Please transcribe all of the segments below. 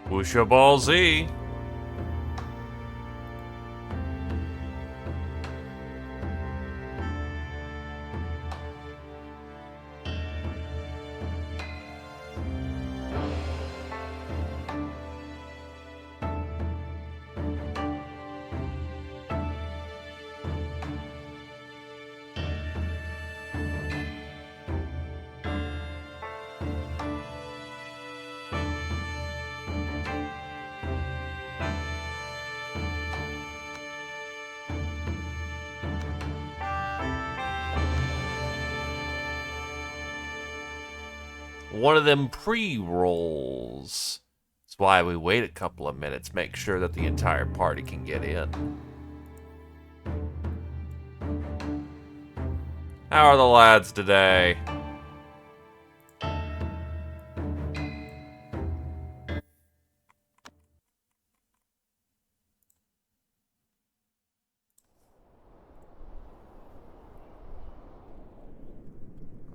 Wusha Ball Z. One of them pre-rolls. That's why we wait a couple of minutes, make sure that the entire party can get in. How are the lads today?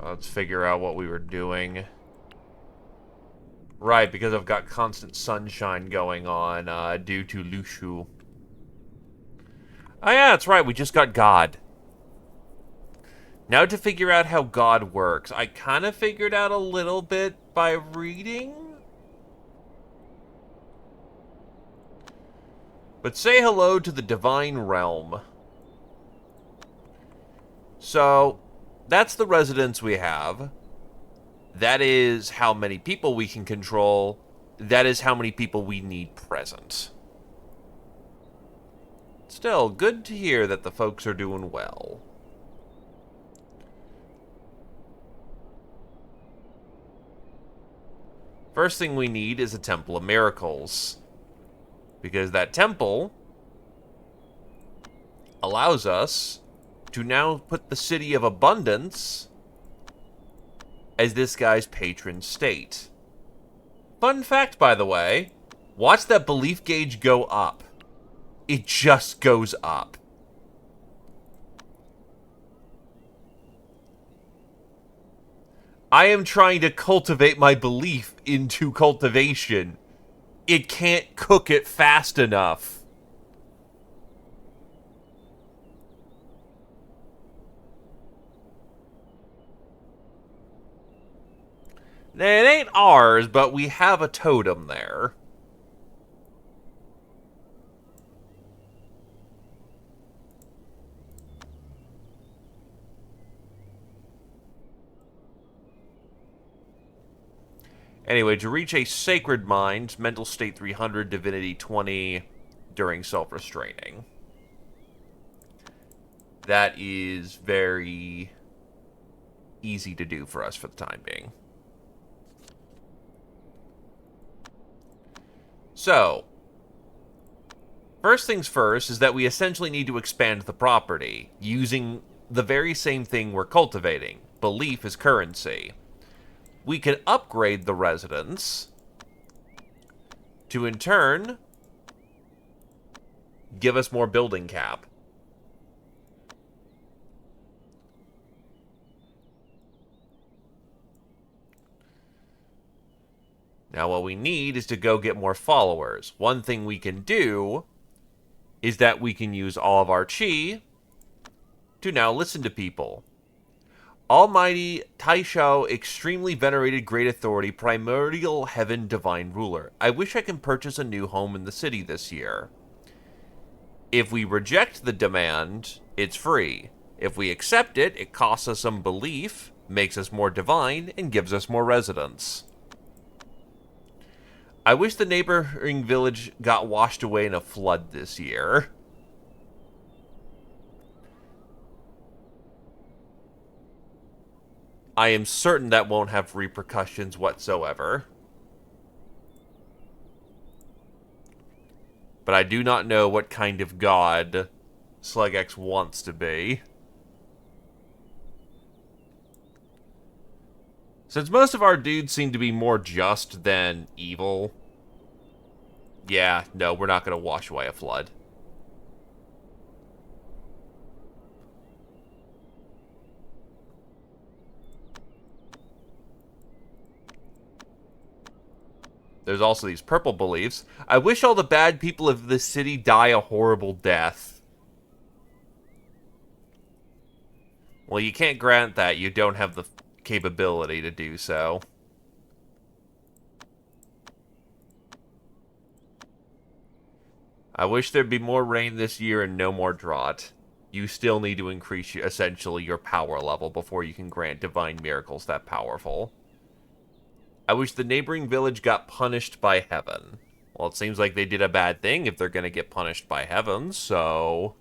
Let's figure out what we were doing. Right, because I've got constant sunshine going on due to Lushu. Oh yeah, that's right, we just got God. Now to figure out how God works. I kind of figured out a little bit by reading. But say hello to the Divine Realm. So, that's the residence we have. That is how many people we can control. That is how many people we need present. Still, good to hear that the folks are doing well. First thing we need is a Temple of Miracles. Because that temple allows us to now put the City of Abundance as this guy's patron state. Fun fact, by the way, watch that belief gauge go up. It just goes up. I am trying to cultivate my belief into cultivation. It can't cook it fast enough. It ain't ours, but we have a totem there. Anyway, to reach a Sacred Mind, Mental State 300, Divinity 20 during self-restraining. That is very easy to do for us for the time being. So, first things first is that we essentially need to expand the property using the very same thing we're cultivating. Belief is currency. We can upgrade the residence to, in turn, give us more building cap. Now, what we need is to go get more followers. One thing we can do is that we can use all of our chi to now listen to people. Almighty Taishao, extremely venerated great authority, primordial heaven divine ruler. I wish I can purchase a new home in the city this year. If we reject the demand, it's free. If we accept it, it costs us some belief, makes us more divine, and gives us more residence. I wish the neighboring village got washed away in a flood this year. I am certain that won't have repercussions whatsoever. But I do not know what kind of god Slugx wants to be. Since most of our dudes seem to be more just than evil, yeah, no, we're not going to wash away a flood. There's also these purple beliefs. I wish all the bad people of this city die a horrible death. Well, you can't grant that. You don't have the capability to do so. I wish there'd be more rain this year and no more drought. You still need to increase, essentially, your power level before you can grant divine miracles that powerful. I wish the neighboring village got punished by heaven. Well, it seems like they did a bad thing if they're going to get punished by heaven, so...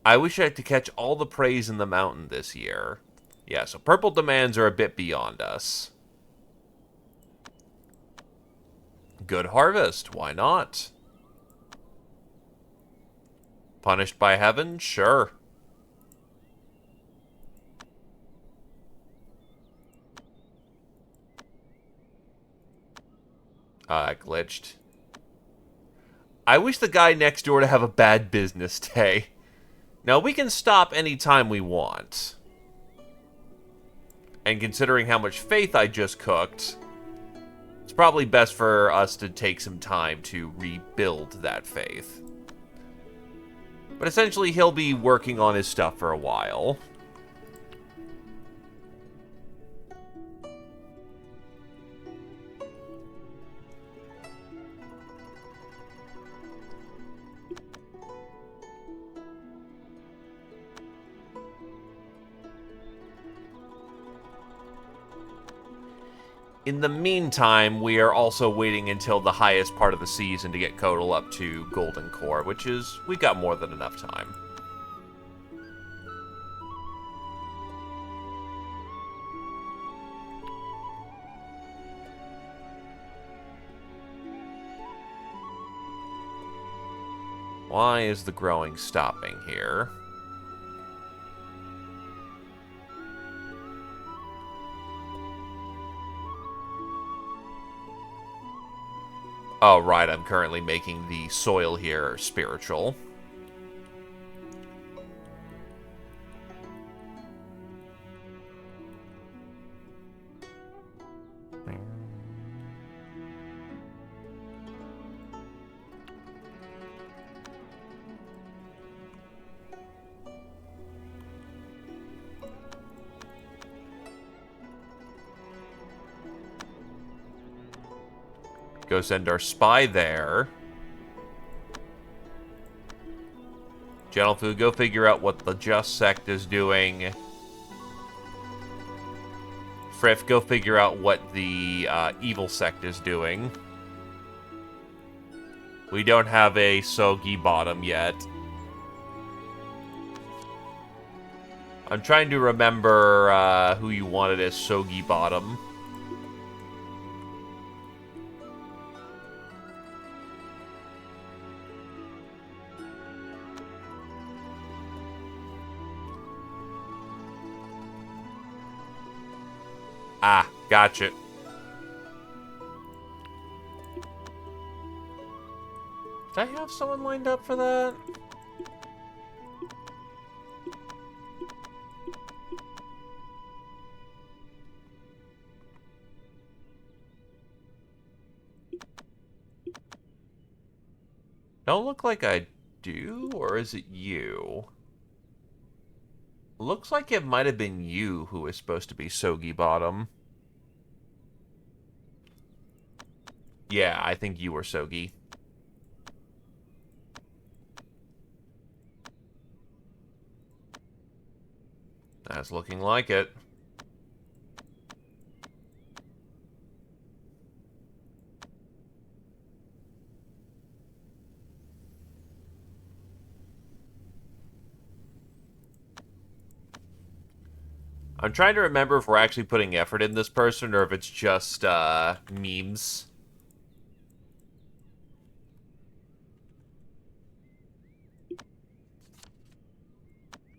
I wish I had to catch all the praise in the mountain this year. Yeah, so purple demands are a bit beyond us. Good harvest, why not? Punished by heaven? Sure. Glitched. I wish the guy next door to have a bad business day. Now, we can stop anytime we want. And considering how much faith I just cooked, it's probably best for us to take some time to rebuild that faith. But essentially, he'll be working on his stuff for a while. In the meantime, we are also waiting until the highest part of the season to get Kotal up to Golden Core, which is, we've got more than enough time. Why is the growing stopping here? Oh, right, I'm currently making the soil here spiritual. Go send our spy there. Gentle go figure out what the Just Sect is doing. Frith, go figure out what the Evil Sect is doing. We don't have a Sogi bottom yet. I'm trying to remember who you wanted as Sogi bottom. Ah, gotcha. Did I have someone lined up for that? Don't look like I do, or is it you? Looks like it might have been you who was supposed to be Sogi bottom. Yeah, I think you were Sogi. That's looking like it. I'm trying to remember if we're actually putting effort in this person or if it's just memes.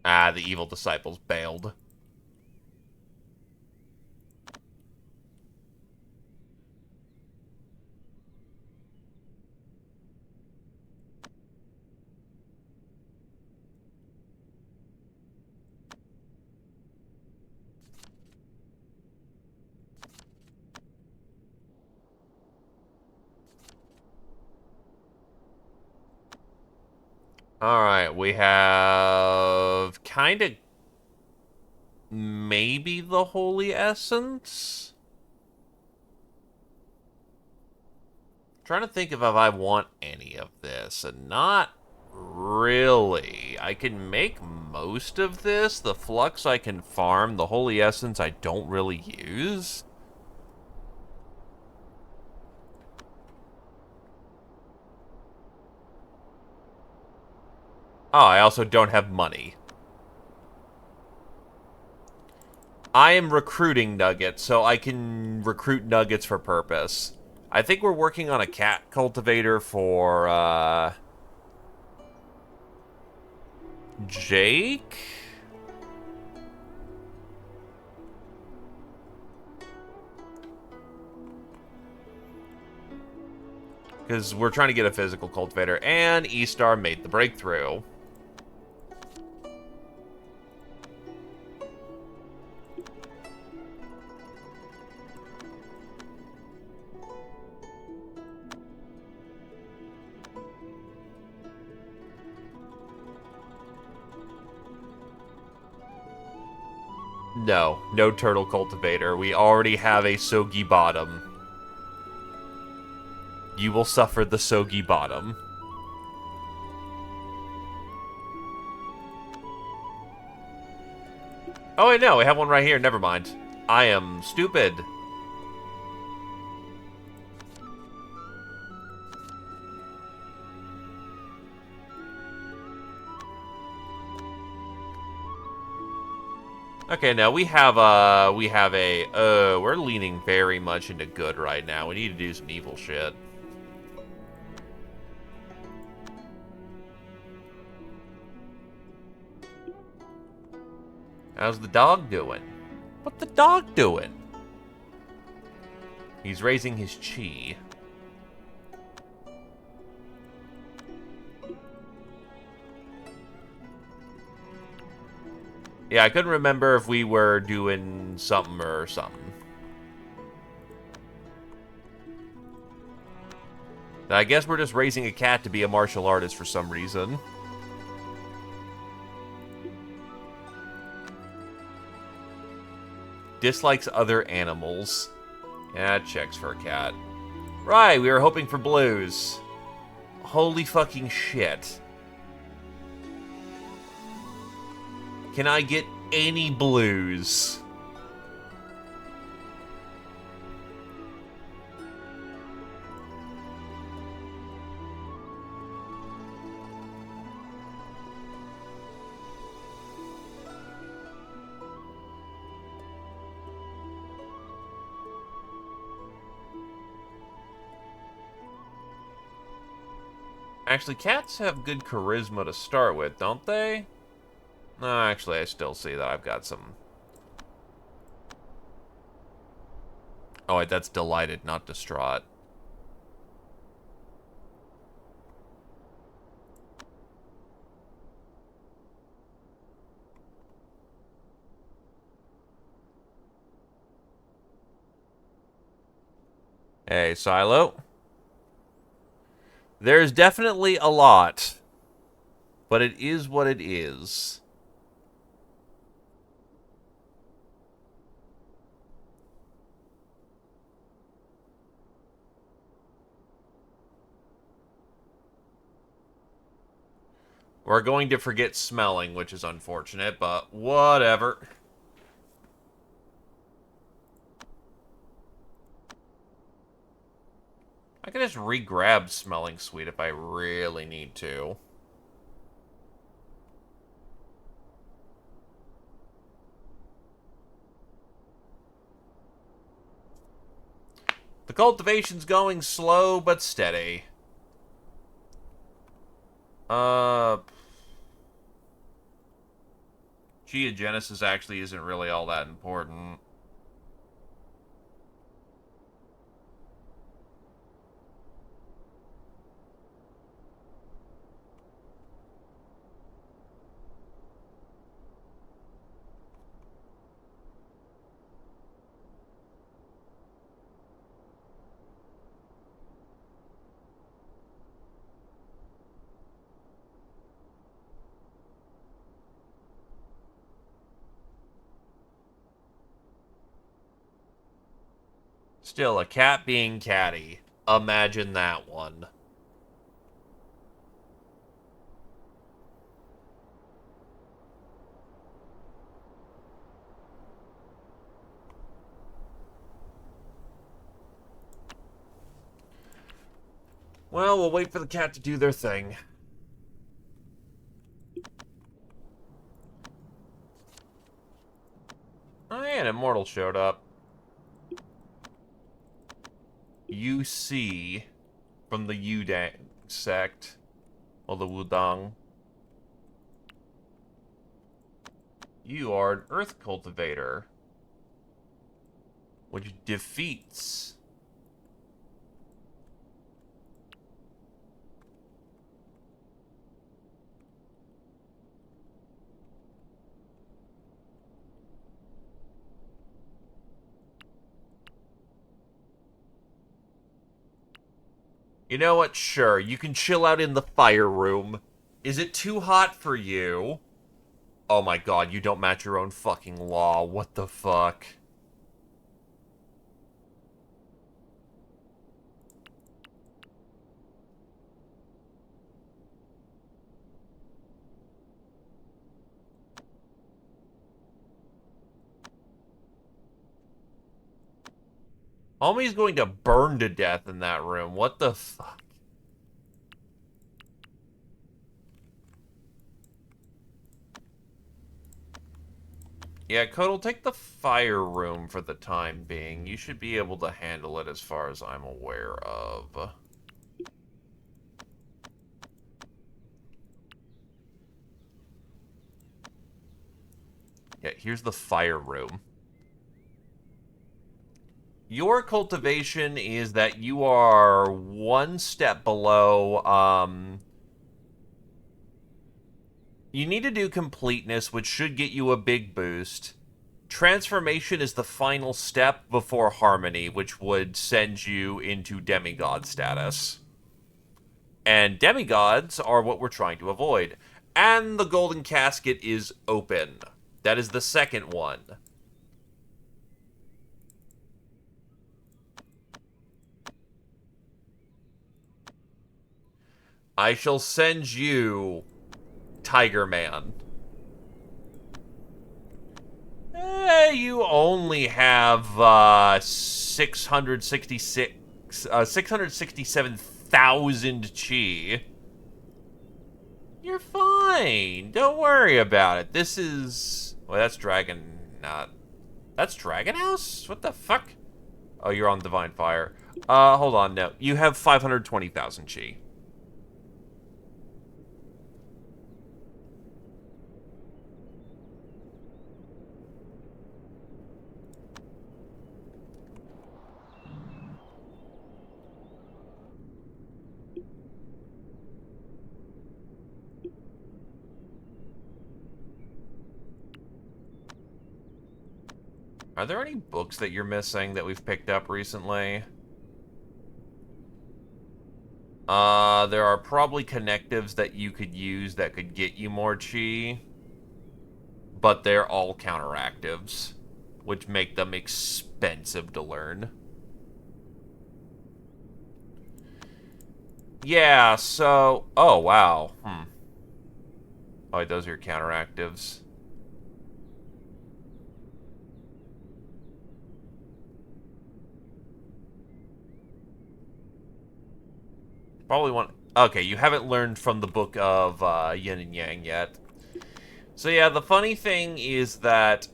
Ah, the evil disciples bailed. Alright, we have kind of maybe the holy essence? Trying to think of if I want any of this, and not really. I can make most of this. The flux I can farm. The holy essence I don't really use. Oh, I also don't have money. I am recruiting nuggets, so I can recruit nuggets for purpose. I think we're working on a cat cultivator for, Jake? Because we're trying to get a physical cultivator, and E-Star made the breakthrough. No, no turtle cultivator. We already have a soggy bottom. You will suffer the soggy bottom. Oh, wait, no, we have one right here. Never mind. I am stupid. Okay, now we're leaning very much into good right now. We need to do some evil shit. How's the dog doing? What's the dog doing? He's raising his chi. Yeah, I couldn't remember if we were doing something or something. I guess we're just raising a cat to be a martial artist for some reason. Dislikes other animals. Yeah, checks for a cat. Right, we were hoping for blues. Holy fucking shit. Can I get any blues? Actually, cats have good charisma to start with, don't they? No, actually, I still see that I've got some... Oh, wait, that's delighted, not distraught. Hey, Silo. There's definitely a lot, but it is what it is. We're going to forget smelling, which is unfortunate, but whatever. I can just re-grab smelling sweet if I really need to. The cultivation's going slow but steady. Geogenesis actually isn't really all that important. Still, a cat being catty. Imagine that one. Well, we'll wait for the cat to do their thing. Oh, yeah, an immortal showed up. You see from the Yudang sect, or the Wudang. You are an earth cultivator, which defeats. You know what? Sure, you can chill out in the fire room. Is it too hot for you? Oh my god, you don't match your own fucking law. What the fuck? Homie's going to burn to death in that room. What the fuck? Yeah, Cod'll take the fire room for the time being. You should be able to handle it as far as I'm aware of. Yeah, here's the fire room. Your cultivation is that you are one step below, you need to do completeness, which should get you a big boost. Transformation is the final step before harmony, which would send you into demigod status. And demigods are what we're trying to avoid. And the golden casket is open. That is the second one. I shall send you Tiger Man. You only have 667,000 chi. You're fine. Don't worry about it. This is... Well, that's Dragon... That's Dragon House? What the fuck? Oh, you're on Divine Fire. Hold on, no. You have 520,000 chi. Are there any books that you're missing that we've picked up recently? There are probably connectives that you could use that could get you more chi, but they're all counteractives, which make them expensive to learn. Yeah, so... Oh, wow. Oh, those are your counteractives. Probably want... Okay, you haven't learned from the book of Yin and Yang yet. So yeah, the funny thing is that,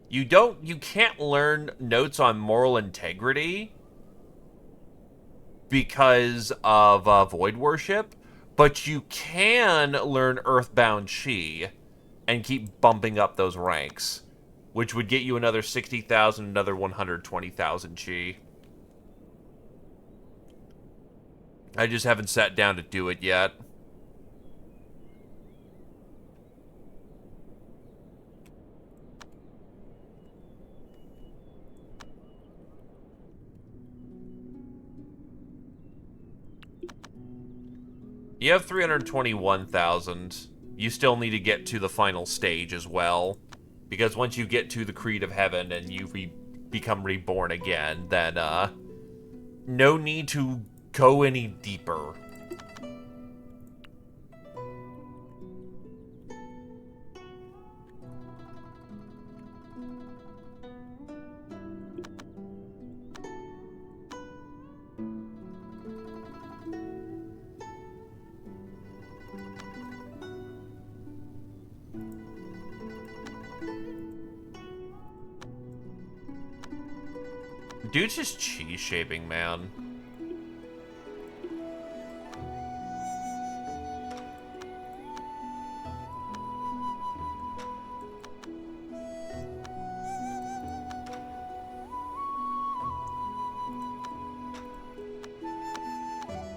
you can't learn notes on moral integrity because of void worship, but you can learn earthbound chi and keep bumping up those ranks, which would get you another 60,000, another 120,000 chi. I just haven't sat down to do it yet. You have 321,000. you still need to get to the final stage as well. Because once you get to the Creed of Heaven and you become reborn again, then, no need to go any deeper. Dude's just cheese shaping, man.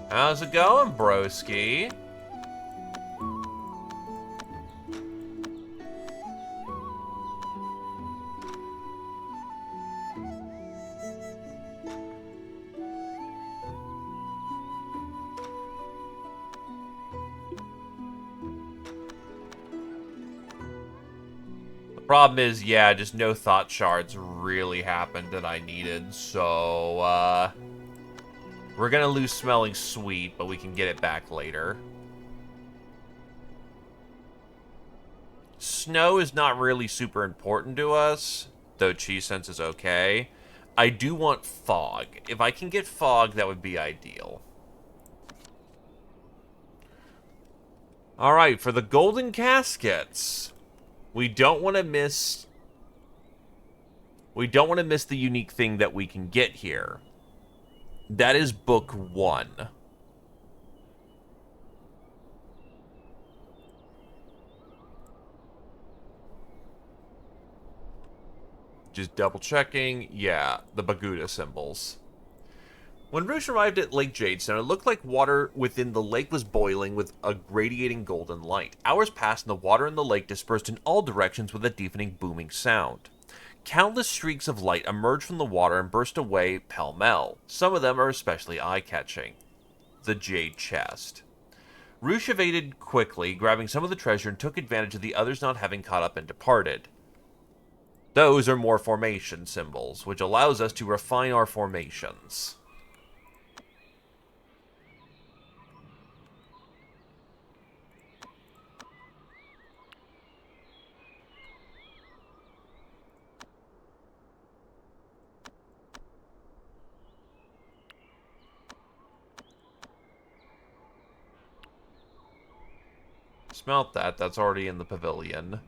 How's it going, broski? Problem is, yeah, just no thought shards really happened that I needed, so, we're gonna lose smelling sweet, but we can get it back later. Snow is not really super important to us, though cheese sense is okay. I do want fog. If I can get fog, that would be ideal. Alright, for the golden caskets, we don't want to miss... We don't want to miss the unique thing that we can get here. That is book 1. Just double checking. Yeah, the Baguda symbols. When Roosh arrived at Lake Jadestone, it looked like water within the lake was boiling with a radiating golden light. Hours passed and the water in the lake dispersed in all directions with a deafening booming sound. Countless streaks of light emerged from the water and burst away pell-mell. Some of them are especially eye-catching. The Jade Chest. Roosh evaded quickly, grabbing some of the treasure and took advantage of the others not having caught up and departed. Those are more formation symbols, which allows us to refine our formations. Smelt that. That's already in the pavilion.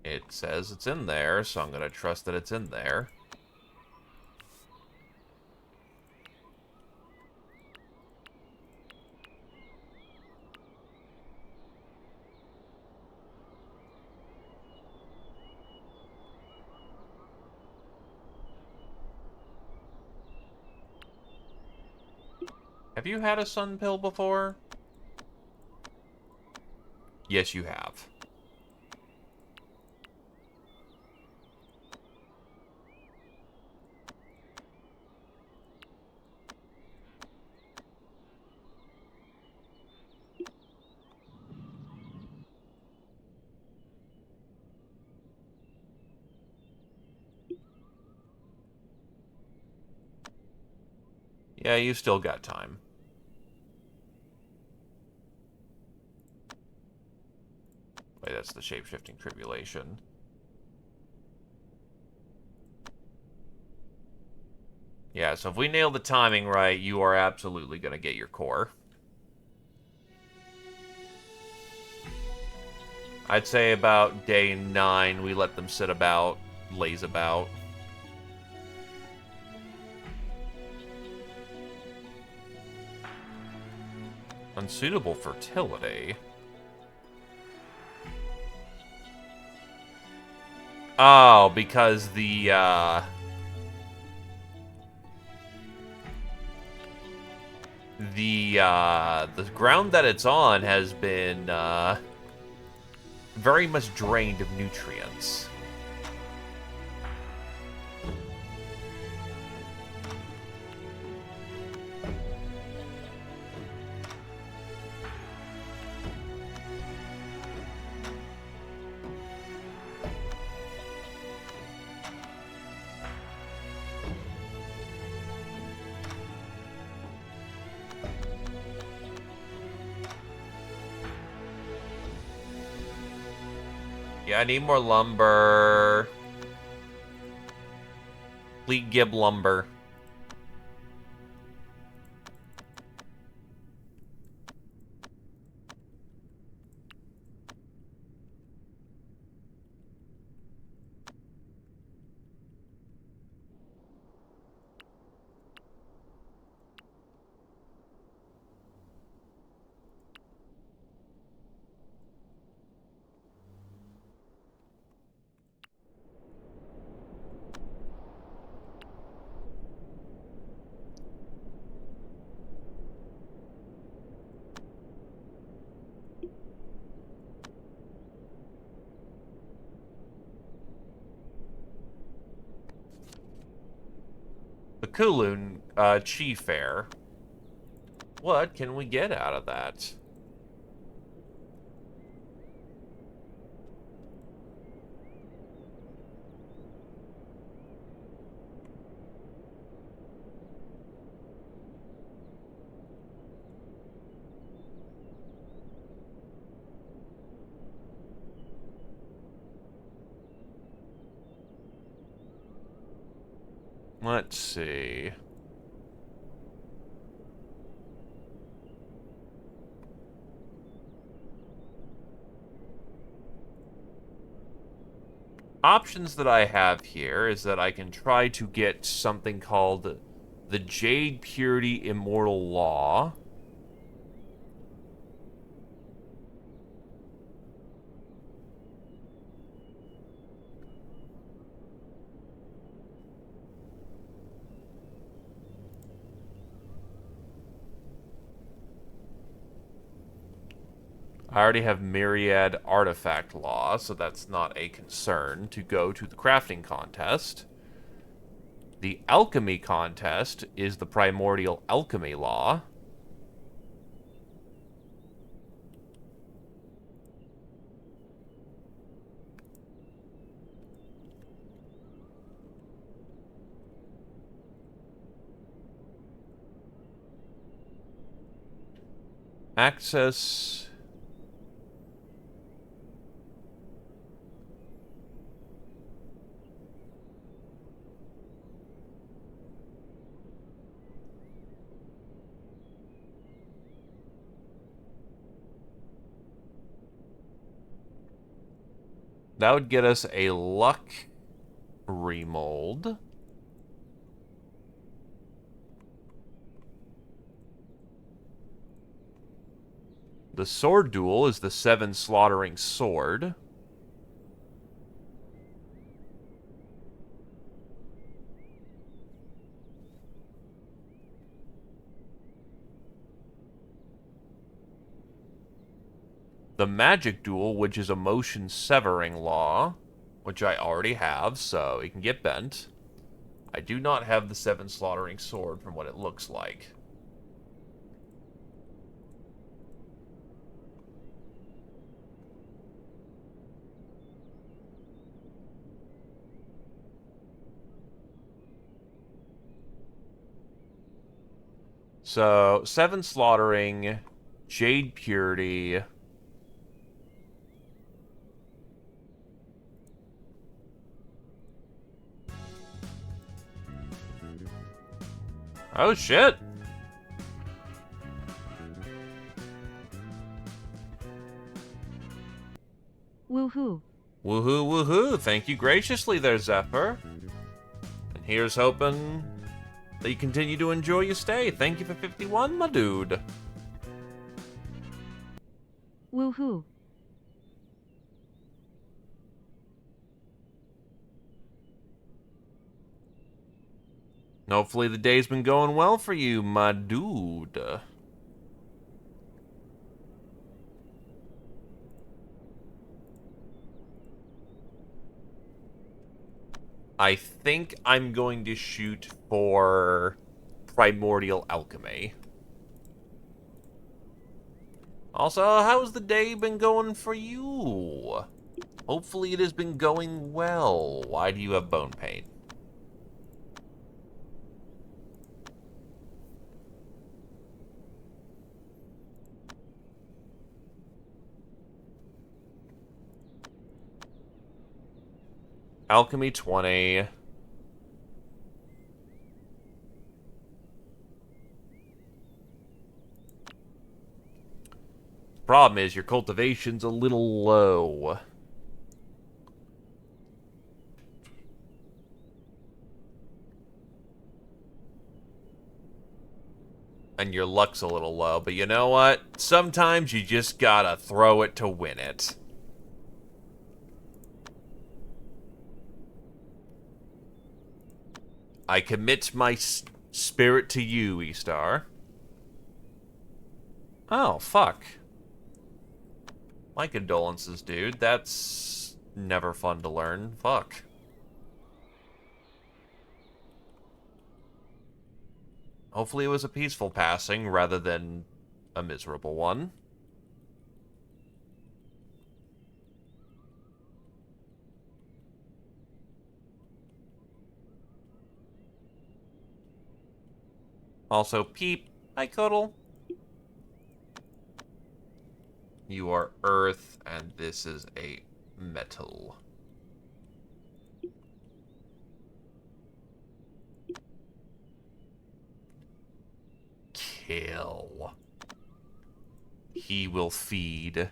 It says it's in there, so I'm going to trust that it's in there. Have you had a sun pill before? Yes, you have. Yeah, you still got time. Wait, that's the shape-shifting tribulation. Yeah, so if we nail the timing right, you are absolutely going to get your core. I'd say about day 9, we let them sit about, laze about. Unsuitable fertility. Oh, because the ground that it's on has been very much drained of nutrients. Yeah, I need more lumber. Fleet gib lumber. The Kulun Chi Fair. What can we get out of that? Let's see. Options that I have here is that I can try to get something called the Jade Purity Immortal Law. I already have Myriad Artifact Law, so that's not a concern to go to the crafting contest. The Alchemy contest is the Primordial Alchemy Law. Access... That would get us a luck remold. The sword duel is the 7 slaughtering sword. The magic duel, which is a motion severing law, which I already have, so it can get bent. I do not have the 7 slaughtering sword from what it looks like. So, 7 slaughtering, Jade Purity. Oh, shit. Woohoo. Woohoo, woohoo. Thank you graciously there, Zephyr. And here's hoping that you continue to enjoy your stay. Thank you for 51, my dude. Woohoo. Hopefully the day's been going well for you, my dude. I think I'm going to shoot for Primordial Alchemy. Also, how's the day been going for you? Hopefully it has been going well. Why do you have bone pain? Alchemy 20. Problem is, your cultivation's a little low. And your luck's a little low, but you know what? Sometimes you just gotta throw it to win it. I commit my spirit to you, E-Star. Oh, fuck. My condolences, dude. That's never fun to learn. Fuck. Hopefully it was a peaceful passing rather than a miserable one. Also, Peep, hi, Cuddle. You are Earth, and this is a metal. Kill. He will feed.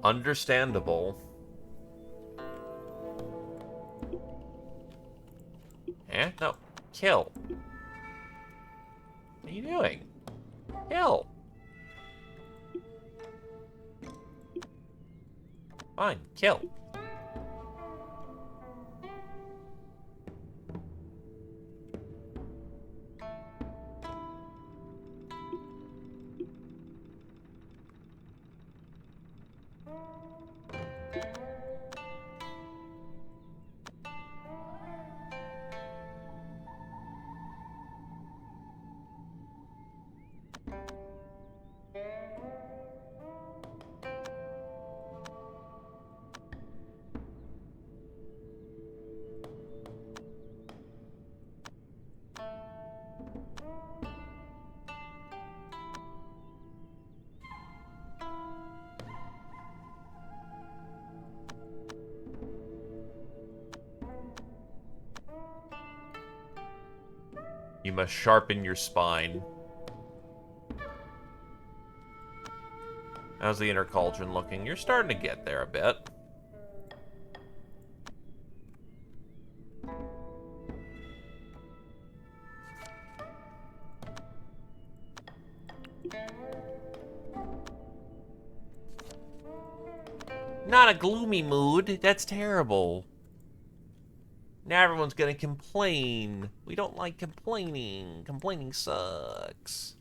Understandable. Eh? No. Kill. What are you doing? Kill. Fine, kill. You must sharpen your spine. How's the inner cauldron looking? You're starting to get there a bit. Not a gloomy mood. That's terrible. Now everyone's gonna complain. We don't like complaining. Complaining sucks.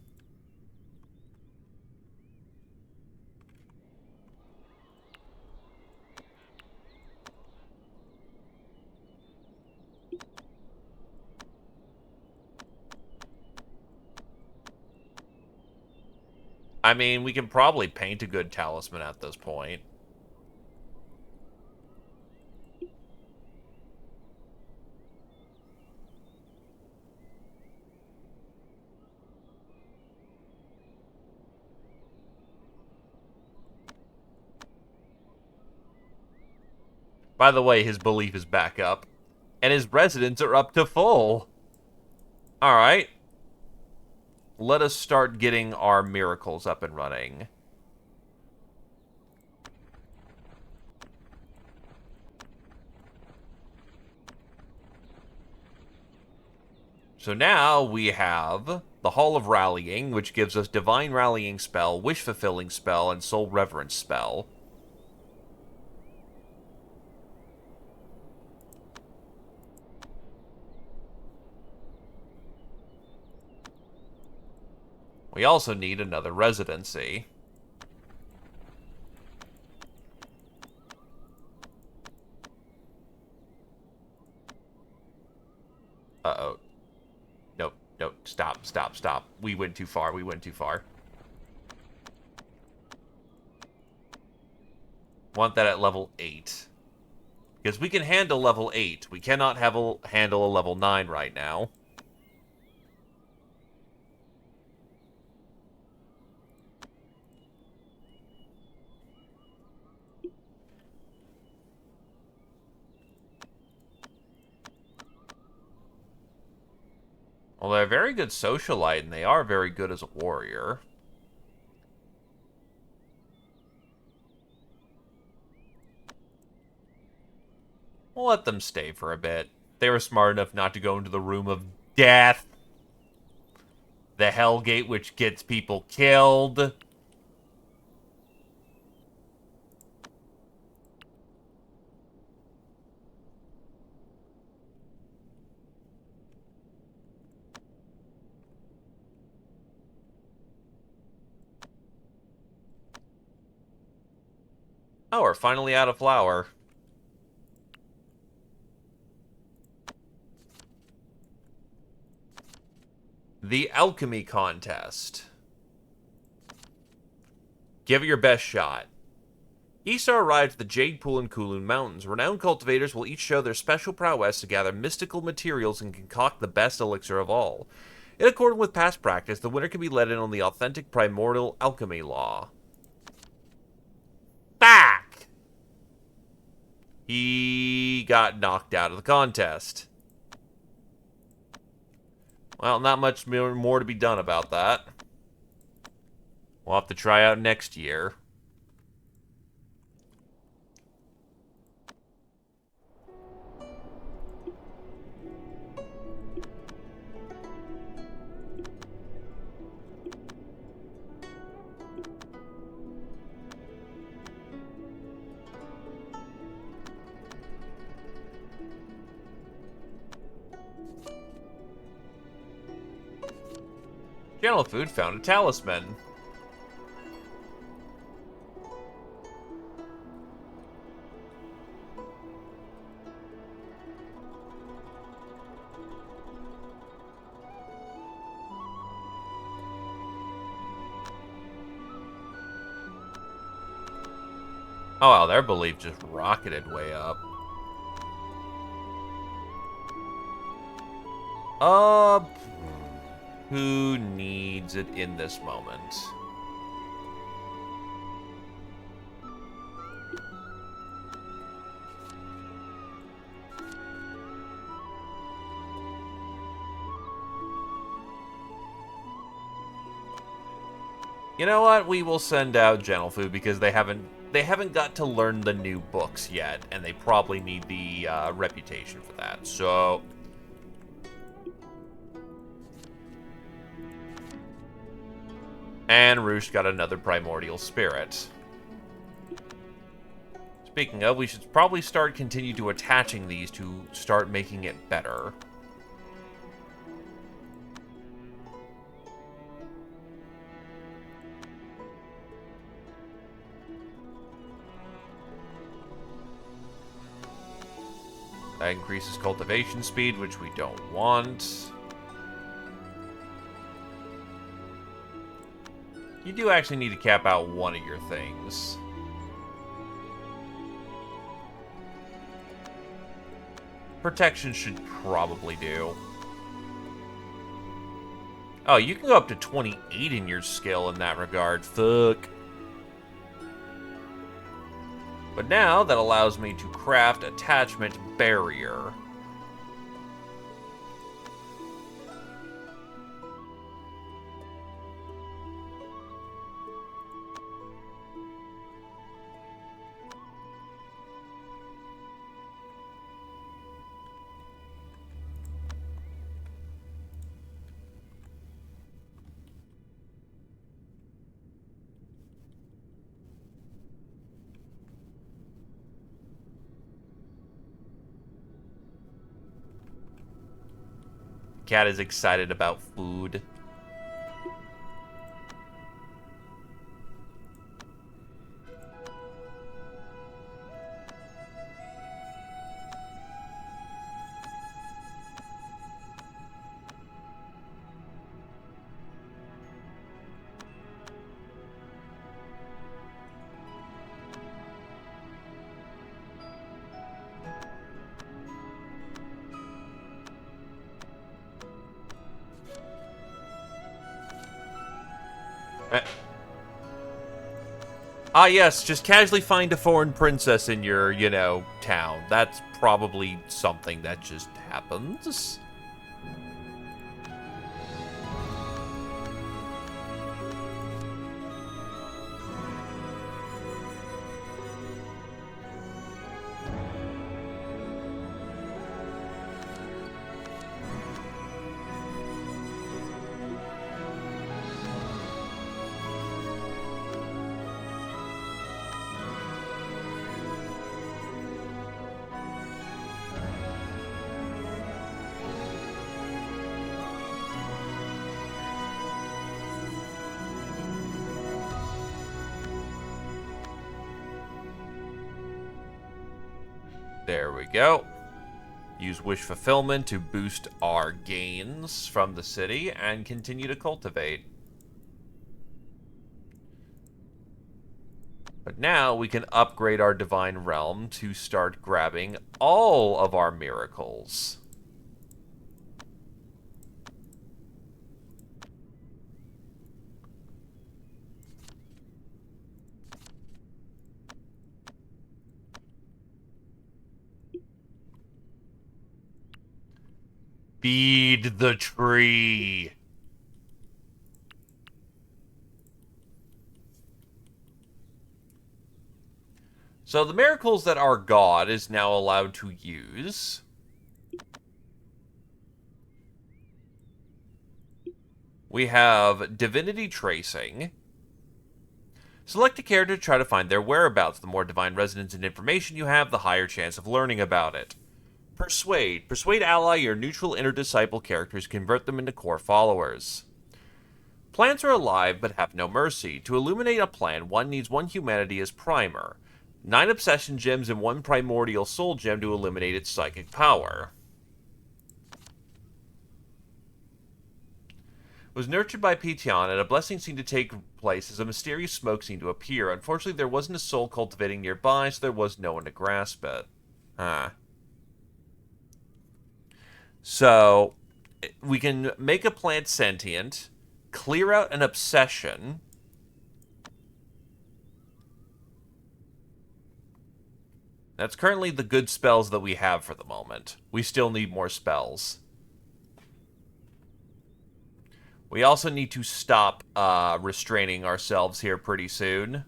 I mean, we can probably paint a good talisman at this point. By the way, his belief is back up. And his residents are up to full. Alright. Let us start getting our miracles up and running. So now we have the Hall of Rallying, which gives us Divine Rallying Spell, Wish Fulfilling Spell, and Soul Reverence Spell. We also need another residency. Uh-oh. Nope, nope, stop, stop, stop. We went too far, we went too far. Want that at level 8. Because we can handle level 8. We cannot handle a level 9 right now. Well, they're a very good socialite, and they are very good as a warrior. We'll let them stay for a bit. They were smart enough not to go into the room of death. The Hellgate, which gets people killed. Oh, we're finally out of flour. The Alchemy Contest. Give it your best shot. Isar arrived at the Jade Pool in Kulun Mountains. Renowned cultivators will each show their special prowess to gather mystical materials and concoct the best elixir of all. In accordance with past practice, the winner can be let in on the authentic primordial alchemy law. Back! He got knocked out of the contest. Well, not much more to be done about that. We'll have to try out next year. Channel Food found a talisman. Oh wow, their belief just rocketed way up. Uh, who needs it in this moment? You know what? We will send out Gentle Food because they haven't got to learn the new books yet, and they probably need the reputation for that. So, and Roosh got another primordial spirit. Speaking of, we should probably continue to attaching these to start making it better. That increases cultivation speed, which we don't want. You do actually need to cap out one of your things. Protection should probably do. Oh, you can go up to 28 in your skill in that regard. Fuck. But now, that allows me to craft Attachment Barrier. cat is excited about food. Ah, yes, just casually find a foreign princess in your, town. That's probably something that just happens. There we go. Use wish fulfillment to boost our gains from the city and continue to cultivate. But now we can upgrade our divine realm to start grabbing all of our miracles. Feed the tree. So the miracles that our god is now allowed to use. We have Divinity Tracing. Select a character to try to find their whereabouts. The more divine resonance and information you have, the higher chance of learning about it. Persuade. Persuade ally your neutral inner disciple characters, convert them into core followers. Plants are alive but have no mercy. To illuminate a plant, one needs 1 humanity as primer, 9 obsession gems, and 1 primordial soul gem to eliminate its psychic power. Was nurtured by Pition, and a blessing seemed to take place as a mysterious smoke seemed to appear. Unfortunately, there wasn't a soul cultivating nearby, so there was no one to grasp it. Huh. So, we can make a plant sentient, clear out an obsession. That's currently the good spells that we have for the moment. We still need more spells. We also need to stop restraining ourselves here pretty soon.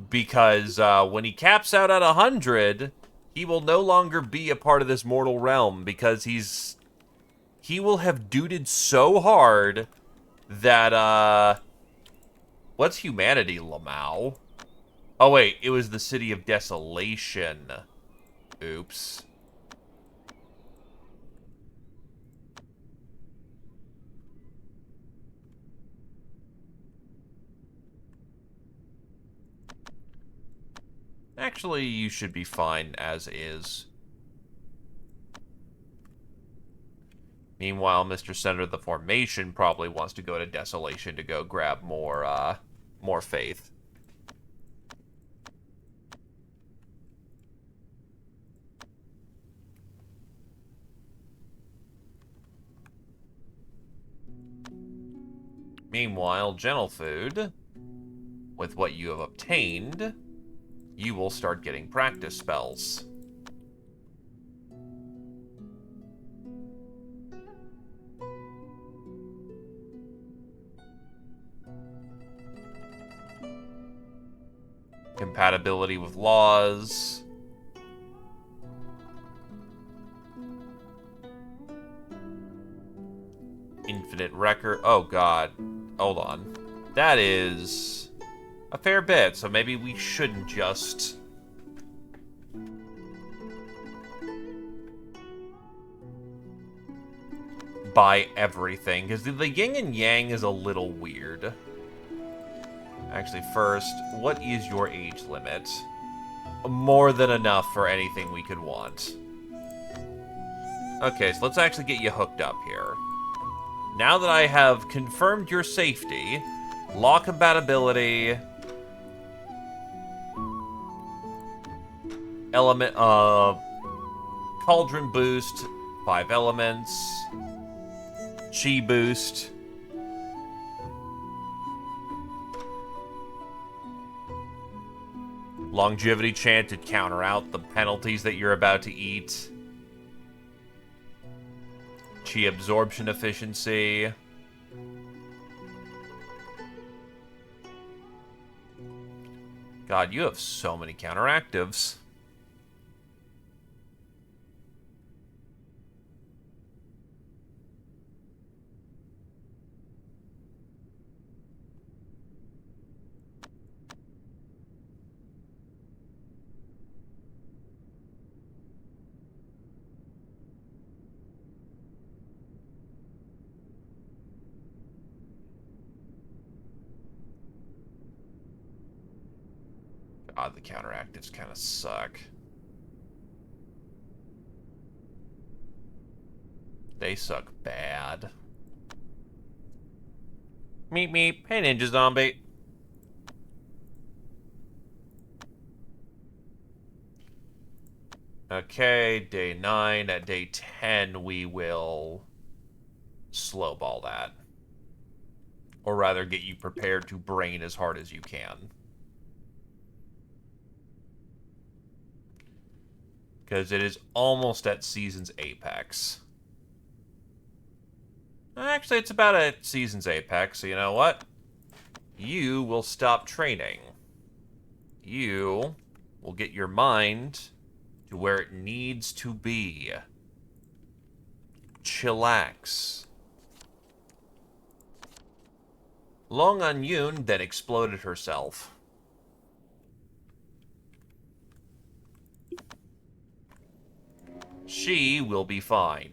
Because when he caps out at 100, he will no longer be a part of this mortal realm, because he will have duded so hard that, what's humanity, Lamau? Oh, wait, it was the City of Desolation. Oops. Actually, you should be fine as is. Meanwhile, Mr. Center of the Formation probably wants to go to Desolation to go grab more faith. Meanwhile, Gentle Food, with what you have obtained, you will start getting practice spells. Compatibility with laws. Infinite record. Oh, God. Hold on. That is a fair bit, so maybe we shouldn't just buy everything, because the yin and yang is a little weird. Actually, first, what is your age limit? More than enough for anything we could want. Okay, so let's actually get you hooked up here. Now that I have confirmed your safety, law compatibility, element, cauldron boost, 5 elements, chi boost, longevity chant to counter out the penalties that you're about to eat, chi absorption efficiency. God, you have so many counteractives. God, the counteractives kind of suck. They suck bad. Meep meep. Hey, Ninja Zombie. Okay, day 9. At day 10, we will slowball that. Or rather, get you prepared to brain as hard as you can. Because it is almost at season's apex. Actually, it's about at season's apex, so you know what? You will stop training. You will get your mind to where it needs to be. Chillax. Long On Yoon then exploded herself. She will be fine.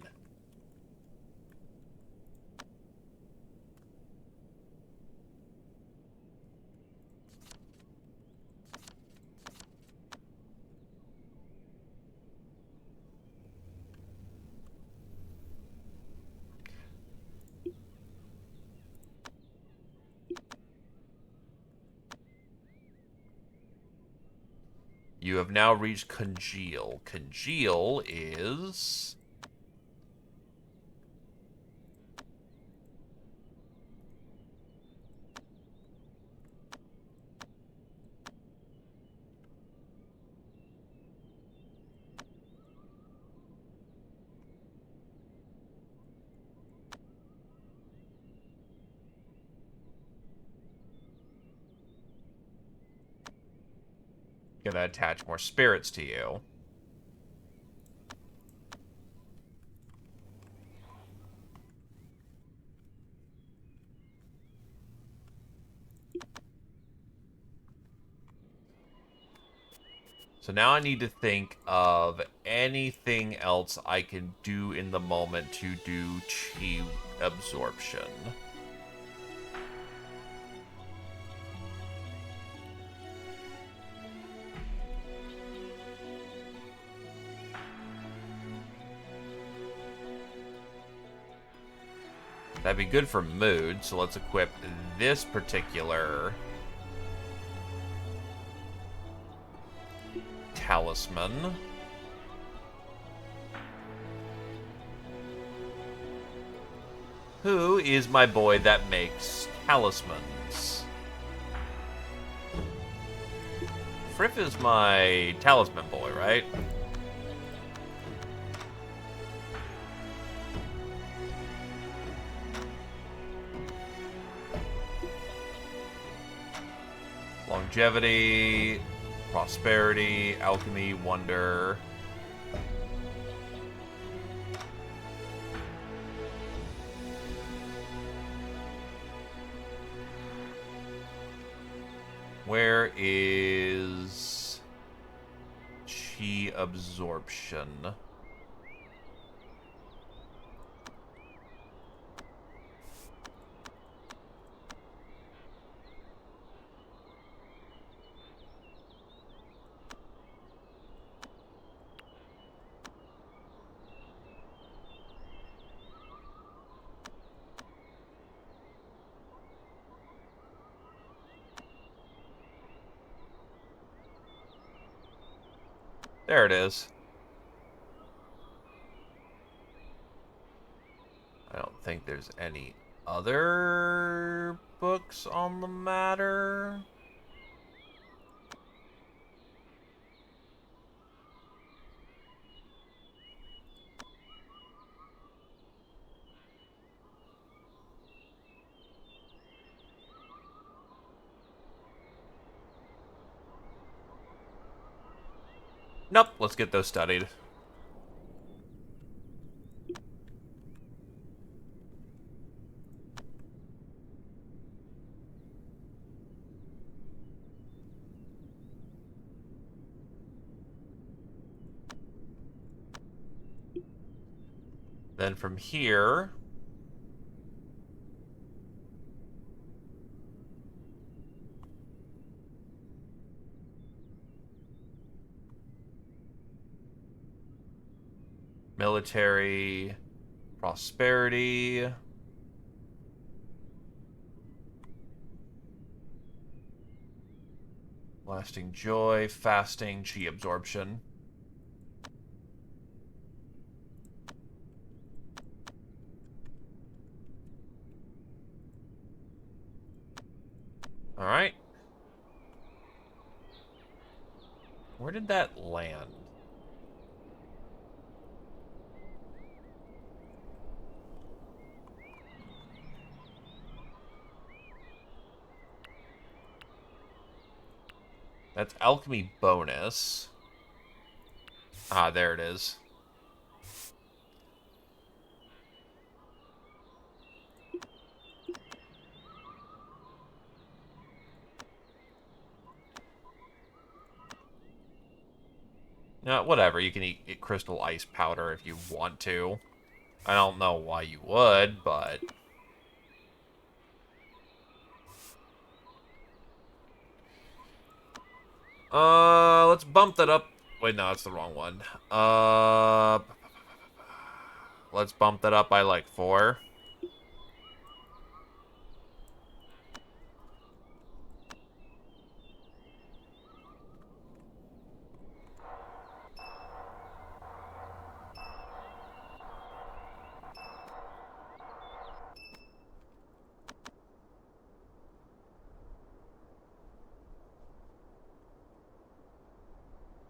You have now reached Congeal. Congeal is... gonna attach more spirits to you. So now I need to think of anything else I can do in the moment to do chi absorption. That'd be good for mood, so let's equip this particular talisman. Who is my boy that makes talismans? Friff is my talisman boy, right? Longevity, prosperity, alchemy, wonder. Where is chi absorption? There it is. I don't think there's any other books on the matter. Nope, let's get those studied. Then from here, military, prosperity, lasting joy, fasting, chi absorption. Alright. Where did that land? That's alchemy bonus. Ah, there it is. Whatever, you can eat crystal ice powder if you want to. I don't know why you would, but... let's bump that up. Wait, no, that's the wrong one. Let's bump that up by like 4.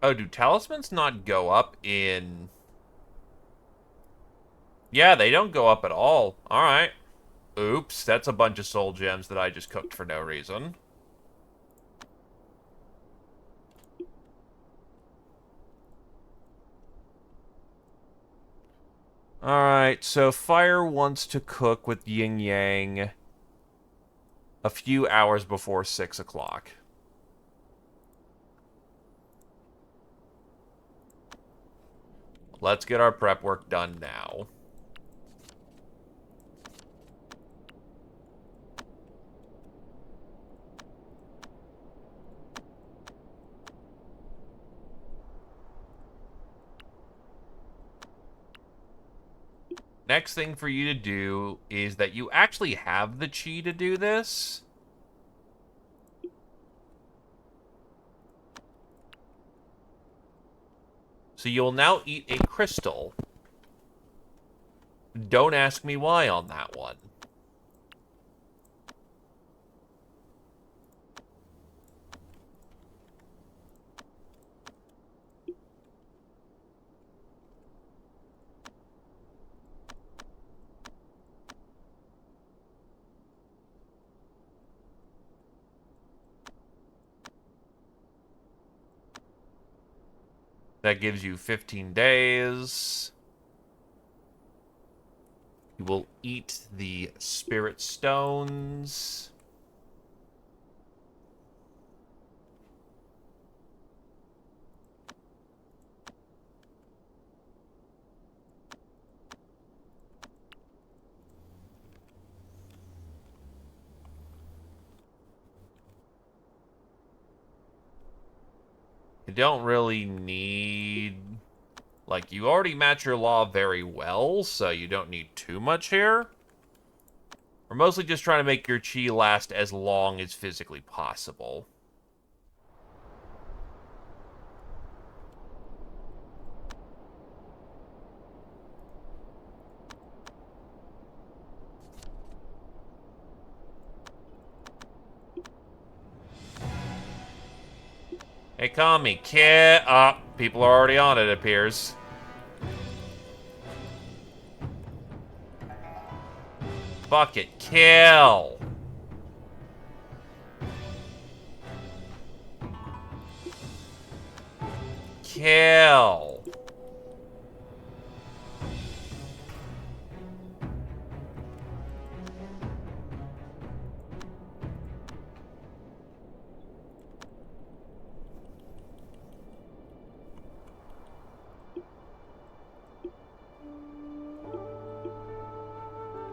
Oh, do talismans not go up in... Yeah, they don't go up at all. Alright. Oops, that's a bunch of soul gems that I just cooked for no reason. Alright, so fire wants to cook with yin yang a few hours before 6 o'clock. Let's get our prep work done now. Next thing for you to do is that you actually have the chi to do this. So you'll now eat a crystal. Don't ask me why on that one. That gives you 15 days. You will eat the spirit stones. You don't really need... Like, you already match your law very well, so you don't need too much here. We're mostly just trying to make your chi last as long as physically possible. Hey, Kami, kill. People are already on it, it appears. Fuck it, kill. Kill.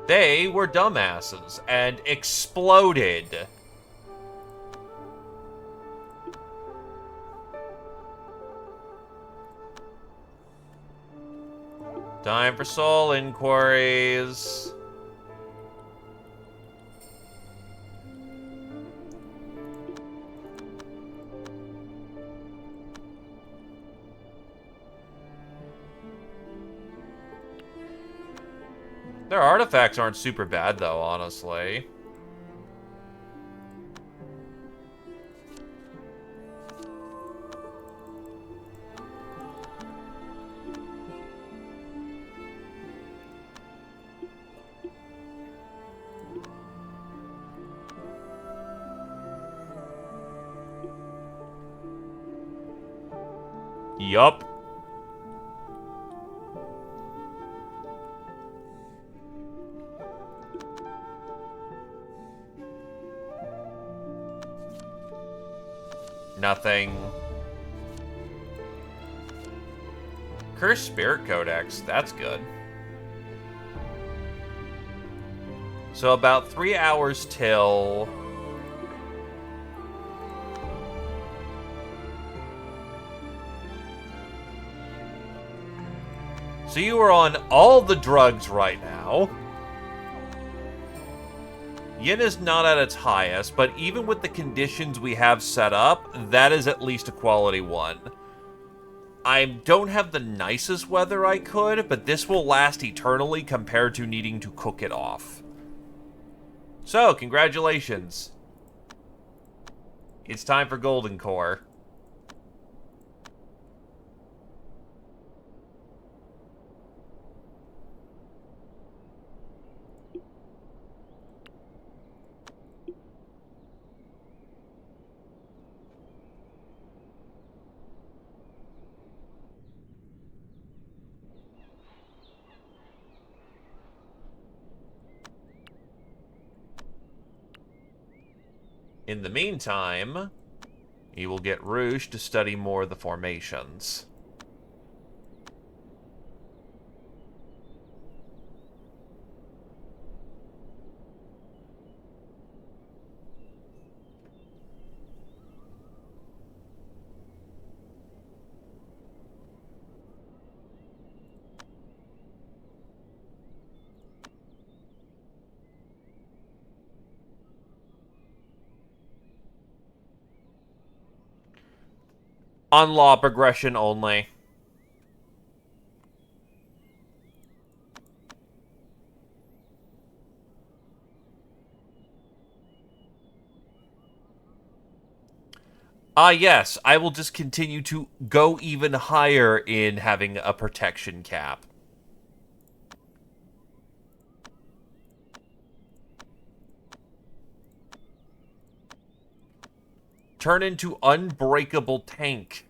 They were dumbasses and exploded. Time for soul inquiries. Their artifacts aren't super bad, though, honestly. Yup. Nothing. Cursed Spirit Codex, that's good. So about 3 hours till... So you are on all the drugs right now. Yin is not at its highest, but even with the conditions we have set up, that is at least a quality 1. I don't have the nicest weather I could, but this will last eternally compared to needing to cook it off. So, congratulations. It's time for Golden Core. In the meantime, you will get Rouge to study more of the formations. On law progression only. Yes, I will just continue to go even higher in having a protection cap. Turn into unbreakable tank.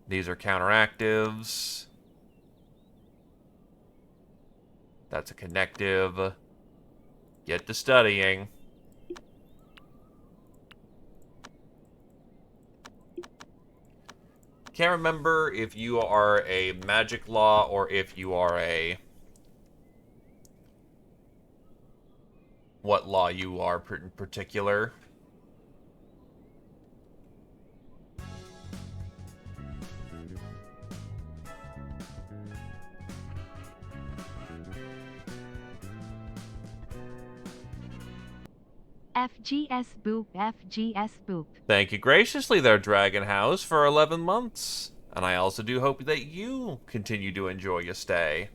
These are counteractives. That's a connective. Get to studying. Can't remember if you are a magic law or if you are a... what law you are in particular. FGS Boop, FGS Boop. Thank you graciously there, Dragon House, for 11 months. And I also do hope that you continue to enjoy your stay.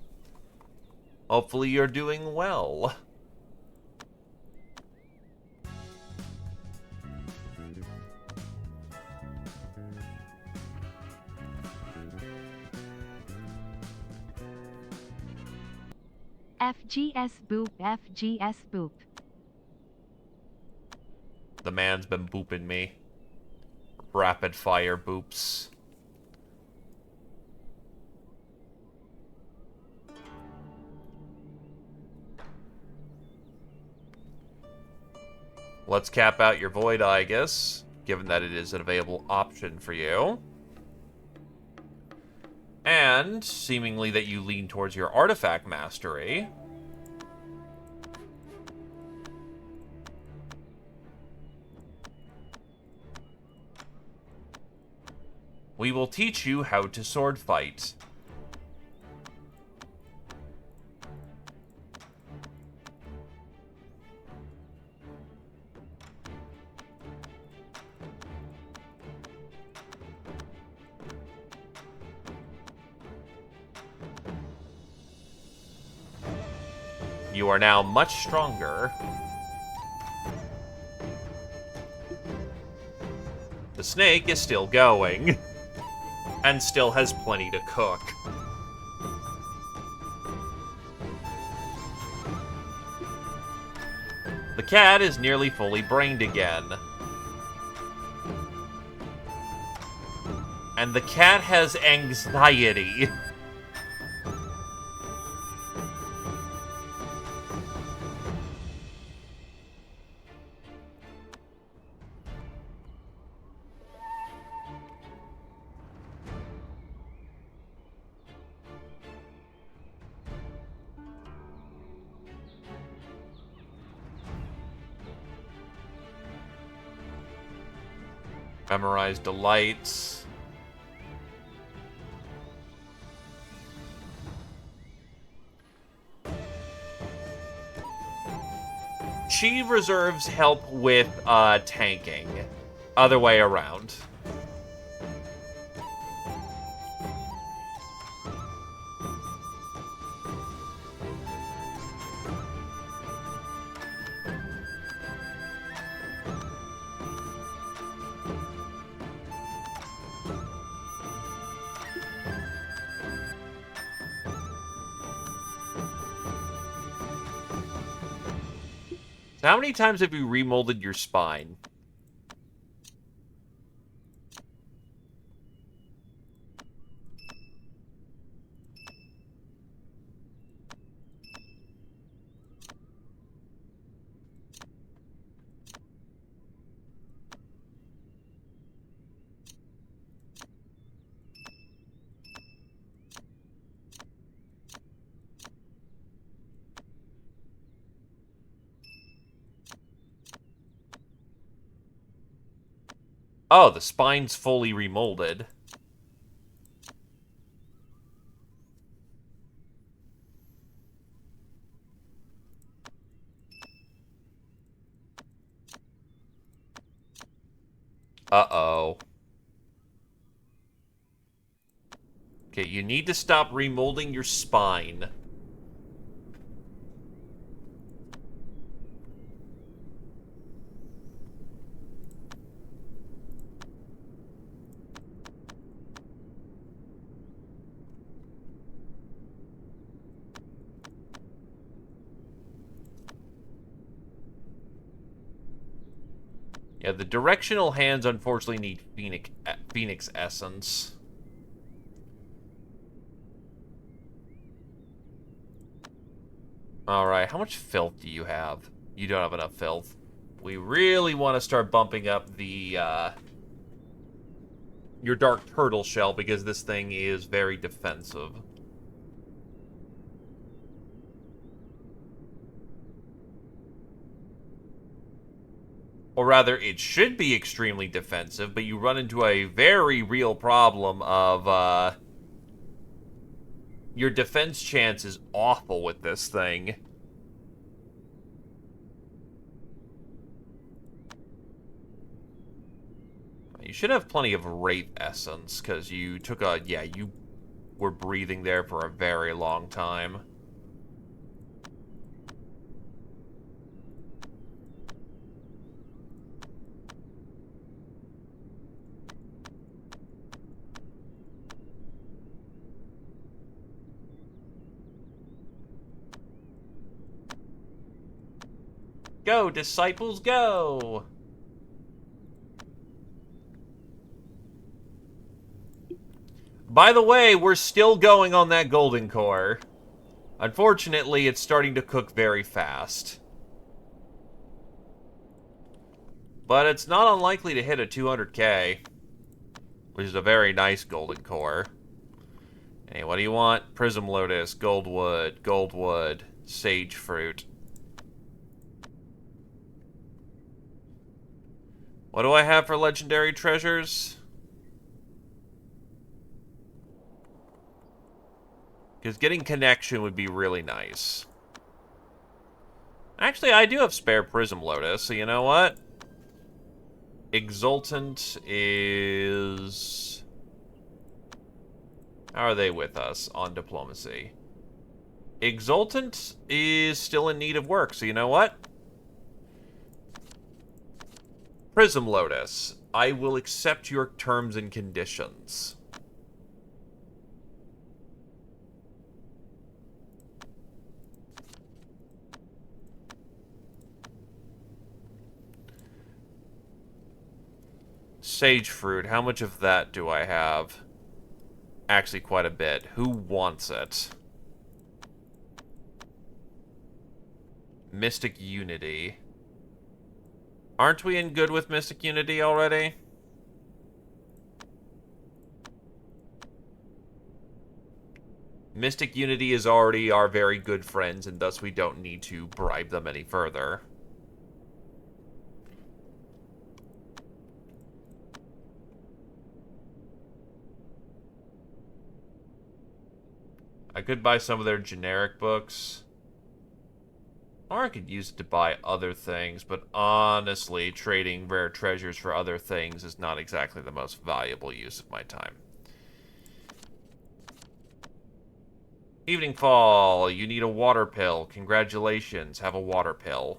Hopefully you're doing well. FGS boop FGS boop. The man's been booping me. Rapid fire boops. Let's cap out your Void Eye, I guess, given that it is an available option for you. And, seemingly that you lean towards your Artifact Mastery. We will teach you how to sword fight. You are now much stronger. The snake is still going. And still has plenty to cook. The cat is nearly fully brained again. And the cat has anxiety. Memorize delights. Chi reserves help with tanking. Other way around. So how many times have you remolded your spine? Oh, the spine's fully remolded. Uh-oh. Okay, you need to stop remolding your spine. Yeah, the directional hands unfortunately need Phoenix Essence. Alright, how much filth do you have? You don't have enough filth. We really want to start bumping up the, your Dark Turtle Shell, because this thing is very defensive. Or rather, it should be extremely defensive, but you run into a very real problem of, your defense chance is awful with this thing. You should have plenty of Wraith Essence, because you took a... Yeah, you were breathing there for a very long time. Go, disciples, go! By the way, we're still going on that golden core. Unfortunately, it's starting to cook very fast. But it's not unlikely to hit a 200k, which is a very nice golden core. Hey, what do you want? Prism Lotus, Goldwood, Sage Fruit. What do I have for legendary treasures? Because getting connection would be really nice. Actually, I do have spare Prism Lotus, so you know what? Exultant is... How are they with us on diplomacy? Exultant is still in need of work, so you know what? Prism Lotus, I will accept your terms and conditions. Sage Fruit, how much of that do I have? Actually, quite a bit. Who wants it? Mystic Unity. Aren't we in good with Mystic Unity already? Mystic Unity is already our very good friends, and thus we don't need to bribe them any further. I could buy some of their generic books. Or I could use it to buy other things, but honestly, trading rare treasures for other things is not exactly the most valuable use of my time. Evening Fall, you need a water pill. Congratulations, have a water pill.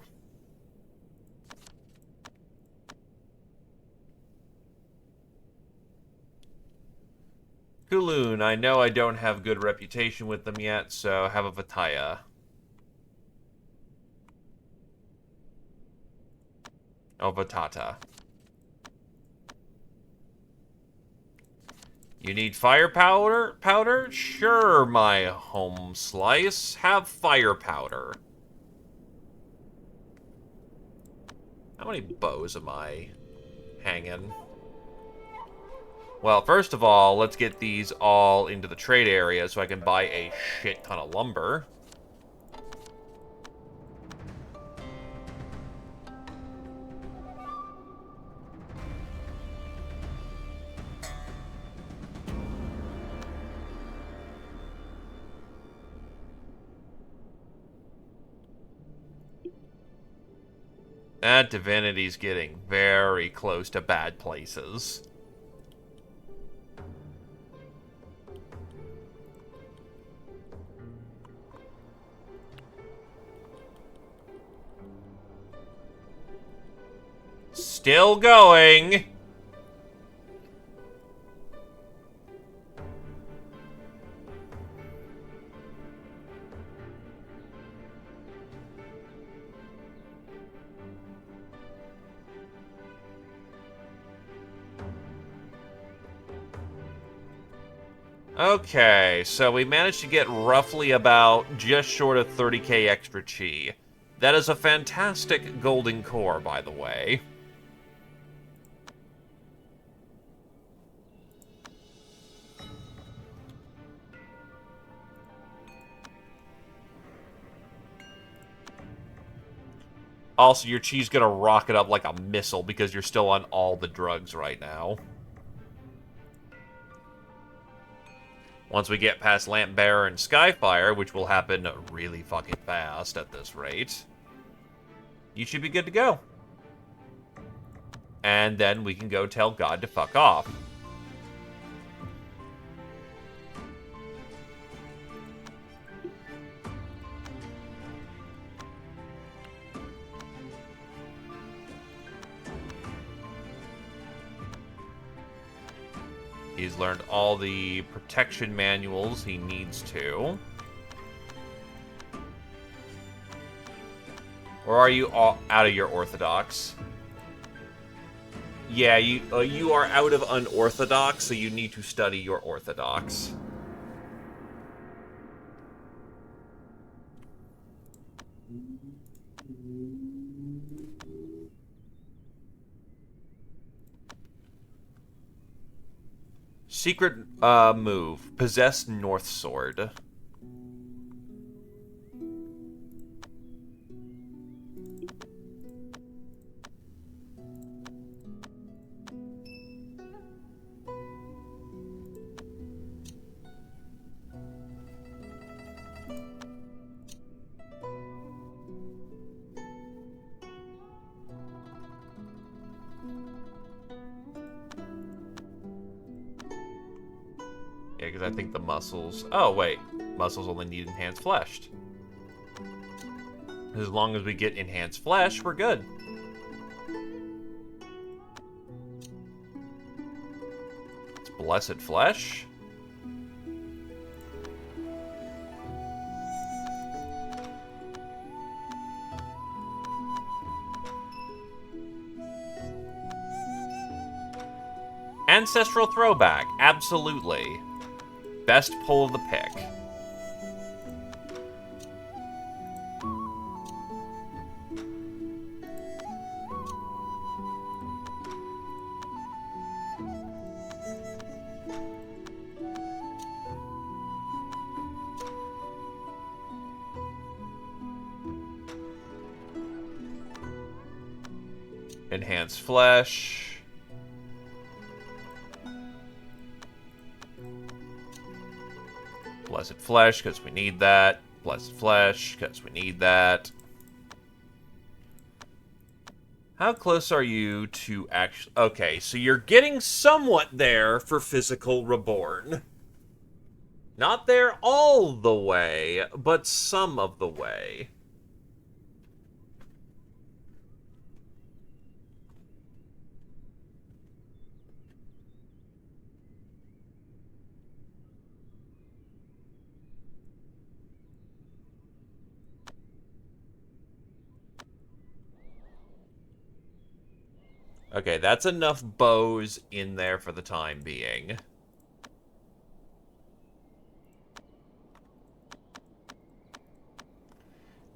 Kowloon, I know I don't have good reputation with them yet, so have a Vataya. Oh, Vatata. You need fire powder? Sure, my home slice. Have fire powder. How many bows am I hanging? Well, first of all, let's get these all into the trade area so I can buy a shit ton of lumber. That divinity's getting very close to bad places. Still going. Okay, so we managed to get roughly about just short of 30k extra chi. That is a fantastic golden core, by the way. Also, your chi's gonna rocket up like a missile because you're still on all the drugs right now. Once we get past Lampbearer and Skyfire, which will happen really fucking fast at this rate, you should be good to go. And then we can go tell God to fuck off. He's learned all the protection manuals he needs to. Or are you all out of your orthodox? Yeah, you are out of unorthodox, so you need to study your orthodox. Secret move. Possess North Sword. Yeah, because I think the muscles... Oh, wait. Muscles only need enhanced flesh. As long as we get enhanced flesh, we're good. It's blessed flesh. Ancestral throwback. Absolutely. Best pull of the pick. Enhanced flesh. Blessed flesh, because we need that. Blessed flesh, because we need that. How close are you to actually... Okay, so you're getting somewhat there for physical reborn. Not there all the way, but some of the way. Okay, that's enough bows in there for the time being.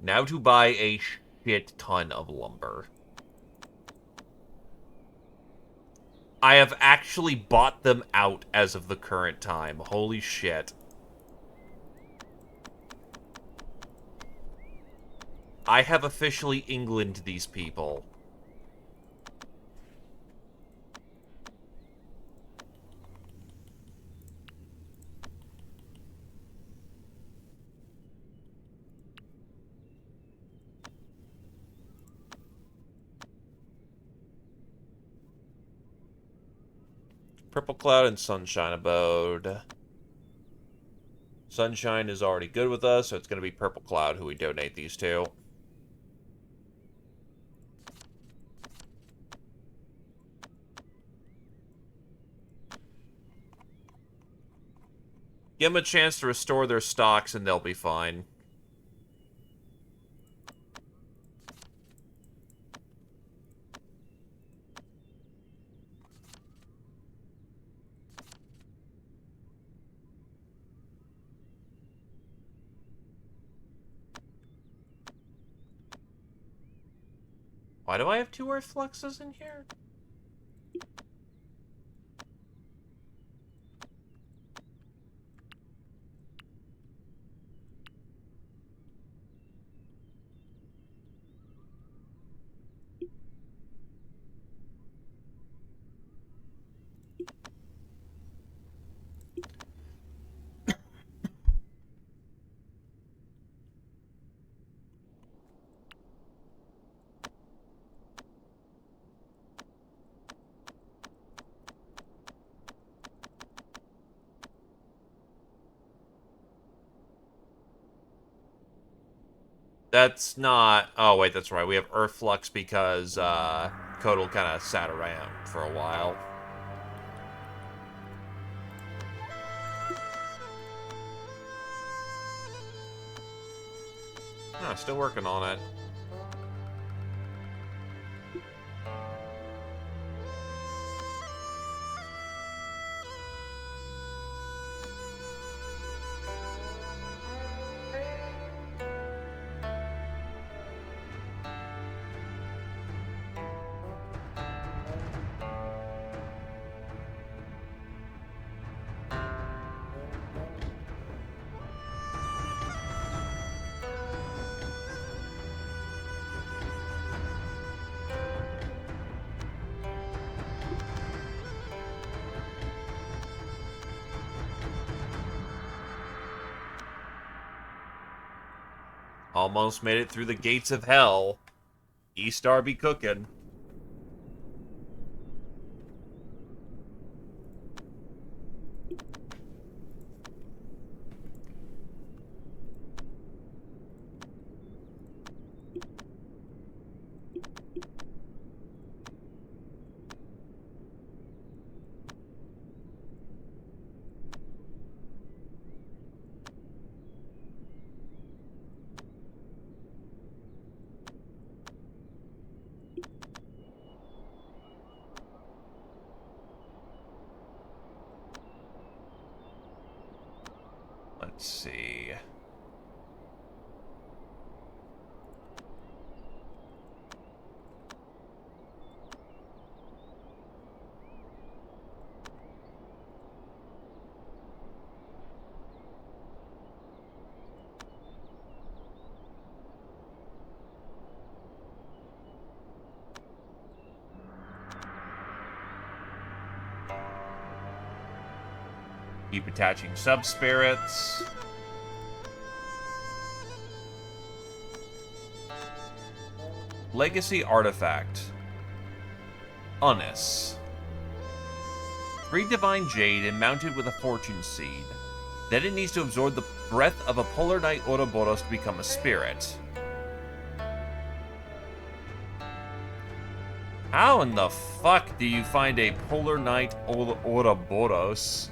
Now to buy a shit ton of lumber. I have actually bought them out as of the current time. Holy shit. I have officially England these people. Purple Cloud and Sunshine Abode. Sunshine is already good with us, so it's going to be Purple Cloud who we donate these to. Give them a chance to restore their stocks and they'll be fine. Why do I have 2 Earth Fluxes in here? That's not... Oh, wait, that's right. We have Earth Flux because Kodal kind of sat around for a while. Oh, still working on it. Almost made it through the gates of hell. E-Star be cooking. Let's see. Keep attaching sub-spirits. Legacy Artifact. Unis. 3 Divine Jade and mounted with a Fortune Seed. Then it needs to absorb the breath of a Polar Knight Ouroboros to become a spirit. How in the fuck do you find a Polar Knight Ouroboros?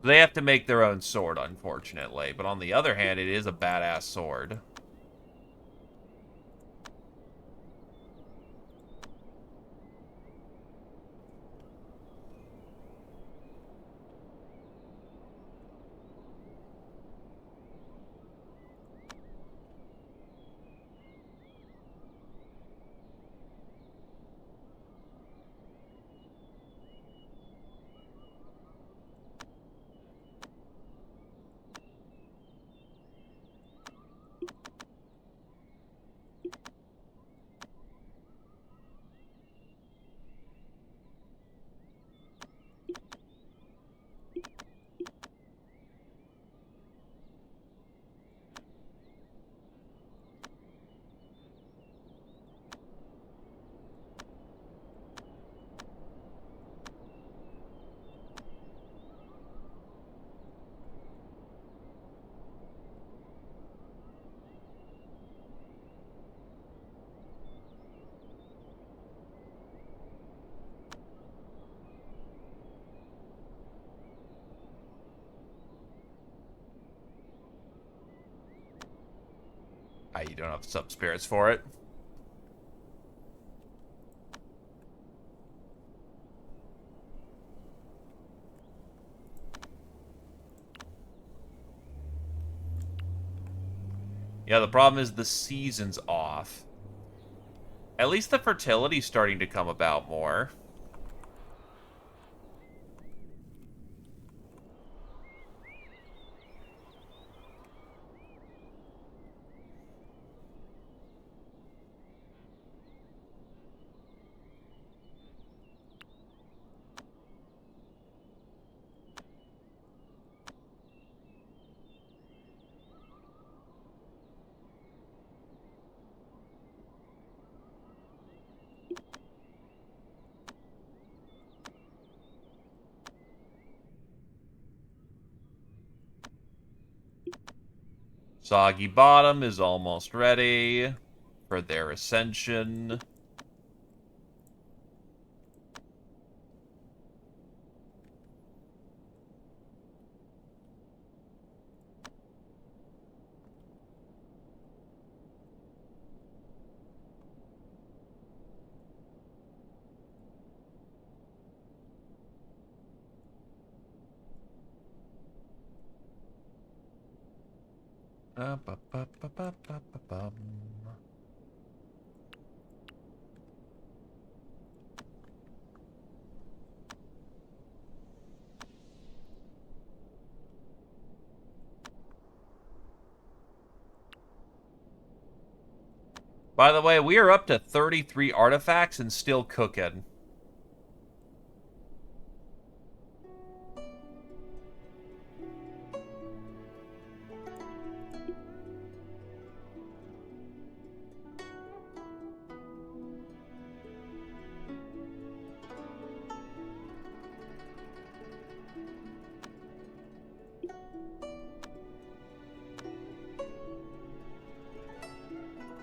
They have to make their own sword, unfortunately. But on the other hand, it is a badass sword. Ah, you don't have sub-spirits for it. Yeah, the problem is the season's off. At least the fertility's starting to come about more. Soggy Bottom is almost ready for their ascension. By the way, we are up to 33 artifacts and still cooking.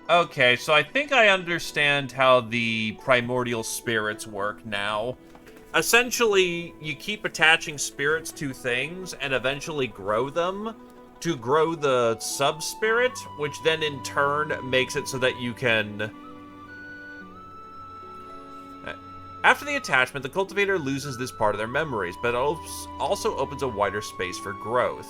Okay, so I think I understand how the primordial spirits work now. Essentially, you keep attaching spirits to things and eventually grow them to grow the sub-spirit, which then in turn makes it so that you can... After the attachment, the cultivator loses this part of their memories, but it also opens a wider space for growth.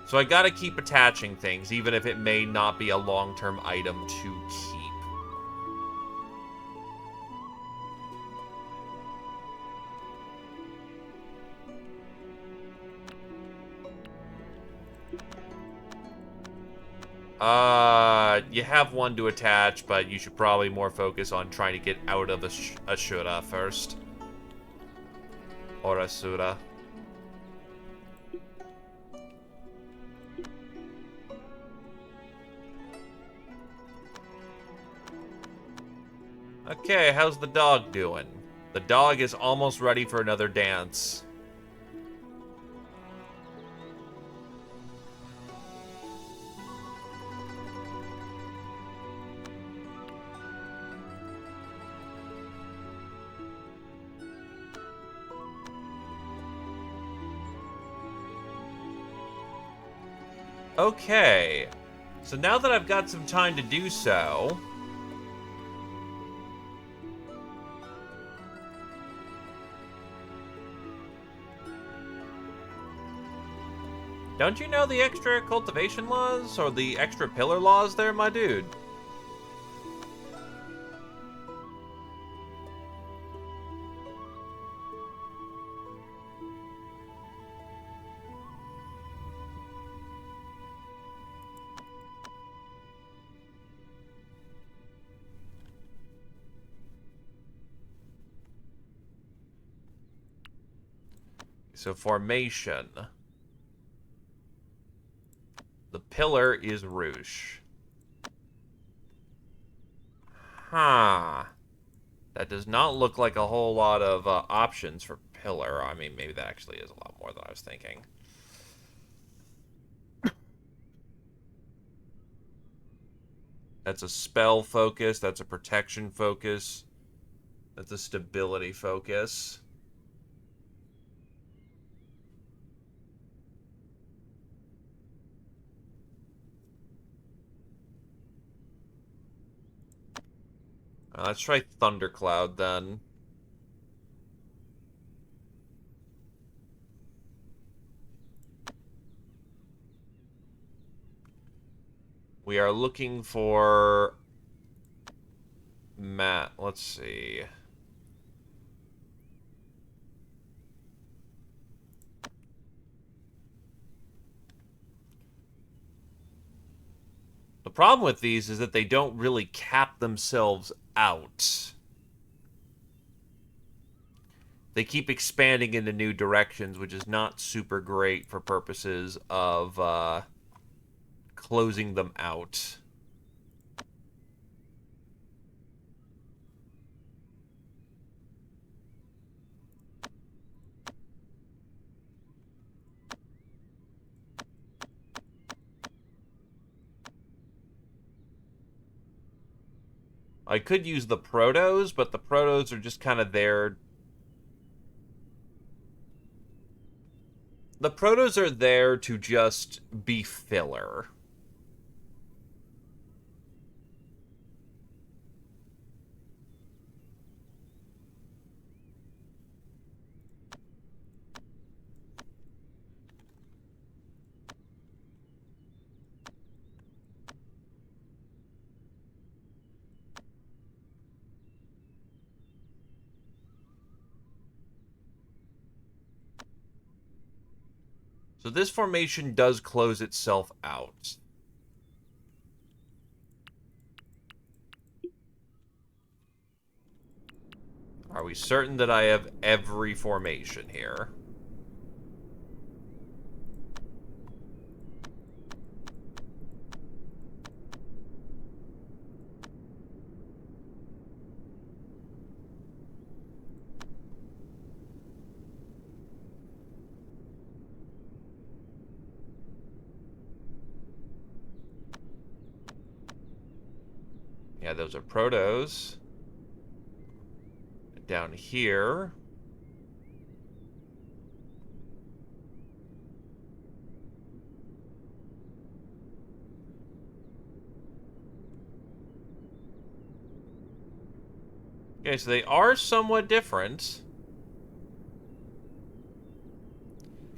So I gotta keep attaching things, even if it may not be a long-term item to keep. You have one to attach, but you should probably more focus on trying to get out of Ashura first. Or Asura. Okay, how's the dog doing? The dog is almost ready for another dance. Okay, so now that I've got some time to do so... Don't you know the extra cultivation laws? Or the extra pillar laws there, my dude? So, formation. The pillar is Roosh. Huh. That does not look like a whole lot of options for pillar. I mean, maybe that actually is a lot more than I was thinking. That's a spell focus. That's a protection focus. That's a stability focus. Let's try Thundercloud then. We are looking for... Matt, let's see. The problem with these is that they don't really cap themselves out. They keep expanding into new directions, which is not super great for purposes of closing them out. I could use the protos, but the protos are just kind of there. The protos are there to just be filler. So this formation does close itself out. Are we certain that I have every formation here? Yeah, those are protos. Down here. Okay, so they are somewhat different.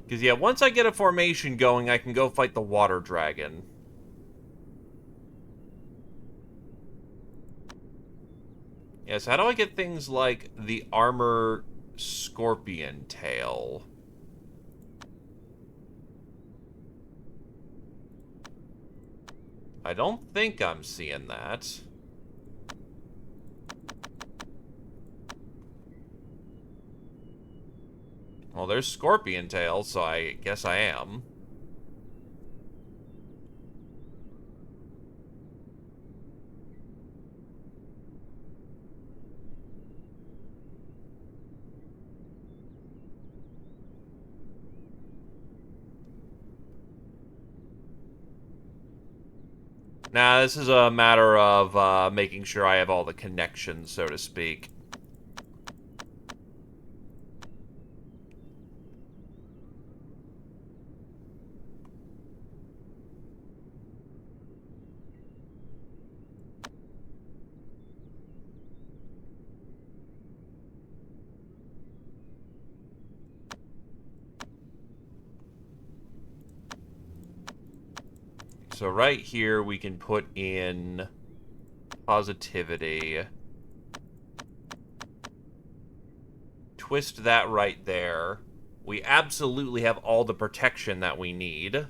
Because, yeah, once I get a formation going, I can go fight the water dragon. Yeah, so how do I get things like the armor scorpion tail? I don't think I'm seeing that. Well, there's scorpion tail, so I guess I am. Nah, this is a matter of making sure I have all the connections, so to speak. So right here, we can put in positivity. Twist that right there. We absolutely have all the protection that we need.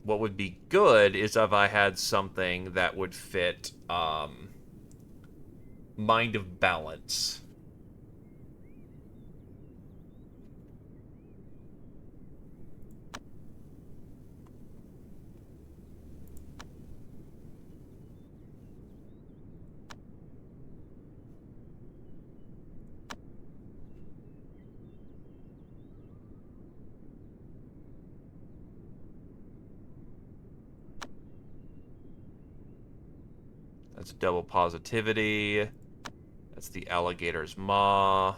What would be good is if I had something that would fit, Mind of Balance. That's double positivity. That's the alligator's maw.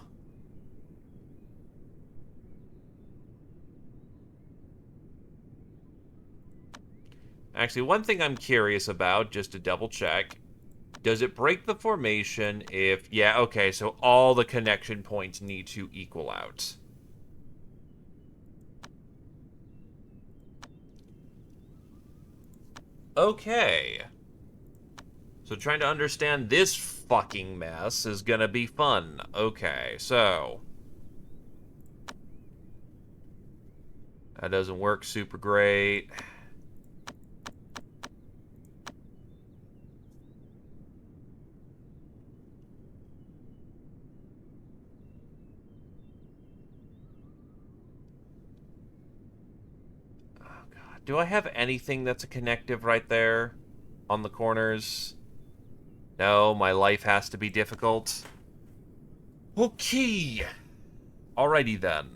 Actually, one thing I'm curious about, just to double check, does it break the formation if... Yeah, okay, so all the connection points need to equal out. Okay. So trying to understand this fucking mess is gonna be fun. Okay, so... That doesn't work super great. Oh, God. Do I have anything that's a connective right there? On the corners? No, my life has to be difficult. Okay. Alrighty then.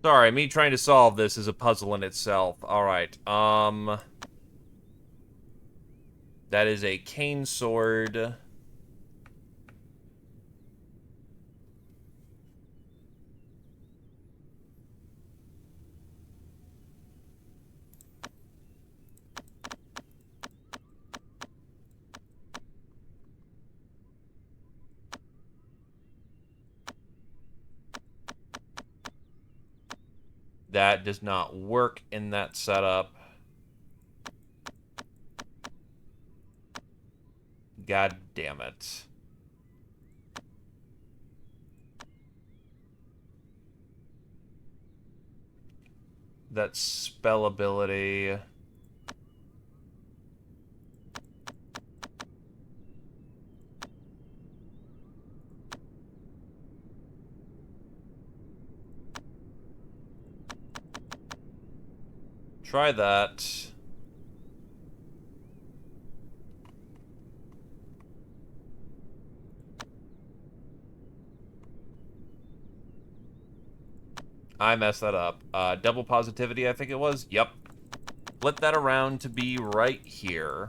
Sorry, me trying to solve this is a puzzle in itself. Alright, that is a cane sword. That does not work in that setup. God damn it. That spell ability. Try that. I messed that up. Double positivity, I think it was. Yep. Flip that around to be right here.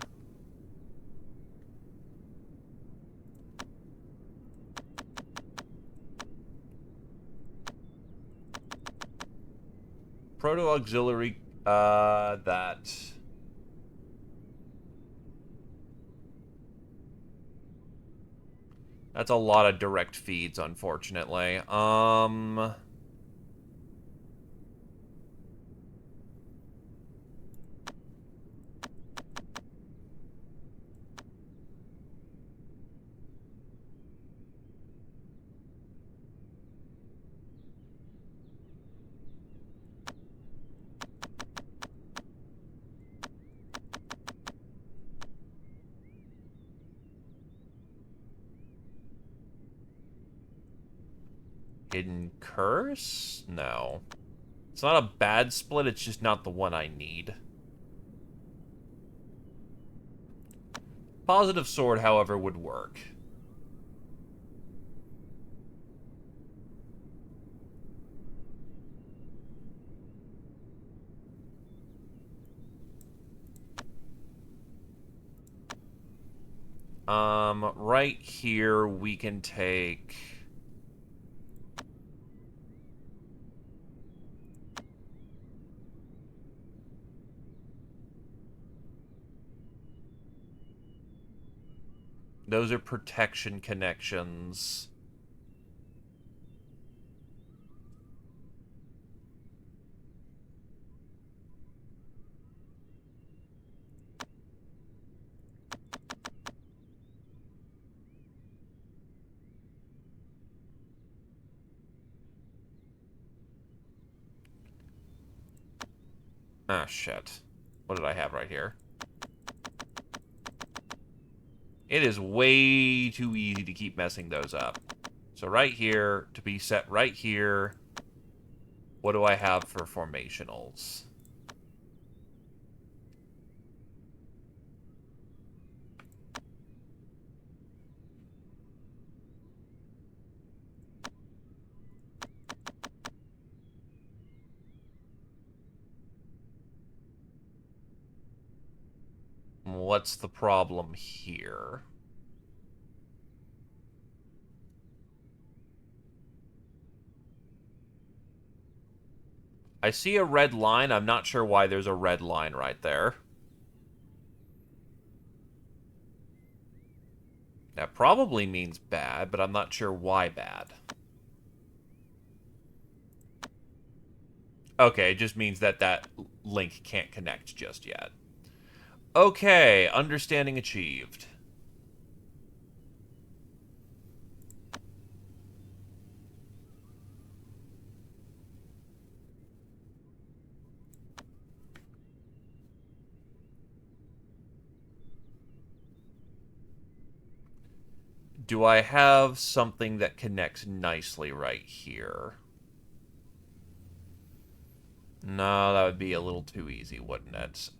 Proto auxiliary, that. That's a lot of direct feeds, unfortunately. Hidden curse? No. It's not a bad split, it's just not the one I need. Positive sword, however, would work. Right here we can take... Those are protection connections. Ah, shit. What did I have right here? It is way too easy to keep messing those up. So right here, to be set right here, what do I have for formationals? What's the problem here? I see a red line. I'm not sure why there's a red line right there. That probably means bad, but I'm not sure why bad. Okay, it just means that that link can't connect just yet. Okay, understanding achieved. Do I have something that connects nicely right here? No, that would be a little too easy, wouldn't it?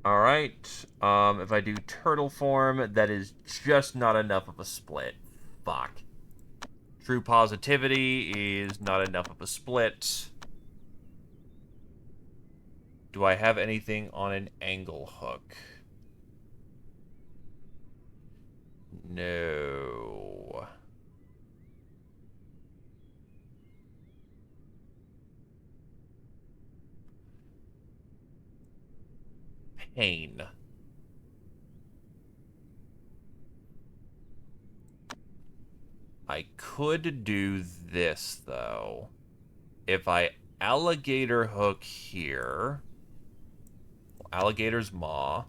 Alright. If I do turtle form, that is just not enough of a split. Fuck. True positivity is not enough of a split. Do I have anything on an angle hook? No. Pain. I could do this, though. If I alligator hook here, alligator's maw,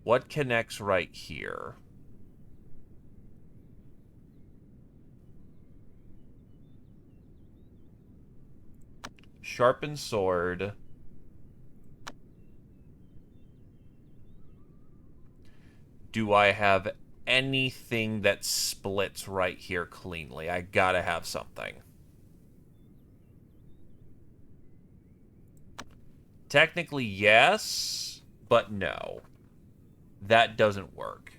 what connects right here? Sharpened sword. Do I have anything that splits right here cleanly? I gotta have something. Technically, yes, but no. That doesn't work.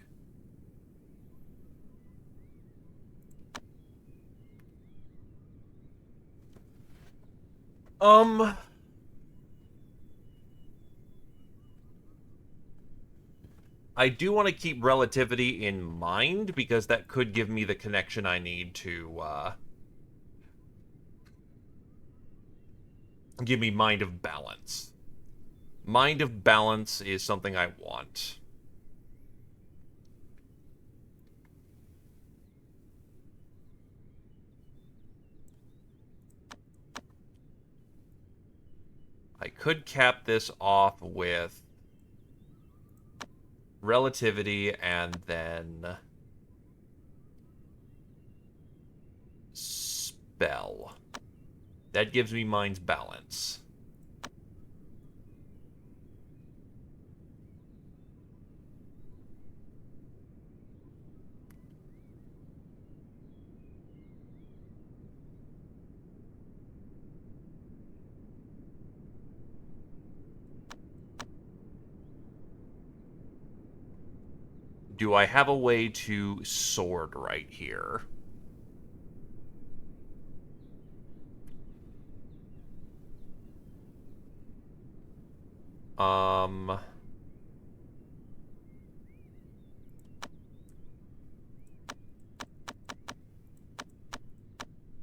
Um, I do want to keep relativity in mind because that could give me the connection I need to give me Mind of Balance. Mind of Balance is something I want. I could cap this off with relativity and then spell. That gives me Mind's Balance. Do I have a way to sword right here? Um,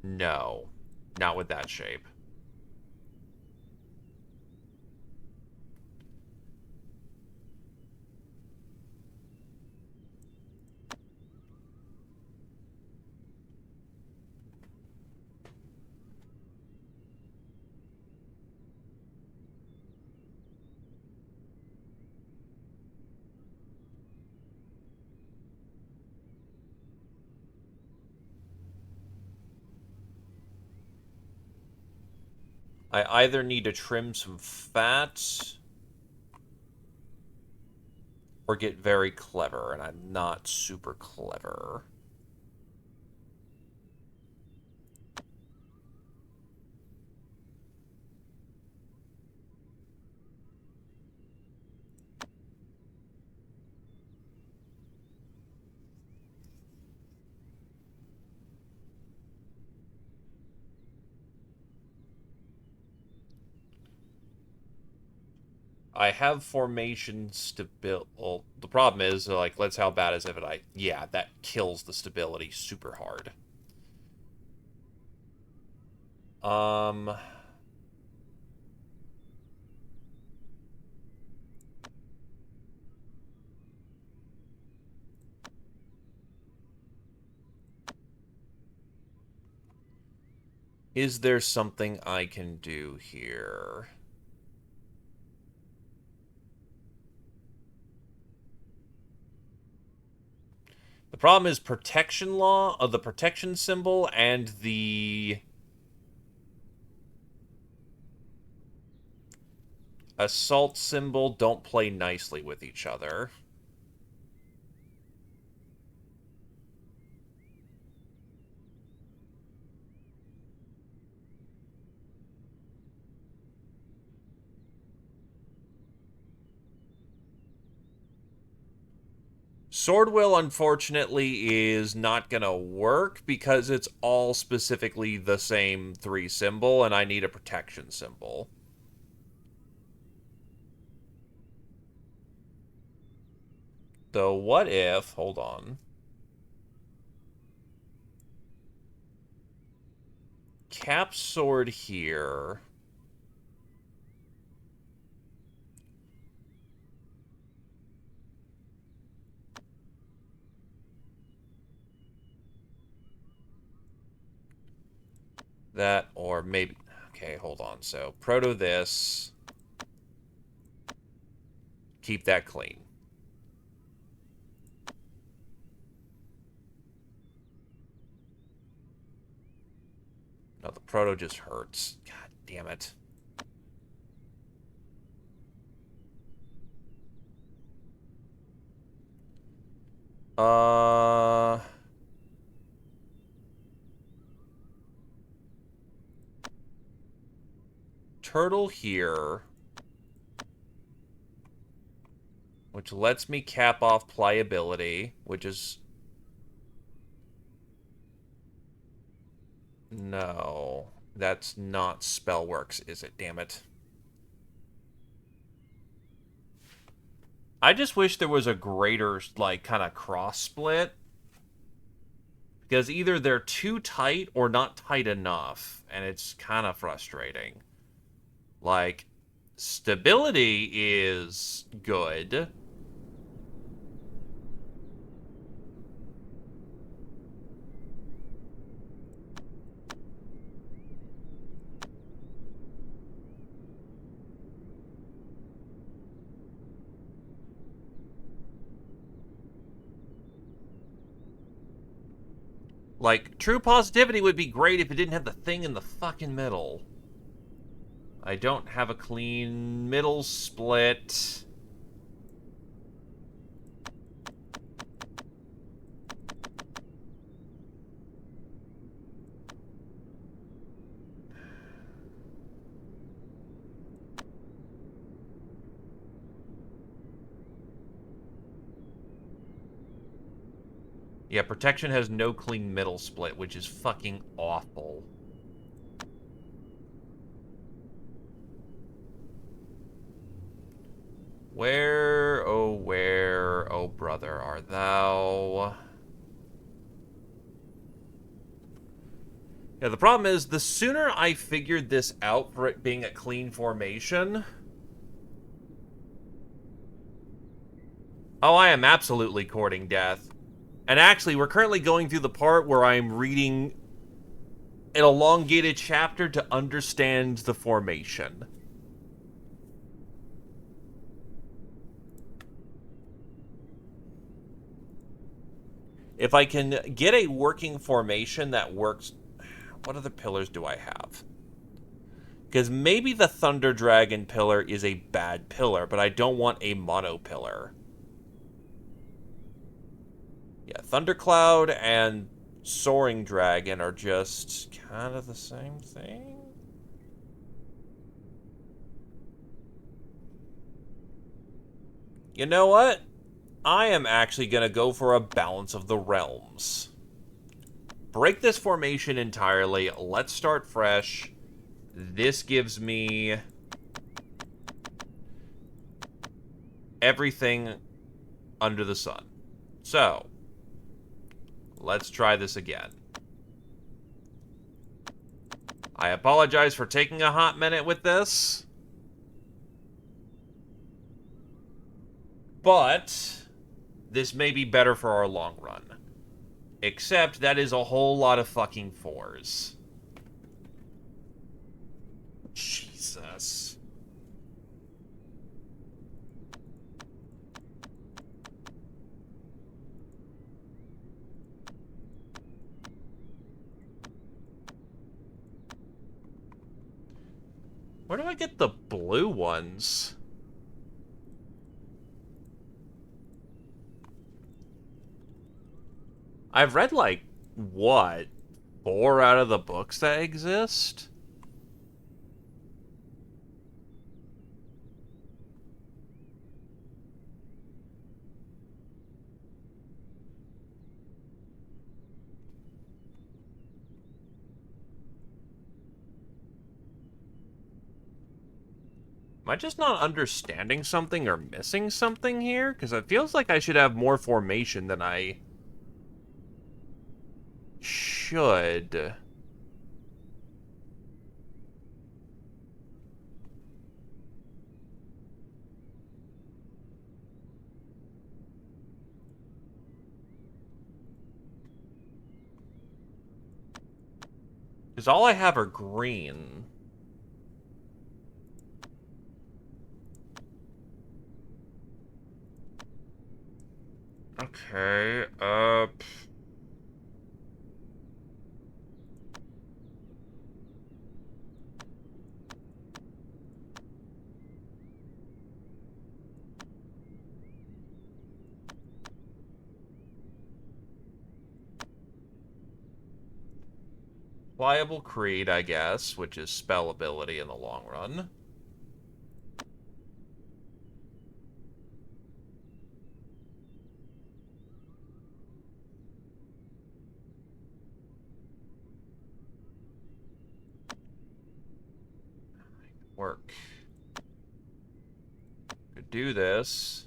no. Not with that shape. I either need to trim some fat or get very clever, and I'm not super clever. I have formation stability. Well, the problem is, like, let's how bad is it? Yeah, that kills the stability super hard. Um, is there something I can do here? The problem is protection law of the protection symbol and the assault symbol don't play nicely with each other. Sword Will, unfortunately, is not going to work because it's all specifically the same 3 symbol, and I need a protection symbol. So what if... Hold on. Cap Sword here. That, or maybe... Okay, hold on. So, proto this. Keep that clean. No, the proto just hurts. God damn it. Uh... Turtle here. Which lets me cap off pliability, which is... No. That's not Spellworks, is it? Damn it. I just wish there was a greater, like, kind of cross-split. Because either they're too tight or not tight enough. And it's kind of frustrating. Like, stability is good. Like, true positivity would be great if it didn't have the thing in the fucking middle. I don't have a clean middle split. Yeah, protection has no clean middle split, which is fucking awful. Where, oh brother, art thou? Yeah, the problem is, the sooner I figured this out for it being a clean formation... Oh, I am absolutely courting death. And actually, we're currently going through the part where I'm reading an elongated chapter to understand the formation. If I can get a working formation that works... What other pillars do I have? Because maybe the Thunder Dragon pillar is a bad pillar, but I don't want a mono pillar. Yeah, Thundercloud and Soaring Dragon are just kind of the same thing. You know what? I am actually going to go for a Balance of the Realms. Break this formation entirely. Let's start fresh. This gives me everything under the sun. So, let's try this again. I apologize for taking a hot minute with this. But this may be better for our long run. Except that is a whole lot of fucking 4s. Jesus. Where do I get the blue ones? I've read, like, what? 4 out of the books that exist? Am I just not understanding something or missing something here? Because it feels like I should have more formation than I should. Because all I have are green. Okay, Pliable Creed, I guess, which is spell ability in the long run. Work. Could do this.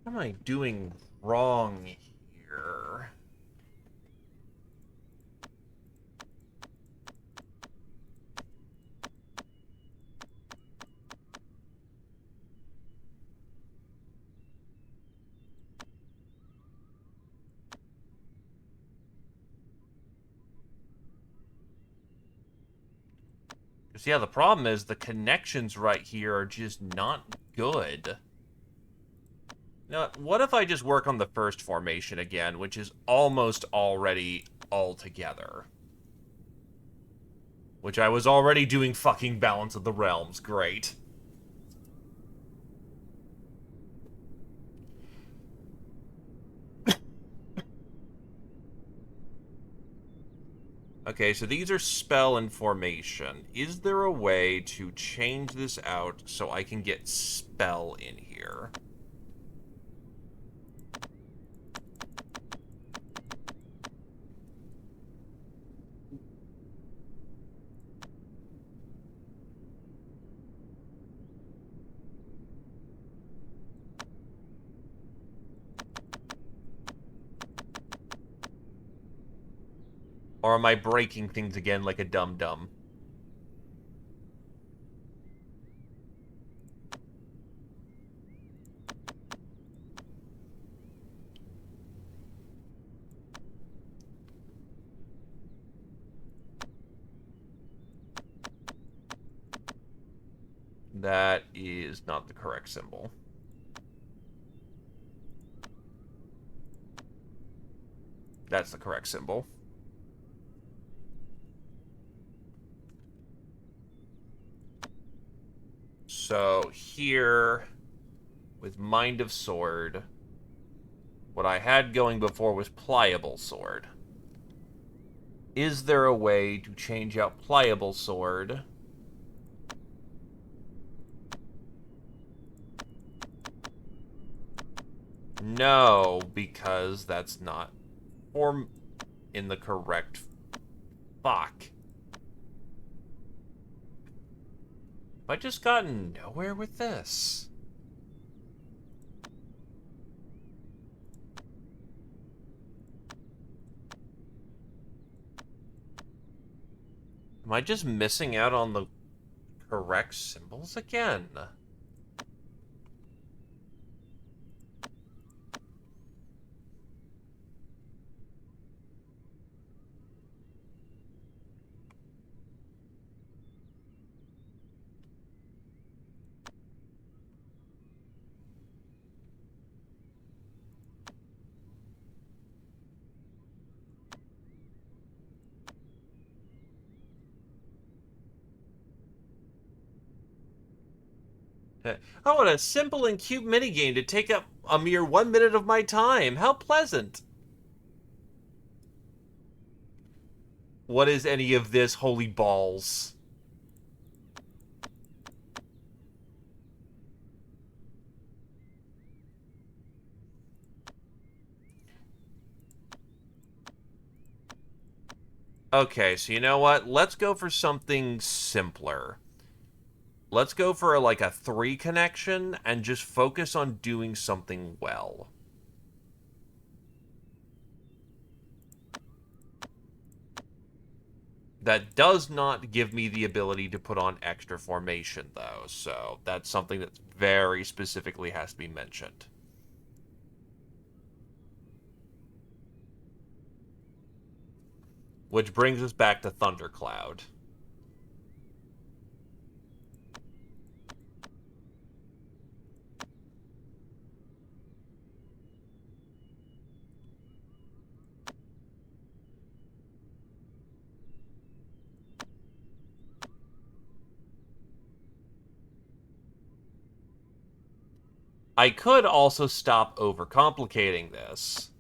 What am I doing wrong here? Because, yeah, the problem is the connections right here are just not good. Now, what if I just work on the first formation again, which is almost already all together? Which I was already doing fucking Balance of the Realms. Great. Okay, so these are spell and formation. Is there a way to change this out so I can get spell in here? Or am I breaking things again like a dum-dum? That is not the correct symbol. That's the correct symbol. So here, with Mind of Sword, what I had going before was Pliable Sword. Is there a way to change out Pliable Sword? No, because that's not form in the correct. Fuck. Have I just gotten nowhere with this? Am I just missing out on the correct symbols again? Oh, what a simple and cute minigame to take up a mere 1 minute of my time. How pleasant. What is any of this, holy balls? Okay, so you know what? Let's go for something simpler. Let's go for like a 3 connection and just focus on doing something well. That does not give me the ability to put on extra formation, though, so that's something that very specifically has to be mentioned. Which brings us back to Thundercloud. I could also stop overcomplicating this.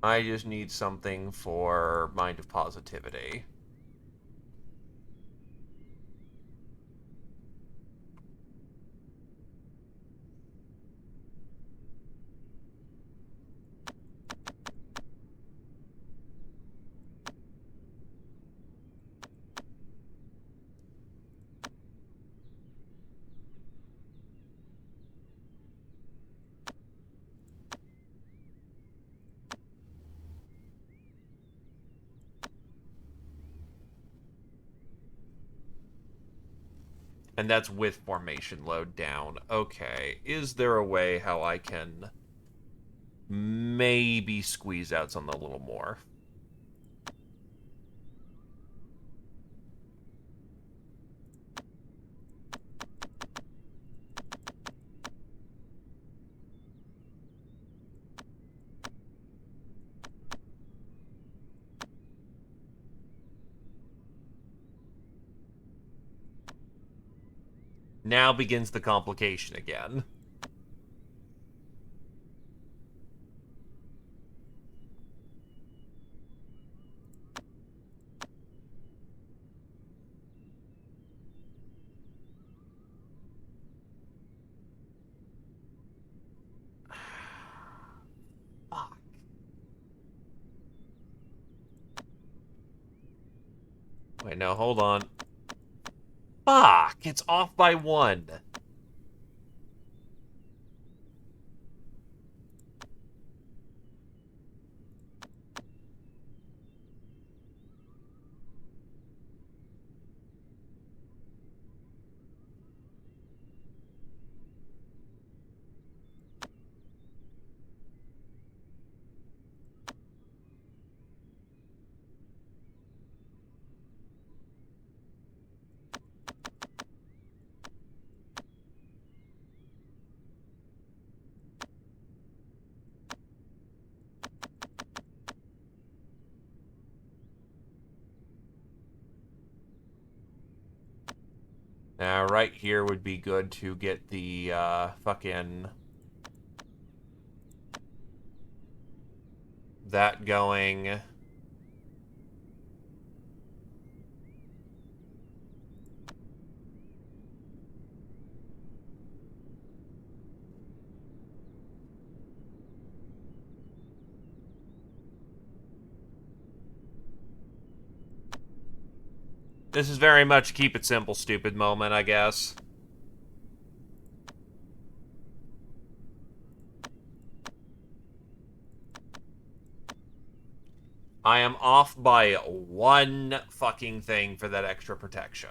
I just need something for Mind of Positivity. And that's with formation load down. Okay, is there a way how I can maybe squeeze out something a little more? Now begins the complication again. Fuck. Wait, no, hold on. Fuck! It's off by 1. Now, right here would be good to get the, fucking... that going. This is very much keep it simple, stupid moment, I guess. I am off by 1 fucking thing for that extra protection.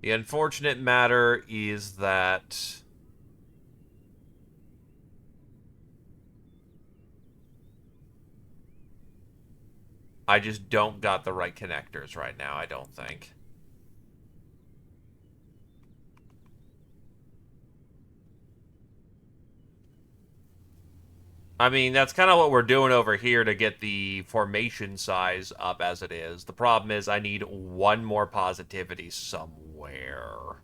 The unfortunate matter is that I just don't got the right connectors right now, I don't think. I mean, that's kind of what we're doing over here to get the formation size up as it is. The problem is I need one more positivity somewhere.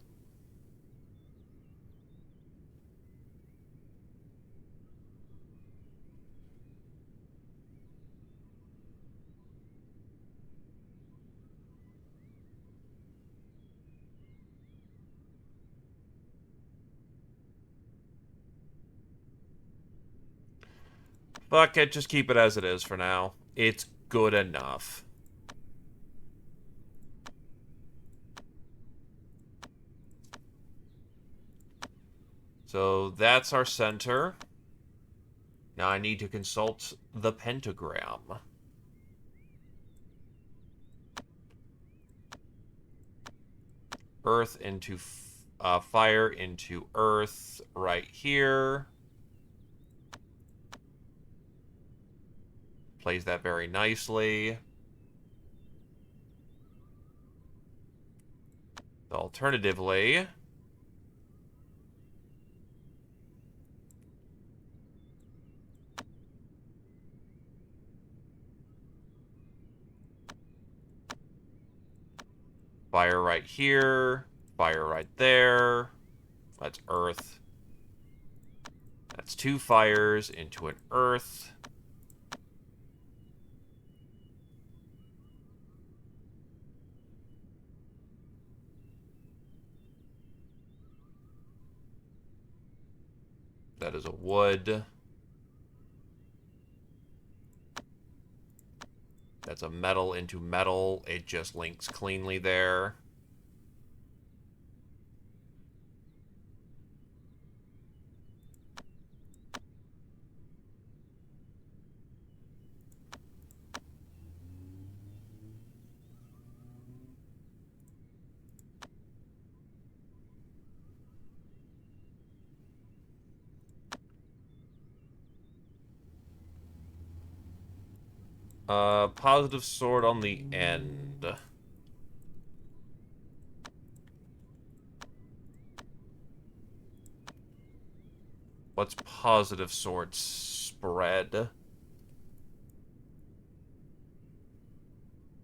Fuck it, just keep it as it is for now. It's good enough. So that's our center. Now I need to consult the pentagram. Earth into fire into earth right here. Plays that very nicely. Alternatively, fire right here, fire right there. That's earth. That's two fires into an earth. That is a wood. That's a metal into metal. It just links cleanly there. Positive sword on the end. What's positive sword spread?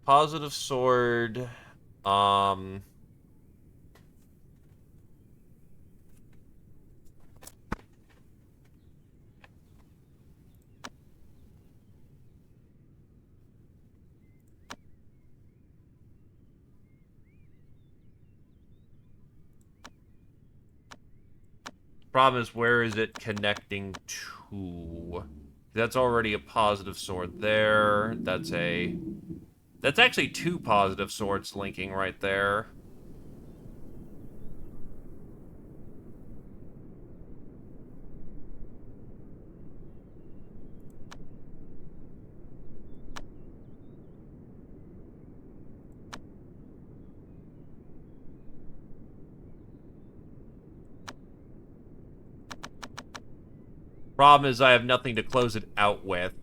Positive sword, um... problem is, where is it connecting to? That's already a positive sword there. That's a... That's actually two positive swords linking right there. Problem is, I have nothing to close it out with.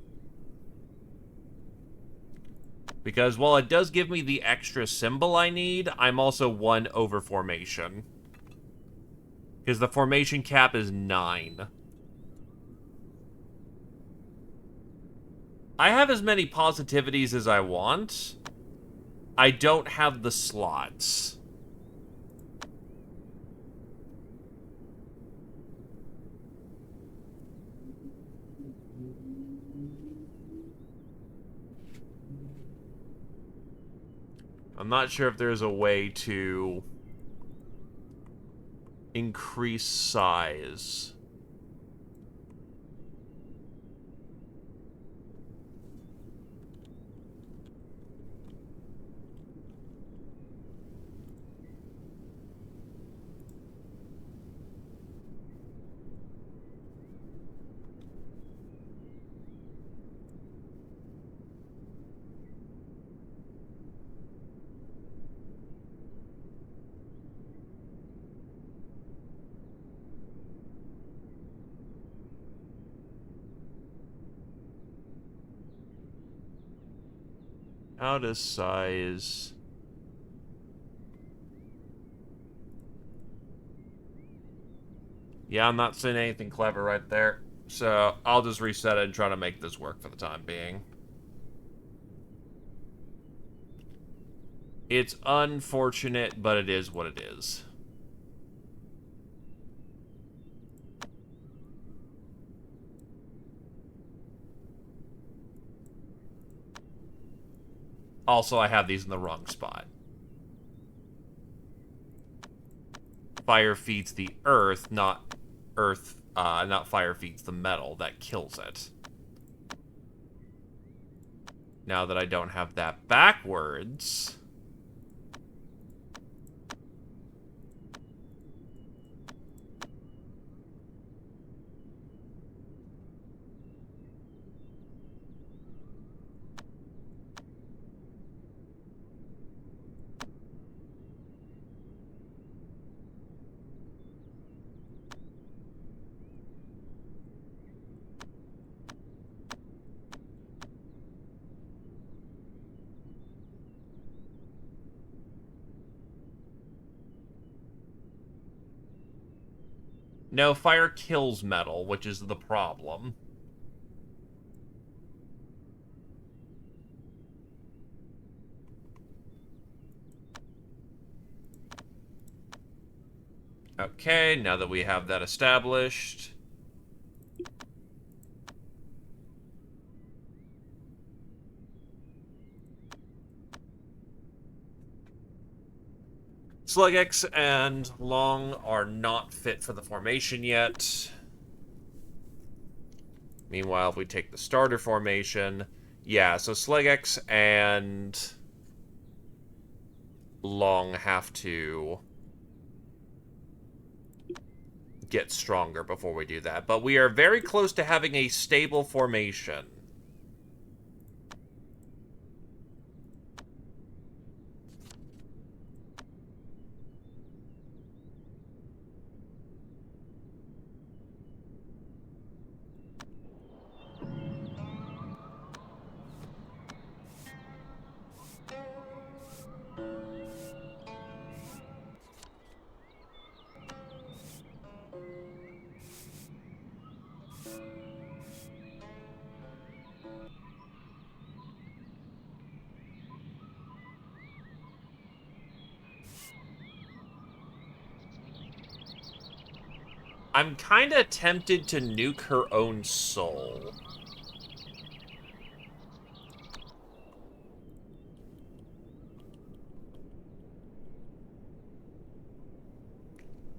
Because while it does give me the extra symbol I need, I'm also one over formation. Because the formation cap is 9. I have as many positivities as I want. I don't have the slots. I'm not sure if there's a way to increase size. How does size... Yeah, I'm not seeing anything clever right there. So I'll just reset it and try to make this work for the time being. It's unfortunate, but it is what it is. Also, I have these in the wrong spot. Fire feeds the earth, not fire feeds the metal. That kills it. Now that I don't have that backwards... No, fire kills metal, which is the problem. Okay, now that we have that established... Slugex and Long are not fit for the formation yet. Meanwhile, if we take the starter formation... Yeah, so Slugex and Long have to get stronger before we do that. But we are very close to having a stable formation. I'm kind of tempted to nuke her own soul.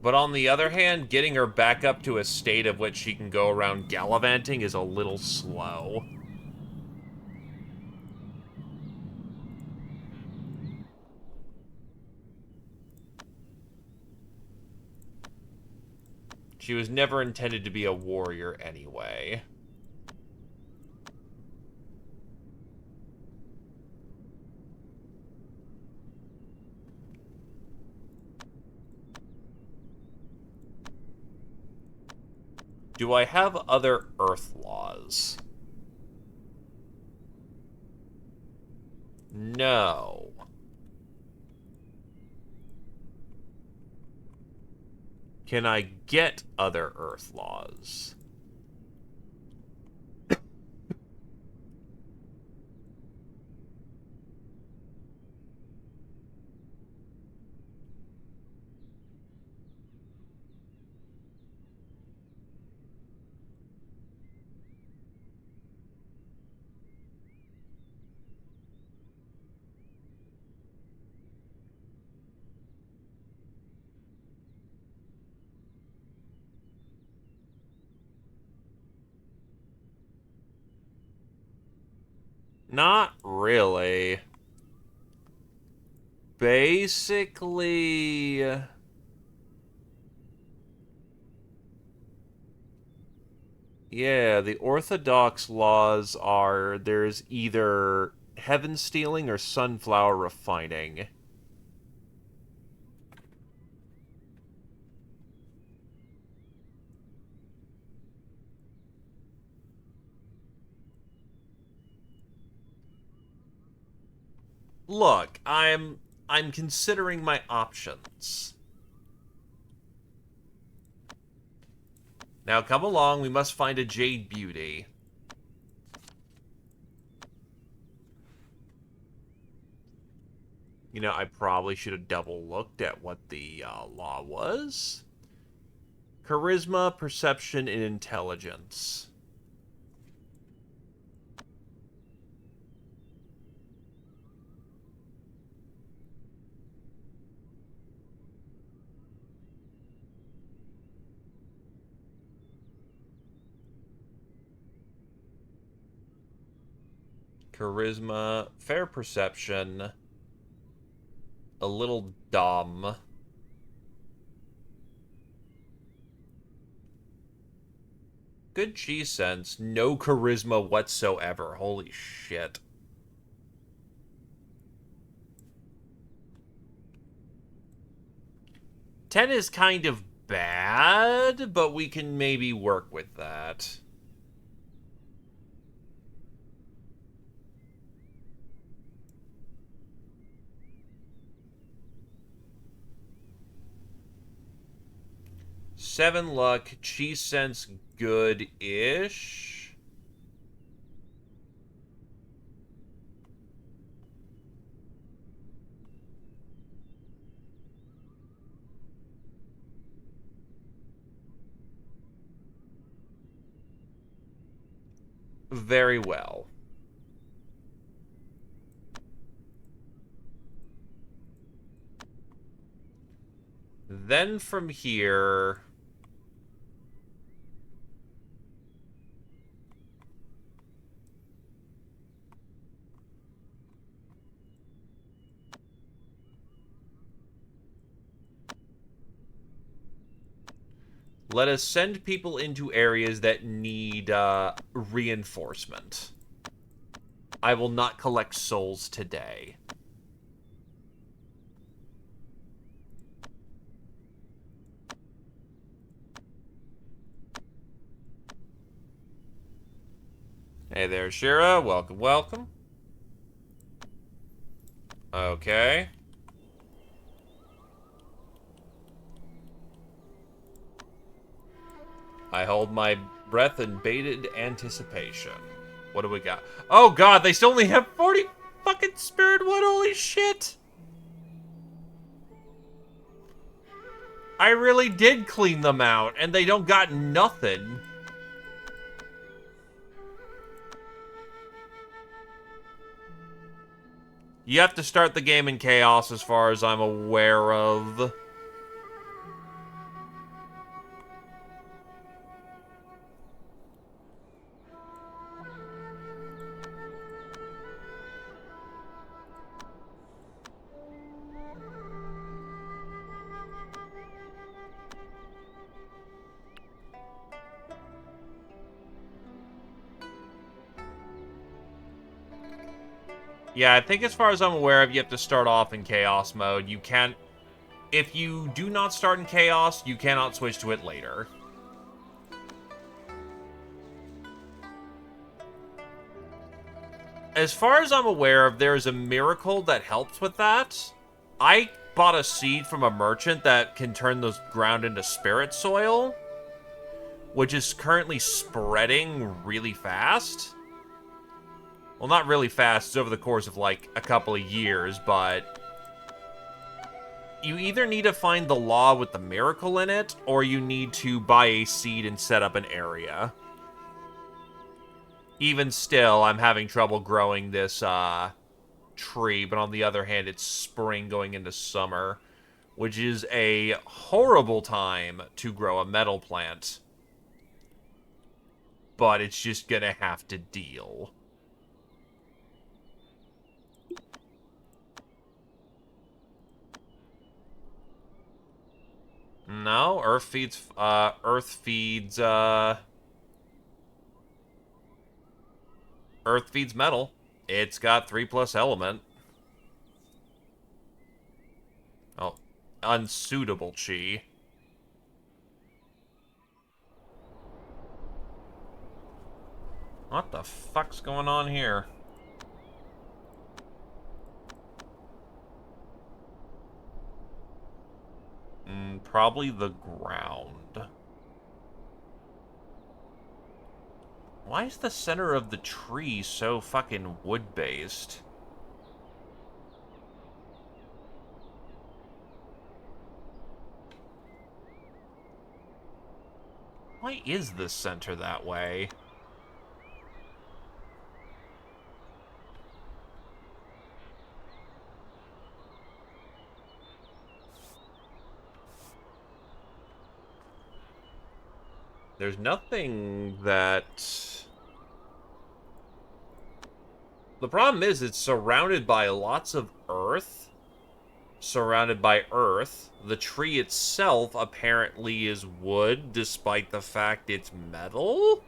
But on the other hand, getting her back up to a state of which she can go around gallivanting is a little slow. She was never intended to be a warrior anyway. Do I have other Earth laws? No. Can I get other Earth laws? Not really. Basically... Yeah, the Orthodox laws are there's either heaven stealing or sunflower refining. Look, I'm considering my options. Now come along, we must find a Jade Beauty. You know, I probably should have double looked at what the law was. Charisma, perception, and intelligence. Charisma, fair perception, a little dumb. Good cheese sense, no charisma whatsoever. Holy shit. 10 is kind of bad, but we can maybe work with that. Seven luck, cheese sense good-ish. Very well. Then from here... let us send people into areas that need reinforcement. I will not collect souls today. Hey there, Shira. Welcome, welcome. Okay. I hold my breath in bated anticipation. What do we got? Oh god, they still only have 40 fucking spirit wood, holy shit! I really did clean them out, and they don't got nothing. You have to start the game in chaos as far as I'm aware of. Yeah, I think as far as I'm aware of, you have to start off in chaos mode. You can't... If you do not start in chaos, you cannot switch to it later. As far as I'm aware of, there is a miracle that helps with that. I bought a seed from a merchant that can turn the ground into spirit soil, which is currently spreading really fast. Well, not really fast. It's over the course of, like, a couple of years, but... you either need to find the law with the miracle in it, or you need to buy a seed and set up an area. Even still, I'm having trouble growing this, tree, but on the other hand, it's spring going into summer, which is a horrible time to grow a metal plant. But it's just gonna have to deal. No, Earth feeds metal. It's got 3+ element. Oh, unsuitable chi. What the fuck's going on here? and probably the ground. Why is the center of the tree so fucking wood-based? Why is the center that way? There's nothing that... The problem is it's surrounded by lots of earth. Surrounded by earth. The tree itself apparently is wood, despite the fact it's metal?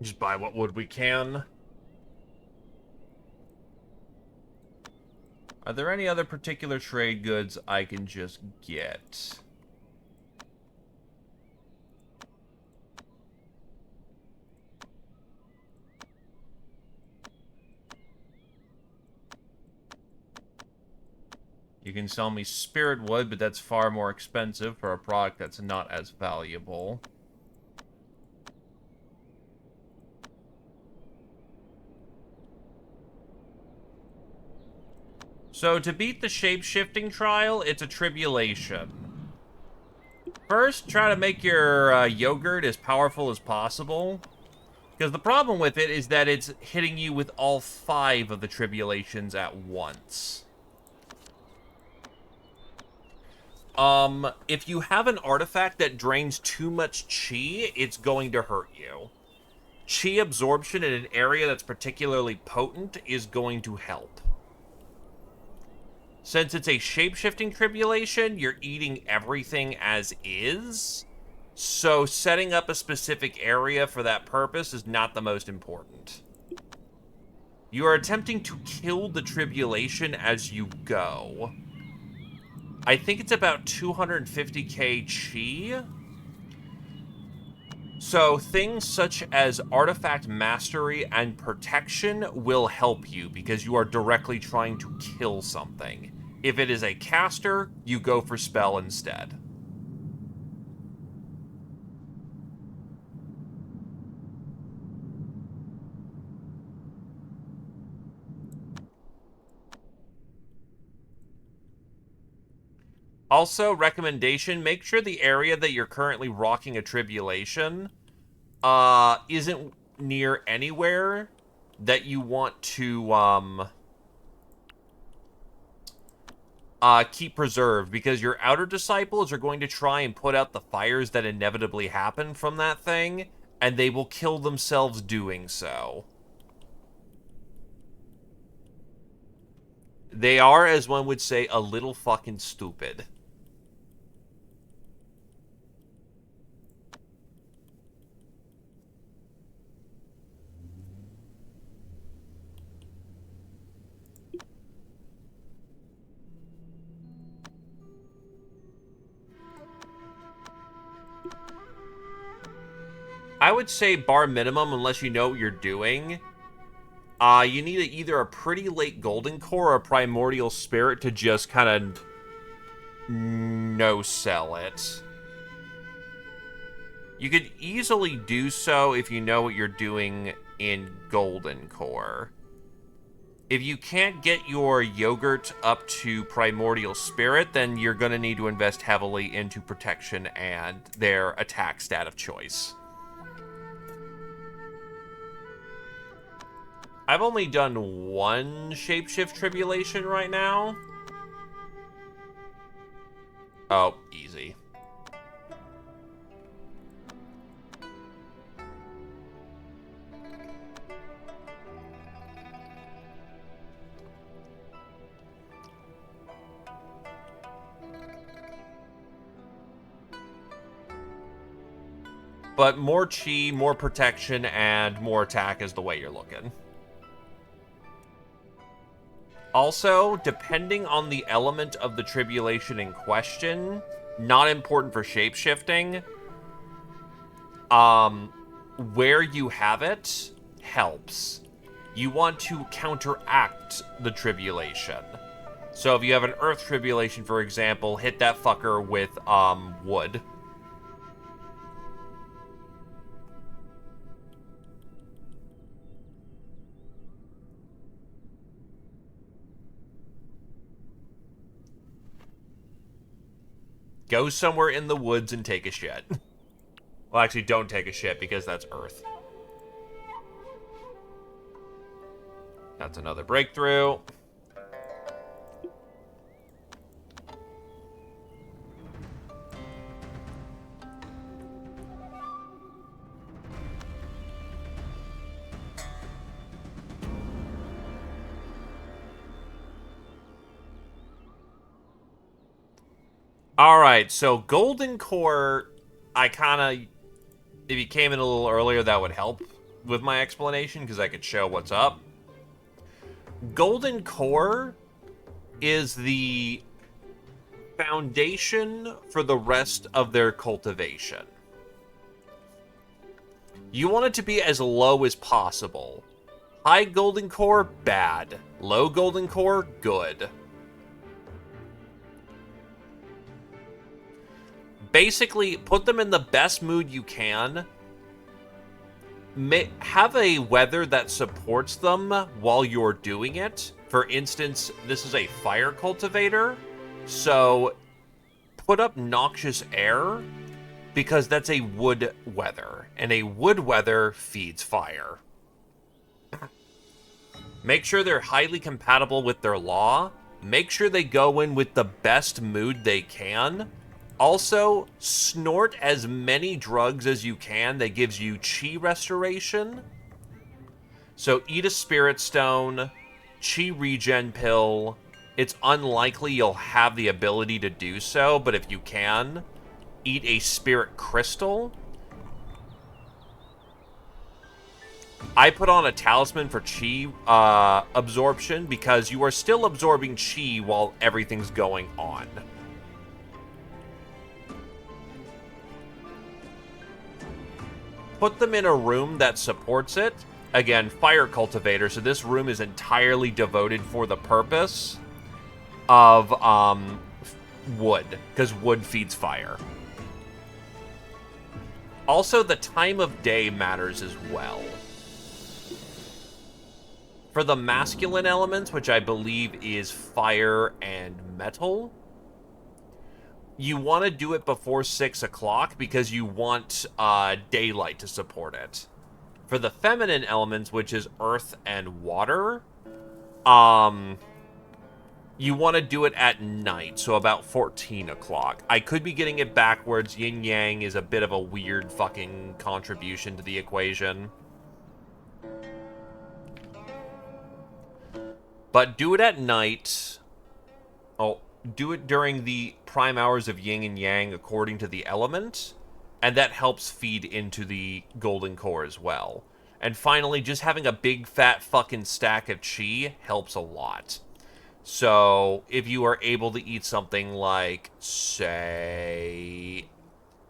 Just buy what wood we can. Are there any other particular trade goods I can just get? You can sell me spirit wood, but that's far more expensive for a product that's not as valuable. So to beat the shape-shifting trial, it's a tribulation. First, try to make your yogurt as powerful as possible. Because the problem with it is that it's hitting you with all 5 of the tribulations at once. If you have an artifact that drains too much chi, it's going to hurt you. Chi absorption in an area that's particularly potent is going to help. Since it's a shape-shifting tribulation, you're eating everything as is. So setting up a specific area for that purpose is not the most important. You are attempting to kill the tribulation as you go. I think it's about 250k chi. So things such as artifact mastery and protection will help you because you are directly trying to kill something. If it is a caster, you go for spell instead. Also, recommendation, make sure the area that you're currently rocking a tribulation isn't near anywhere that you want to keep preserved, because your outer disciples are going to try and put out the fires that inevitably happen from that thing, and they will kill themselves doing so. They are, as one would say, a little fucking stupid. I would say bar minimum, unless you know what you're doing, you need either a pretty late golden core or a primordial spirit to just kind of no-sell it. You could easily do so if you know what you're doing in golden core. If you can't get your yogurt up to primordial spirit, then you're going to need to invest heavily into protection and their attack stat of choice. I've only done one shapeshift tribulation right now. Oh, easy. But more chi, more protection, and more attack is the way you're looking. Also, depending on the element of the tribulation in question, not important for shapeshifting, where you have it helps. You want to counteract the tribulation. So if you have an earth tribulation, for example, hit that fucker with, wood. Go somewhere in the woods and take a shit. Well, actually, don't take a shit because that's earth. That's another breakthrough. Alright, so Golden Core, I kind of... If you came in a little earlier, that would help with my explanation, because I could show what's up. Golden Core is the foundation for the rest of their cultivation. You want it to be as low as possible. High Golden Core, bad. Low Golden Core, good. Basically, put them in the best mood you can. Have a weather that supports them while you're doing it. For instance, this is a fire cultivator, so put up noxious air because that's a wood weather, and a wood weather feeds fire. Make sure they're highly compatible with their law. Make sure they go in with the best mood they can. Also, snort as many drugs as you can that gives you chi restoration. So eat a spirit stone, chi regen pill. It's unlikely you'll have the ability to do so, but if you can, eat a spirit crystal. I put on a talisman for chi absorption because you are still absorbing chi while everything's going on. Put them in a room that supports it. Again, fire cultivator, so this room is entirely devoted for the purpose of wood, because wood feeds fire. Also, the time of day matters as well. For the masculine elements, which I believe is fire and metal, you want to do it before 6 o'clock because you want daylight to support it. For the feminine elements, which is earth and water, you want to do it at night, so about 14 o'clock. I could be getting it backwards. Yin-yang is a bit of a weird fucking contribution to the equation. But do it at night. Oh, do it during the prime hours of yin and yang according to the element, and that helps feed into the golden core as well. And finally, just having a big fat fucking stack of chi helps a lot. So, if you are able to eat something like, say,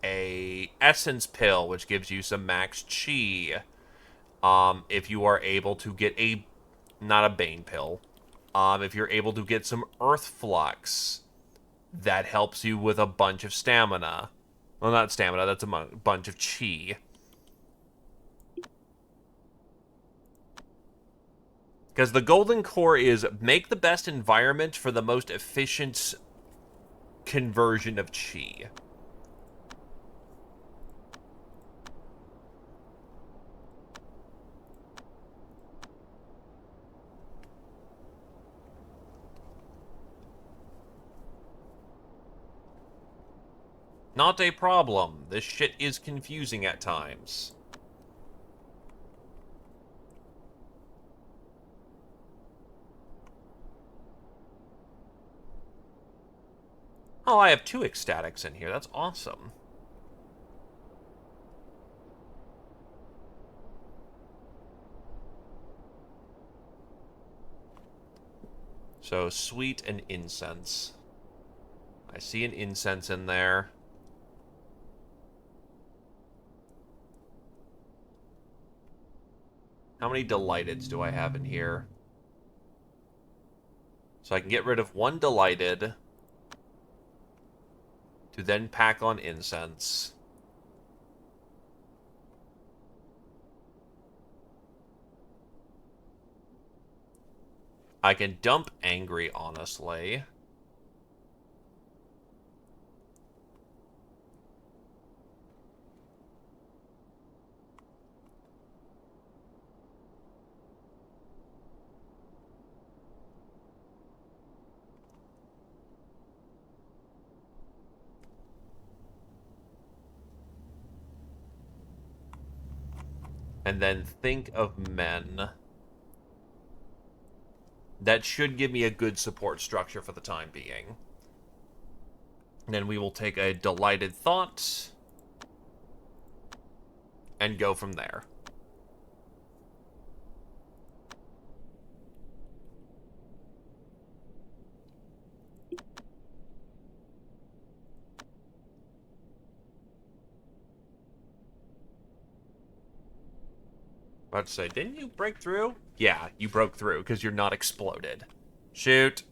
a essence pill, which gives you some max chi, if you are able to get not a bane pill, if you're able to get some earth flux, that helps you with a bunch of stamina. Well, not stamina, that's a bunch of chi. Because the golden core is make the best environment for the most efficient conversion of chi. Not a problem. This shit is confusing at times. Oh, I have 2 ecstatics in here. That's awesome. So, sweet and incense. I see an incense in there. How many delighteds do I have in here? So I can get rid of 1 delighted to then pack on incense. I can dump angry, honestly. And then think of men. That should give me a good support structure for the time being. And then we will take a delighted thought and go from there. About to say, didn't you break through? Yeah, you broke through because you're not exploded. Shoot.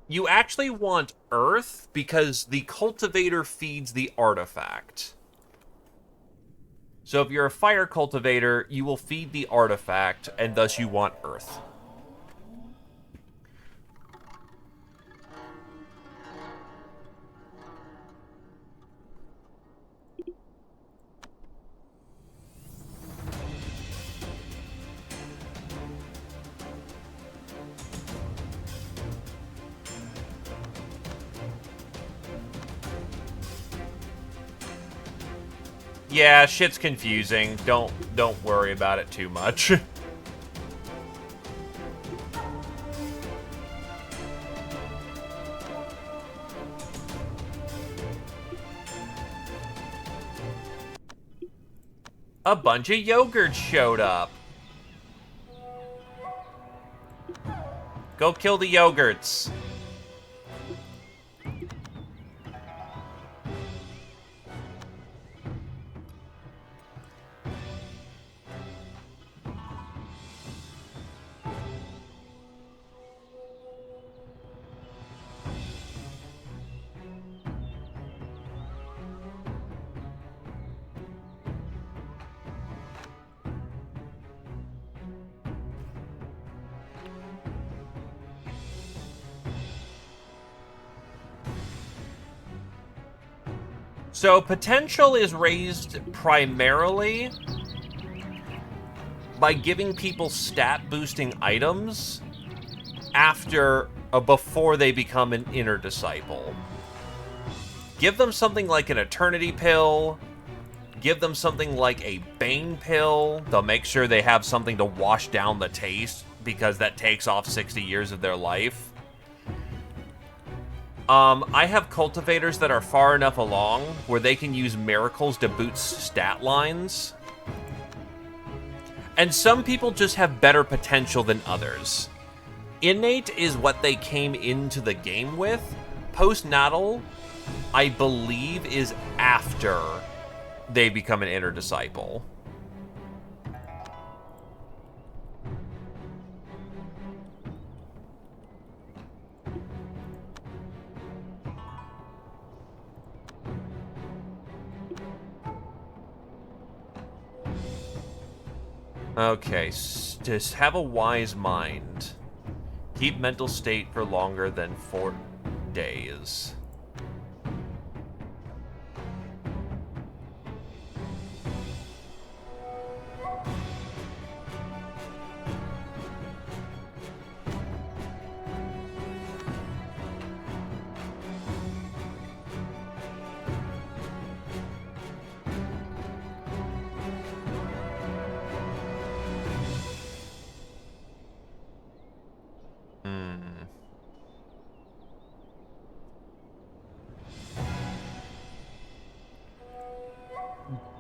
You actually want earth because the cultivator feeds the artifact. So if you're a fire cultivator, you will feed the artifact, and thus you want earth. Yeah, shit's confusing. Don't worry about it too much. A bunch of yogurts showed up. Go kill the yogurts. So potential is raised primarily by giving people stat boosting items before they become an inner disciple. Give them something like an eternity pill. Give them something like a bane pill. They'll make sure they have something to wash down the taste because that takes off 60 years of their life. I have cultivators that are far enough along where they can use miracles to boost stat lines. And some people just have better potential than others. Innate is what they came into the game with. Postnatal, I believe, is after they become an inner disciple. Okay, just have a wise mind. Keep mental state for longer than 4 days.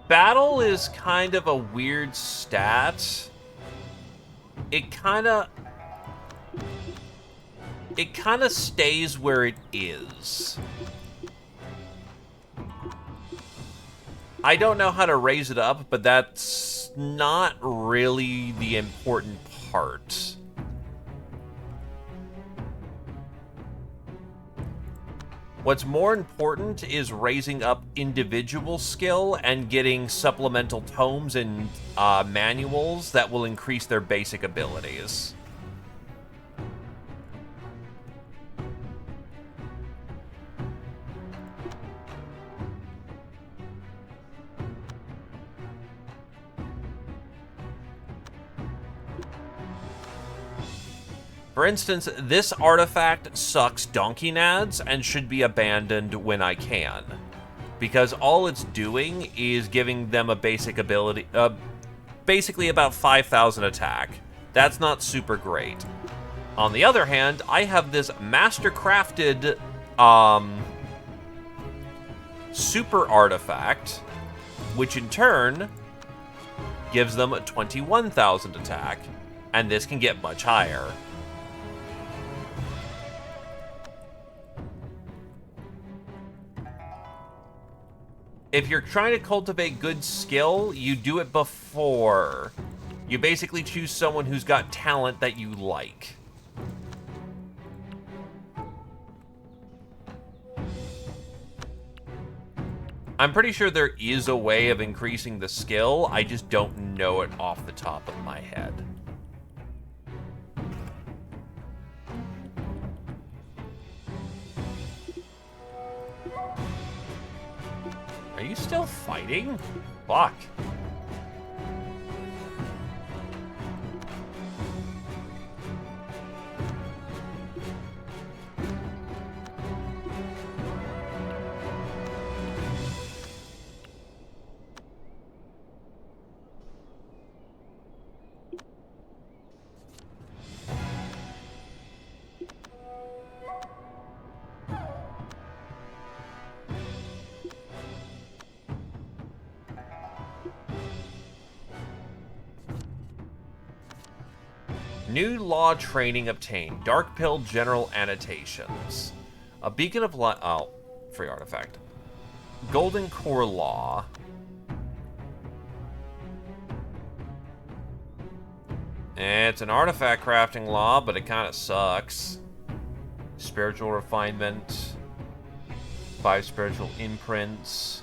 Battle is kind of a weird stat. It kind of stays where it is. I don't know how to raise it up, but that's not really the important part. What's more important is raising up individual skill and getting supplemental tomes and manuals that will increase their basic abilities. For instance, this artifact sucks donkey nads and should be abandoned when I can. Because all it's doing is giving them a basic ability, basically about 5,000 attack. That's not super great. On the other hand, I have this master-crafted, super artifact, which in turn gives them 21,000 attack, and this can get much higher. If you're trying to cultivate good skill, you do it before. You basically choose someone who's got talent that you like. I'm pretty sure there is a way of increasing the skill, I just don't know it off the top of my head. Are you still fighting? Fuck. New law training obtained. Dark Pill general annotations. A beacon of light. Oh, free artifact. Golden Core law. It's an artifact crafting law, but it kind of sucks. Spiritual refinement. 5 spiritual imprints.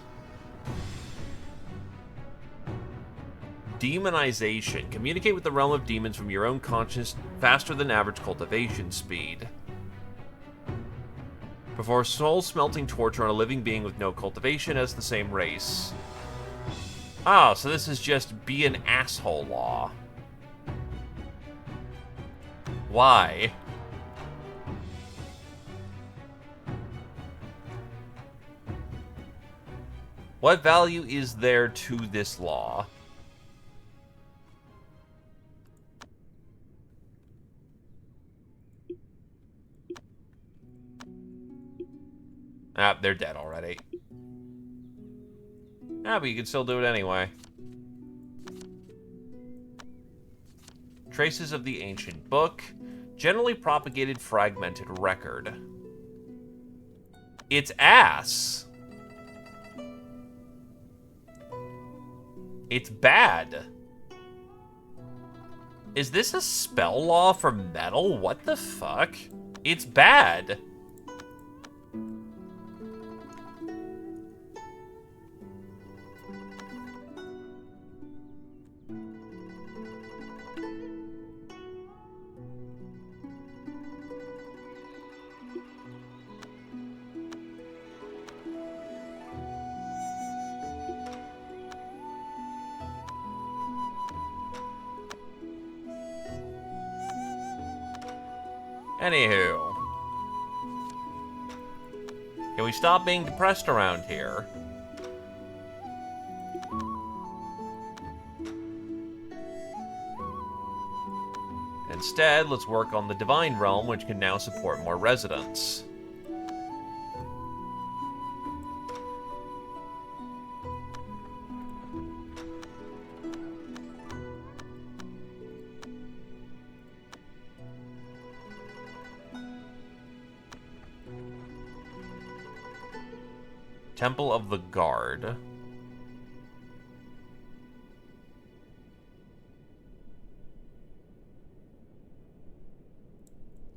Demonization. Communicate with the realm of demons from your own conscience faster than average cultivation speed. Before soul-smelting torture on a living being with no cultivation as the same race. Oh, so this is just be an asshole law. Why? What value is there to this law? Ah, they're dead already. Ah, but you can still do it anyway. Traces of the Ancient Book. Generally propagated fragmented record. It's ass. It's bad. Is this a spell law for metal? What the fuck? It's bad. Anywho. Can we stop being depressed around here? Instead, let's work on the Divine Realm, which can now support more residents. Temple of the Guard.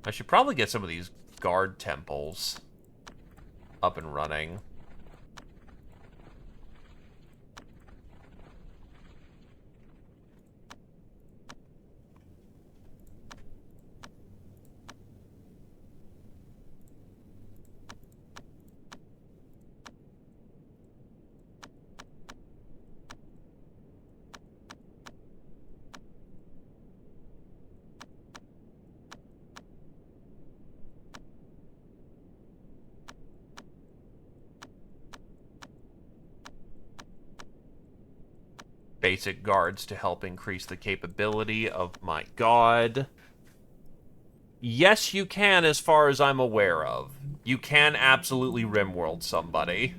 I should probably get some of these guard temples up and running. Basic guards to help increase the capability of my god. Yes, you can, as far as I'm aware of. You can absolutely rimworld somebody.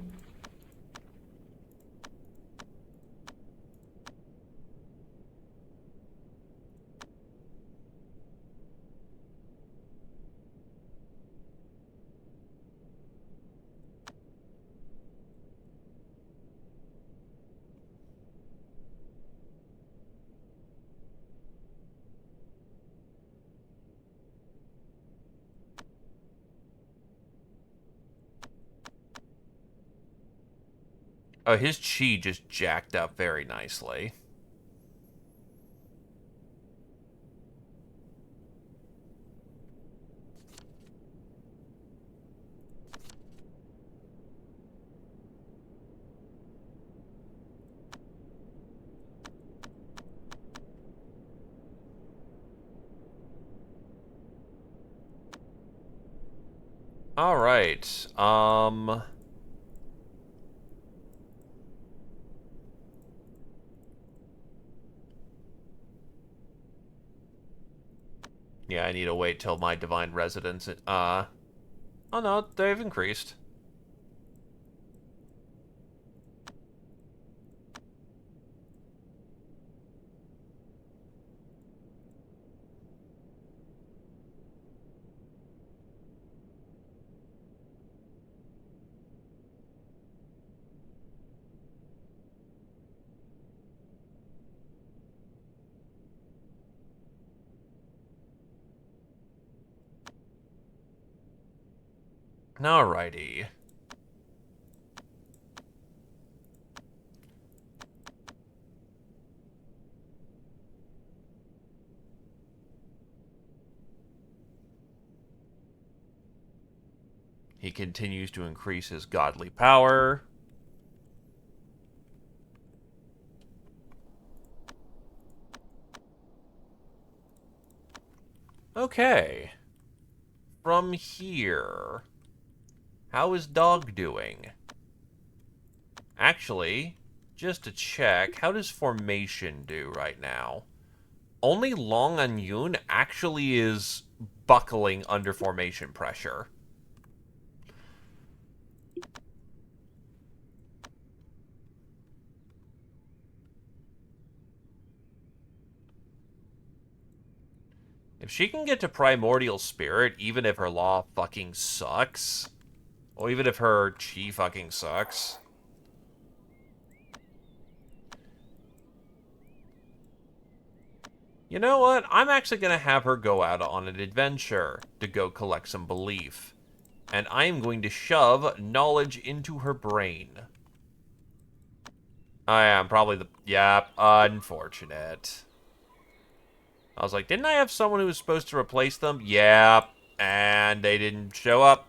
Oh, his chi just jacked up very nicely. All right. Yeah, I need to wait till my divine residence. Oh no, they've increased. Alrighty. He continues to increase his godly power. Okay. From here, how is Dog doing? Actually, just to check, how does Formation do right now? Only Long on Yun actually is buckling under formation pressure. If she can get to Primordial Spirit, even if her law fucking sucks, or even if her chi fucking sucks, you know what? I'm actually going to have her go out on an adventure to go collect some belief. And I am going to shove knowledge into her brain. I am probably the... Yep, unfortunate. I was like, didn't I have someone who was supposed to replace them? Yep, and they didn't show up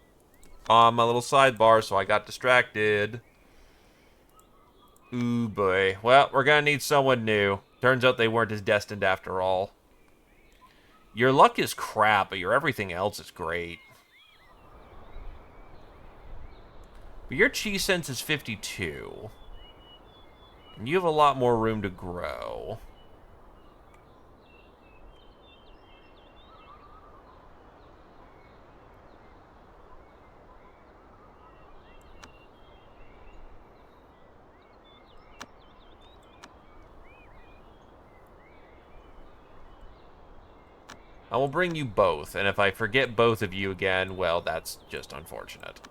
on my little sidebar, so I got distracted. Ooh, boy. Well, we're gonna need someone new. Turns out they weren't as destined after all. Your luck is crap, but your everything else is great. But your chi sense is 52. And you have a lot more room to grow. I will bring you both, and if I forget both of you again, well, that's just unfortunate.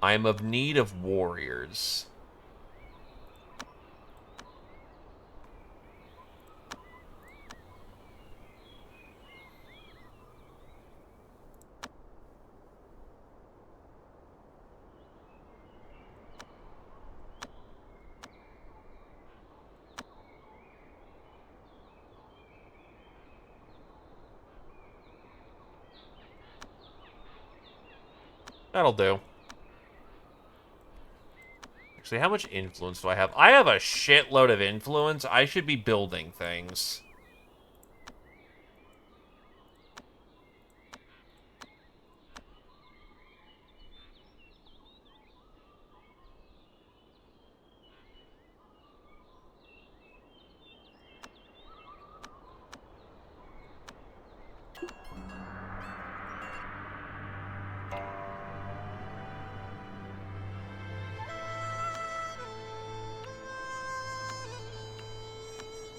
I am of need of warriors. That'll do. Actually, how much influence do I have? I have a shitload of influence. I should be building things.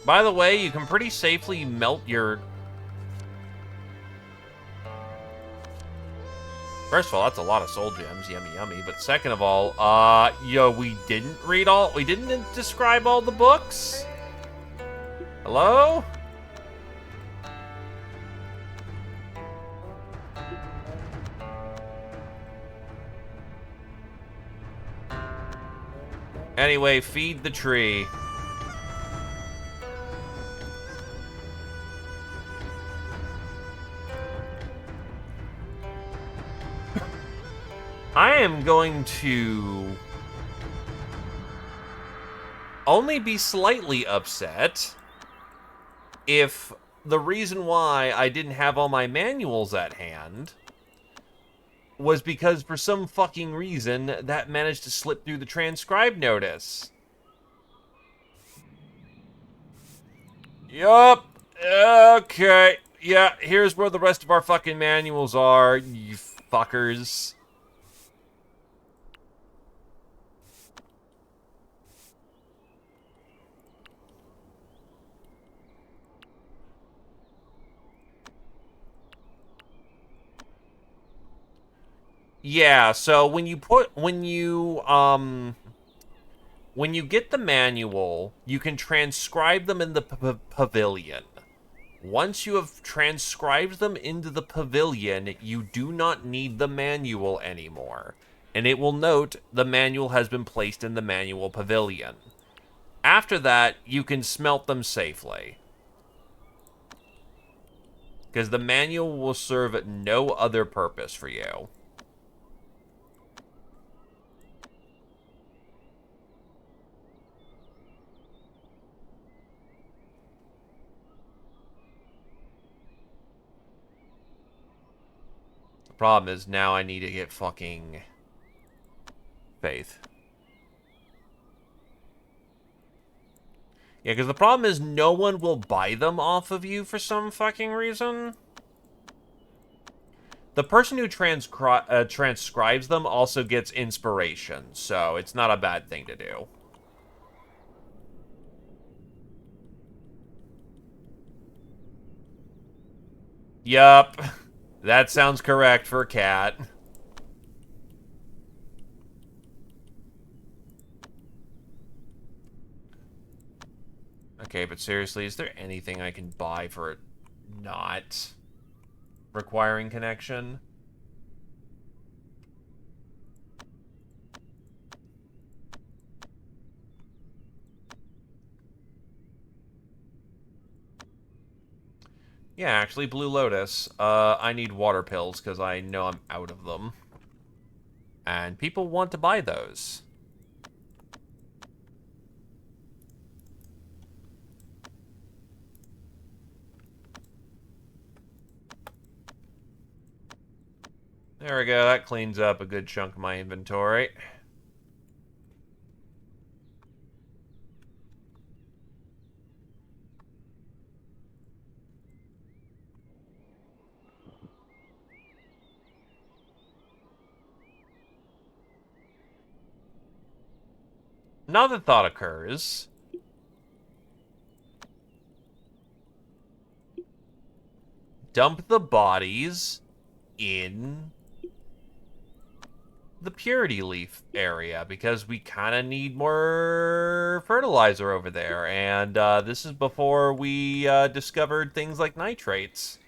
By the way, you can pretty safely melt your... First of all, that's a lot of soul gems, yummy yummy. But second of all, we didn't describe all the books? Hello? Anyway, feed the tree. I am going to only be slightly upset if the reason why I didn't have all my manuals at hand was because for some fucking reason that managed to slip through the transcribe notice. Yup. Okay. Yeah, here's where the rest of our fucking manuals are, you fuckers. Yeah, so when you get the manual, you can transcribe them in the pavilion. Once you have transcribed them into the pavilion, you do not need the manual anymore. And it will note the manual has been placed in the manual pavilion. After that, you can smelt them safely. Because the manual will serve no other purpose for you. The problem is now I need to get fucking faith. Yeah, because the problem is no one will buy them off of you for some fucking reason. The person who transcribes them also gets inspiration, so it's not a bad thing to do. Yup. That sounds correct for a cat. Okay, but seriously, is there anything I can buy for it not requiring connection? Yeah, actually, Blue Lotus. I need water pills because I know I'm out of them. And people want to buy those. There we go, that cleans up a good chunk of my inventory. Another thought occurs. Dump the bodies in the purity leaf area because we kind of need more fertilizer over there. And this is before we discovered things like nitrates.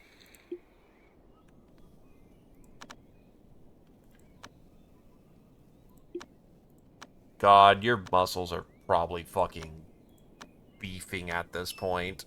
God, your muscles are probably fucking beefing at this point.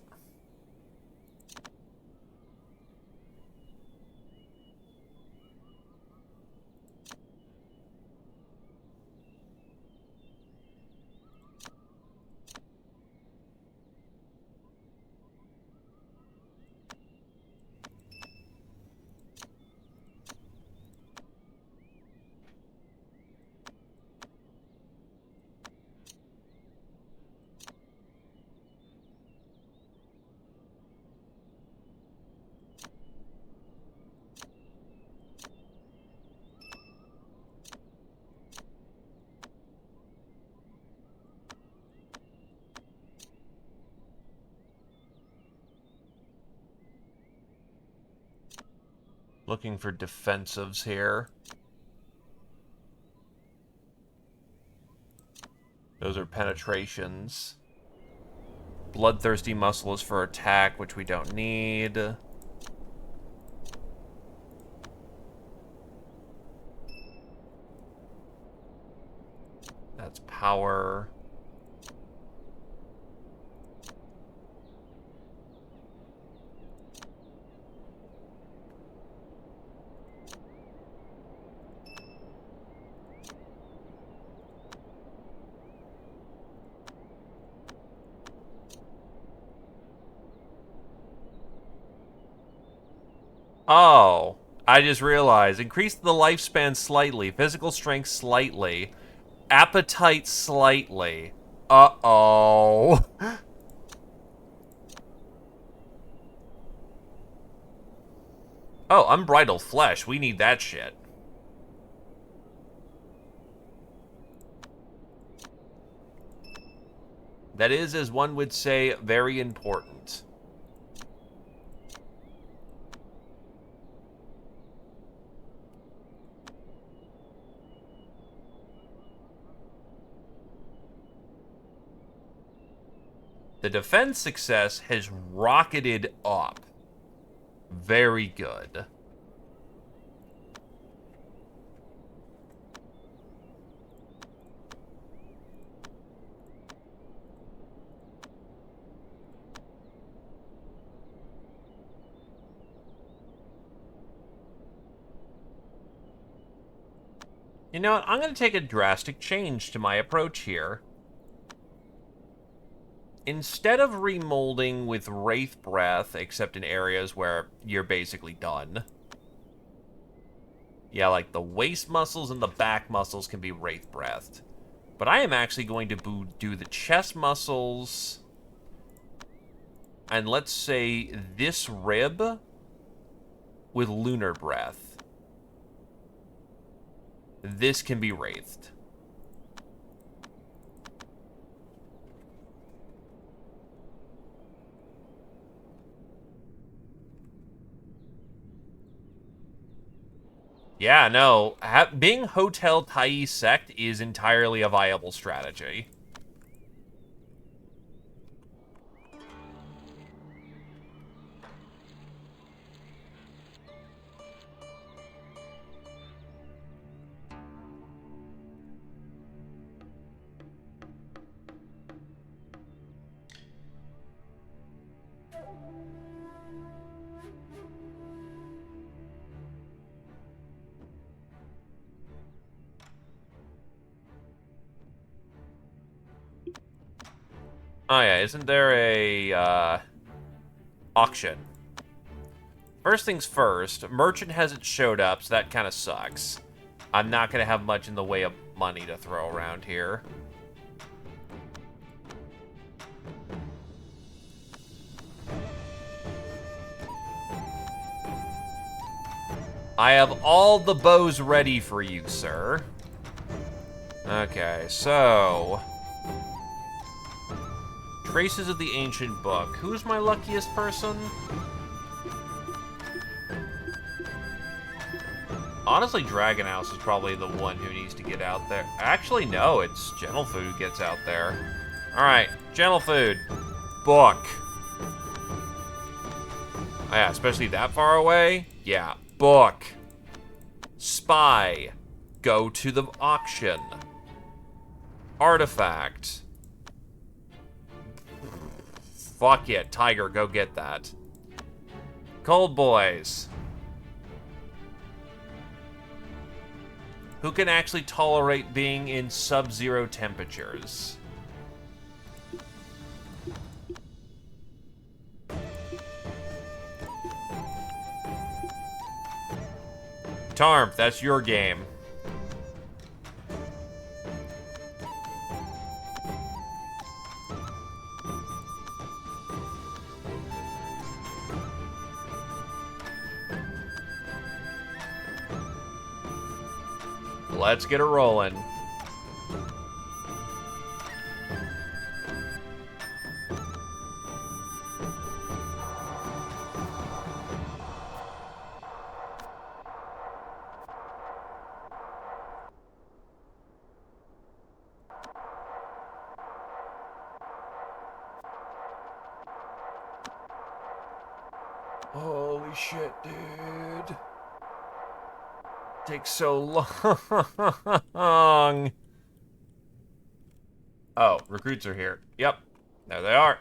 Looking for defensives here. Those are penetrations. Bloodthirsty muscle is for attack, which we don't need. That's power. Oh, I just realized. Increase the lifespan slightly, physical strength slightly, appetite slightly. Uh-oh. Oh, unbridled flesh. We need that shit. That is, as one would say, very important. The defense success has rocketed up. Very good. You know what? I'm going to take a drastic change to my approach here. Instead of remolding with Wraith Breath, except in areas where you're basically done. Yeah, like the waist muscles and the back muscles can be Wraith Breathed. But I am actually going to do the chest muscles. And let's say this rib with Lunar Breath. This can be Wraithed. Yeah, no. Being Hotel Tai Sect is entirely a viable strategy. Oh yeah, isn't there a, auction? First things first, merchant hasn't showed up, so that kind of sucks. I'm not going to have much in the way of money to throw around here. I have all the bows ready for you, sir. Okay, so... Traces of the Ancient Book. Who's my luckiest person? Honestly, Dragon House is probably the one who needs to get out there. Actually, no, it's Gentle Food who gets out there. Alright, Gentle Food. Book. Oh, yeah, especially that far away. Yeah, book. Spy. Go to the auction. Artifact. Fuck it, Tiger, go get that. Cold Boys. Who can actually tolerate being in sub-zero temperatures? Tarmp, that's your game. Let's get it rolling. Holy shit, dude. Takes so long. Oh, recruits are here. Yep. There they are.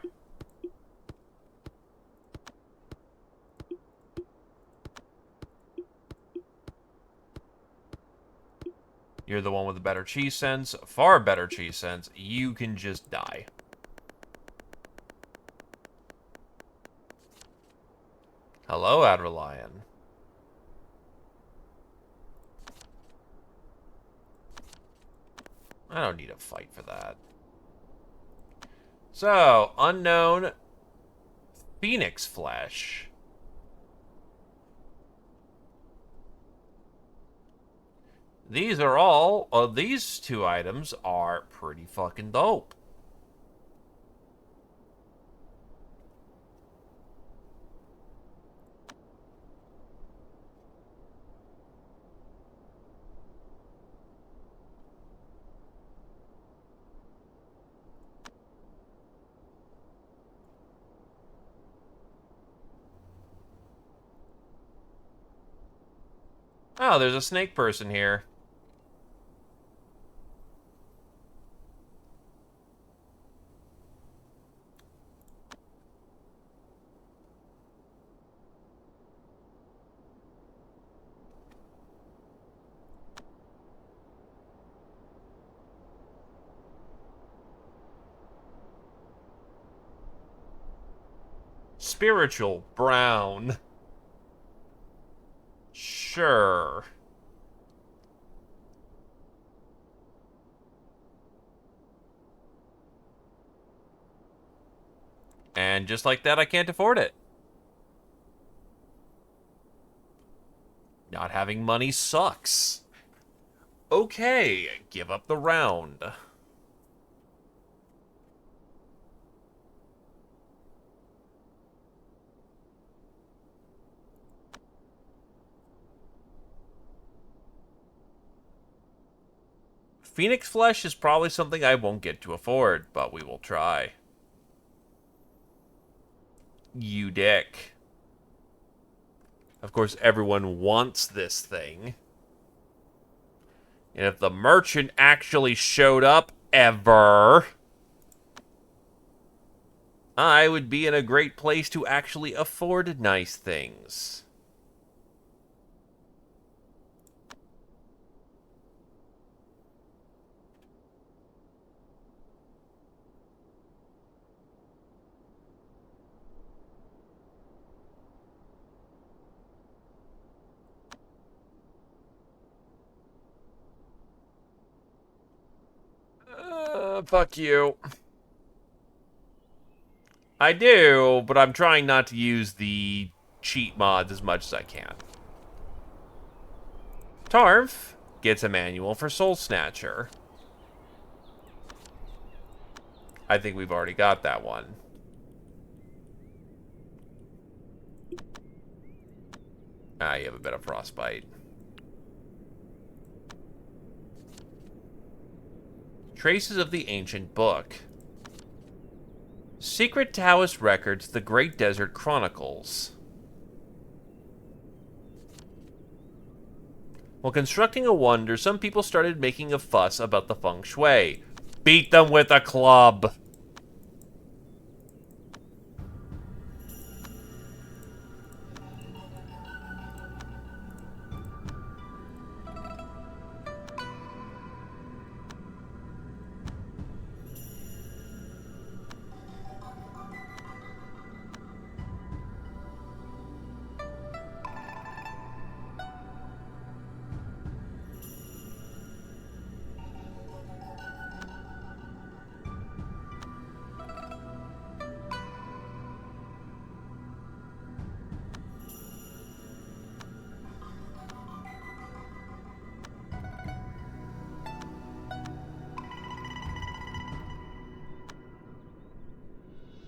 You're the one with the better cheese sense. Far better cheese sense. You can just die. Hello, Adderlion. I don't need a fight for that. So, unknown Phoenix Flesh. These are all, these two items are pretty fucking dope. Oh, there's a snake person here. Spiritual brown. Sure. And just like that, I can't afford it. Not having money sucks. Okay, give up the round. Phoenix Flesh is probably something I won't get to afford, but we will try. You dick. Of course, everyone wants this thing. And if the merchant actually showed up ever, I would be in a great place to actually afford nice things. Fuck you. I do, but I'm trying not to use the cheat mods as much as I can. Tarf gets a manual for Soul Snatcher. I think we've already got that one. Ah, you have a bit of frostbite. Traces of the ancient book. Secret Taoist records, the Great Desert Chronicles. While constructing a wonder, some people started making a fuss about the feng shui. Beat them with a club.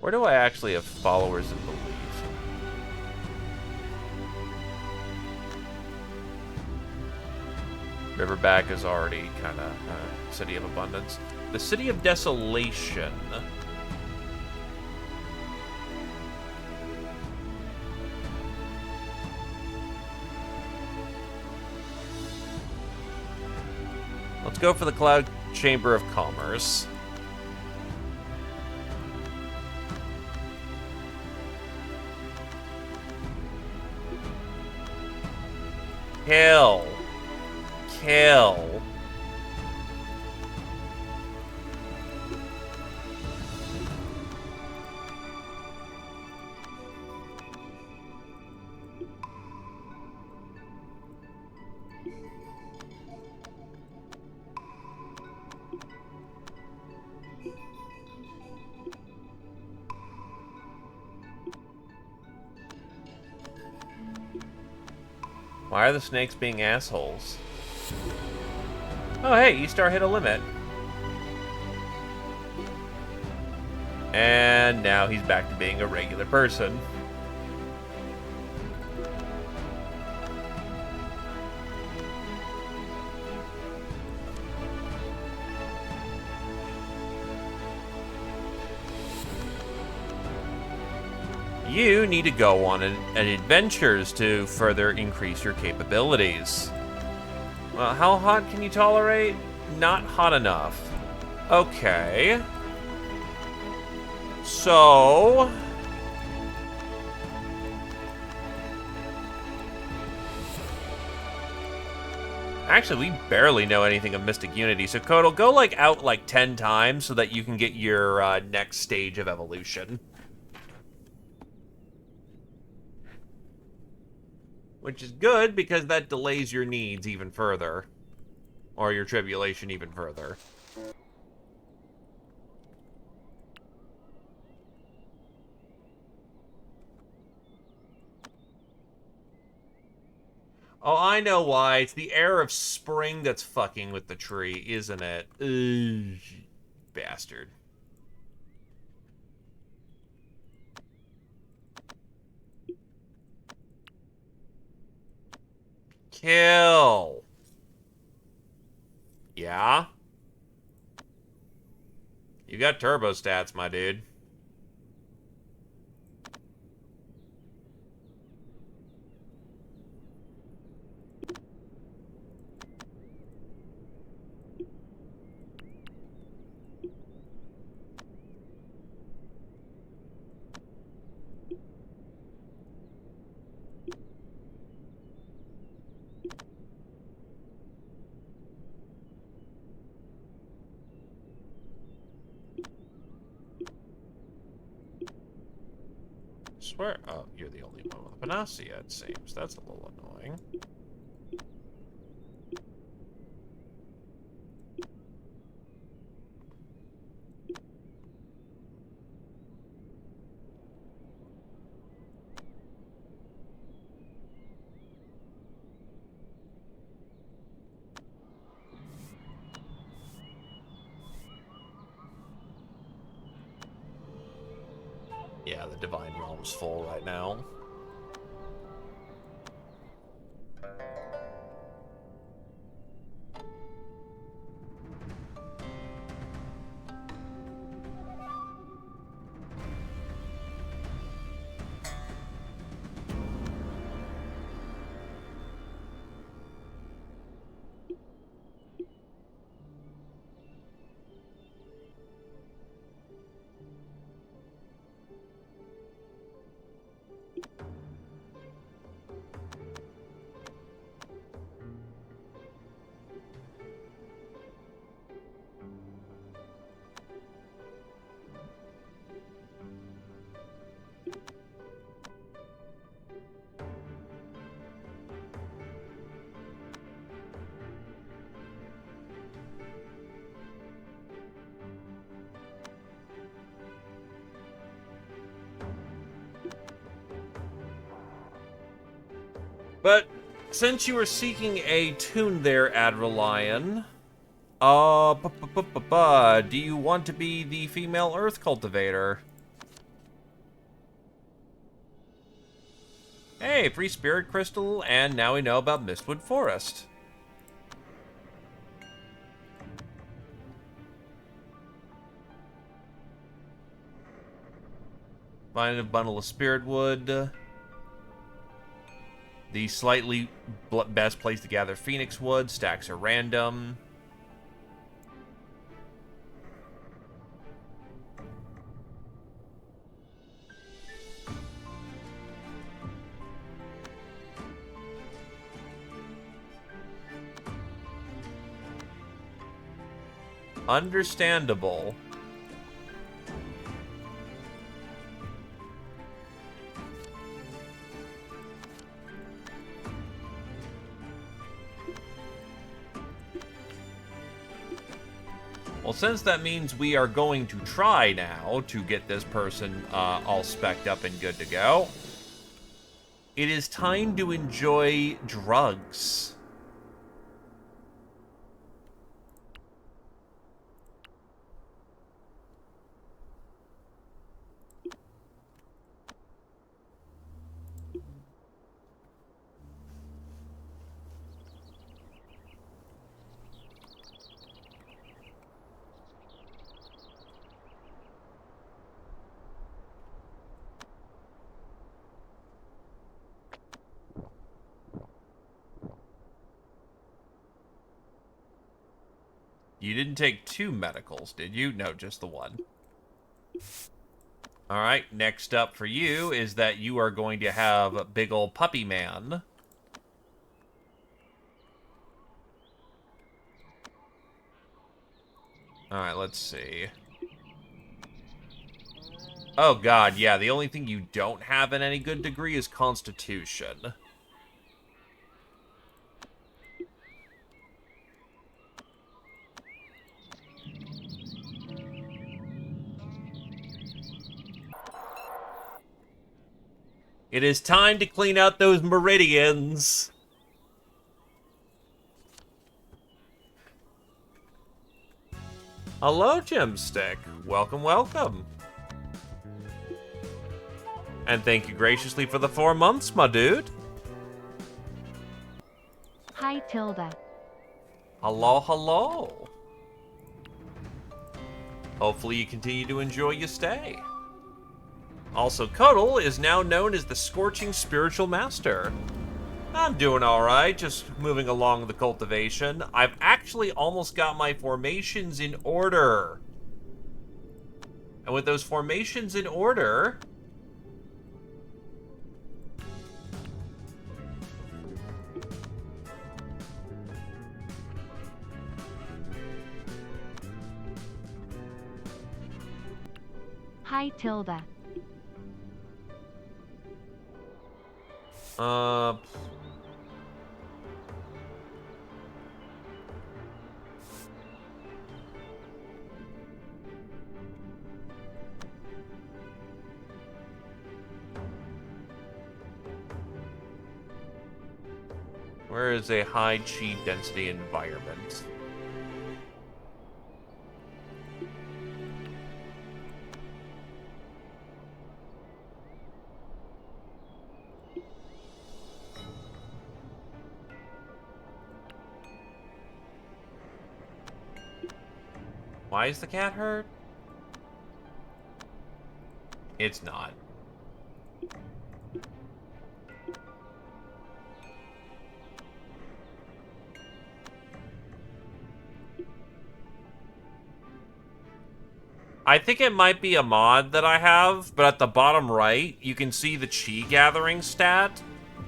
Where do I actually have followers and belief? Riverback is already kind of City of Abundance. The City of Desolation. Let's go for the Cloud Chamber of Commerce. Kill. Kill. Why are the snakes being assholes? Oh, hey, E-Star hit a limit. And now he's back to being a regular person. You need to go on an adventures to further increase your capabilities. Well, how hot can you tolerate? Not hot enough. Okay. So... Actually, we barely know anything of Mystic Unity, so Kodal, go out 10 times so that you can get your next stage of evolution. Which is good, because that delays your needs even further. Or your tribulation even further. Oh, I know why. It's the air of spring that's fucking with the tree, isn't it? Ugh, bastard. Kill. Yeah? You got turbo stats, my dude. Swear. Oh, you're the only one with a panacea, it seems. That's a little annoying. Yeah, the Divine Realm's full right now. But since you were seeking a tune there, Adrelion, do you want to be the female Earth cultivator? Hey, free spirit crystal, and now we know about Mistwood Forest. Find a bundle of spirit wood. The slightly best place to gather phoenix wood. Stacks are random. Understandable. Well, since that means we are going to try now to get this person all specced up and good to go, it is time to enjoy drugs. You didn't take 2 medicals, did you? No, just the 1. Alright, next up for you is that you are going to have Big Ol' Puppy Man. Alright, let's see. Oh god, yeah, the only thing you don't have in any good degree is Constitution. It is time to clean out those meridians. Hello, Gemstick. Welcome, welcome. And thank you graciously for the 4 months, my dude. Hi, Tilda. Hello, hello. Hopefully you continue to enjoy your stay. Also, Cuddle is now known as the Scorching Spiritual Master. I'm doing alright, just moving along the cultivation. I've actually almost got my formations in order. And with those formations in order... Hi, Tilda. Where is a high chi density environment? Why is the cat hurt? It's not. I think it might be a mod that I have, but at the bottom right, you can see the chi gathering stat,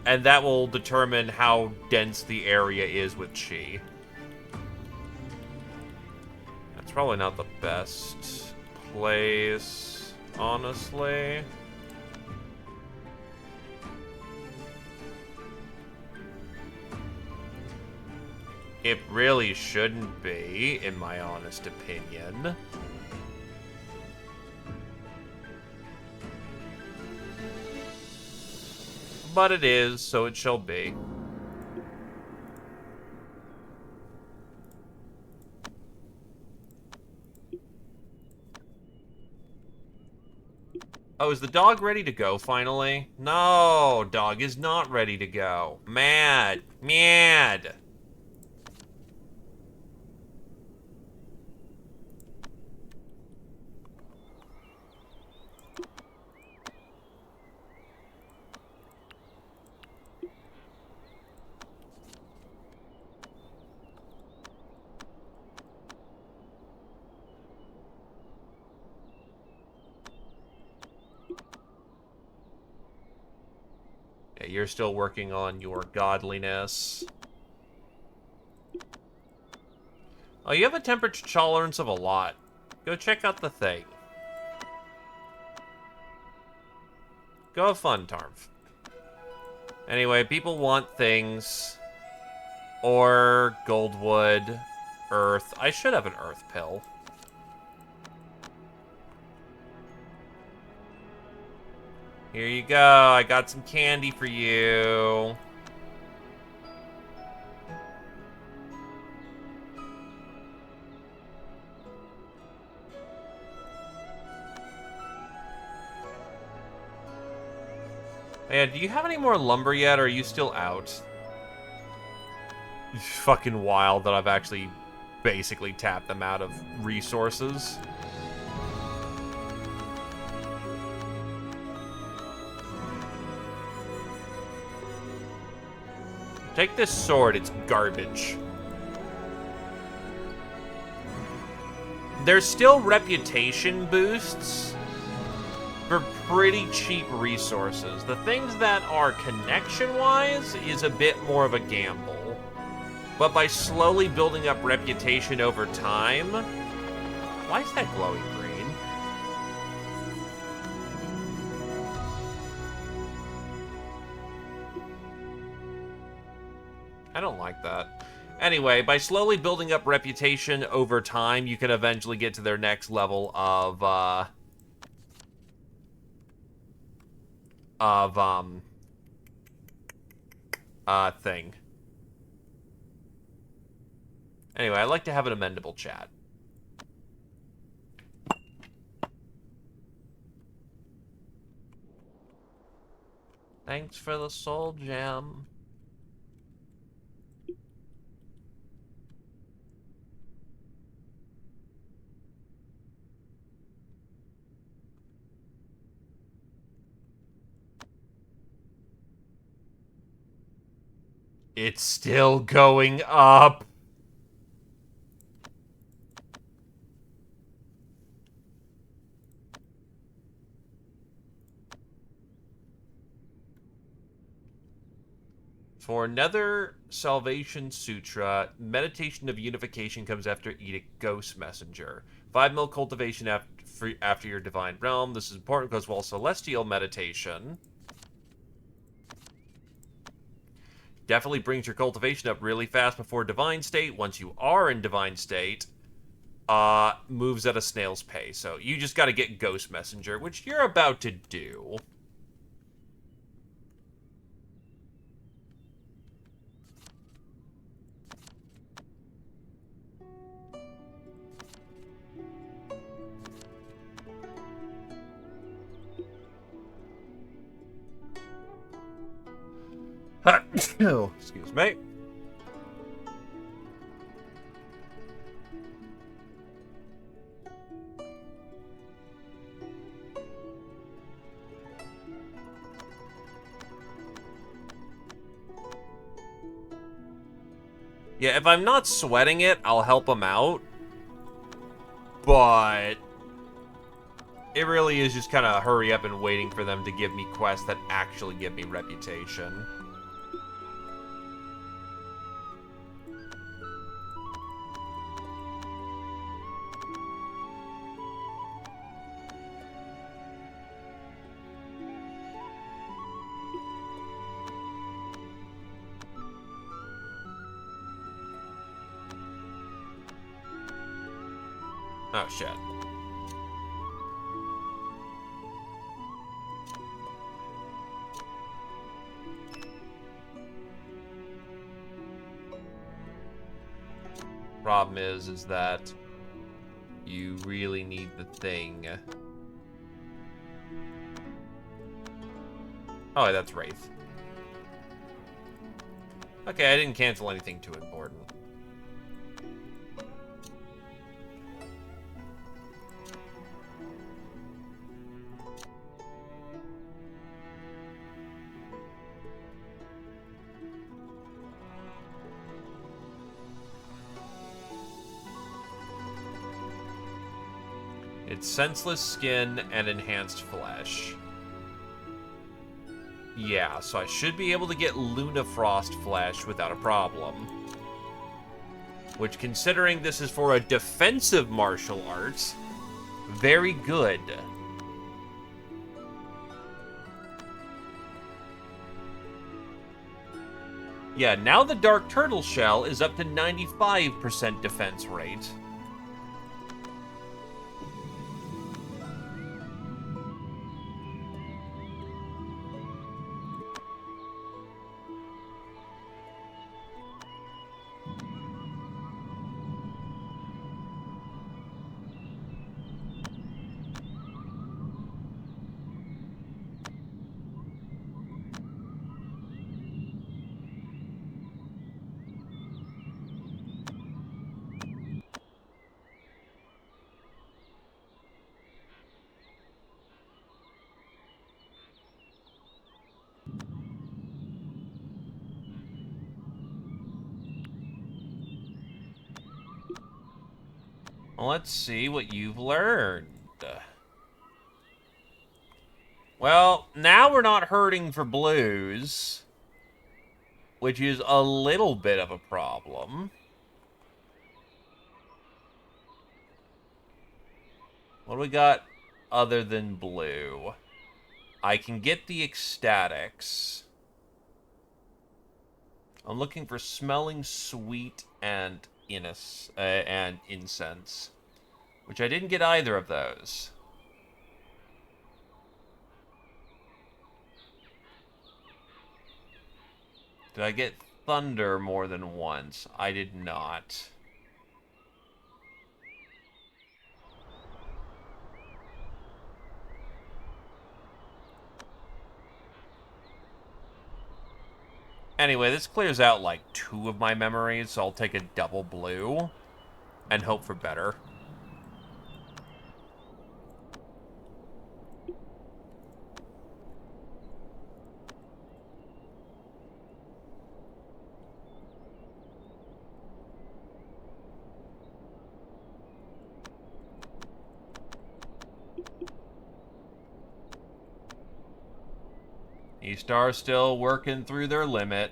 and that will determine how dense the area is with chi. That's probably not the best place, honestly. It really shouldn't be, in my honest opinion. But it is, so it shall be. Oh, is the dog ready to go, finally? No, dog is not ready to go. Mad. Mad. Yeah, you're still working on your godliness. Oh, you have a temperature tolerance of a lot. Go check out the thing. Go have fun, Tarv. Anyway, people want things. Ore, goldwood, earth. I should have an earth pill. Here you go. I got some candy for you. Man, do you have any more lumber yet, or are you still out? It's fucking wild that I've actually basically tapped them out of resources. Take this sword, it's garbage. There's still reputation boosts for pretty cheap resources. The things that are connection-wise is a bit more of a gamble. But by slowly building up reputation over time... Why is that glowing green? I don't like that. Anyway, by slowly building up reputation over time, you can eventually get to their next level thing. Anyway, I like to have an amendable chat. Thanks for the soul gem. It's still going up. For Nether Salvation Sutra, meditation of unification comes after Edict Ghost Messenger. 5 mil cultivation after your divine realm. This is important because while celestial meditation definitely brings your cultivation up really fast before divine state, once you are in divine state, moves at a snail's pace. So you just got to get Ghost Messenger, which you're about to do. Oh, excuse me. Yeah, if I'm not sweating it, I'll help them out. But it really is just kind of hurry up and waiting for them to give me quests that actually give me reputation. Oh, shit. Problem is that you really need the thing. Oh, that's Wraith. Okay, I didn't cancel anything too important. It's senseless skin and enhanced flesh. Yeah, so I should be able to get Luna Frost flesh without a problem. Which, considering this is for a defensive martial arts, very good. Yeah, now the Dark Turtle Shell is up to 95% defense rate. Well, let's see what you've learned. Well, now we're not hurting for blues, which is a little bit of a problem. What do we got other than blue? I can get the ecstatics. I'm looking for smelling sweet and incense, which I didn't get either of those. Did I get thunder more than once? I did not. Anyway, this clears out like 2 of my memories, so I'll take a double blue and hope for better. E-Star's still working through their limit.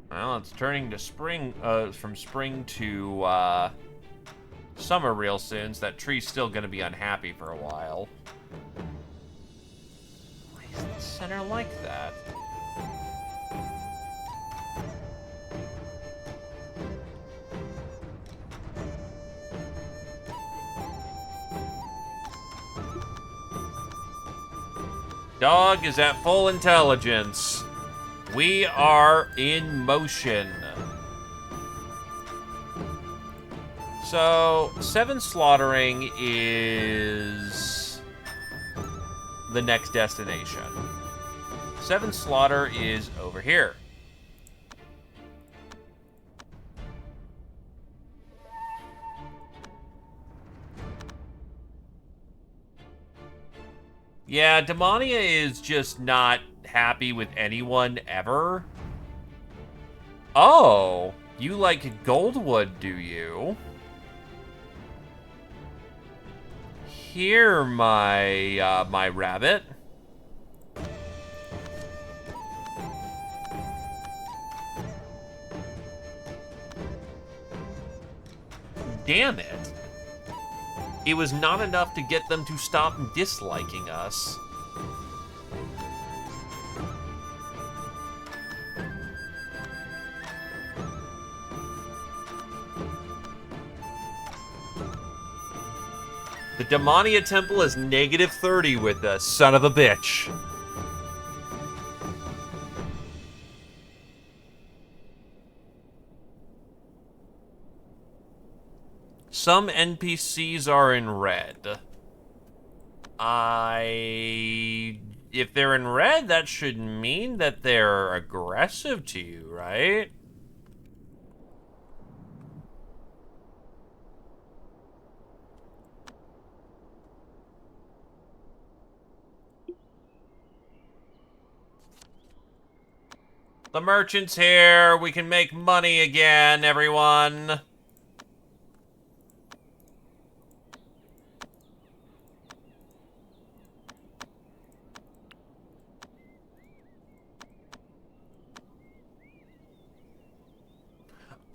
Well, it's turning to spring, from spring to, summer real soon, so that tree's still gonna be unhappy for a while. Why is the center like that? Dog is at full intelligence. We are in motion. So, 7 slaughtering is the next destination. 7 slaughter is over here. Yeah, Demonia is just not happy with anyone ever. Oh, you like Goldwood, do you? Here, my rabbit. Damn it. It was not enough to get them to stop disliking us. The Demonia Temple is -30 with us, son of a bitch. Some NPCs are in red. If they're in red, that should mean that they're aggressive to you, right? The merchant's here. We can make money again, everyone.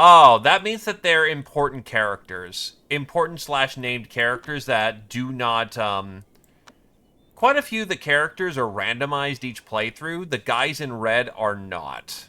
Oh, that means that they're important characters. Important slash named characters that do not, Quite a few of the characters are randomized each playthrough. The guys in red are not.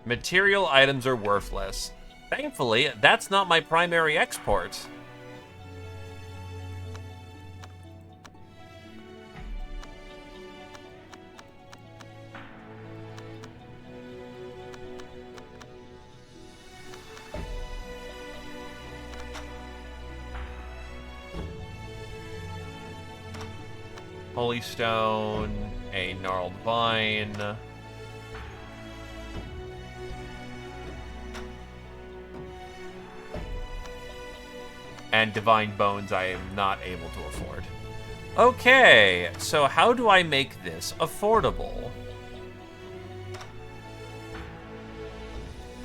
Material items are worthless. Thankfully, that's not my primary export. Holy Stone, a gnarled vine. And divine bones I am not able to afford. Okay, so how do I make this affordable?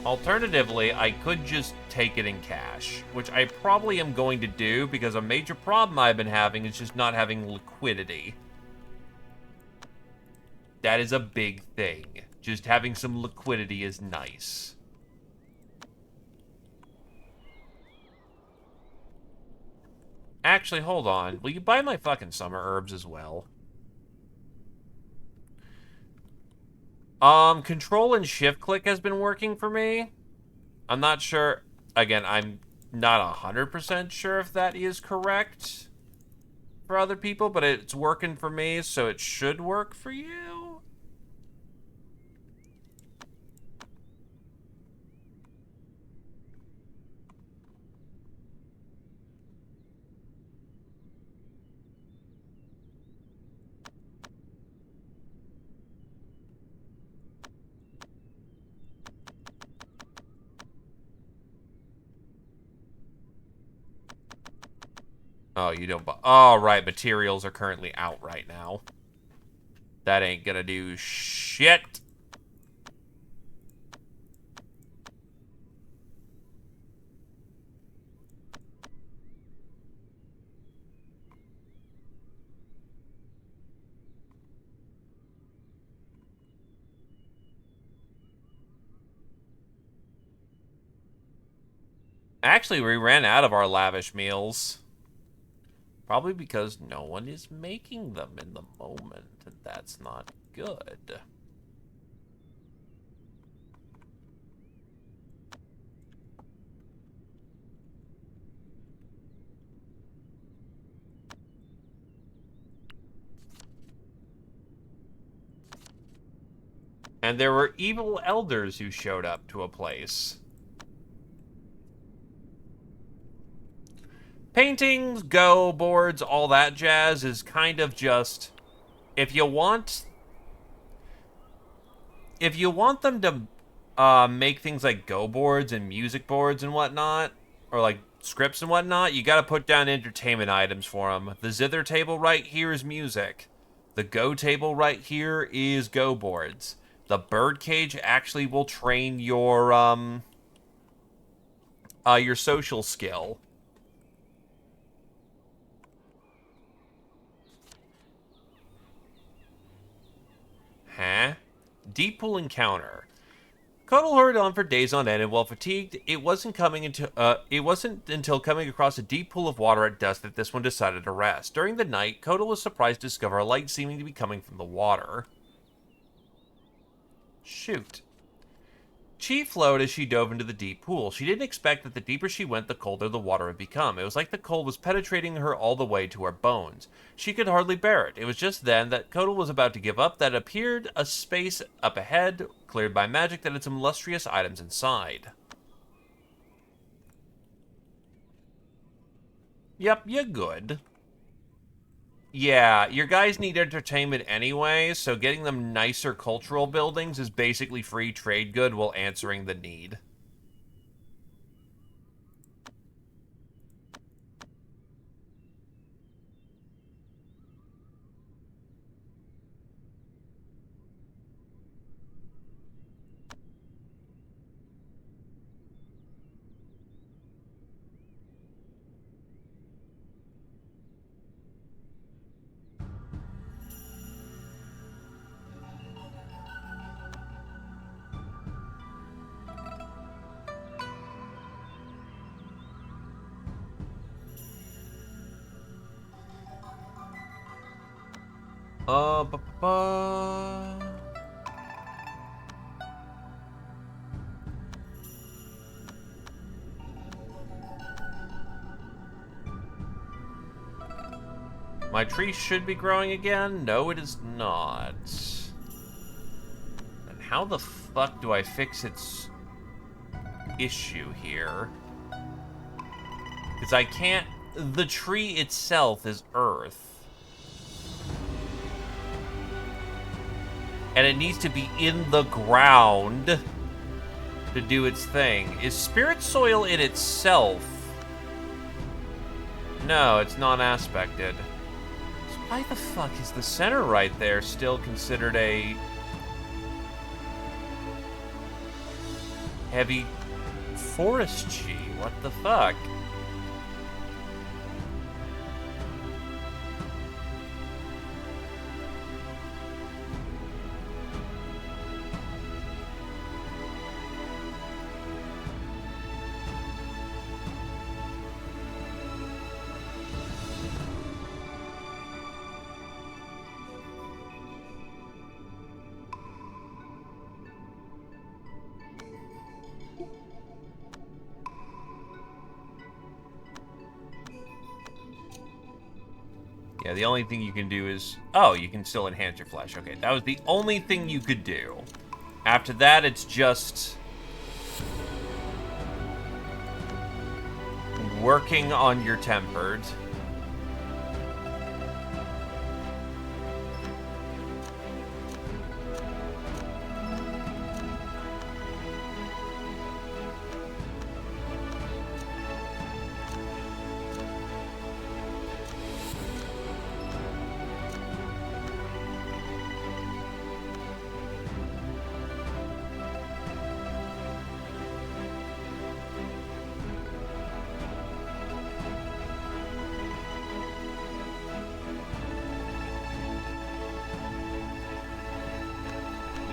Alternatively, I could just take it in cash, which I probably am going to do because a major problem I've been having is just not having liquidity. That is a big thing. Just having some liquidity is nice. Actually, hold on. Will you buy my fucking summer herbs as well? Control and shift click has been working for me. I'm not sure. Again, I'm not 100% sure if that is correct for other people, but it's working for me, so it should work for you. Oh, you don't buy. Oh, right. Materials are currently out right now. That ain't gonna do shit. Actually, we ran out of our lavish meals. Probably because no one is making them in the moment, and that's not good. And there were evil elders who showed up to a place. Paintings, go boards, all that jazz is kind of just if you want them to make things like go boards and music boards and whatnot, or like scripts and whatnot, you got to put down entertainment items for them. The zither table right here is music. The go table right here is go boards. The bird cage actually will train your social skill. Huh? Deep pool encounter. Cuddle hurried on for days on end, and while fatigued, it wasn't until coming across a deep pool of water at dusk that this one decided to rest. During the night, Cuddle was surprised to discover a light seeming to be coming from the water. Shoot. She flowed as she dove into the deep pool. She didn't expect that the deeper she went, the colder the water would become. It was like the cold was penetrating her all the way to her bones. She could hardly bear it. It was just then that Kodal was about to give up that appeared a space up ahead, cleared by magic, that had some lustrous items inside. Yep, you're good. Yeah, your guys need entertainment anyway, so getting them nicer cultural buildings is basically free trade good while answering the need. Ba, ba, ba. My tree should be growing again? No, it is not. And how the fuck do I fix its issue here? Because I can't... The tree itself is earth. And it needs to be in the ground to do its thing. Is spirit soil in itself? No, it's non-aspected. So why the fuck is the center right there still considered a heavy forest chi? What the fuck? Yeah, the only thing you can do is... Oh, you can still enhance your flesh. Okay, that was the only thing you could do. After that, it's just... working on your tempered.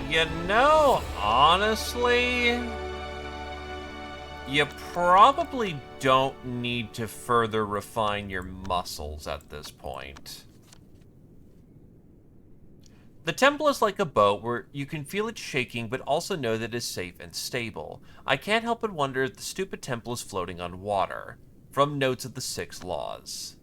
You know, honestly, you probably don't need to further refine your muscles at this point. The temple is like a boat where you can feel it shaking but also know that it is safe and stable. I can't help but wonder if the stupid temple is floating on water. From Notes of the Six Laws.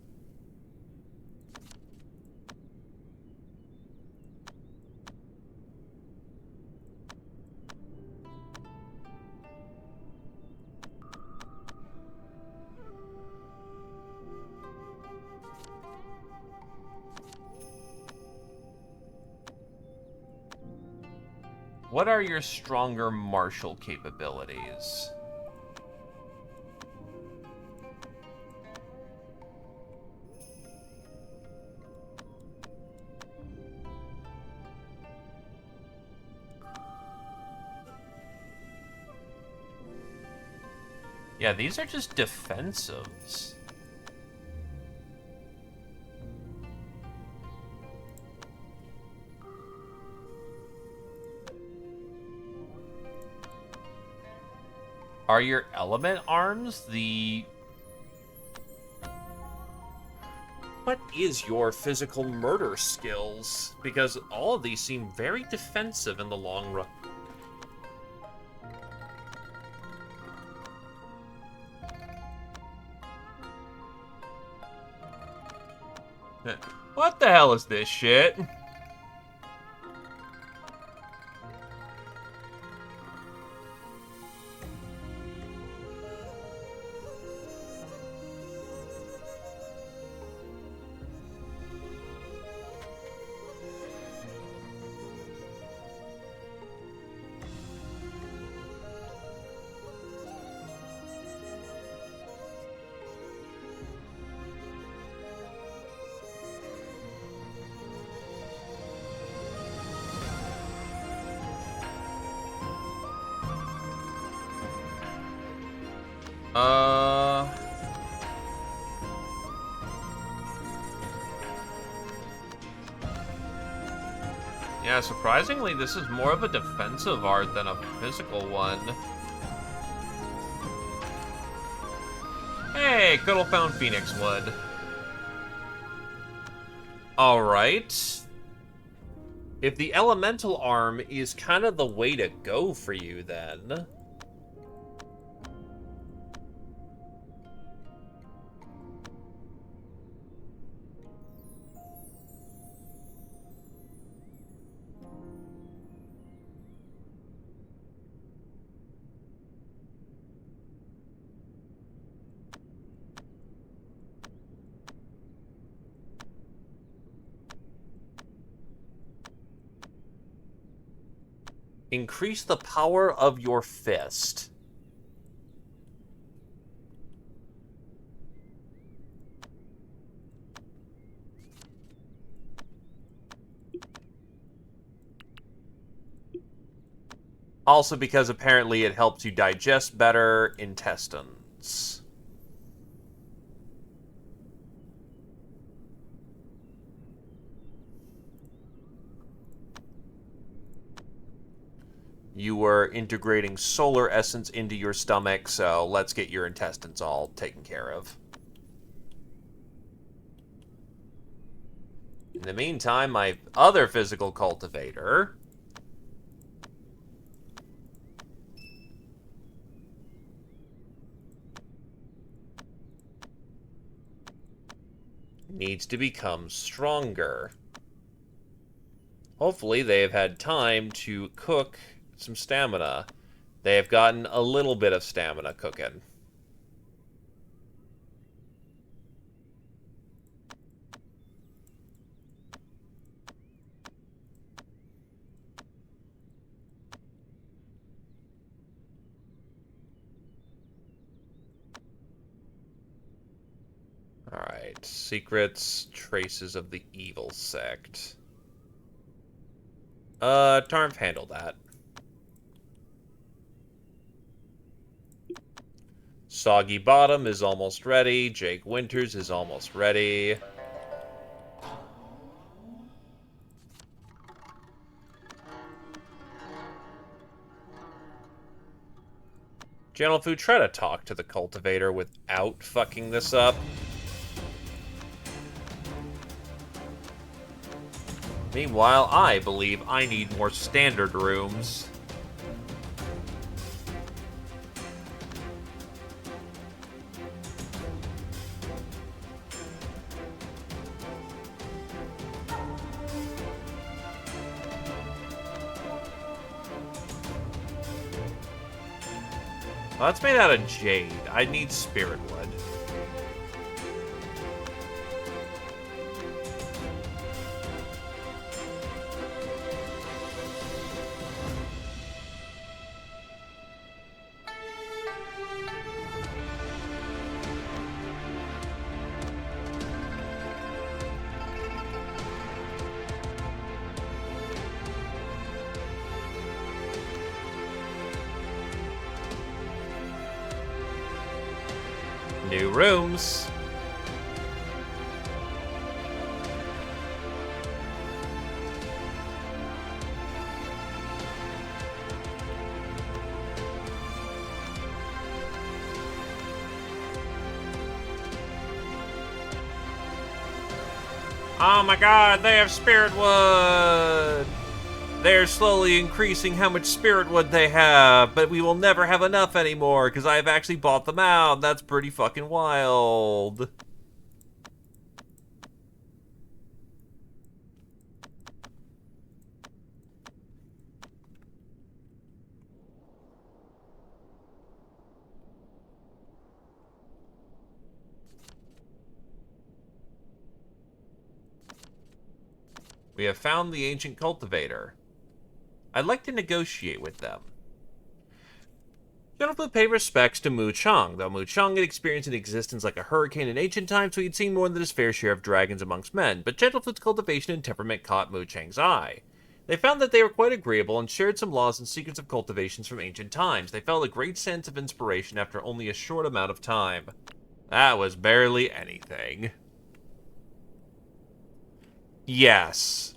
What are your stronger martial capabilities? Yeah, these are just defensives. Are your element arms the... What is your physical murder skills? Because all of these seem very defensive in the long run. What the hell is this shit? Uh... Yeah, surprisingly, this is more of a defensive art than a physical one. Hey, good old found Phoenix Wood. Alright. If the elemental arm is kind of the way to go for you, then... Increase the power of your fist. Also because apparently it helps you digest better intestines. You were integrating solar essence into your stomach, so let's get your intestines all taken care of. In the meantime, my other physical cultivator needs to become stronger. Hopefully they have had time to cook some stamina. They have gotten a little bit of stamina cooking. Alright, secrets, traces of the evil sect. Tarmp, handle that. Soggy Bottom is almost ready. Jake Winters is almost ready. General Fu, try to talk to the cultivator without fucking this up. Meanwhile, I believe I need more standard rooms. Well, that's made out of jade. I need spirit wood. New rooms. Oh my god, they have spirit wood! They're slowly increasing how much spirit wood they have, but we will never have enough anymore because I have actually bought them out. That's pretty fucking wild. We have found the ancient cultivator. I'd like to negotiate with them. Gentlefoot paid respects to Mu Chang, though Mu Chang had experienced an existence like a hurricane in ancient times, so he'd seen more than his fair share of dragons amongst men, but Gentlefoot's cultivation and temperament caught Mu Chang's eye. They found that they were quite agreeable and shared some laws and secrets of cultivations from ancient times. They felt a great sense of inspiration after only a short amount of time. That was barely anything. Yes.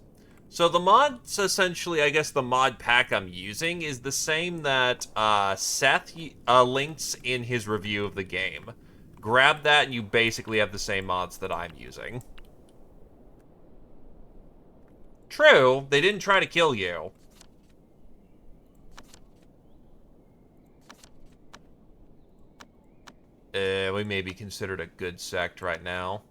So the mods, essentially, I guess the mod pack I'm using is the same that Seth links in his review of the game. Grab that and you basically have the same mods that I'm using. True, they didn't try to kill you. We may be considered a good sect right now.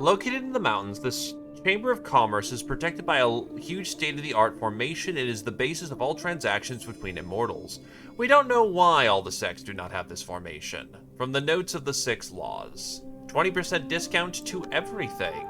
Located in the mountains, this Chamber of Commerce is protected by a huge state-of-the-art formation and is the basis of all transactions between immortals. We don't know why all the sects do not have this formation. From the notes of the 6 laws. 20% discount to everything.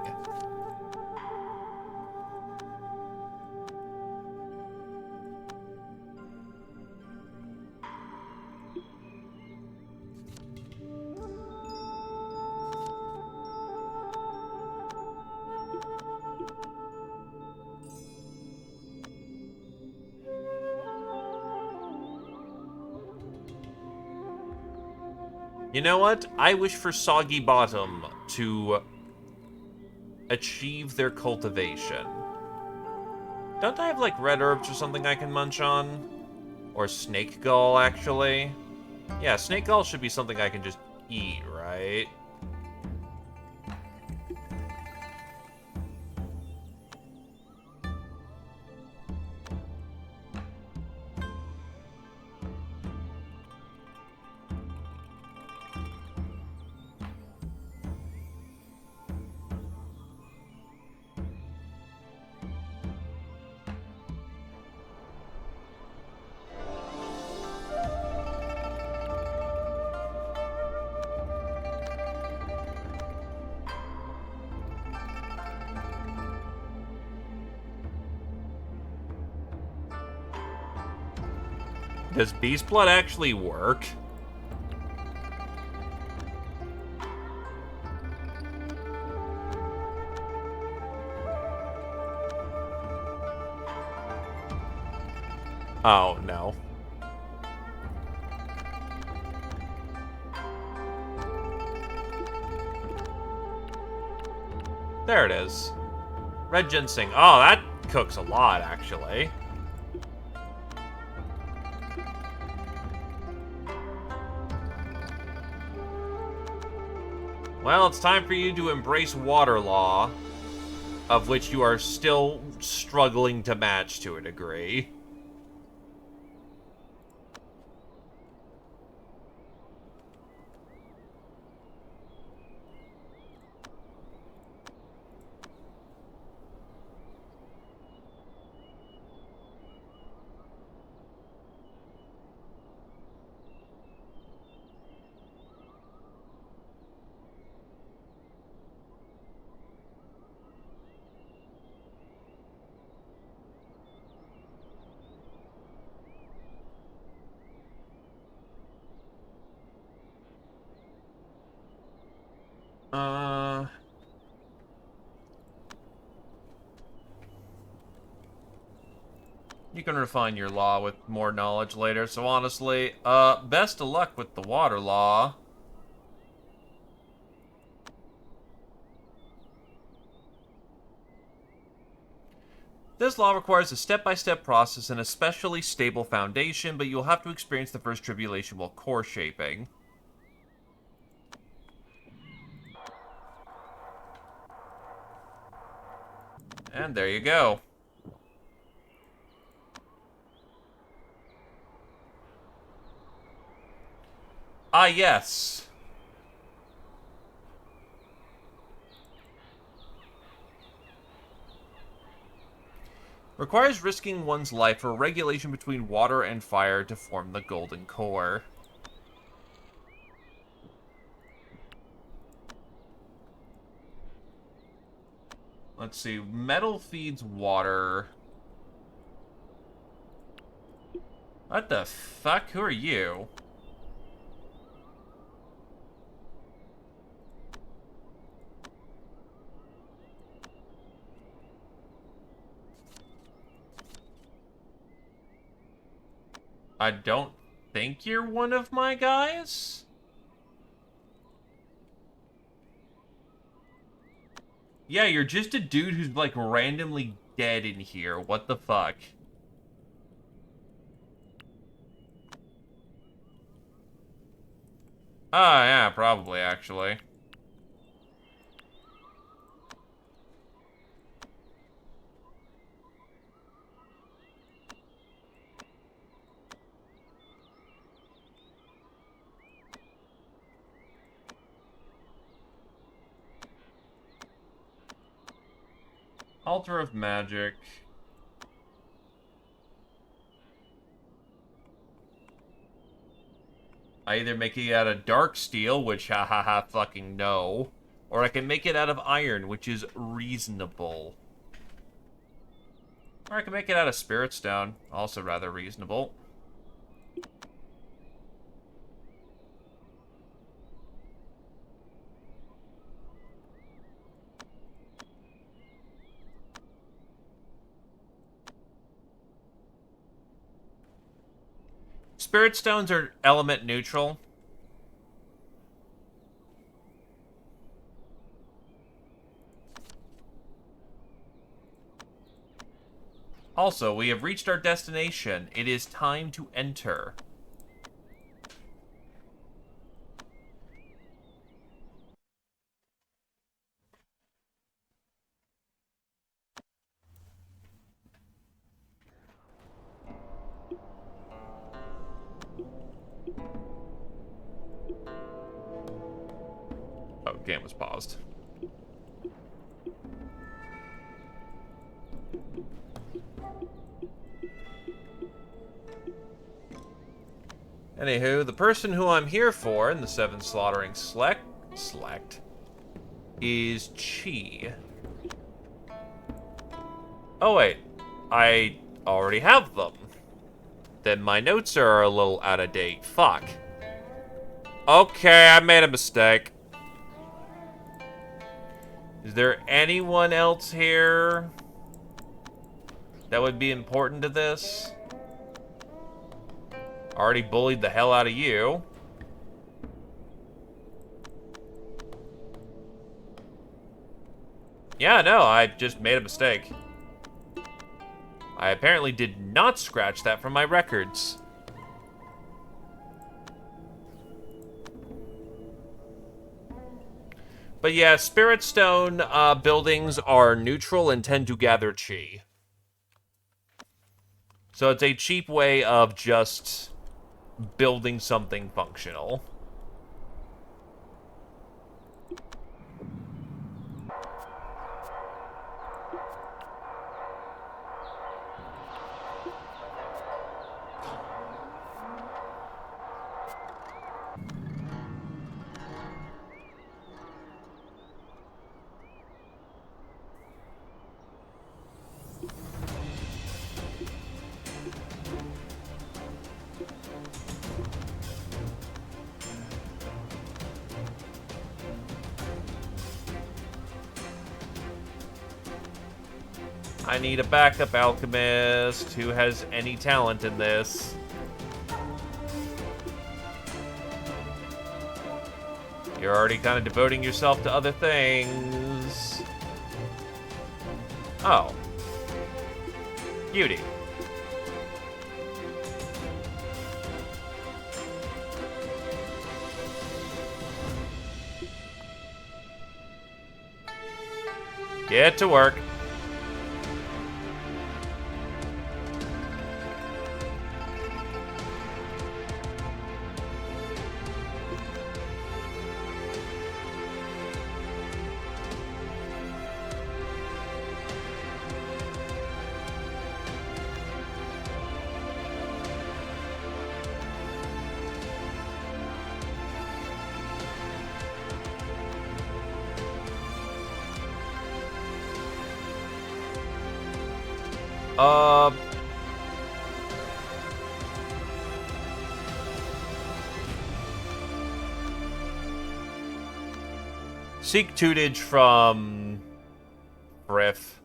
You know what? I wish for Soggy Bottom to achieve their cultivation. Don't I have, like, red herbs or something I can munch on? Or snake gall, actually? Yeah, snake gall should be something I can just eat, right? Does beast blood actually work? Oh, no. There it is. Red ginseng. Oh, that cooks a lot, actually. Well, it's time for you to embrace water law, of which you are still struggling to match to a degree. You can refine your law with more knowledge later, so honestly, best of luck with the water law. This law requires a step-by-step process and especially stable foundation, but you'll have to experience the first tribulation while core shaping. And there you go. Ah, yes. Requires risking one's life for regulation between water and fire to form the golden core. Let's see. Metal feeds water. What the fuck? Who are you? I don't think you're one of my guys? Yeah, you're just a dude who's, like, randomly dead in here. What the fuck? Ah, yeah, probably, actually. Altar of Magic. I either make it out of dark steel, which ha ha ha fucking no, or I can make it out of iron, which is reasonable. Or I can make it out of spirit stone, also rather reasonable. Spirit stones are element neutral. Also, we have reached our destination. It is time to enter. Oh, game was paused. Anywho, the person who I'm here for in the Seven Slaughtering Select is Chi. Oh wait, I already have them. Then my notes are a little out of date. Fuck. Okay, I made a mistake. Is there anyone else here that would be important to this? Already bullied the hell out of you. Yeah, no, I just made a mistake. I apparently did not scratch that from my records. But yeah, Spirit Stone buildings are neutral and tend to gather chi. So it's a cheap way of just building something functional. I need a backup alchemist who has any talent in this. You're already kind of devoting yourself to other things. Oh. Beauty. Get to work. Uh... Seek tutelage from... Briff.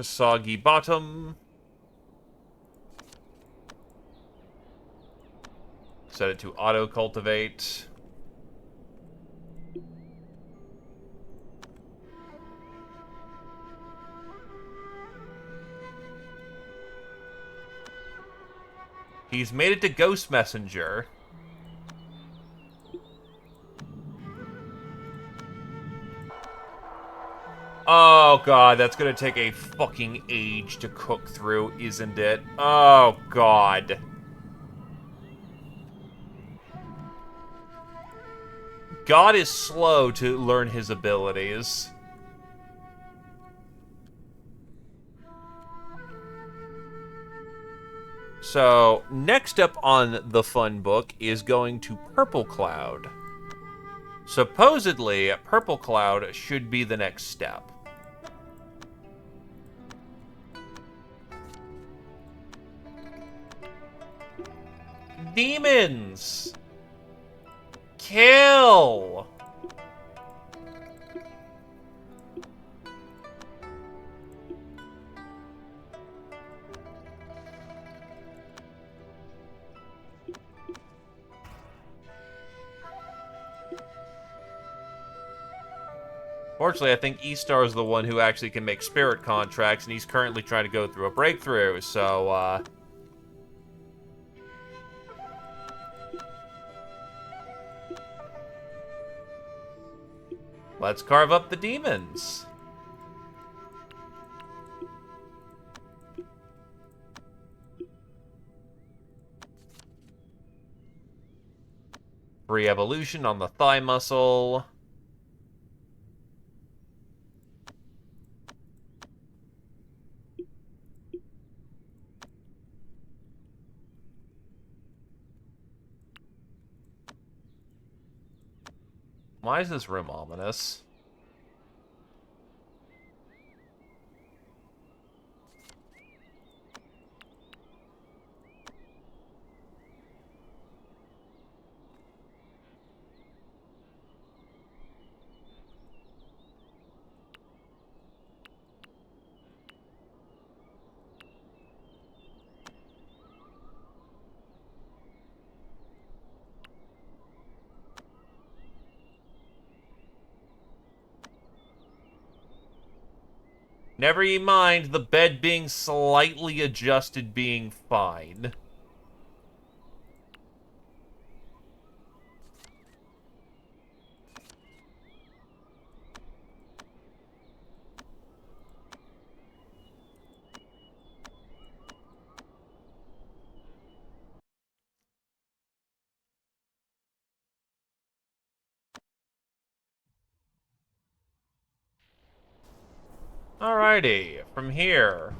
Soggy bottom. Set it to auto cultivate. He's made it to Ghost Messenger. Oh god, that's gonna take a fucking age to cook through, isn't it? Oh god. God is slow to learn his abilities. So, next up on the fun book is going to Purple Cloud. Supposedly, Purple Cloud should be the next step. Demons! Kill! Fortunately, I think E-Star is the one who actually can make spirit contracts, and he's currently trying to go through a breakthrough, so, let's carve up the demons. Free evolution on the thigh muscle. Why is this room ominous? Never ye mind the bed being slightly adjusted being fine. Alrighty, from here.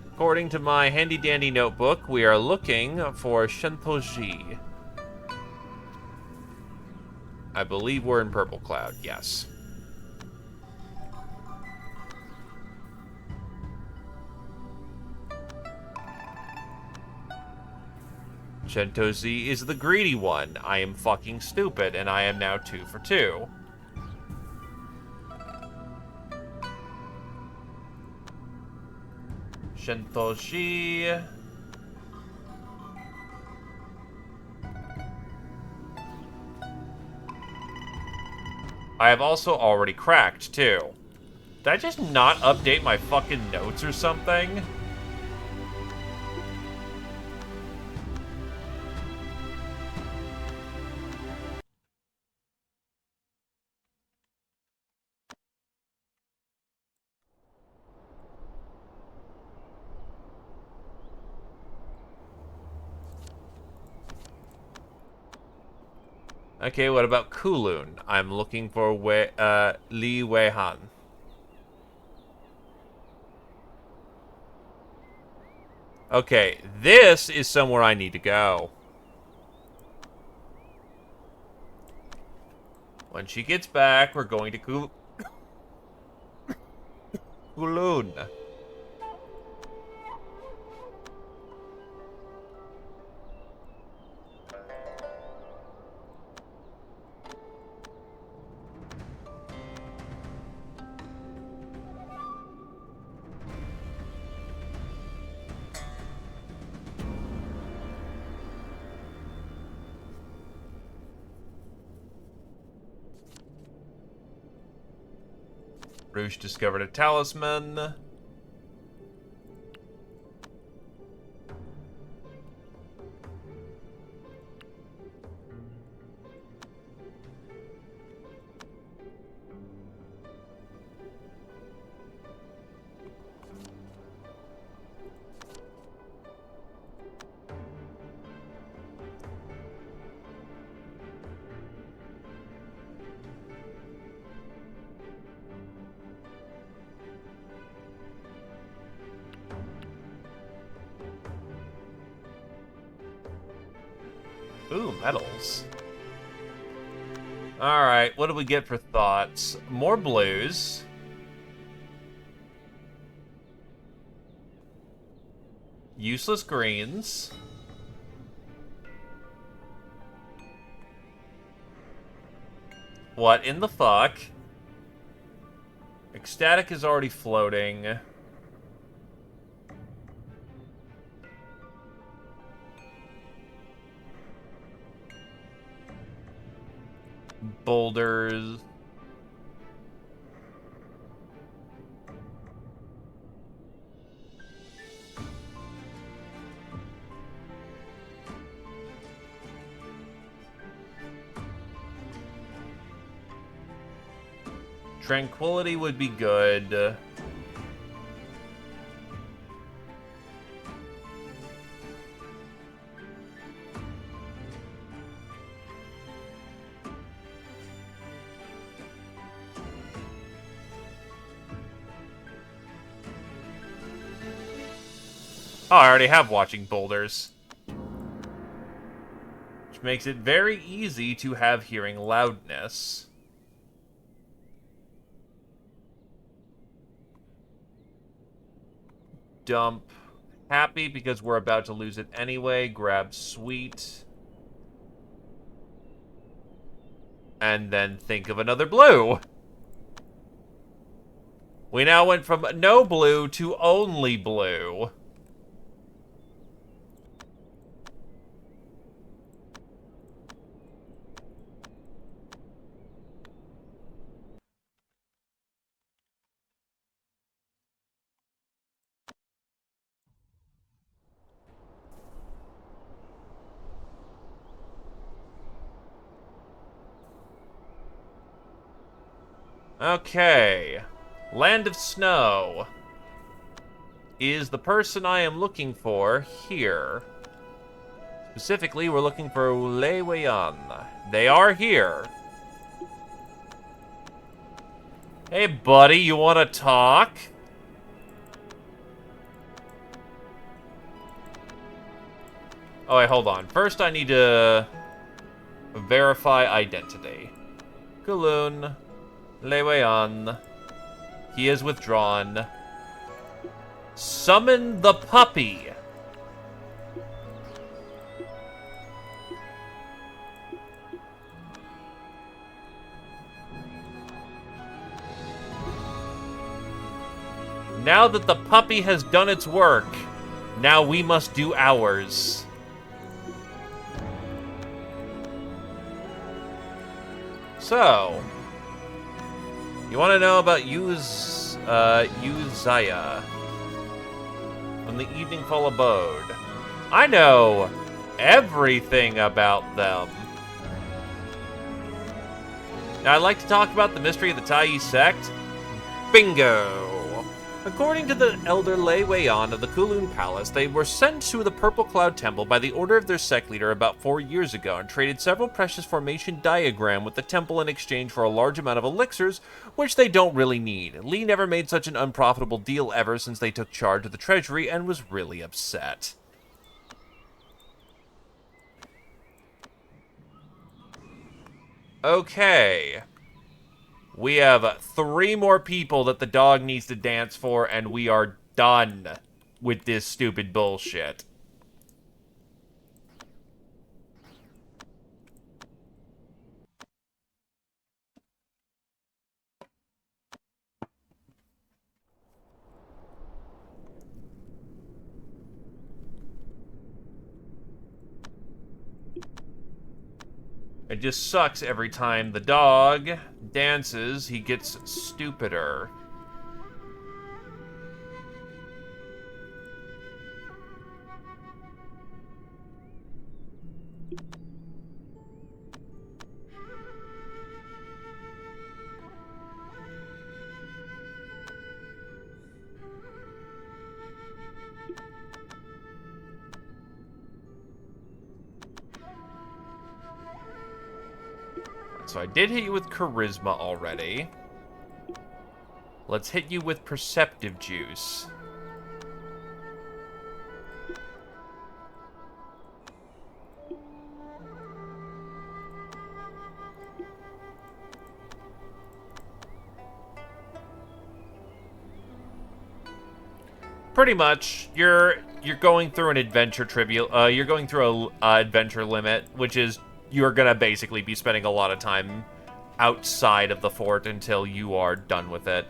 According to my handy-dandy notebook, we are looking for Shintoji. I believe we're in Purple Cloud, yes. Shentozi is the greedy one. I am fucking stupid, and I am now 2 for 2. Shentoshi. I have also already cracked, too. Did I just not update my fucking notes or something? Okay, what about Kulun? I'm looking for Li Weihan. Okay, this is somewhere I need to go. When she gets back, we're going to Kulun. Rouge discovered a talisman. Ooh, medals. Alright, what do we get for thoughts? More blues. Useless greens. What in the fuck? Ecstatic is already floating. Boulders. Tranquility would be good. Oh, I already have watching boulders. Which makes it very easy to have hearing loudness. Dump happy because we're about to lose it anyway. Grab sweet. And then think of another blue. We now went from no blue to only blue. Okay. Land of Snow is the person I am looking for here. Specifically, we're looking for Lei Weian. They are here. Hey, buddy, you want to talk? Oh, wait, hold on. First, I need to verify identity. Kulun. Lei Weian. He is withdrawn. Summon the puppy. Now that the puppy has done its work, now we must do ours. So, you want to know about Uzziah from the Evening Fall Abode? I know everything about them. Now, I'd like to talk about the mystery of the Tai sect. Bingo! According to the elder Lei Weian of the Kowloon Palace, they were sent to the Purple Cloud Temple by the order of their sect leader about 4 years ago and traded several precious formation diagram with the temple in exchange for a large amount of elixirs, which they don't really need. Lee never made such an unprofitable deal ever since they took charge of the treasury and was really upset. Okay. We have 3 more people that the dog needs to dance for, and we are done with this stupid bullshit. It just sucks every time the dog dances, he gets stupider. So I did hit you with charisma already. Let's hit you with perceptive juice. Pretty much, you're going through an adventure you're going through a adventure limit, which is you're gonna basically be spending a lot of time outside of the fort until you are done with it.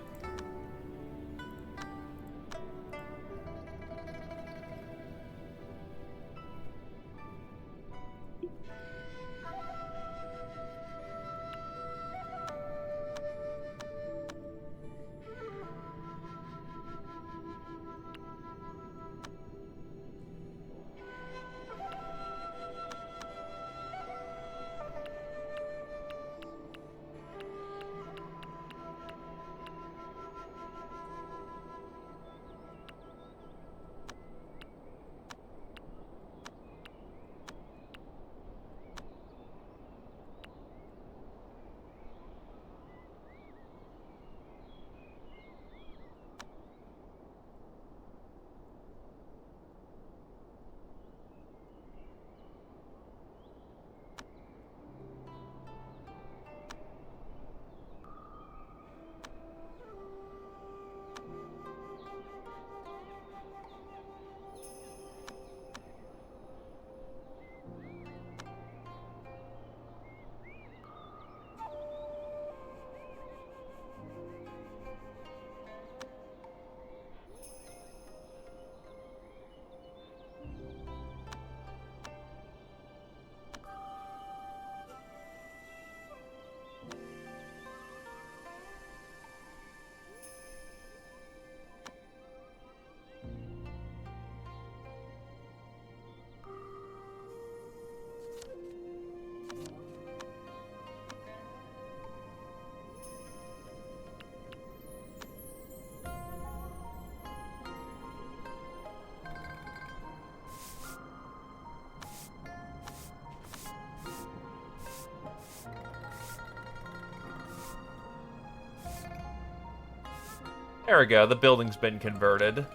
There we go, the building's been converted.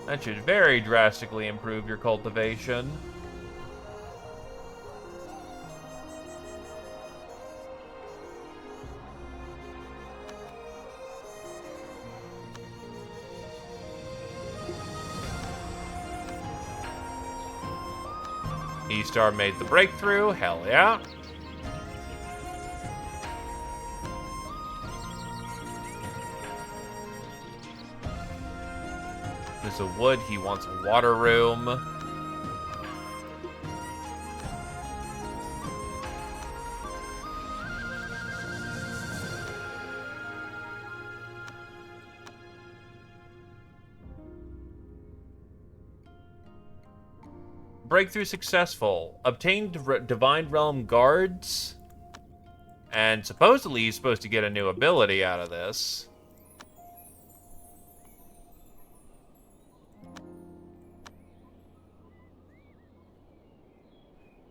That should very drastically improve your cultivation. E-Star made the breakthrough. Hell yeah. There's a wood. He wants a water room. Breakthrough successful. Obtained Divine Realm Guards. And supposedly he's supposed to get a new ability out of this.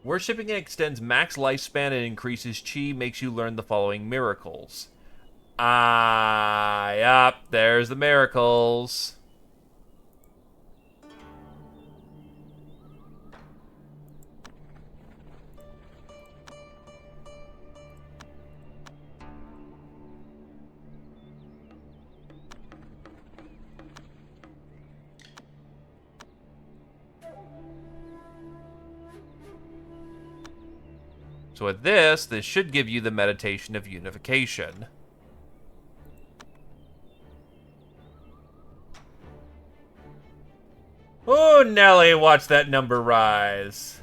Worshipping extends max lifespan and increases chi, makes you learn the following miracles. Ah, yep, there's the miracles. So with this should give you the meditation of unification. Oh, Nelly, watch that number rise.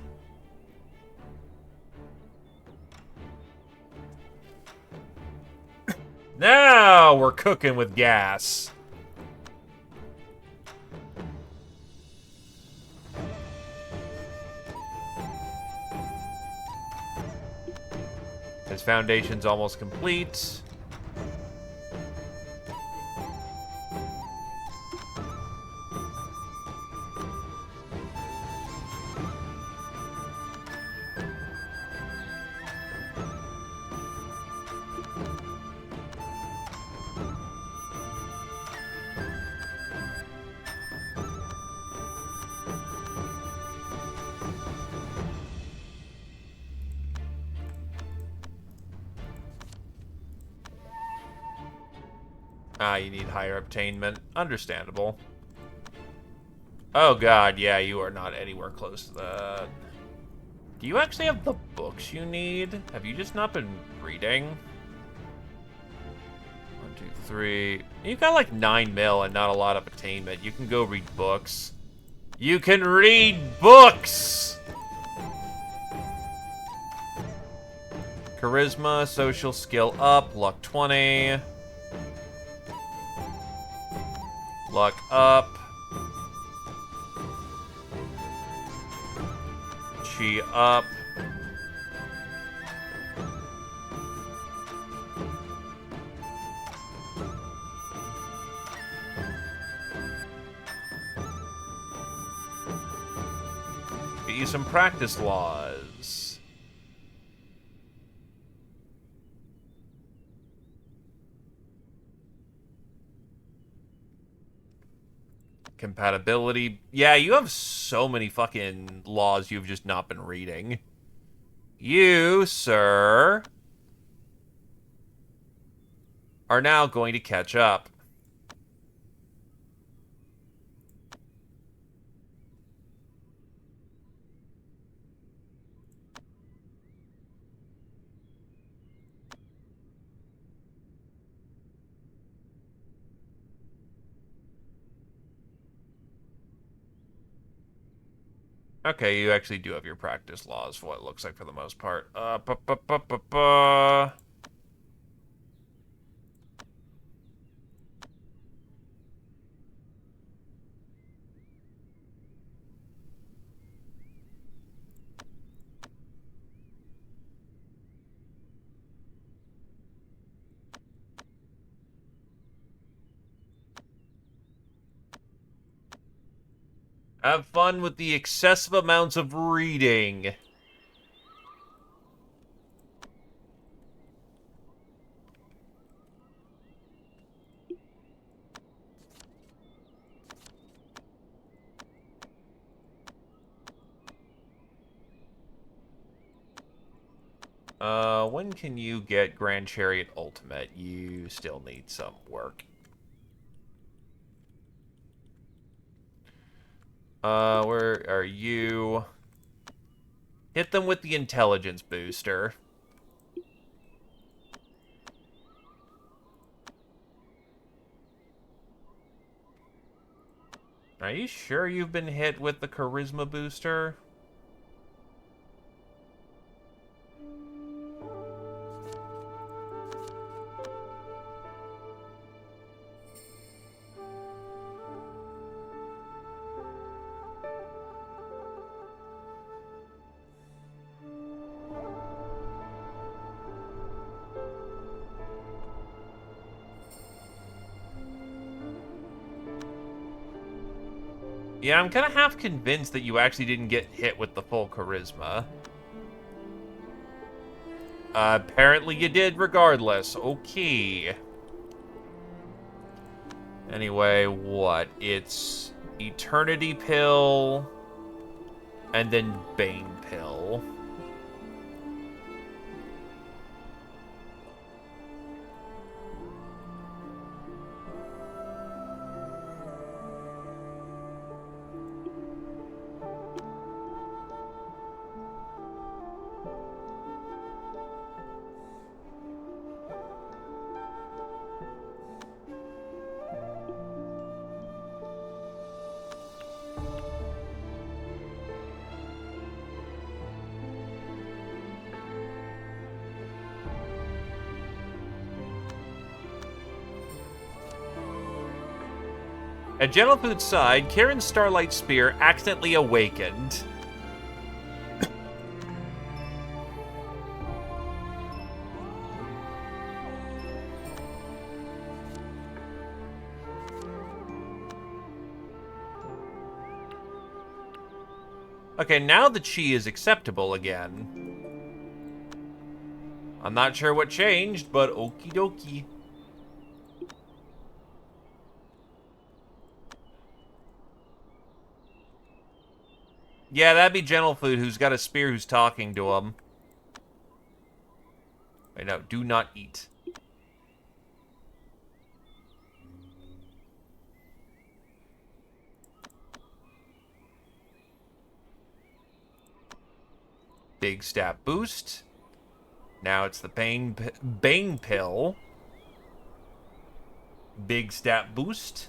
Now we're cooking with gas. His foundation's almost complete. Ah, you need higher obtainment. Understandable. Oh god, yeah, you are not anywhere close to that. Do you actually have the books you need? Have you just not been reading? 1, 2, 3. You've got like 9 mil and not a lot of attainment. You can go read books. You can read books! Charisma, social skill up, luck 20. Luck up. Chi up. Get you some practice laws. Compatibility. Yeah, you have so many fucking laws you've just not been reading. You, sir, are now going to catch up. Okay, you actually do have your practice laws for what it looks like for the most part. Have fun with the excessive amounts of reading. When can you get Grand Chariot Ultimate? You still need some work. Where are you? Hit them with the intelligence booster. Are you sure you've been hit with the charisma booster? Yeah, I'm kind of half convinced that you actually didn't get hit with the full charisma. Apparently you did regardless. Okay. Anyway, what? It's Eternity Pill and then Bane Pill. At Gentle Food's side, Karen's Starlight Spear accidentally awakened. Okay, now the chi is acceptable again. I'm not sure what changed, but okie dokie. Yeah, that'd be Gentle Food, who's got a spear who's talking to him. Wait, no, do not eat. Big stat boost. Now it's the Bane Pill. Big stat boost.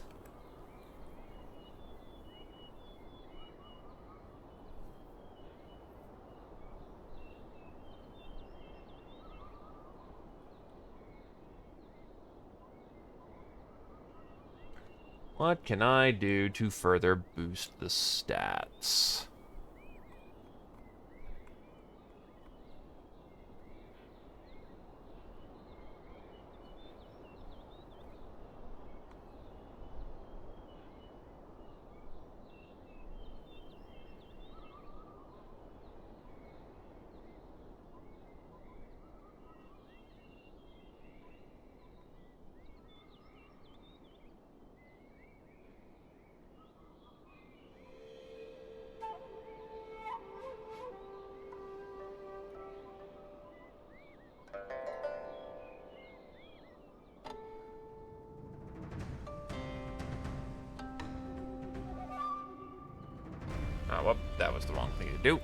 What can I do to further boost the stats? Oh, well, that was the wrong thing to do.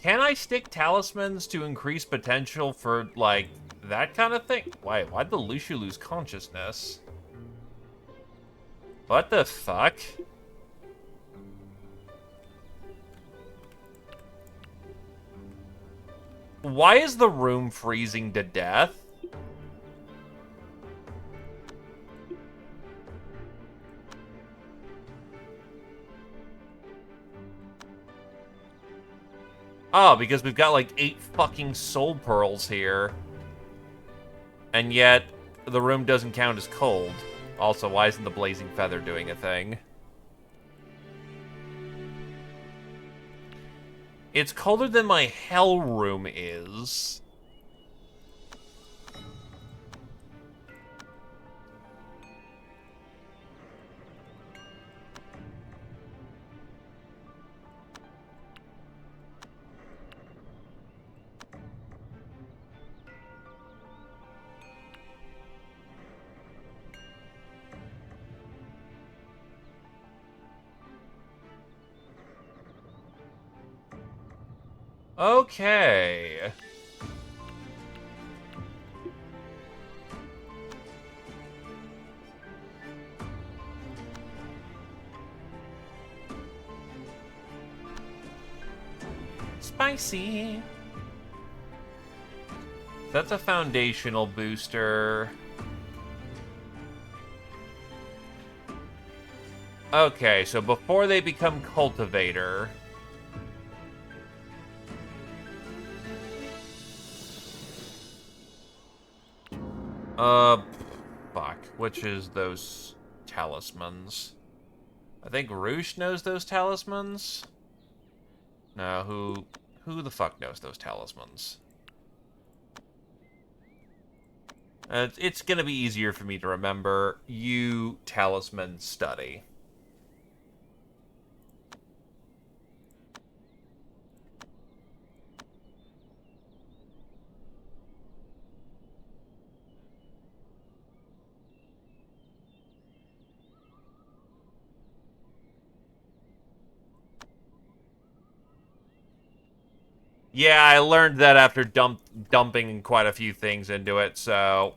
Can I stick talismans to increase potential for, like, that kind of thing? Why'd the Lucio lose consciousness? What the fuck? Why is the room freezing to death? Oh, because we've got like 8 fucking soul pearls here. And yet, the room doesn't count as cold. Also, why isn't the blazing feather doing a thing? It's colder than my hell room is. Okay. Spicy. That's a foundational booster. Okay, so before they become cultivator. Uh, fuck. Which is those talismans? I think Roosh knows those talismans. No, who the fuck knows those talismans? It's gonna be easier for me to remember. You talisman study. Yeah, I learned that after dumping quite a few things into it, so...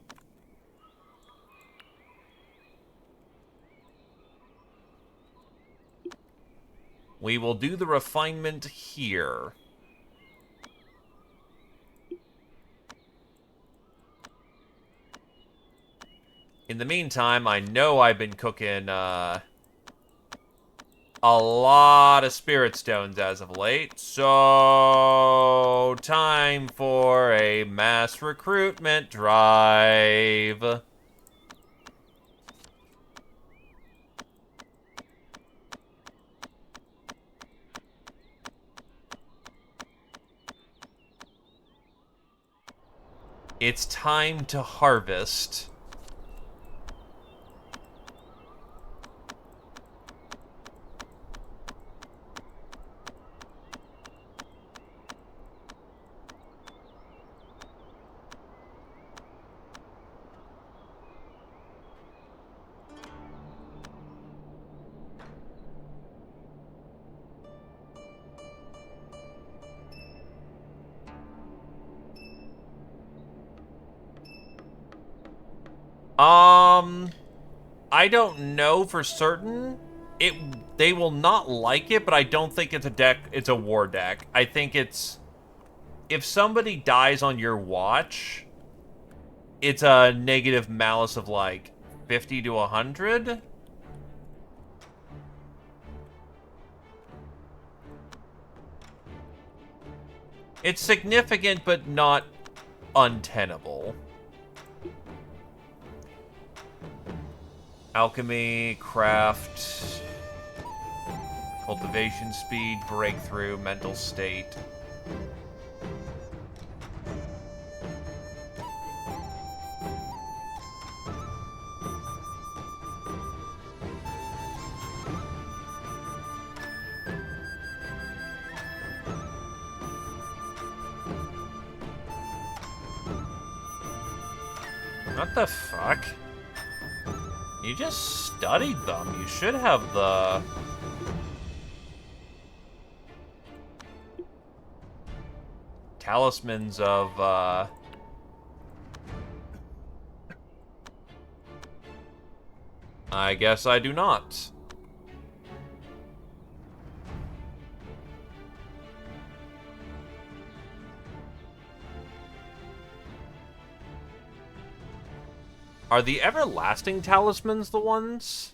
We will do the refinement here. In the meantime, I know I've been cooking, a lot of spirit stones as of late, so time for a mass recruitment drive. It's time to harvest. I don't know for certain. They will not like it, but I don't think it's a deck. It's a war deck. I think it's if somebody dies on your watch, it's a negative malice of like 50 to 100. It's significant, but not untenable. Alchemy, craft, cultivation speed, breakthrough, mental state. What the fuck? You just studied them. You should have the... talismans of, I guess I do not. Are the everlasting talismans the ones?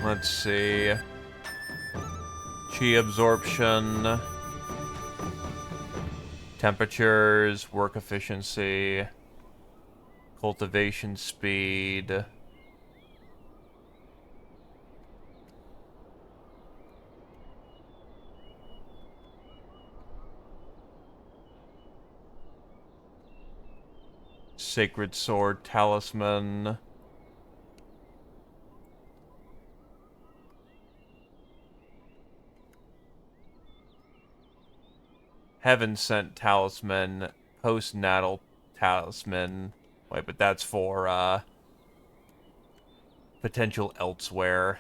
Let's see. Chi absorption. Temperatures, work efficiency, cultivation speed. Sacred Sword, Talisman. Heaven Sent Talisman, Postnatal Talisman. Wait, but that's for, potential elsewhere.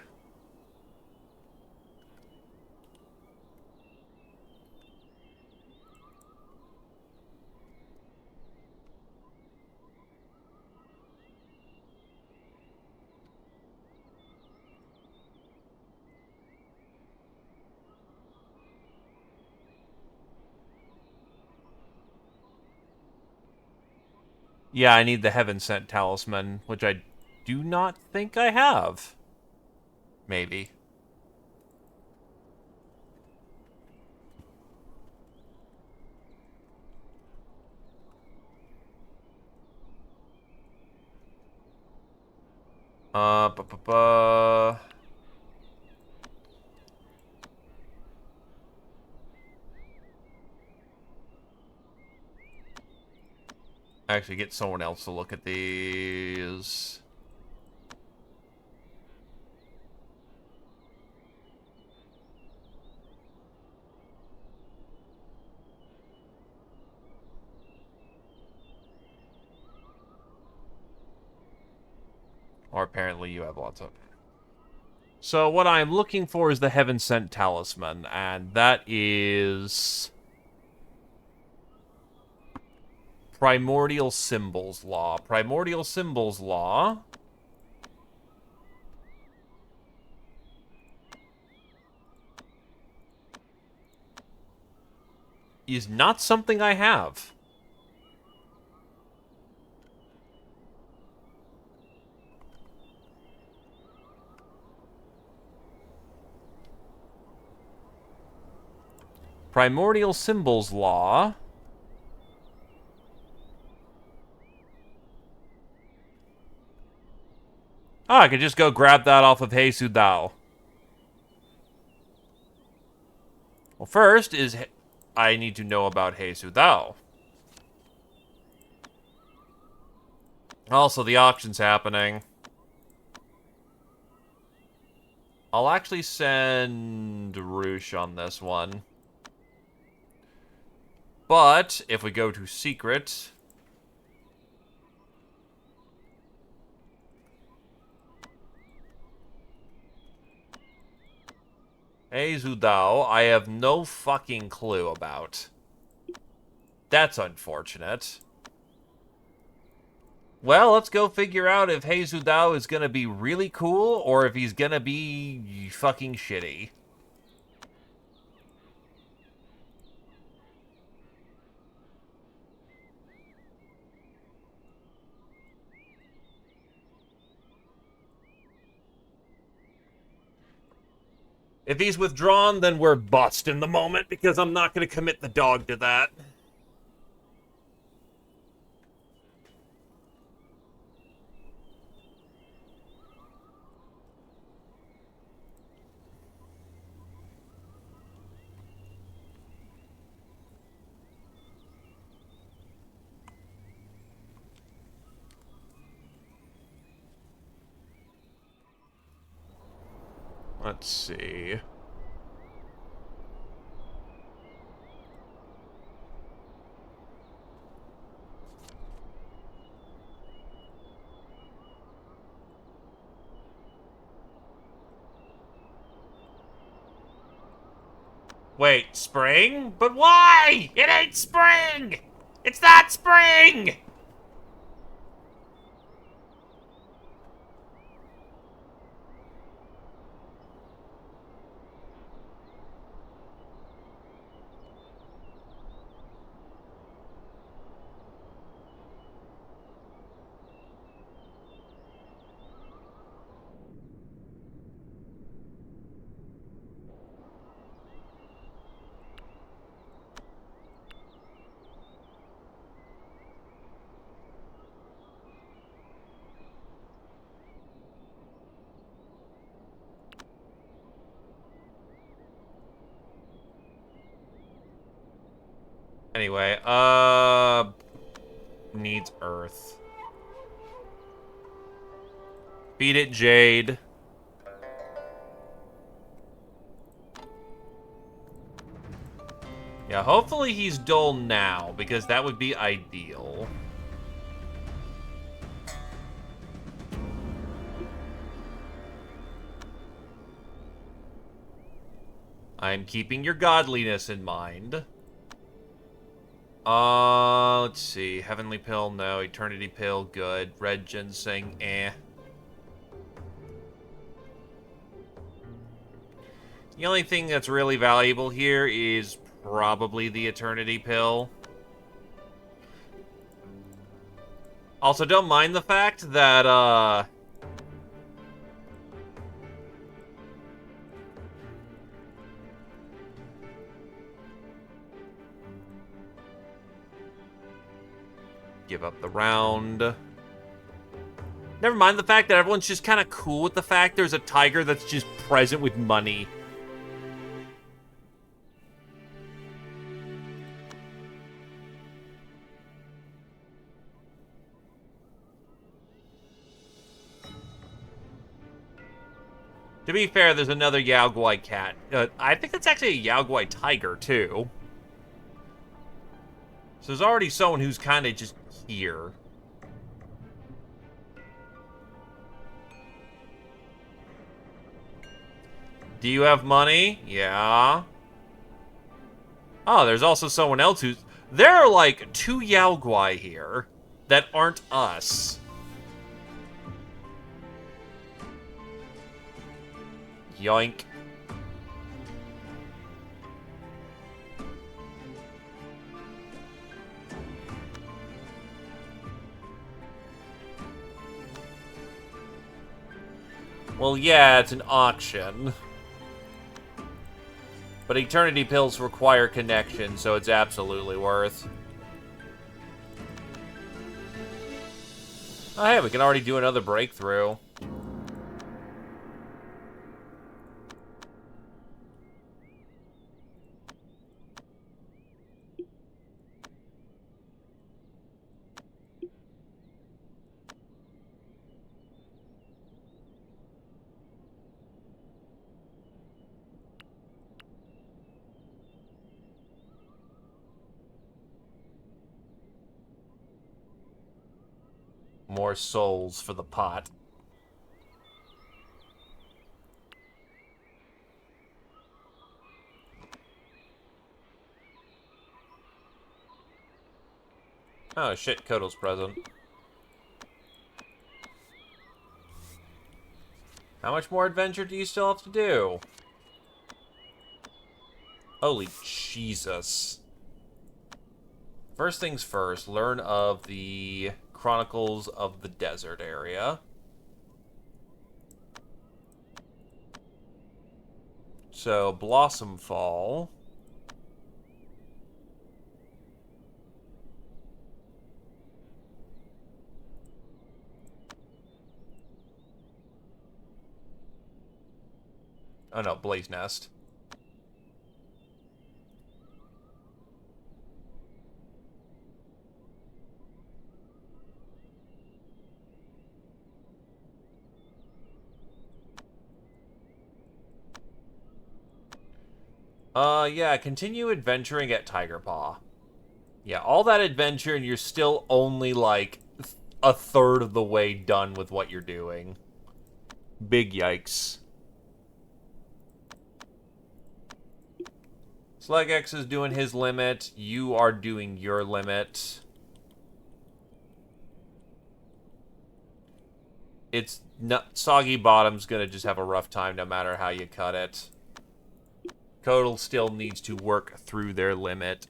Yeah, I need the Heaven Sent Talisman, which I do not think I have. Maybe. Uh, bu bu bu. Actually, get someone else to look at these. Or apparently you have lots of. So what I'm looking for is the Heaven Sent Talisman, and that is Primordial Symbols Law. Primordial Symbols Law is not something I have. Primordial Symbols Law. Oh, I could just go grab that off of Hey Su Dao. Well, first is I need to know about Hey Su Dao. Also, the auction's happening. I'll actually send Roosh on this one. But, if we go to Secret... Hey Su Dao, I have no fucking clue about. That's unfortunate. Well, let's go figure out if Hey Su Dao is gonna be really cool or if he's gonna be fucking shitty. If he's withdrawn, then we're bust in the moment because I'm not gonna commit the dog to that. Let's see. Wait, spring? But why? It ain't spring! It's not spring! Anyway, needs earth. Beat it, Jade. Yeah, hopefully he's dull now, because that would be ideal. I'm keeping your godliness in mind. Let's see. Heavenly Pill, no. Eternity Pill, good. Red Ginseng, eh. The only thing that's really valuable here is probably the Eternity Pill. Also, don't mind the fact that, give up the round. Never mind the fact that everyone's just kind of cool with the fact there's a tiger that's just present with money. To be fair, there's another Yao Guai cat. I think it's actually a Yao Guai tiger, too. So there's already someone who's kind of just here. Do you have money? Yeah. Oh, there's also someone else who's... There are like 2 Yao Guai here that aren't us. Yoink. Well, yeah, it's an auction. But Eternity Pills require connection, so it's absolutely worth. Oh, hey, we can already do another breakthrough. More souls for the pot. Oh shit, Kotal's present. How much more adventure do you still have to do? Holy Jesus. First things first, learn of the Chronicles of the Desert area. So, Blossom Fall. Oh no, Blaze Nest. Yeah, continue adventuring at Tiger Paw. Yeah, all that adventure and you're still only, like, a third of the way done with what you're doing. Big yikes. Slugex is doing his limit. You are doing your limit. It's not, Soggy Bottom's gonna just have a rough time no matter how you cut it. Kotal still needs to work through their limit.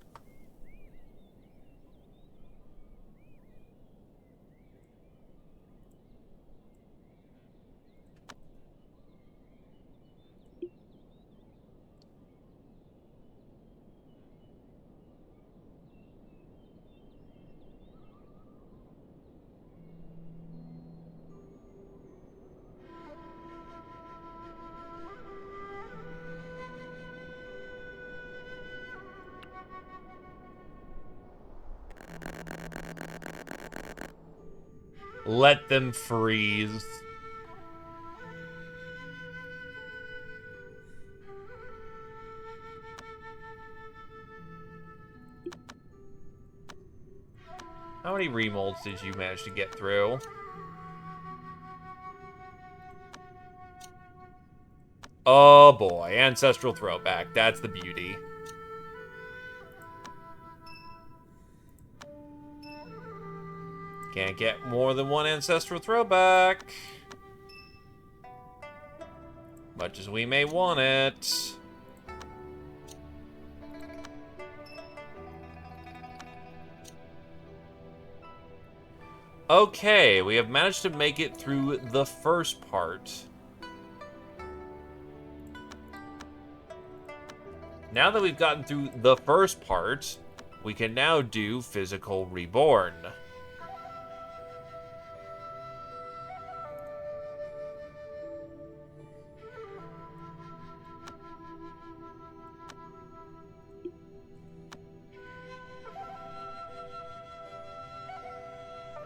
Let them freeze. How many remolds did you manage to get through? Oh boy, Ancestral Throwback. That's the beauty. Can't get more than one Ancestral Throwback. Much as we may want it. Okay, we have managed to make it through the first part. Now that we've gotten through the first part, we can now do Physical Reborn.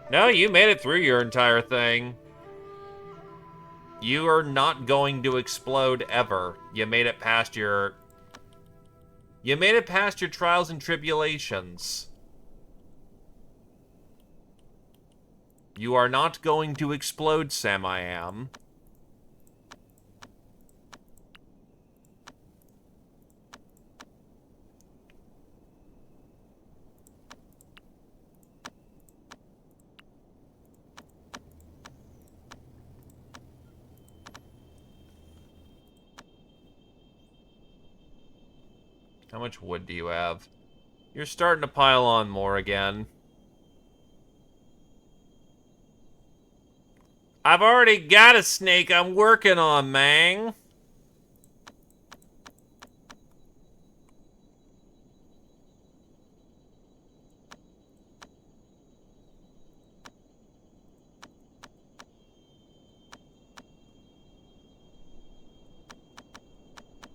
No, you made it through your entire thing. You are not going to explode ever. You made it past your... You made it past your trials and tribulations. You are not going to explode, Sam I Am. How much wood do you have? You're starting to pile on more again. I've already got a snake I'm working on, Mang.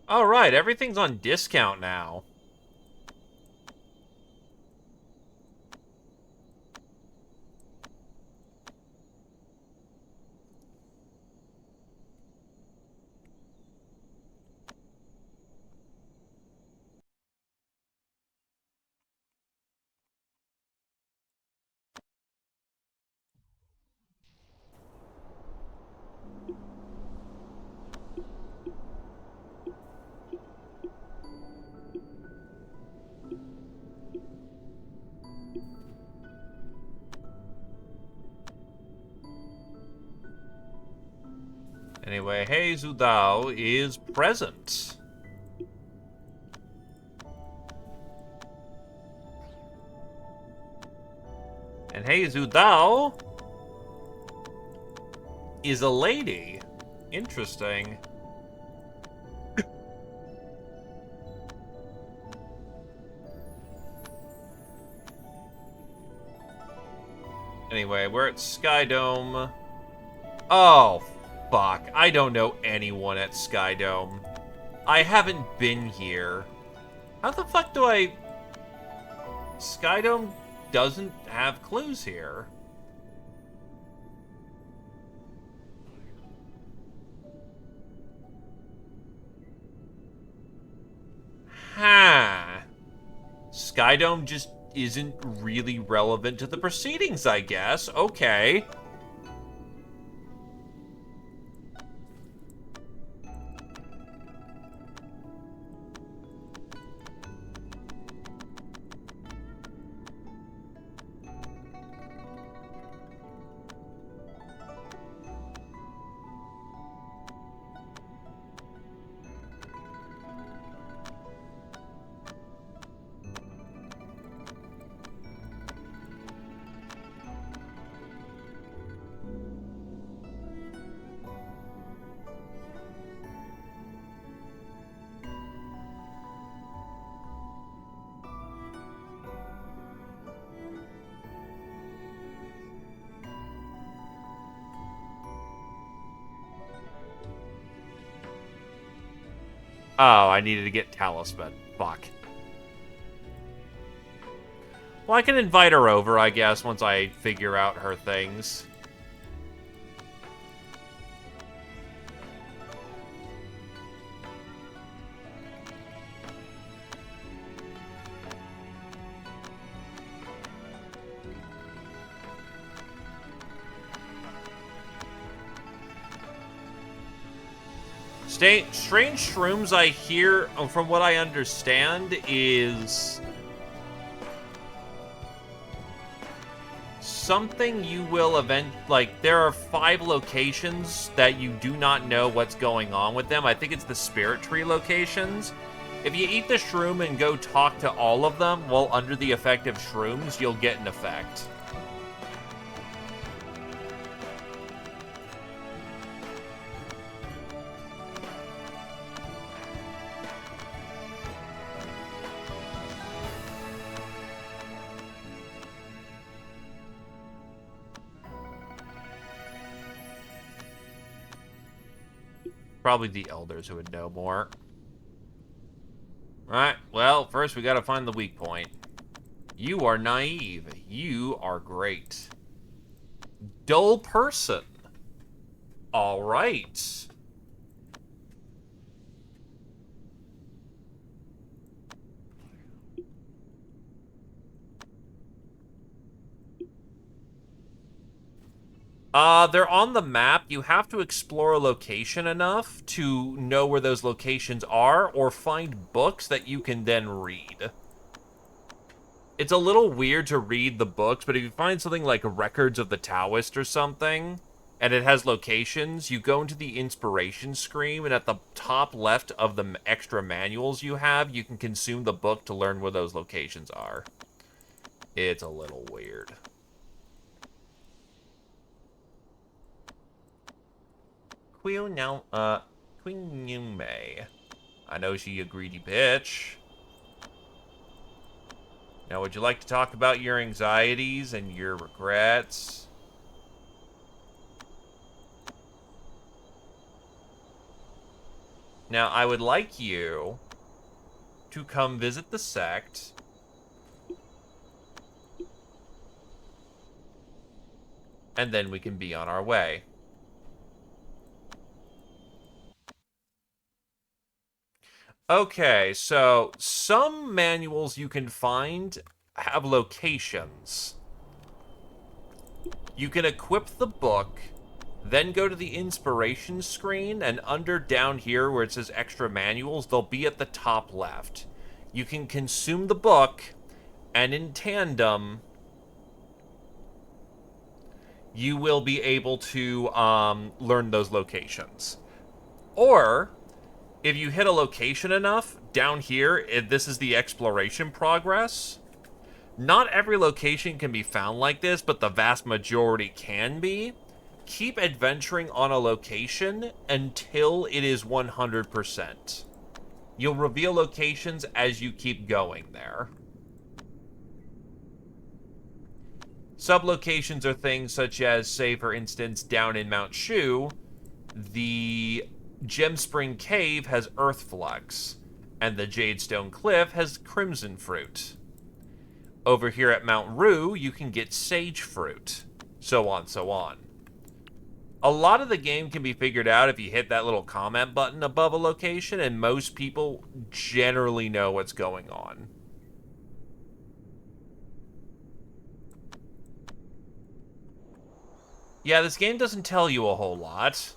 Alright, everything's on discount now. Anyway, Hey Zudao is present. And Hey Zudao is a lady. Interesting. Anyway, we're at Skydome. Oh, fuck. I don't know anyone at Skydome. I haven't been here. How the fuck do I... Skydome doesn't have clues here. Huh. Skydome just isn't really relevant to the proceedings, I guess. Okay. Oh, I needed to get Talisman. Fuck. Well, I can invite her over, I guess, once I figure out her things. Strange shrooms, I hear, from what I understand, is something you will like, there are 5 locations that you do not know what's going on with them. I think it's the spirit tree locations. If you eat the shroom and go talk to all of them while under the effect of shrooms, you'll get an effect. Probably the elders who would know more. Alright, well, first we gotta find the weak point. You are naive. You are great. Dull person. Alright. They're on the map. You have to explore a location enough to know where those locations are or find books that you can then read. It's a little weird to read the books, but if you find something like Records of the Taoist or something, and it has locations, you go into the inspiration screen, and at the top left of the extra manuals you have, you can consume the book to learn where those locations are. It's a little weird. Queen Yume. I know she a greedy bitch. Now, would you like to talk about your anxieties and your regrets? Now, I would like you to come visit the sect. And then we can be on our way. Okay, so some manuals you can find have locations. You can equip the book, then go to the inspiration screen, and under down here where it says extra manuals, they'll be at the top left. You can consume the book, and in tandem, you will be able to learn those locations. Or, if you hit a location enough, down here, this is the exploration progress. Not every location can be found like this, but the vast majority can be. Keep adventuring on a location until it is 100%. You'll reveal locations as you keep going there. Sublocations are things such as, say, for instance, down in Mount Shu, the Gemspring Cave has Earth Flux, and the Jadestone Cliff has Crimson Fruit. Over here at Mount Rue, you can get Sage Fruit, so on, so on. A lot of the game can be figured out if you hit that little comment button above a location, and most people generally know what's going on. Yeah, this game doesn't tell you a whole lot.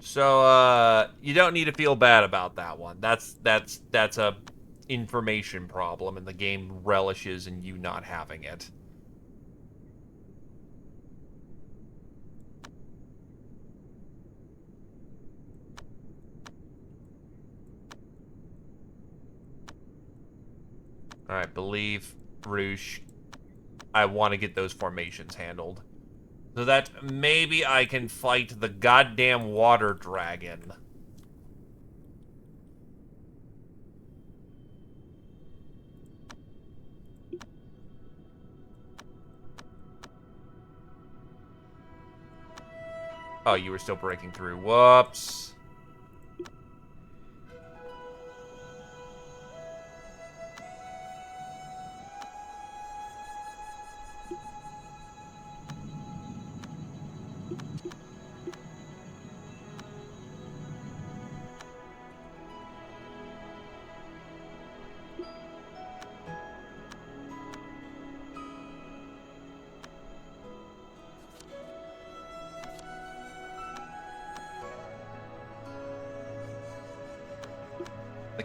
So, you don't need to feel bad about that one. That's a information problem, and the game relishes in you not having it. Alright, believe, Roosh. I want to get those formations handled. So that maybe I can fight the goddamn water dragon. Oh, you were still breaking through. Whoops.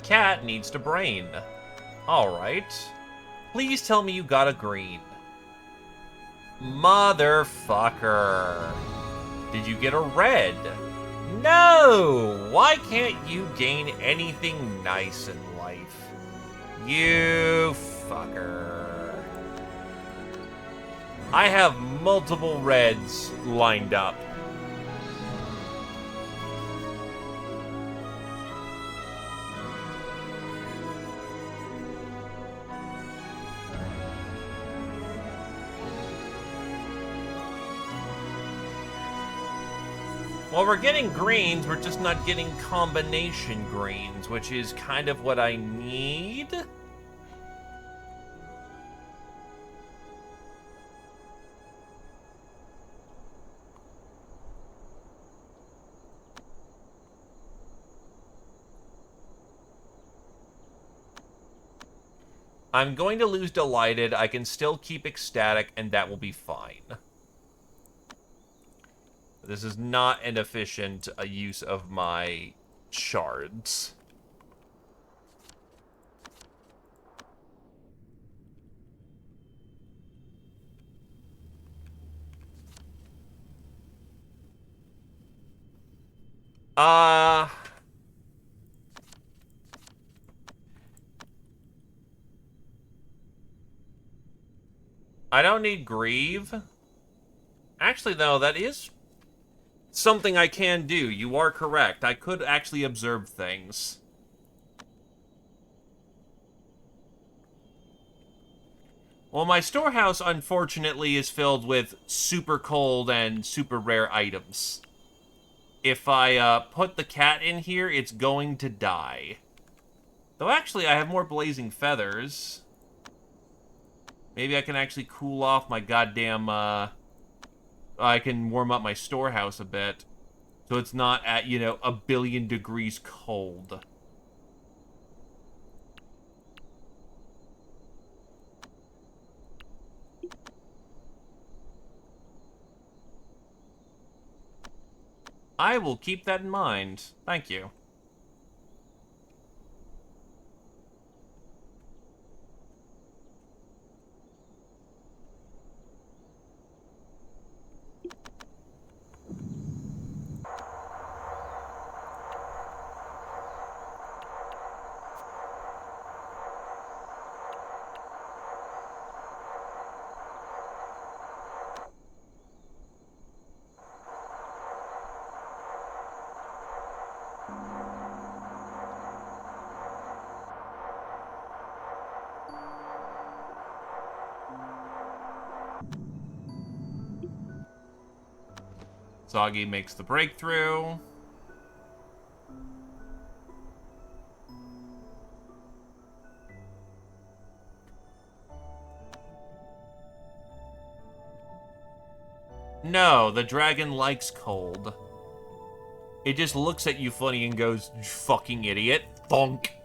cat needs to brain. Alright. Please tell me you got a green. Motherfucker. Did you get a red? No! Why can't you gain anything nice in life? You fucker. I have multiple reds lined up. Well, we're getting greens, we're just not getting combination greens, which is kind of what I need. I'm going to lose Delighted. I can still keep Ecstatic, and that will be fine. This is not an efficient use of my shards. I don't need Grieve. Actually, though, that is something I can do. You are correct. I could actually observe things. Well, my storehouse, unfortunately, is filled with super cold and super rare items. If I put the cat in here, it's going to die. Though, actually, I have more blazing feathers. Maybe I can actually cool off my goddamn, I can warm up my storehouse a bit. So it's not at, you know, 1,000,000,000 degrees cold. I will keep that in mind. Thank you. Soggy makes the breakthrough. No, the dragon likes cold. It just looks at you funny and goes, fucking idiot. Thunk.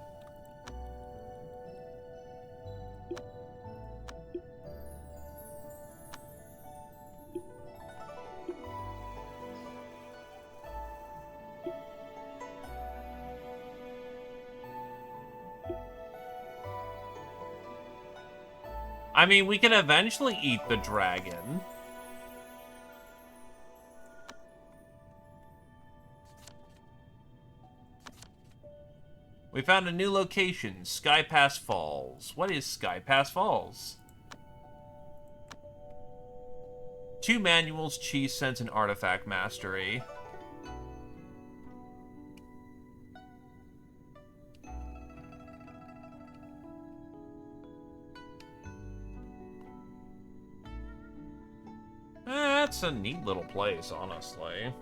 I mean, we can eventually eat the dragon. We found a new location, Skypass Falls. What is Skypass Falls? 2 manuals, cheese sense, and artifact mastery. That's a neat little place, honestly.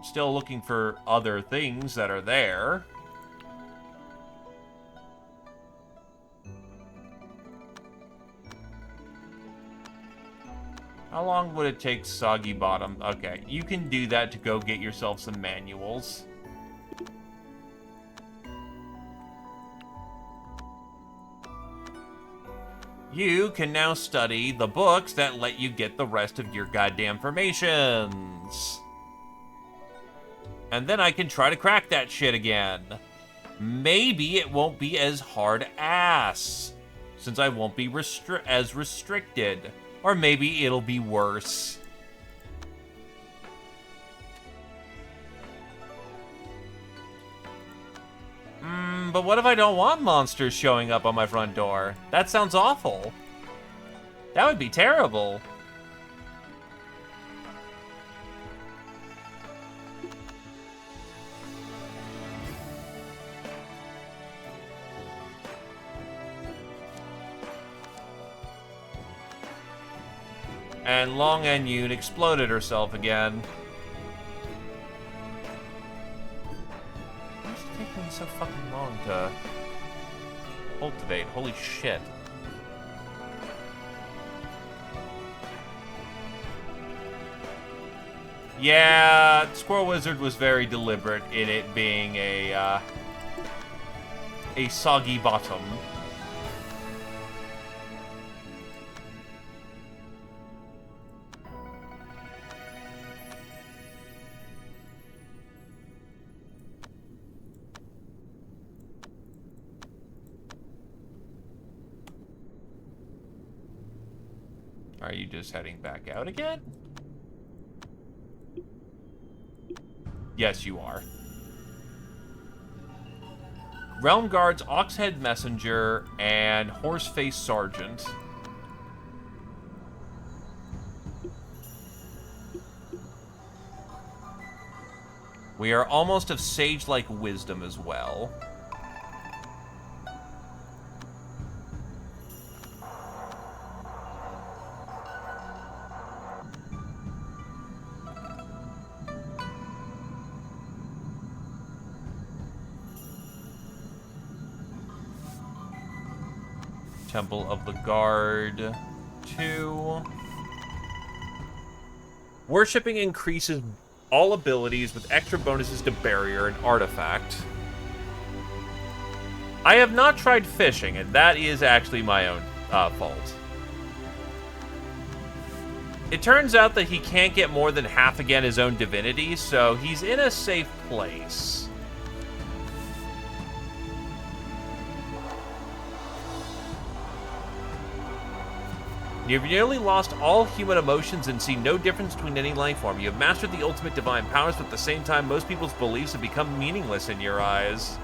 Still looking for other things that are there. How long would it take Soggy Bottom? Okay, you can do that to go get yourself some manuals. You can now study the books that let you get the rest of your goddamn formations. And then I can try to crack that shit again. Maybe it won't be as hard ass, since I won't be as restricted. Or maybe it'll be worse. But what if I don't want monsters showing up on my front door? That sounds awful. That would be terrible. And Long and Yoon exploded herself again. Why is it taking so fucking long to cultivate? Holy shit. Yeah, Squirrel Wizard was very deliberate in it being a soggy bottom. Are you just heading back out again? Yes, you are. Realm Guards, Oxhead Messenger, and Horseface Sergeant. We are almost of sage-like wisdom as well. Temple of the Guard 2. Worshipping increases all abilities with extra bonuses to barrier and artifact. I have not tried fishing, and that is actually my own fault. It turns out that he can't get more than half again his own divinity, so he's in a safe place. You've nearly lost all human emotions and see no difference between any life form. You have mastered the ultimate divine powers, but at the same time, most people's beliefs have become meaningless in your eyes.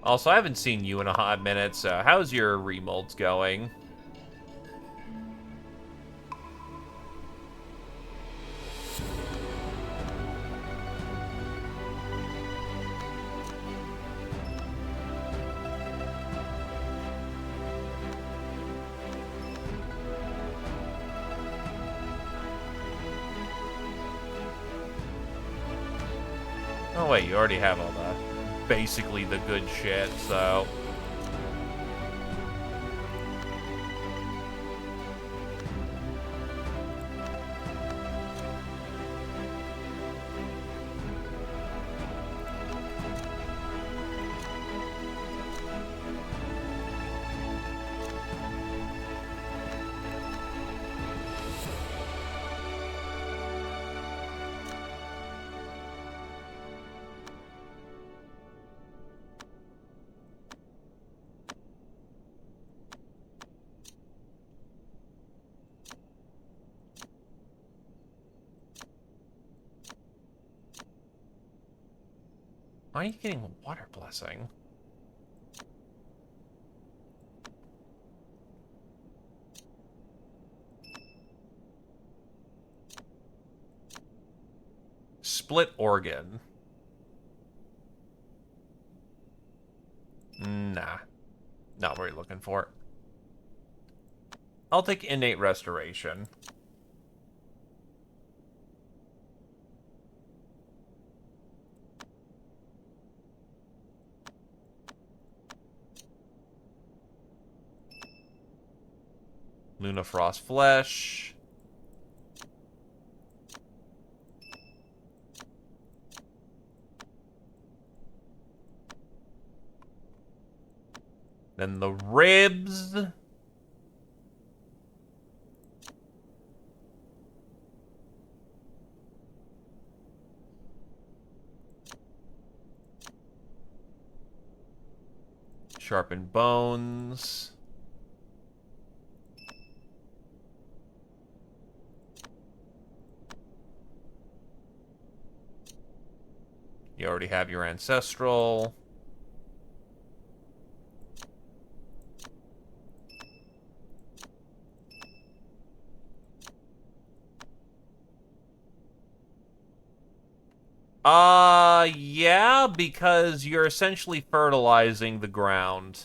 Also, I haven't seen you in a hot minute, so how's your remolds going? Oh wait, you already have all the, basically the good shit, so... Why are you getting a water blessing? Split organ. Nah. Not what you're looking for. I'll take innate restoration. Lunafrost flesh. Then the ribs. Sharpened bones. You already have your ancestral. Yeah, because you're essentially fertilizing the ground.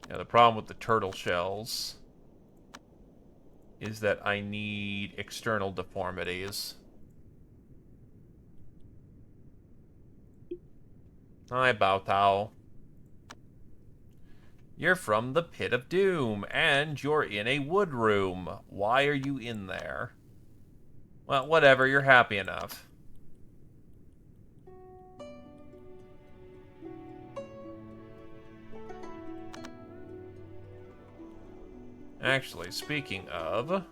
Yeah, the problem with the turtle shells is that I need external deformities. Hi, Baotao. You're from the Pit of Doom, and you're in a wood room. Why are you in there? Well, whatever, you're happy enough. Actually, speaking of...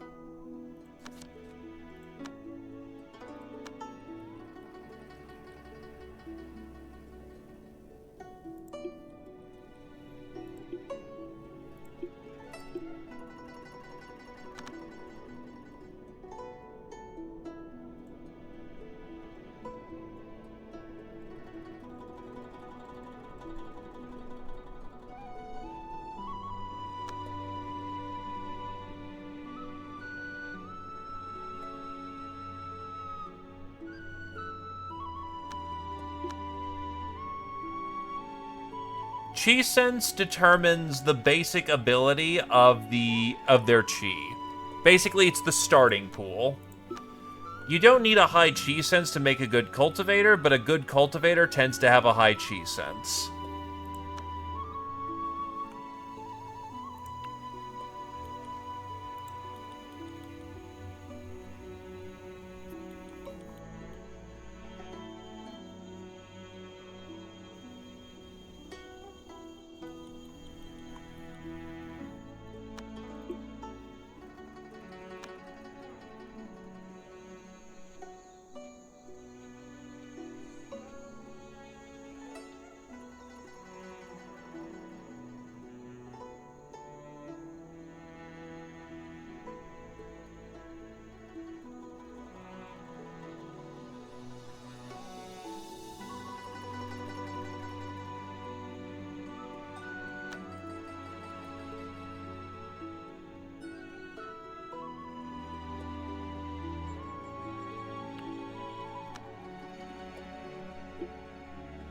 Chi sense determines the basic ability of their chi. Basically, it's the starting pool. You don't need a high chi sense to make a good cultivator, but a good cultivator tends to have a high chi sense.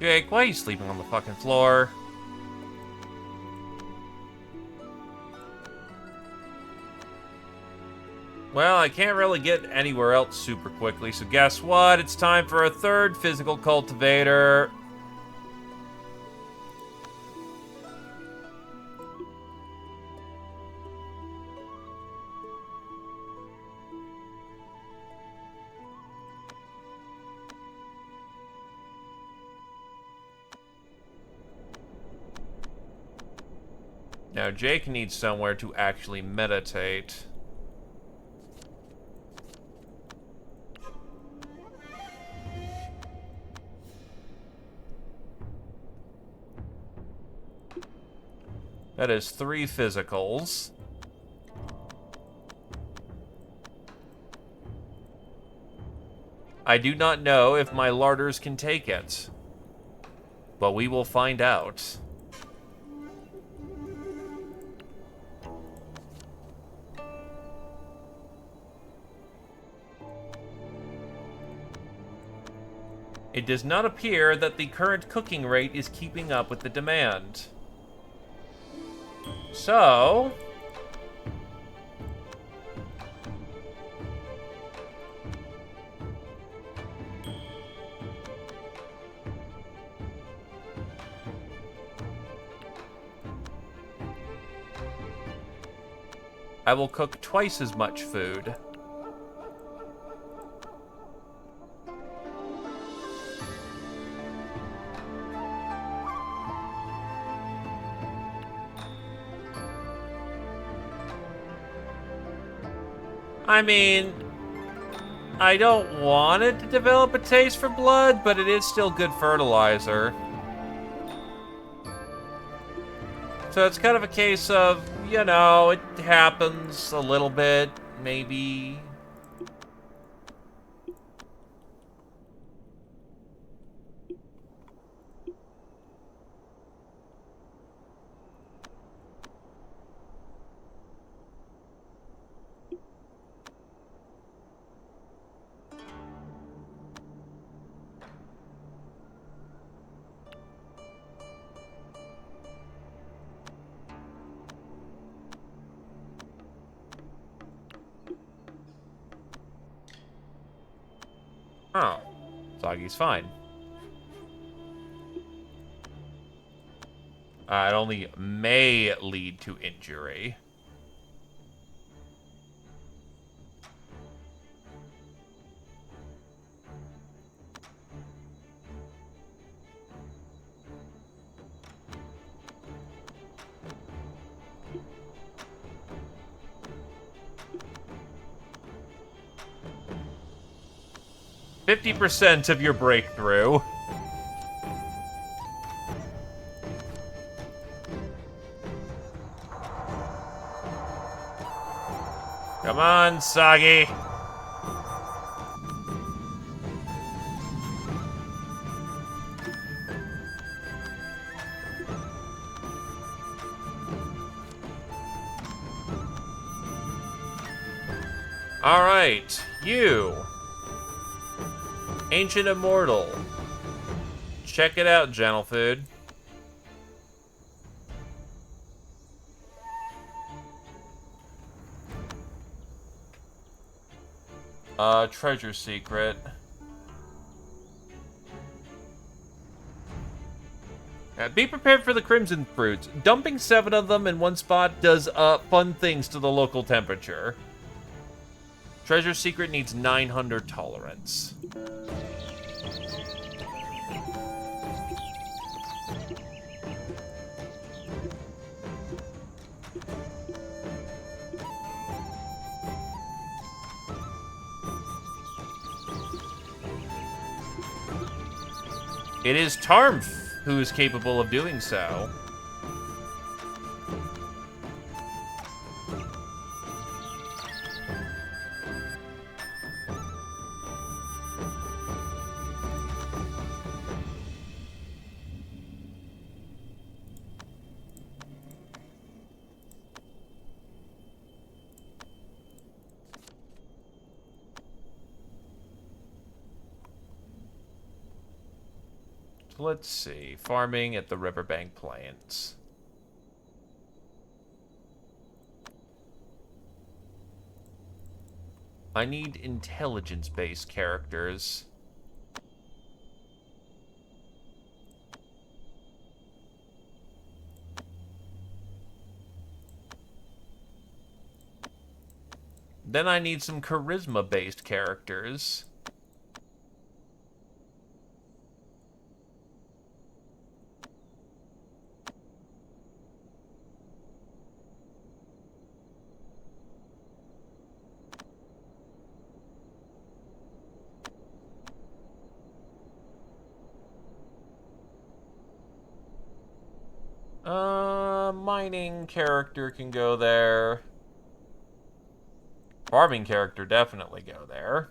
Jake, why are you sleeping on the fucking floor? Well, I can't really get anywhere else super quickly, so guess what? It's time for a third physical cultivator. Now, Jake needs somewhere to actually meditate. That is 3 physicals. I do not know if my larders can take it, but we will find out. It does not appear that the current cooking rate is keeping up with the demand. So... I will cook twice as much food. I mean, I don't want it to develop a taste for blood, but it is still good fertilizer. So it's kind of a case of, you know, it happens a little bit, maybe. Oh, Soggy's fine. It only may lead to injury. %50 of your breakthrough. Come on, Soggy. Alright, you. Ancient Immortal. Check it out, Gentle Food. Treasure secret. Be prepared for the crimson fruits. Dumping 7 of them in one spot does fun things to the local temperature. Treasure secret needs 900 tolerance. It is Tarmf who is capable of doing so. Let's see. Farming at the Riverbank Plains. I need intelligence-based characters. Then I need some charisma-based characters. Mining character can go there. Farming character definitely go there.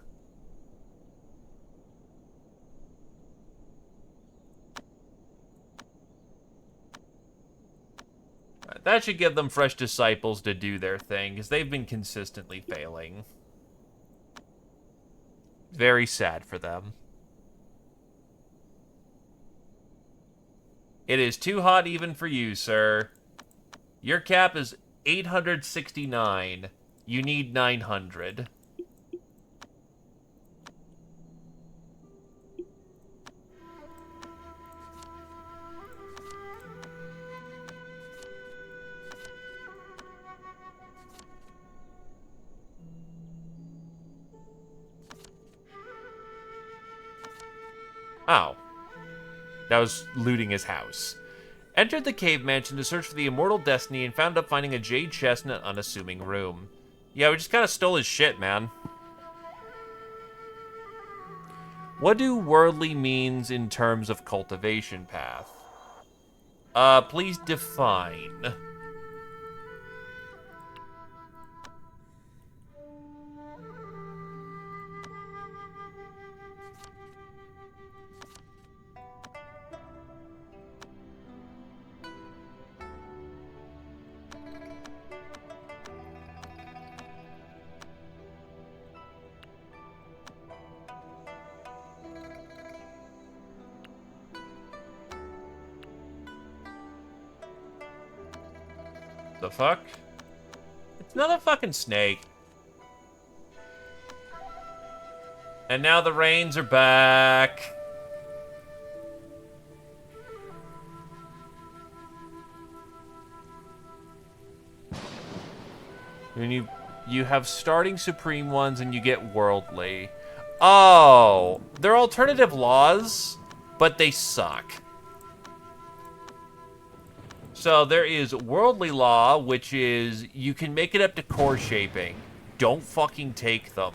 That should give them fresh disciples to do their thing, because they've been consistently failing. Very sad for them. It is too hot even for you, sir. Your cap is 869. You need 900. Oh. That was looting his house. Entered the cave mansion to search for the immortal destiny and found up finding a jade chest in an unassuming room. Yeah, we just kind of stole his shit, man. What do worldly means in terms of cultivation path? Please define. The fuck? It's not a fucking snake. And now the rains are back. When you have starting supreme ones and you get worldly. Oh, they're alternative laws, but they suck. So there is worldly law, which is you can make it up to core shaping. Don't fucking take them.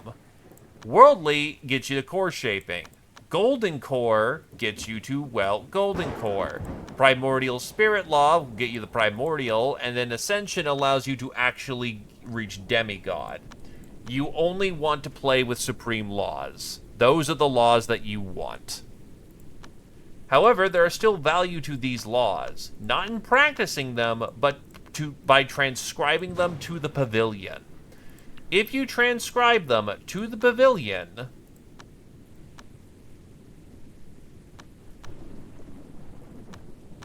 Worldly gets you to core shaping. Golden core gets you to, well, golden core. Primordial spirit law will get you the primordial, and then ascension allows you to actually reach demigod. You only want to play with supreme laws. Those are the laws that you want. However, there is still value to these laws, not in practicing them, but by transcribing them to the pavilion. If you transcribe them to the pavilion,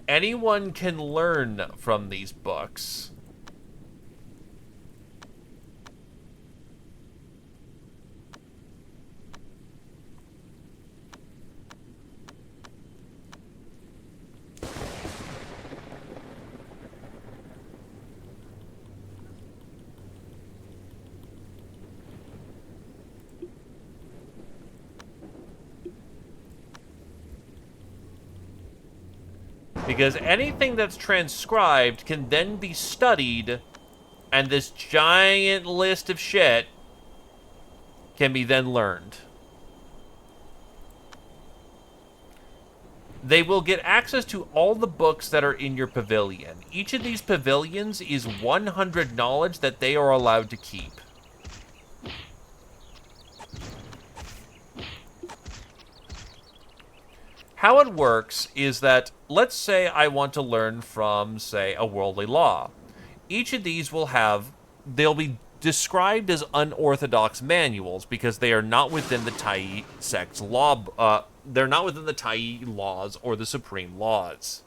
anyone can learn from these books. Because anything that's transcribed can then be studied, and this giant list of shit can be then learned. They will get access to all the books that are in your pavilion. Each of these pavilions is 100 knowledge that they are allowed to keep. How it works is that, let's say I want to learn from, say, a worldly law. Each of these they'll be described as unorthodox manuals because they are not within the Tai sect's law, they're not within the Tai laws or the supreme laws.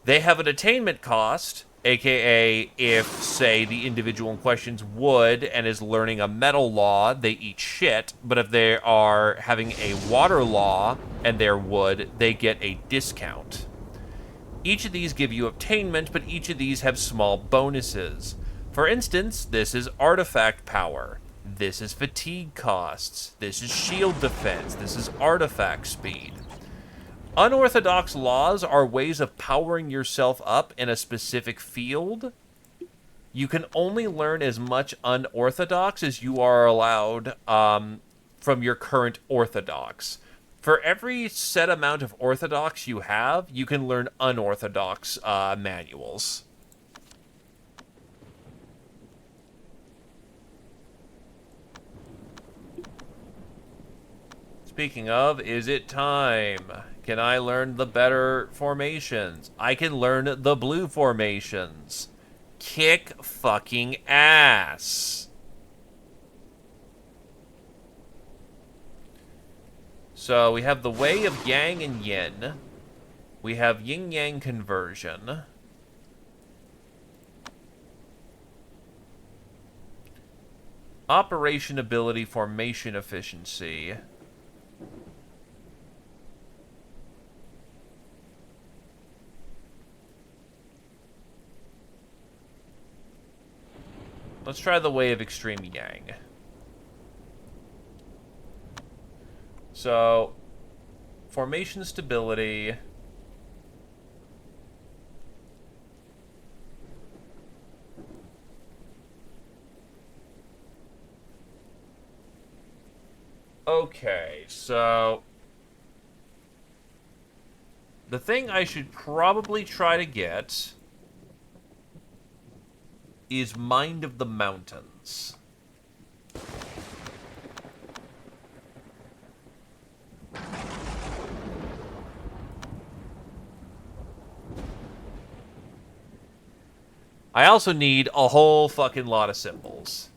They have an attainment cost, aka if, say, the individual in question's wood and is learning a metal law, they eat shit, but if they are having a water law and they're wood, they get a discount. Each of these give you attainment, but each of these have small bonuses. For instance, this is artifact power. This is fatigue costs. This is shield defense. This is artifact speed. Unorthodox laws are ways of powering yourself up in a specific field. You can only learn as much unorthodox as you are allowed from your current orthodox. For every set amount of orthodox you have, you can learn unorthodox manuals. Speaking of, is it time? Can I learn the better formations? I can learn the blue formations. Kick fucking ass. So we have the way of yang and yin. We have yin-yang conversion. Operation ability, formation efficiency. Let's try the way of extreme yang. So, formation stability. Okay, so the thing I should probably try to get is Mind of the Mountains. I also need a whole fucking lot of symbols.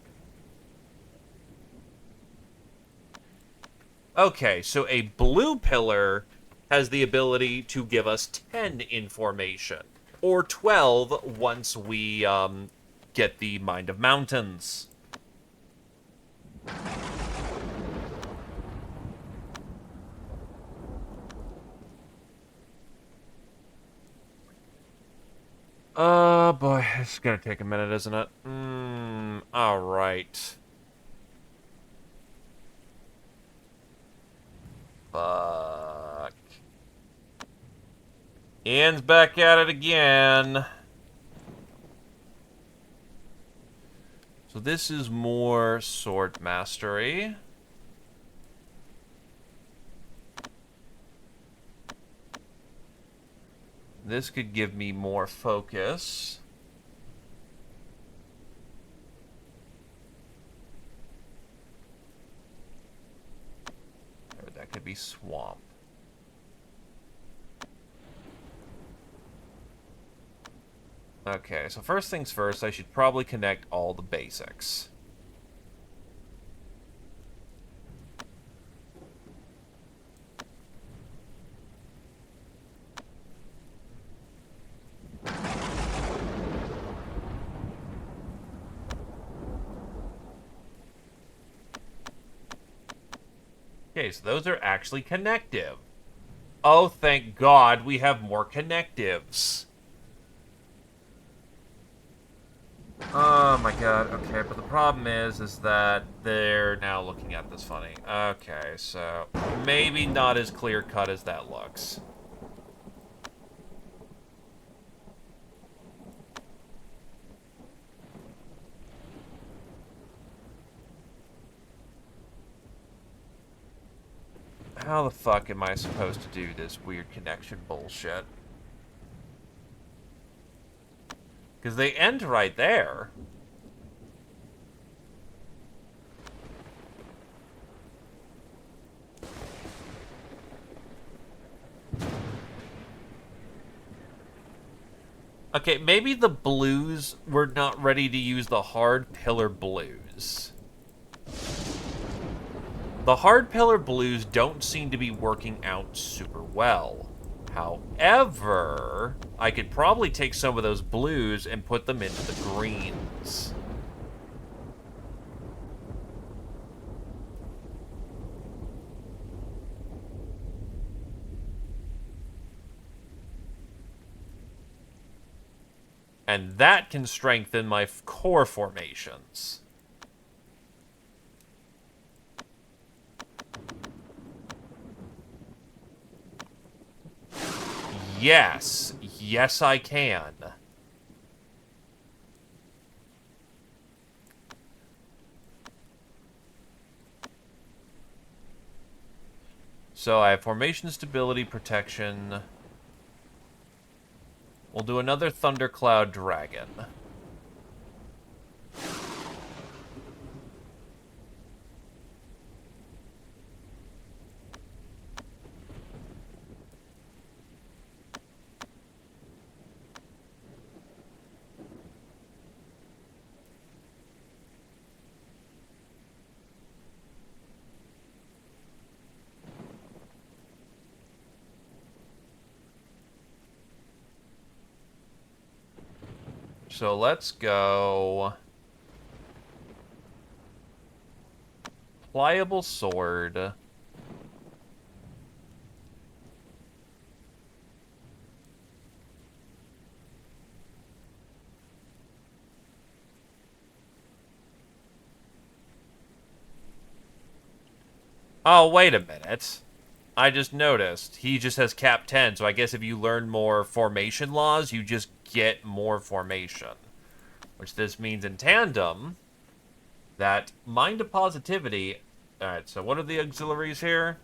Okay, so a blue pillar has the ability to give us 10 information. Or 12 once we get the Mind of Mountains. Boy, this is gonna take a minute, isn't it? Alright. Fuck. Ian's back at it again. So this is more sword mastery. This could give me more focus. Or that could be swamp. Okay, so first things first, I should probably connect all the basics. Okay, so those are actually connective. Oh, thank God we have more connectives. Oh my god, okay, but the problem is that they're now looking at this funny. Okay, so maybe not as clear-cut as that looks. How the fuck am I supposed to do this weird connection bullshit? Because they end right there. Okay, maybe the blues were not ready to use the hard pillar blues. The hard pillar blues don't seem to be working out super well. However, I could probably take some of those blues and put them into the greens. And that can strengthen my core formations. Yes. Yes, I can. So I have formation stability protection. We'll do another Thundercloud Dragon. So let's go... Pliable sword. Oh, wait a minute. I just noticed. He just has cap 10, so I guess if you learn more formation laws, you just get more formation. Which this means in tandem that mind of positivity... Alright, so what are the auxiliaries here?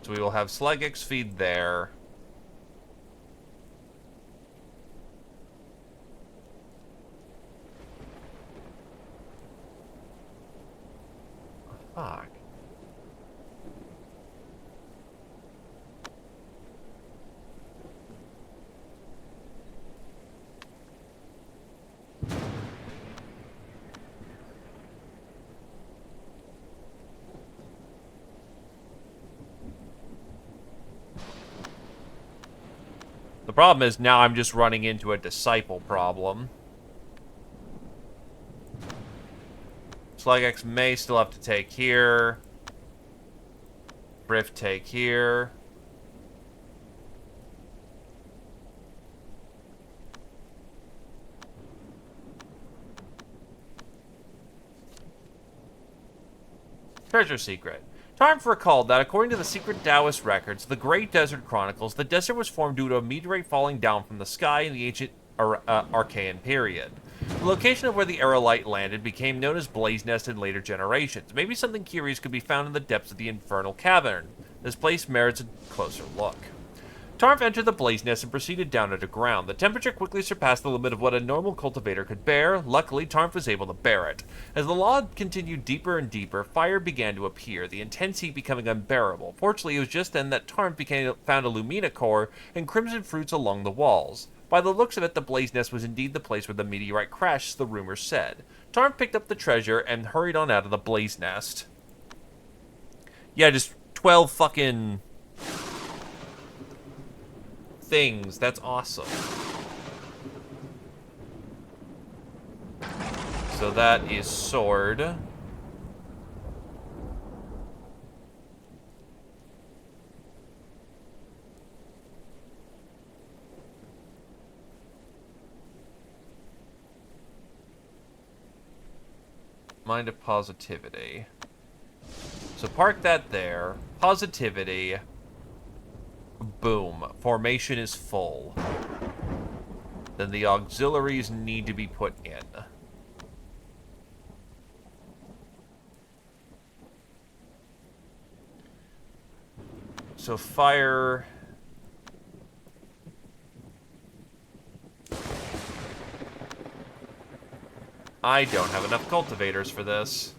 So we will have Slegix feed there. Fuck. The problem is now I'm just running into a disciple problem. Slugx may still have to take here. Briff take here. Treasure secret. Tarnf recalled that according to the secret Taoist records, the Great Desert Chronicles, the desert was formed due to a meteorite falling down from the sky in the ancient Archaean period. The location of where the aerolite landed became known as Blaze Nest in later generations. Maybe something curious could be found in the depths of the infernal cavern. This place merits a closer look. Tarnf entered the blaze nest and proceeded down underground. The temperature quickly surpassed the limit of what a normal cultivator could bear. Luckily, Tarnf was able to bear it. As the log continued deeper and deeper, fire began to appear, the intense heat becoming unbearable. Fortunately, it was just then that Tarnf found a lumina core and crimson fruits along the walls. By the looks of it, the blaze nest was indeed the place where the meteorite crashed, as the rumors said. Tarnf picked up the treasure and hurried on out of the blaze nest. Yeah, just 12 fucking... things. That's awesome. So that is sword. Mind of positivity. So park that there. Positivity. Boom. Formation is full. Then the auxiliaries need to be put in. So fire... I don't have enough cultivators for this.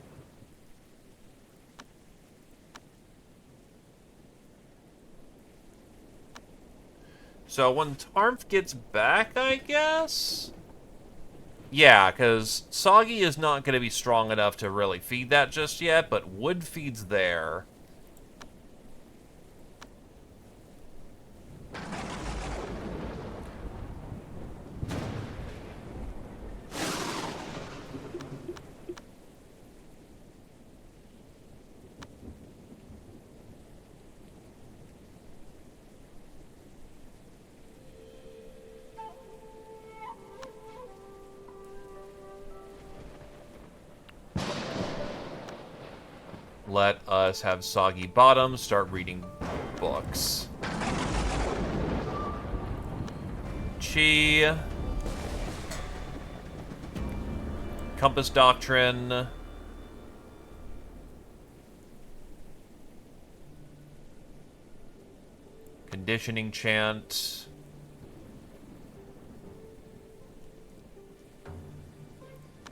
So when Tarnf gets back, I guess? Yeah, because Soggy is not going to be strong enough to really feed that just yet, but wood feeds there. Let us have Soggy Bottom start reading books. Chi. Compass Doctrine. Conditioning Chant.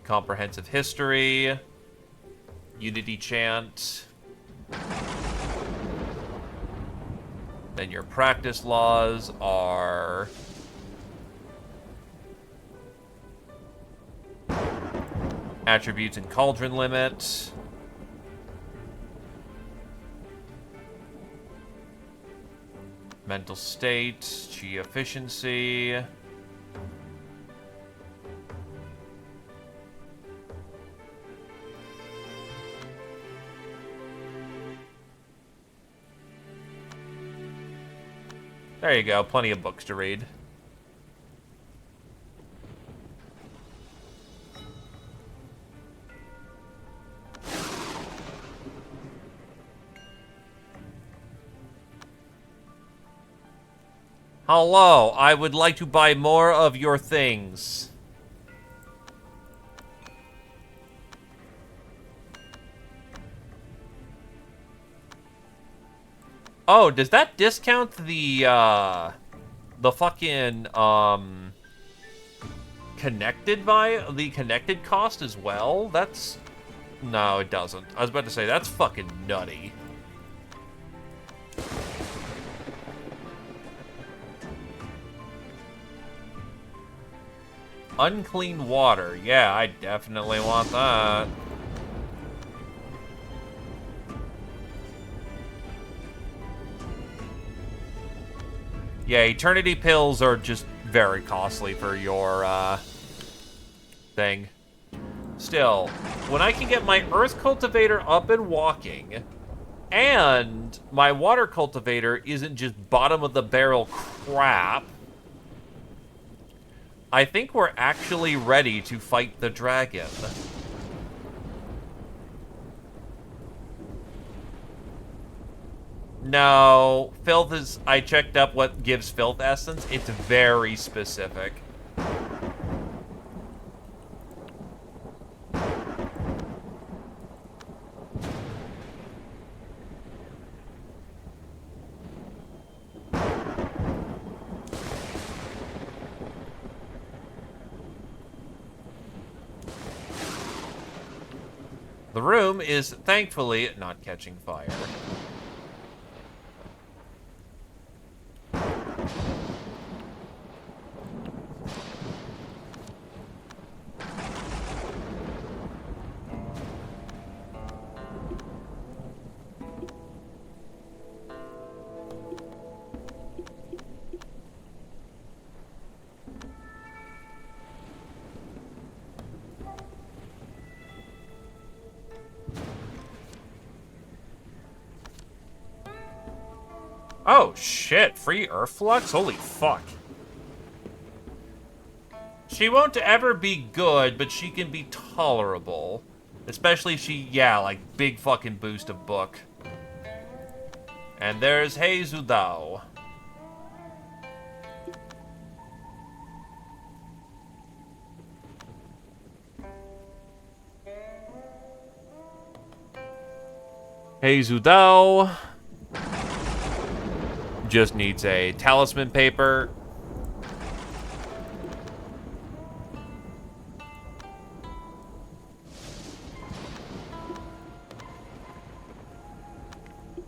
Comprehensive History. Unity Chant. Then your practice laws are... attributes and cauldron limit. Mental state, chi efficiency. There you go, plenty of books to read. Hello, I would like to buy more of your things. Oh, does that discount the fucking, the connected cost as well? That's... No, it doesn't. I was about to say, that's fucking nutty. Unclean water. Yeah, I definitely want that. Yeah, eternity pills are just very costly for your, thing. Still, when I can get my earth cultivator up and walking, and my water cultivator isn't just bottom of the barrel crap, I think we're actually ready to fight the dragon. No, filth is... I checked up what gives filth essence. It's very specific. The room is thankfully not catching fire. Oh, shit. Free Earth Flux? Holy fuck. She won't ever be good, but she can be tolerable. Especially if she, yeah, like, big fucking boost of book. And there's Heizudao. Heizudao just needs a talisman paper.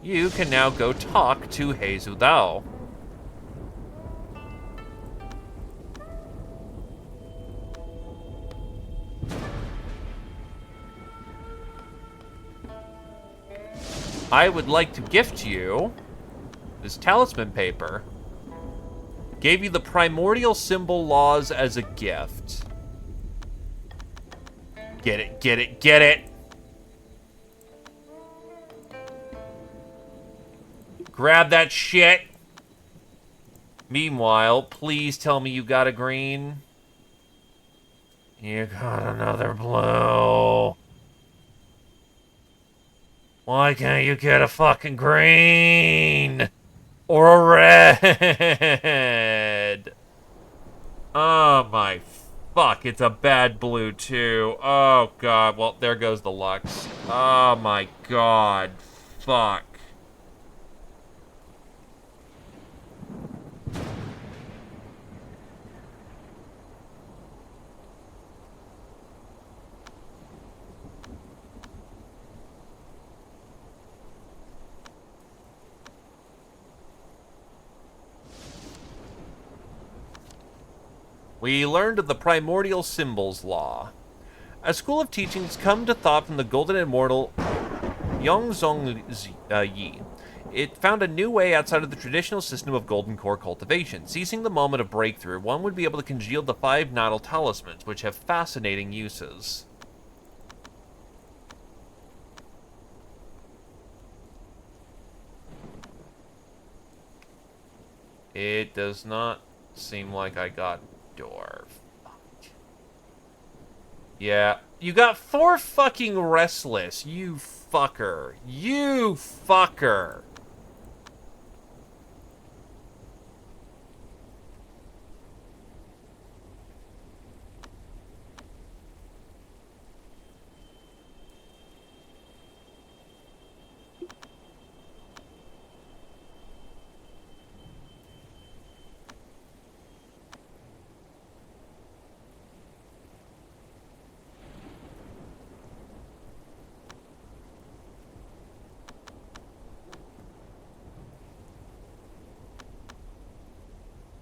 You can now go talk to Heizudao. I would like to gift you this talisman paper. Gave you the primordial symbol laws as a gift. Get it, get it, get it! Grab that shit! Meanwhile, please tell me you got a green. You got another blue. Why can't you get a fucking green? Or a red? Oh my fuck, it's a bad blue too. Oh god, well, there goes the Lux. Oh my god, fuck. We learned of the primordial symbols law. A school of teachings come to thought from the golden immortal Yongzong Yi. It found a new way outside of the traditional system of golden core cultivation. Seizing the moment of breakthrough, one would be able to congeal the 5 natal talismans, which have fascinating uses. It does not seem like I got dwarf. Yeah, you got 4 fucking restless, you fucker. You fucker.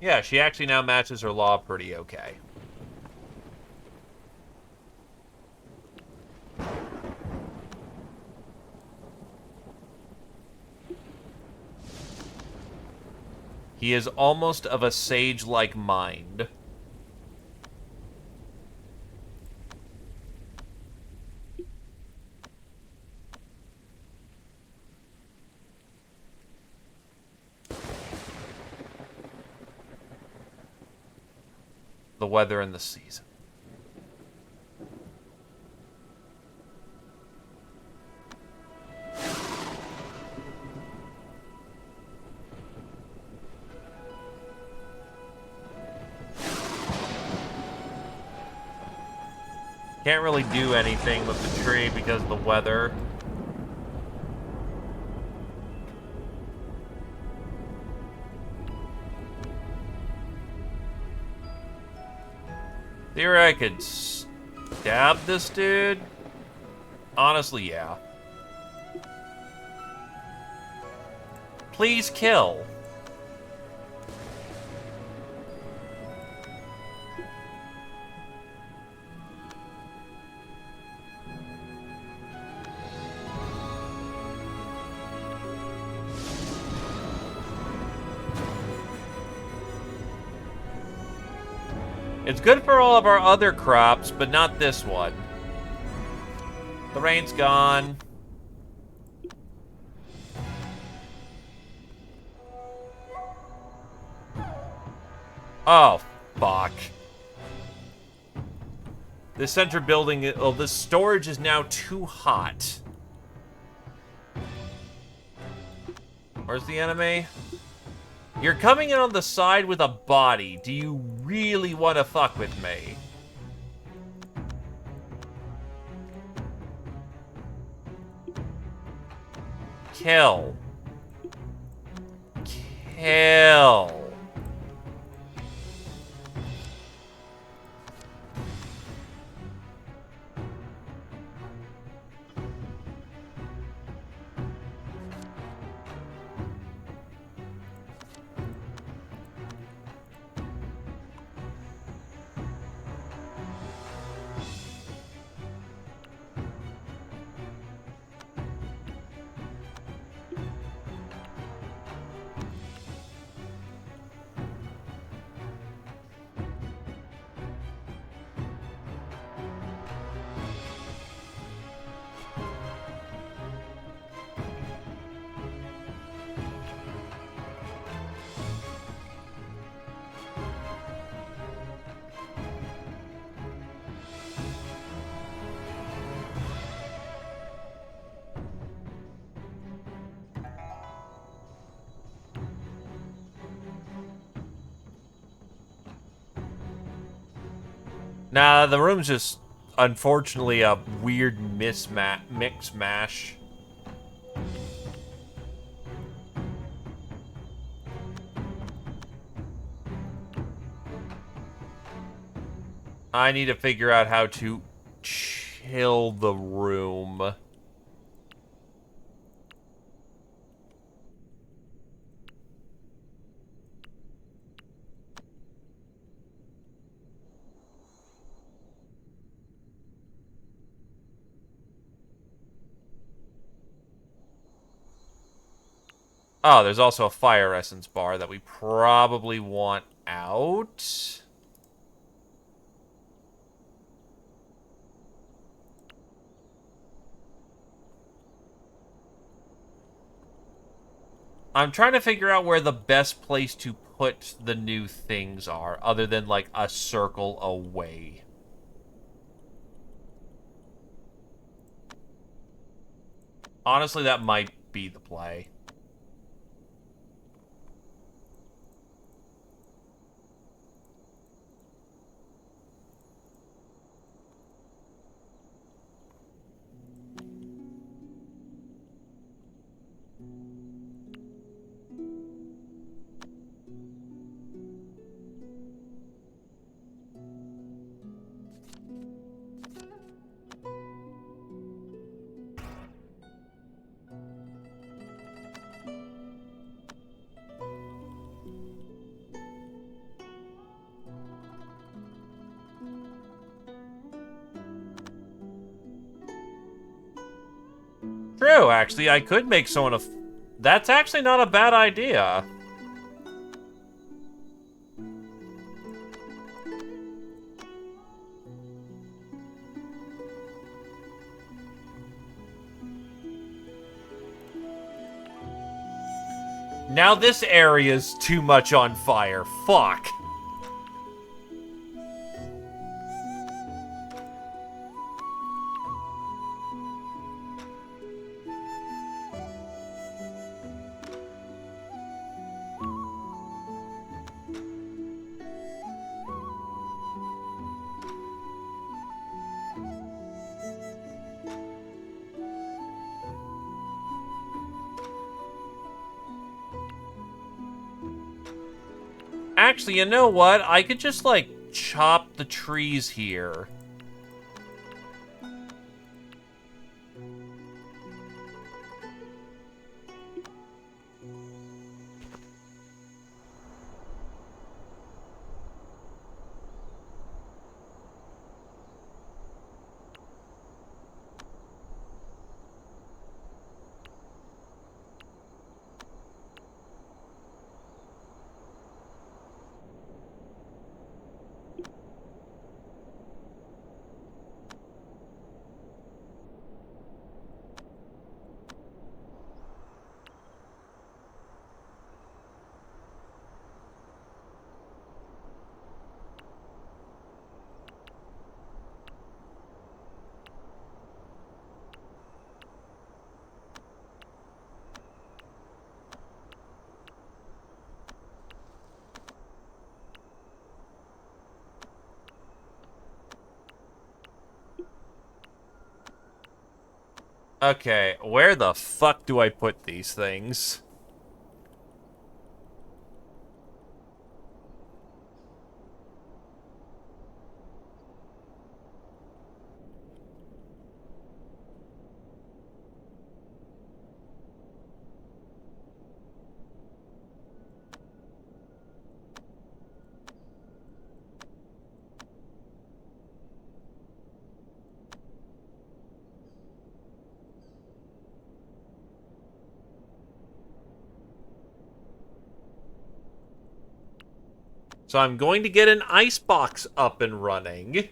Yeah, she actually now matches her law pretty okay. He is almost of a sage-like mind. The weather and the season. Can't really do anything with the tree because of the weather. Here I could stab this dude. Honestly, yeah. Please kill. It's good for all of our other crops, but not this one. The rain's gone. Oh, fuck. This center building, oh, this storage is now too hot. Where's the enemy? You're coming in on the side with a body. Do you really want to fuck with me? Kill. Kill. Nah, the room's just, unfortunately, a weird mix mash. I need to figure out how to chill the room. Oh, there's also a fire essence bar that we probably want out. I'm trying to figure out where the best place to put the new things are, other than, like, a circle away. Honestly, that might be the play. True, actually, I could make someone a... That's actually not a bad idea. Now this area's too much on fire. Fuck. Actually, you know what? I could just, like, chop the trees here. Okay, where the fuck do I put these things? So I'm going to get an icebox up and running.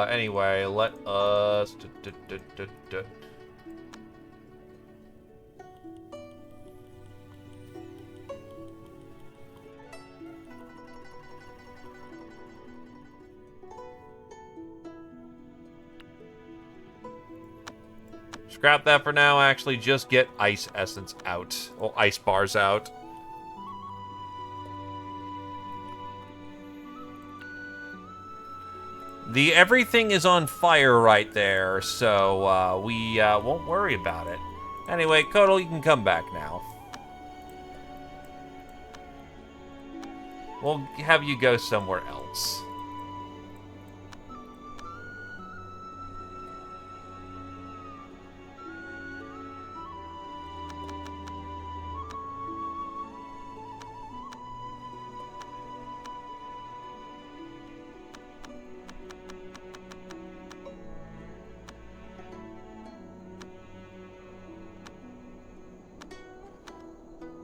Anyway, let us... Scrap that for now. Actually, just get ice essence out. Well, ice bars out. The everything is on fire right there, so we won't worry about it. Anyway, Kodal, you can come back now. We'll have you go somewhere else.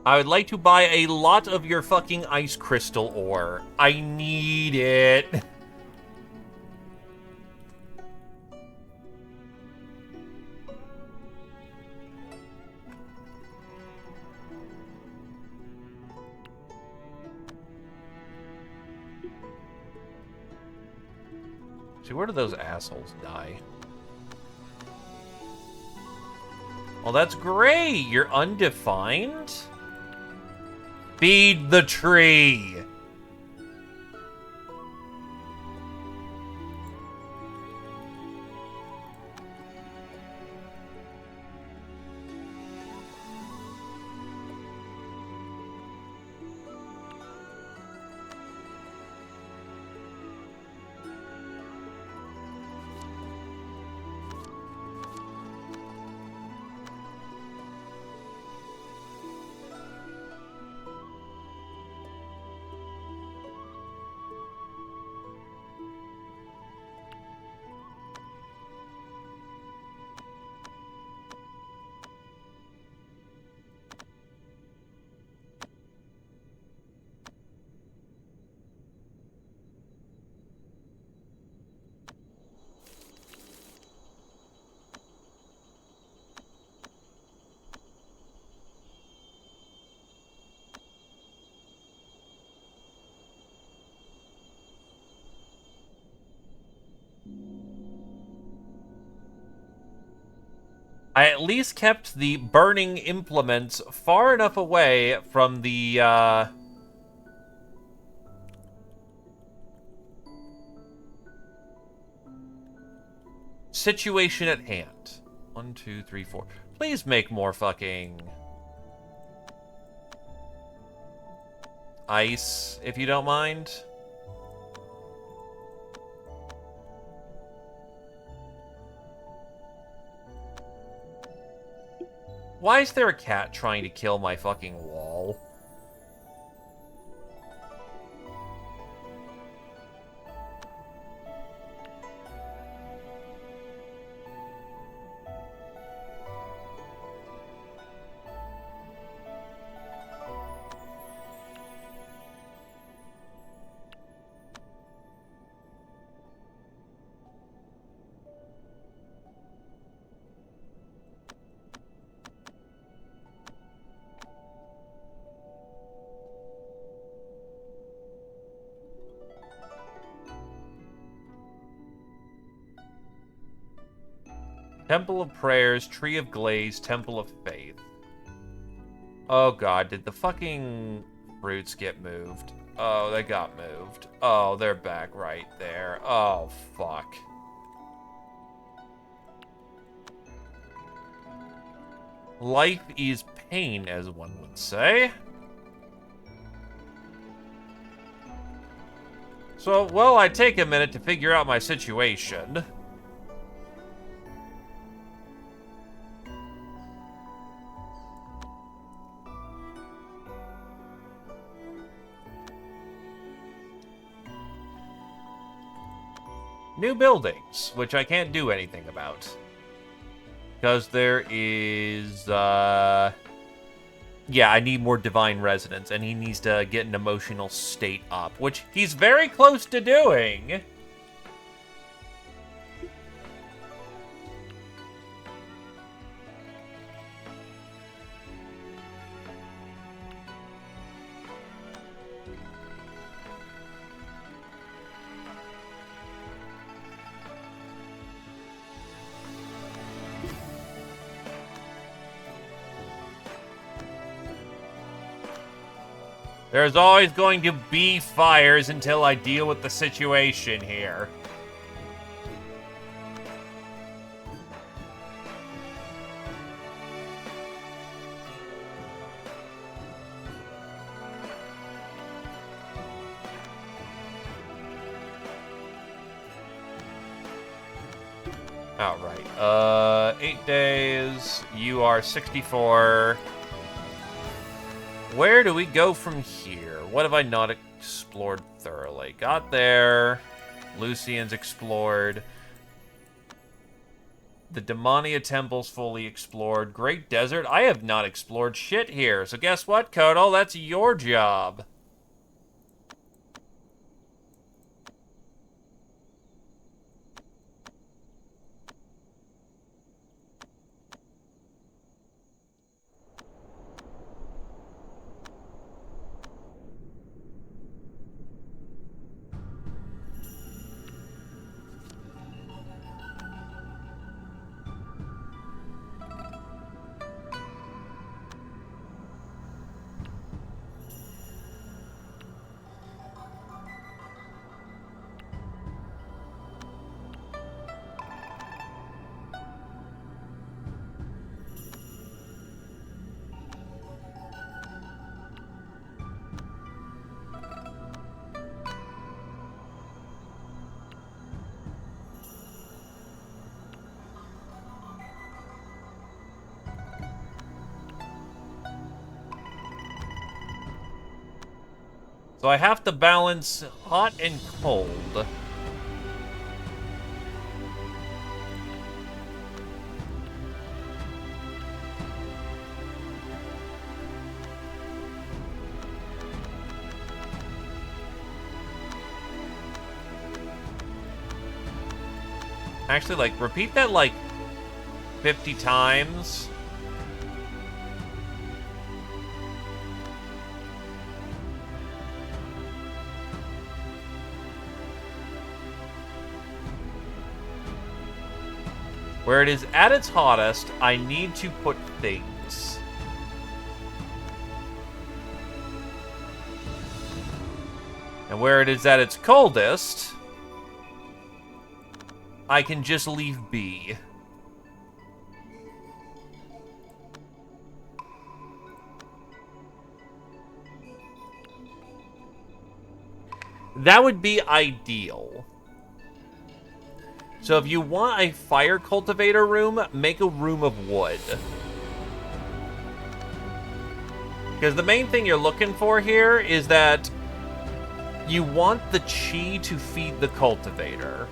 I would like to buy a lot of your fucking ice crystal ore. I need it. See, where do those assholes die? Well, that's great. You're undefined? Feed the tree. I at least kept the burning implements far enough away from the, situation at hand. 1, 2, 3, 4. Please make more fucking ice, if you don't mind. Why is there a cat trying to kill my fucking wall? Temple of Prayers, Tree of Glaze, Temple of Faith. Oh god, did the fucking fruits get moved? Oh, they got moved. Oh, they're back right there. Oh, fuck. Life is pain, as one would say. So, well, I take a minute to figure out my situation. New buildings, which I can't do anything about. Because there is, yeah, I need more divine resonance, and he needs to get an emotional state up, which he's very close to doing. There's always going to be fires until I deal with the situation here. Alright, 8 days, you are 64. Where do we go from here? What have I not explored thoroughly? Got there. Lucian's explored. The Demonia Temple's fully explored. Great Desert, I have not explored shit here. So guess what, Kodo? That's your job. So I have to balance hot and cold. Actually, like, repeat that, like, 50 times. Where it is at its hottest, I need to put things. And where it is at its coldest, I can just leave be. That would be ideal. So if you want a fire cultivator room, make a room of wood. Because the main thing you're looking for here is that you want the chi to feed the cultivator.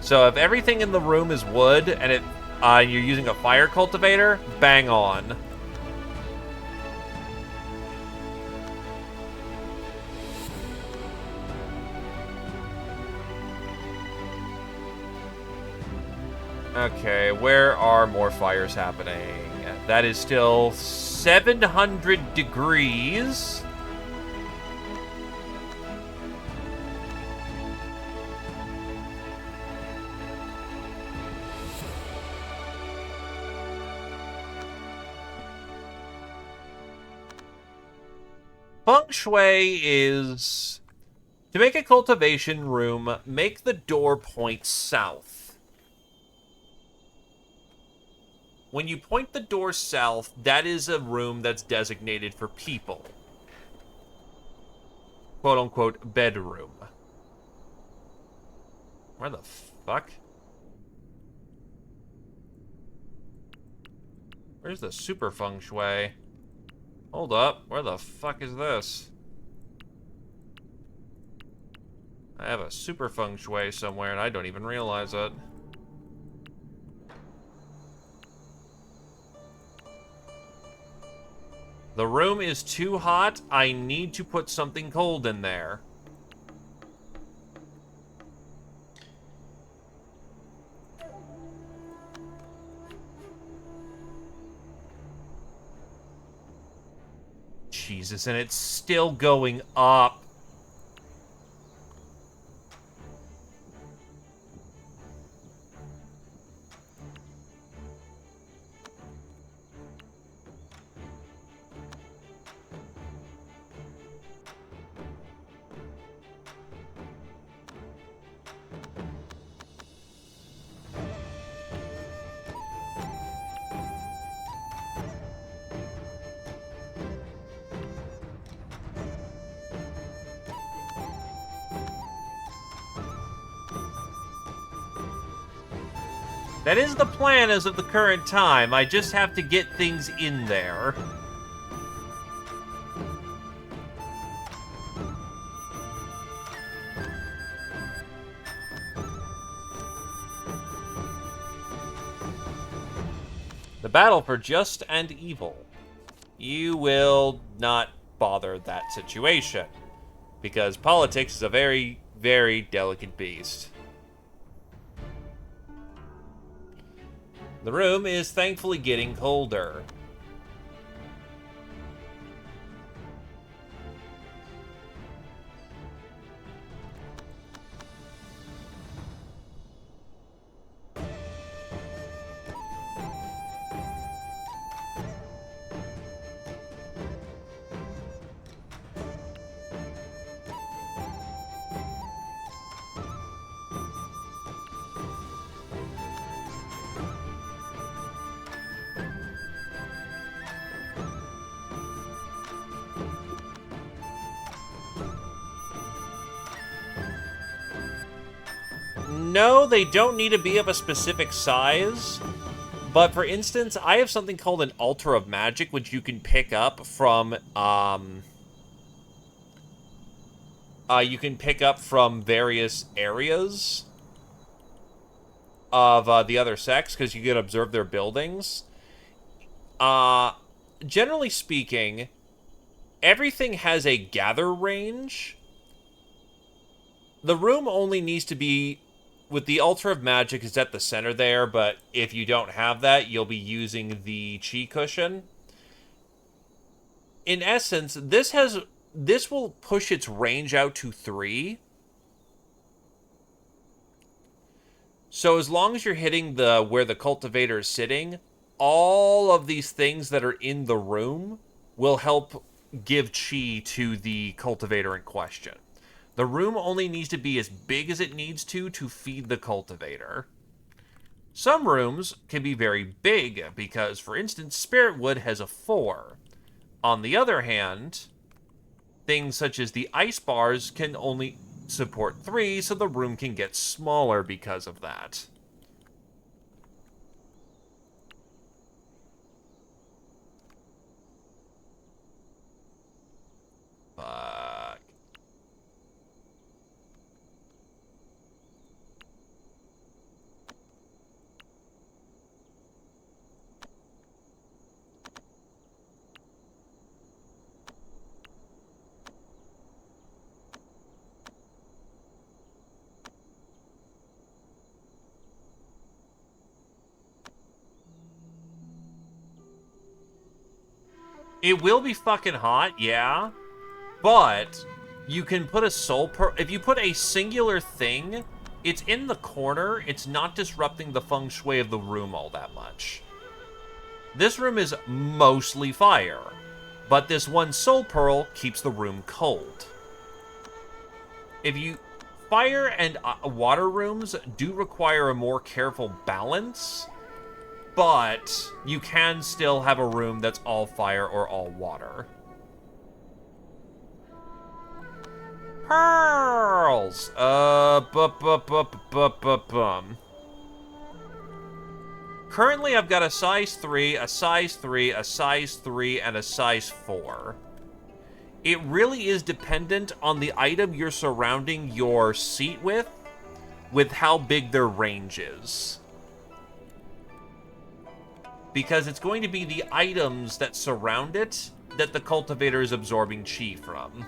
So if everything in the room is wood and you're using a fire cultivator, bang on. Okay, where are more fires happening? That is still 700 degrees. Feng Shui is... To make a cultivation room, make the door point south. When you point the door south, that is a room that's designated for people. Quote-unquote bedroom. Where the fuck? Where's the super feng shui? Hold up, where the fuck is this? I have a super feng shui somewhere and I don't even realize it. The room is too hot. I need to put something cold in there. Jesus, and it's still going up. That is the plan as of the current time. I just have to get things in there. The battle for just and evil. You will not bother that situation, because politics is a very, very delicate beast. The room is thankfully getting colder. No, they don't need to be of a specific size. But for instance, I have something called an altar of magic, which you can pick up from various areas of the other sex, because you can observe their buildings. Uh, Generally speaking, everything has a gather range. The room only needs to be with the altar of magic is at the center there, but if you don't have that, you'll be using the chi cushion. In essence, this will push its range out to 3. So as long as you're hitting the where the cultivator is sitting, all of these things that are in the room will help give chi to the cultivator in question. The room only needs to be as big as it needs to feed the cultivator. Some rooms can be very big because, for instance, Spirit Wood has a 4. On the other hand, things such as the ice bars can only support 3, so the room can get smaller because of that. Fuck. It will be fucking hot, yeah, but you can put a soul pearl. If you put a singular thing, it's in the corner. It's not disrupting the feng shui of the room all that much. This room is mostly fire, but this one soul pearl keeps the room cold. If you fire and water rooms do require a more careful balance, but you can still have a room that's all fire or all water. Pearls! Currently, I've got a size 3, a size 3, a size 3, and a size 4. It really is dependent on the item you're surrounding your seat with how big their range is. Because it's going to be the items that surround it that the cultivator is absorbing chi from.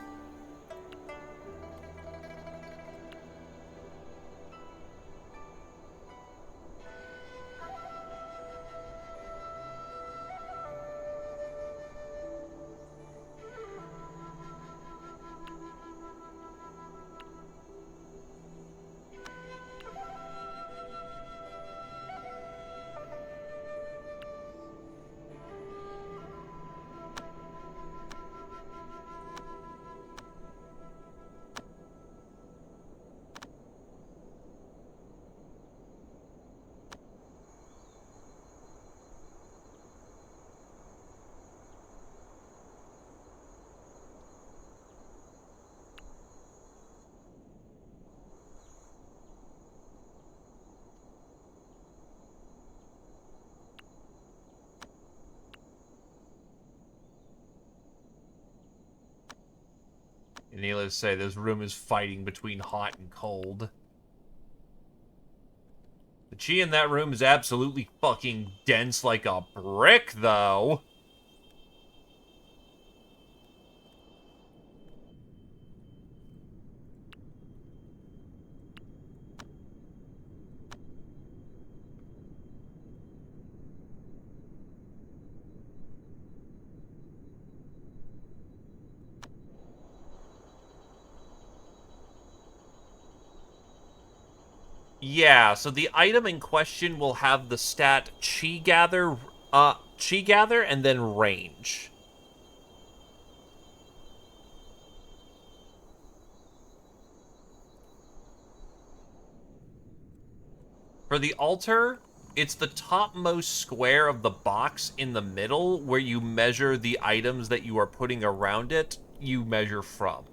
Needless to say, this room is fighting between hot and cold. The chi in that room is absolutely fucking dense like a brick, though. Yeah, so the item in question will have the stat Chi Gather and then Range. For the altar, it's the topmost square of the box in the middle where you measure the items that you are putting around it, you measure from.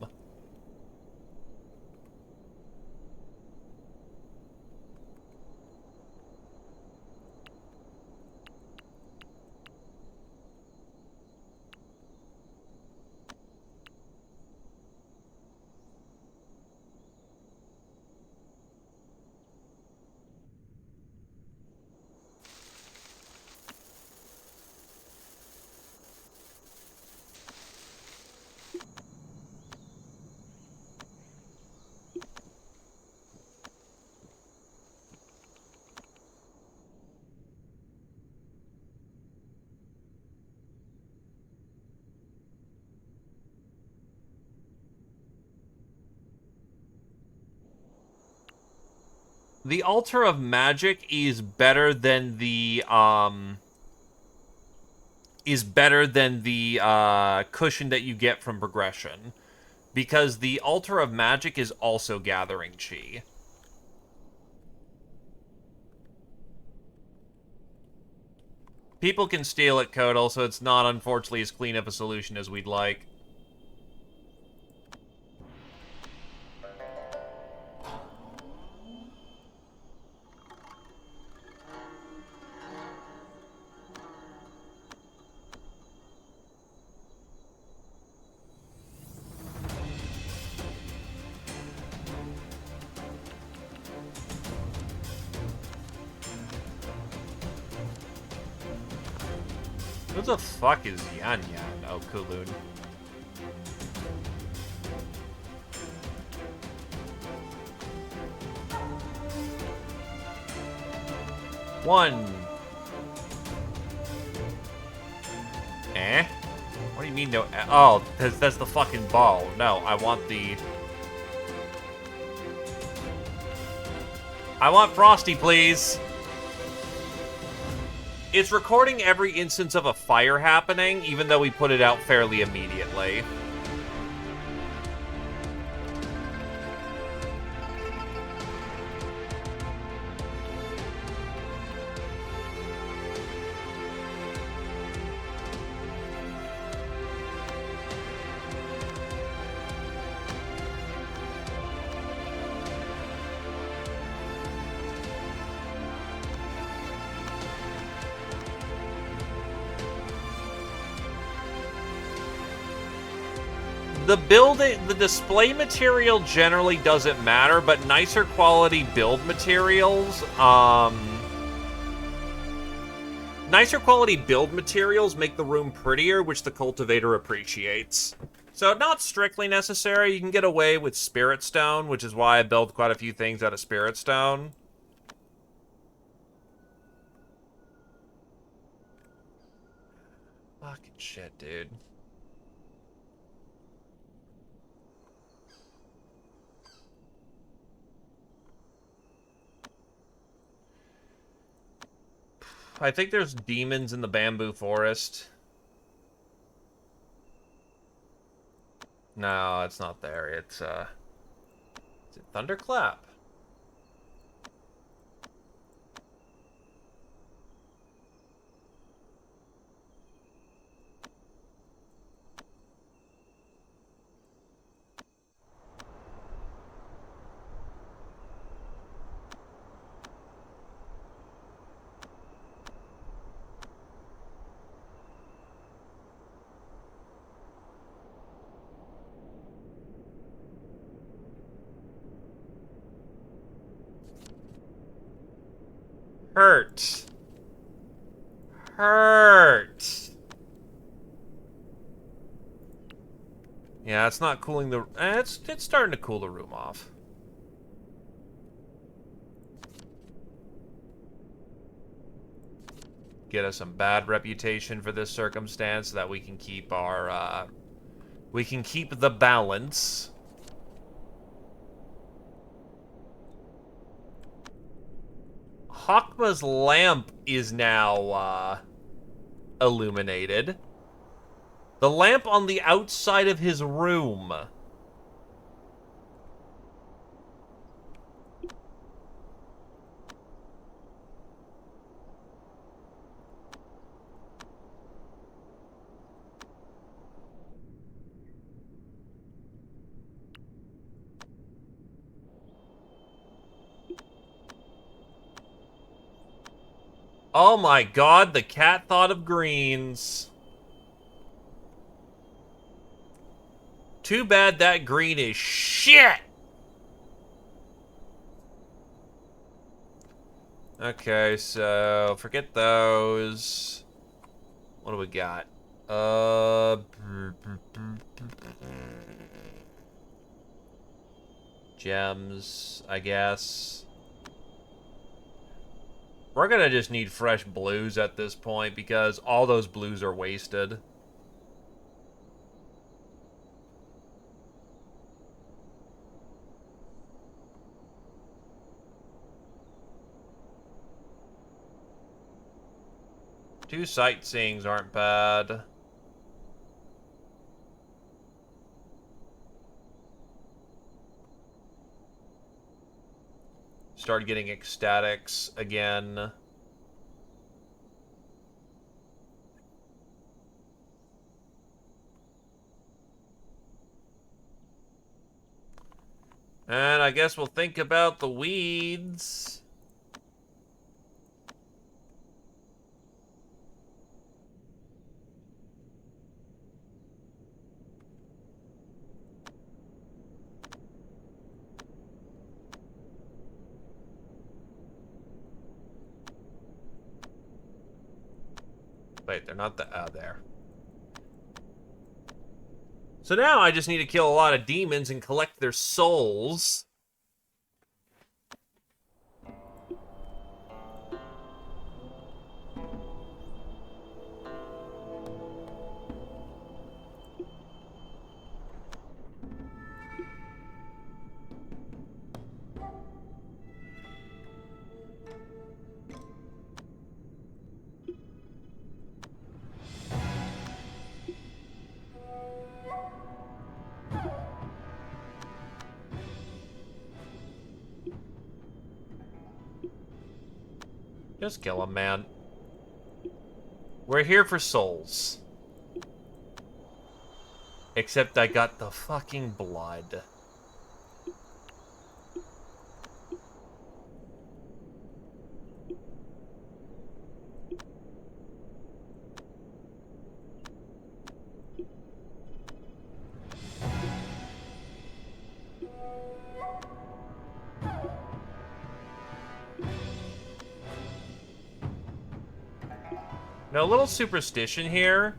The Altar of Magic is better than the cushion that you get from progression, because the Altar of Magic is also gathering chi. People can steal it, Kodal, so it's not unfortunately as clean of a solution as we'd like. Who the fuck is Yan Yan? Oh, Kulun. One. Eh? What do you mean no? Oh, that's the fucking ball. No, I want the... I want Frosty, please. It's recording every instance of a fire happening, even though we put it out fairly immediately. The display material generally doesn't matter, but nicer quality build materials, make the room prettier, which the cultivator appreciates. So not strictly necessary. You can get away with Spirit Stone, which is why I built quite a few things out of Spirit Stone. Fucking shit, dude. I think there's demons in the bamboo forest. No, it's not there. It's, is it Thunderclap? Hurt. Hurt. Yeah, it's not cooling the... it's starting to cool the room off. Get us some bad reputation for this circumstance so that we can keep our, we can keep the balance. Hakma's lamp is now, illuminated. The lamp on the outside of his room. Oh my god, the cat thought of greens. Too bad that green is shit! Okay, so forget those. What do we got? Gems, I guess. We're gonna just need fresh blues at this point because all those blues are wasted. Two sightseeings aren't bad. Start getting ecstatics again. And I guess we'll think about the weeds. Wait, they're not there. So now I just need to kill a lot of demons and collect their souls. Just kill them, man. We're here for souls. Except I got the fucking blood. Now, a little superstition here.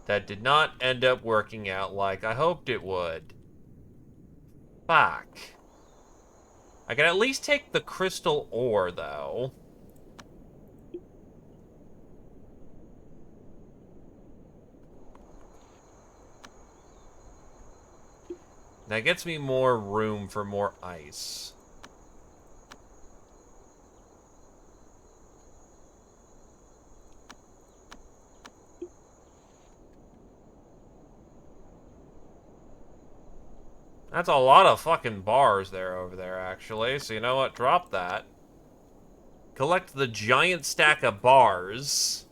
That did not end up working out like I hoped it would. Fuck. I can at least take the crystal ore, though. That gets me more room for more ice. That's a lot of fucking bars there over there, actually. So you know what? Drop that. Collect the giant stack of bars.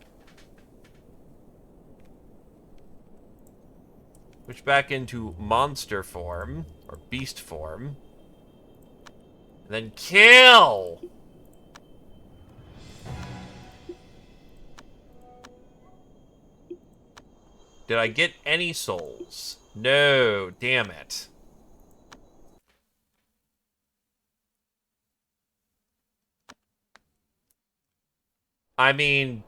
Switch back into monster form, or beast form. And then kill! Did I get any souls? No, damn it. I mean,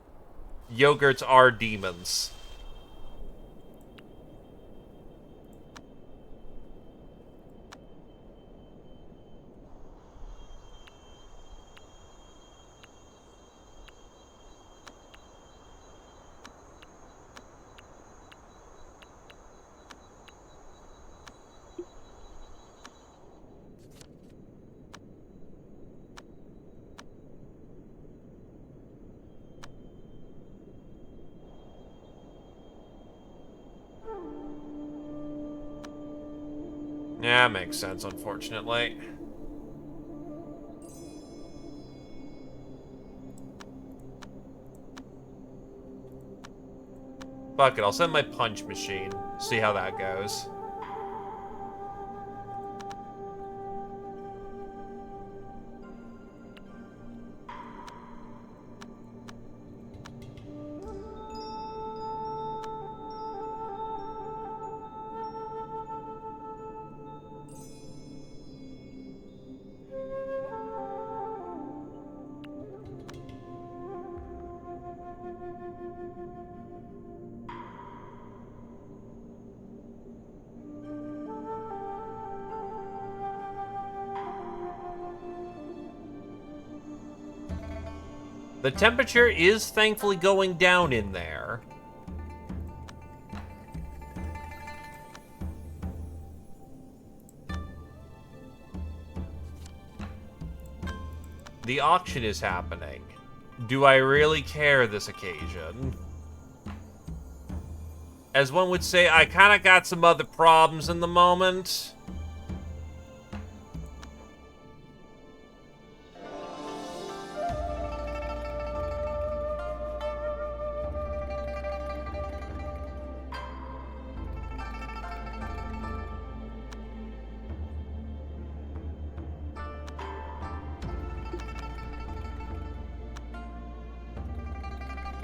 yogurts are demons. Yeah, makes sense, unfortunately. Fuck it, I'll send my punch machine. See how that goes. The temperature is thankfully going down in there. The auction is happening. Do I really care this occasion? As one would say, I kind of got some other problems in the moment.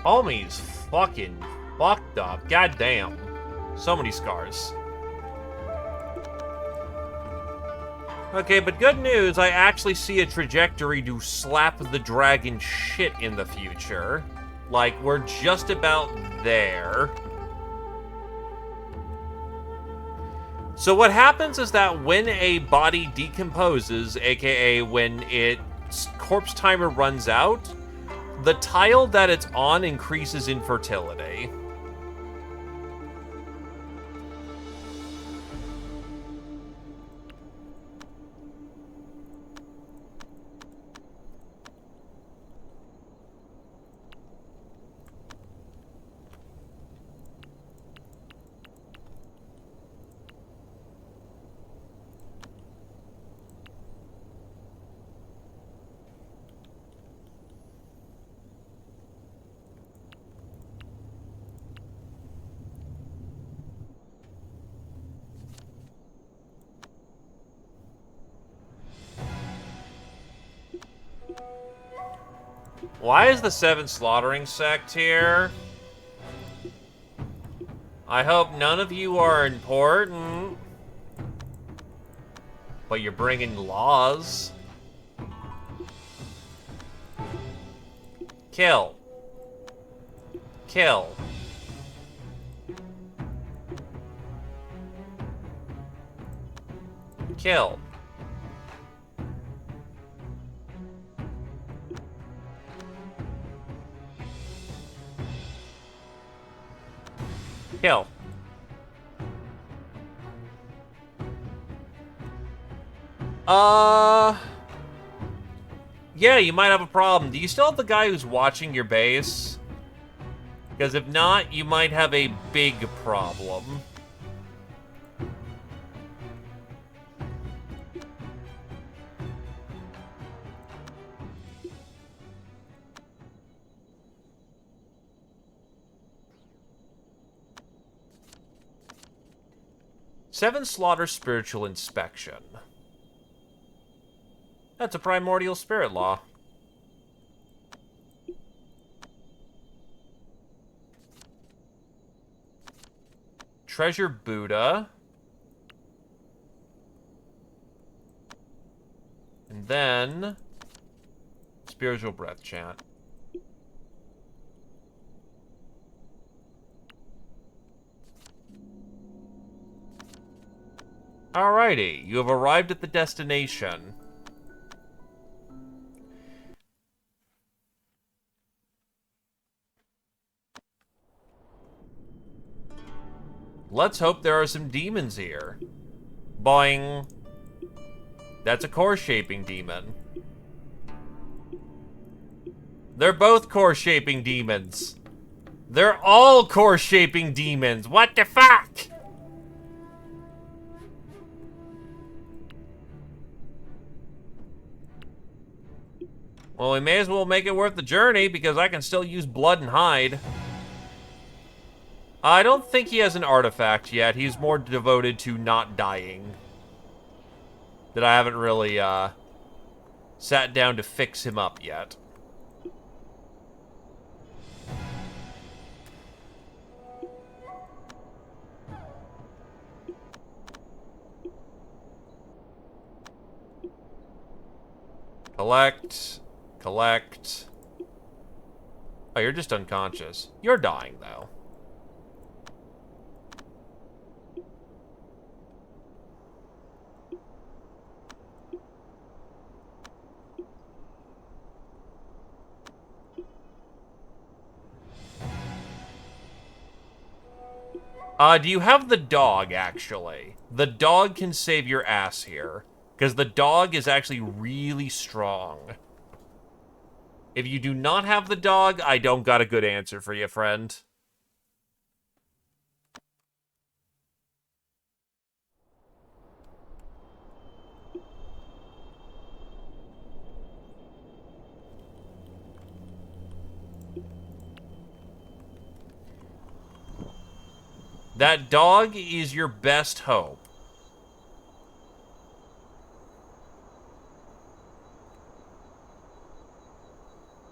Homie's fucking fucked up. Goddamn. So many scars. Okay, but good news, I actually see a trajectory to slap the dragon shit in the future. Like, we're just about there. So what happens is that when a body decomposes, aka when its corpse timer runs out, the tile that it's on increases in fertility. Why is the 7th Slaughtering Sect here? I hope none of you are important. But you're bringing laws. Kill. Kill. Kill. Kill. Yeah, you might have a problem. Do you still have the guy who's watching your base? Because if not, you might have a big problem. Seven Slaughter Spiritual Inspection. That's a primordial spirit law. treasure Buddha. And then spiritual breath chant. Alrighty, you have arrived at the destination. Let's hope there are some demons here. Boing. That's a core-shaping demon. They're both core-shaping demons. They're all core-shaping demons. What the fuck? Well, we may as well make it worth the journey because I can still use blood and hide. I don't think he has an artifact yet. He's more devoted to not dying. That I haven't really, sat down to fix him up yet. Collect. Collect. Oh, you're just unconscious. You're dying, though. Do you have the dog, actually? The dog can save your ass here. Because the dog is actually really strong. If you do not have the dog, I don't got a good answer for you, friend. That dog is your best hope.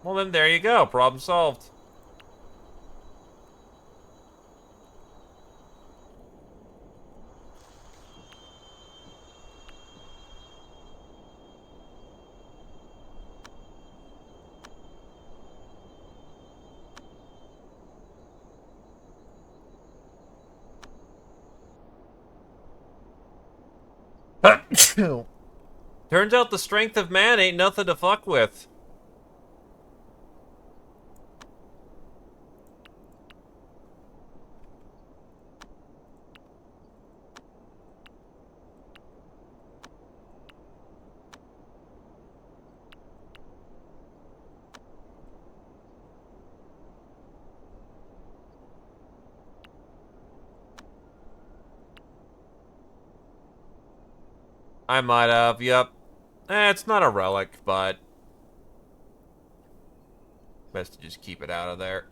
Well, then there you go. Problem solved. Turns out the strength of man ain't nothing to fuck with. I might have, yep. It's not a relic, but best to just keep it out of there.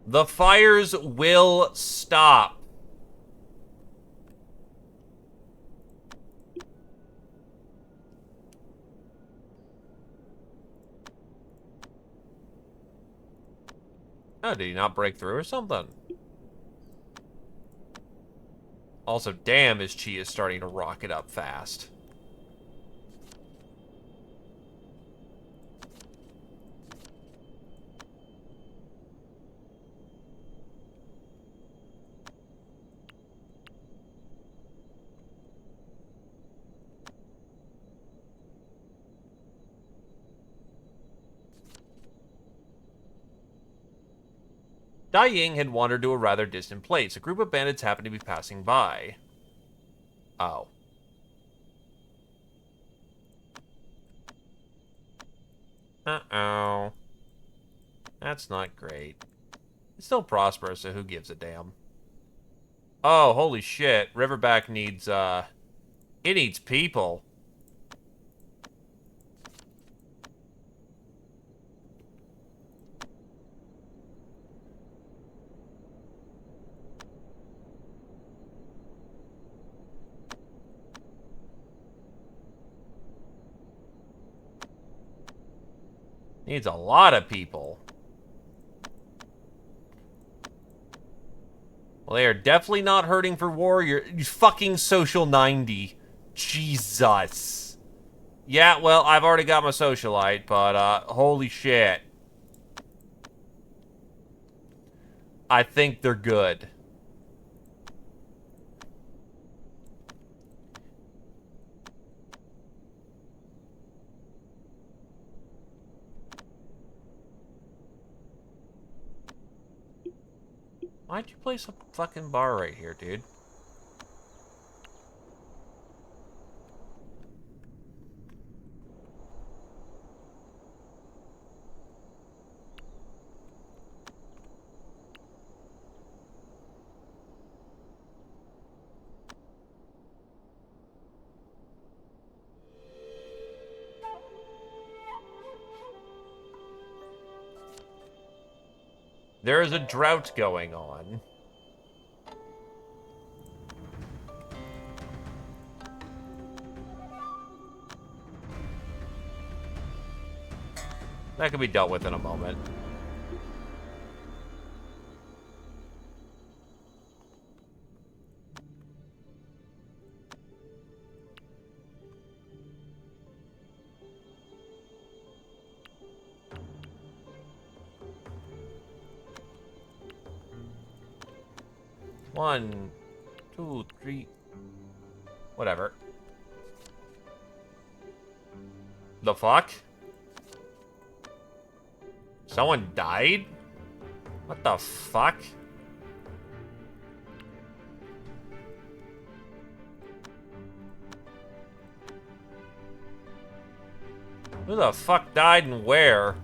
The fires will stop. Oh, did he not break through or something? Also, damn, his chi is starting to rocket up fast. Dai Ying had wandered to a rather distant place. A group of bandits happened to be passing by. Oh. Uh-oh. That's not great. It's still prosperous, so who gives a damn? Oh, holy shit. Riverback needs, it needs people. Needs a lot of people. Well, they are definitely not hurting for war. You fucking social 90. Jesus. Yeah, well, I've already got my socialite, but, holy shit. I think they're good. Why'd you place a fucking bar right here, dude? There is a drought going on. That can be dealt with in a moment. One, two, three. Whatever. The fuck? Someone died? What the fuck? Who the fuck died and where?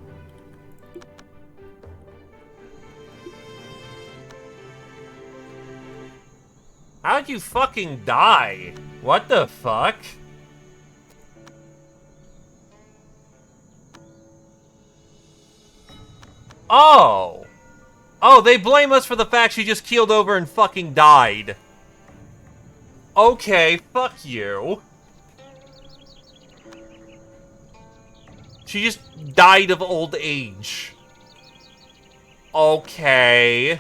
How'd you fucking die? What the fuck? Oh! Oh, they blame us for the fact she just keeled over and fucking died. Okay, fuck you. She just died of old age. Okay.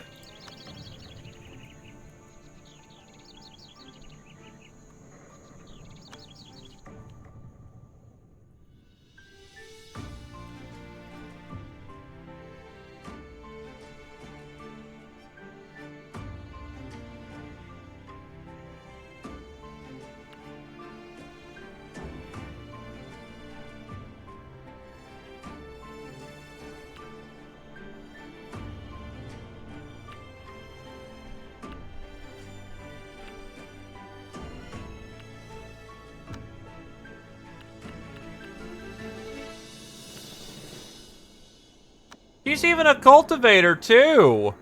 He's even a cultivator, too.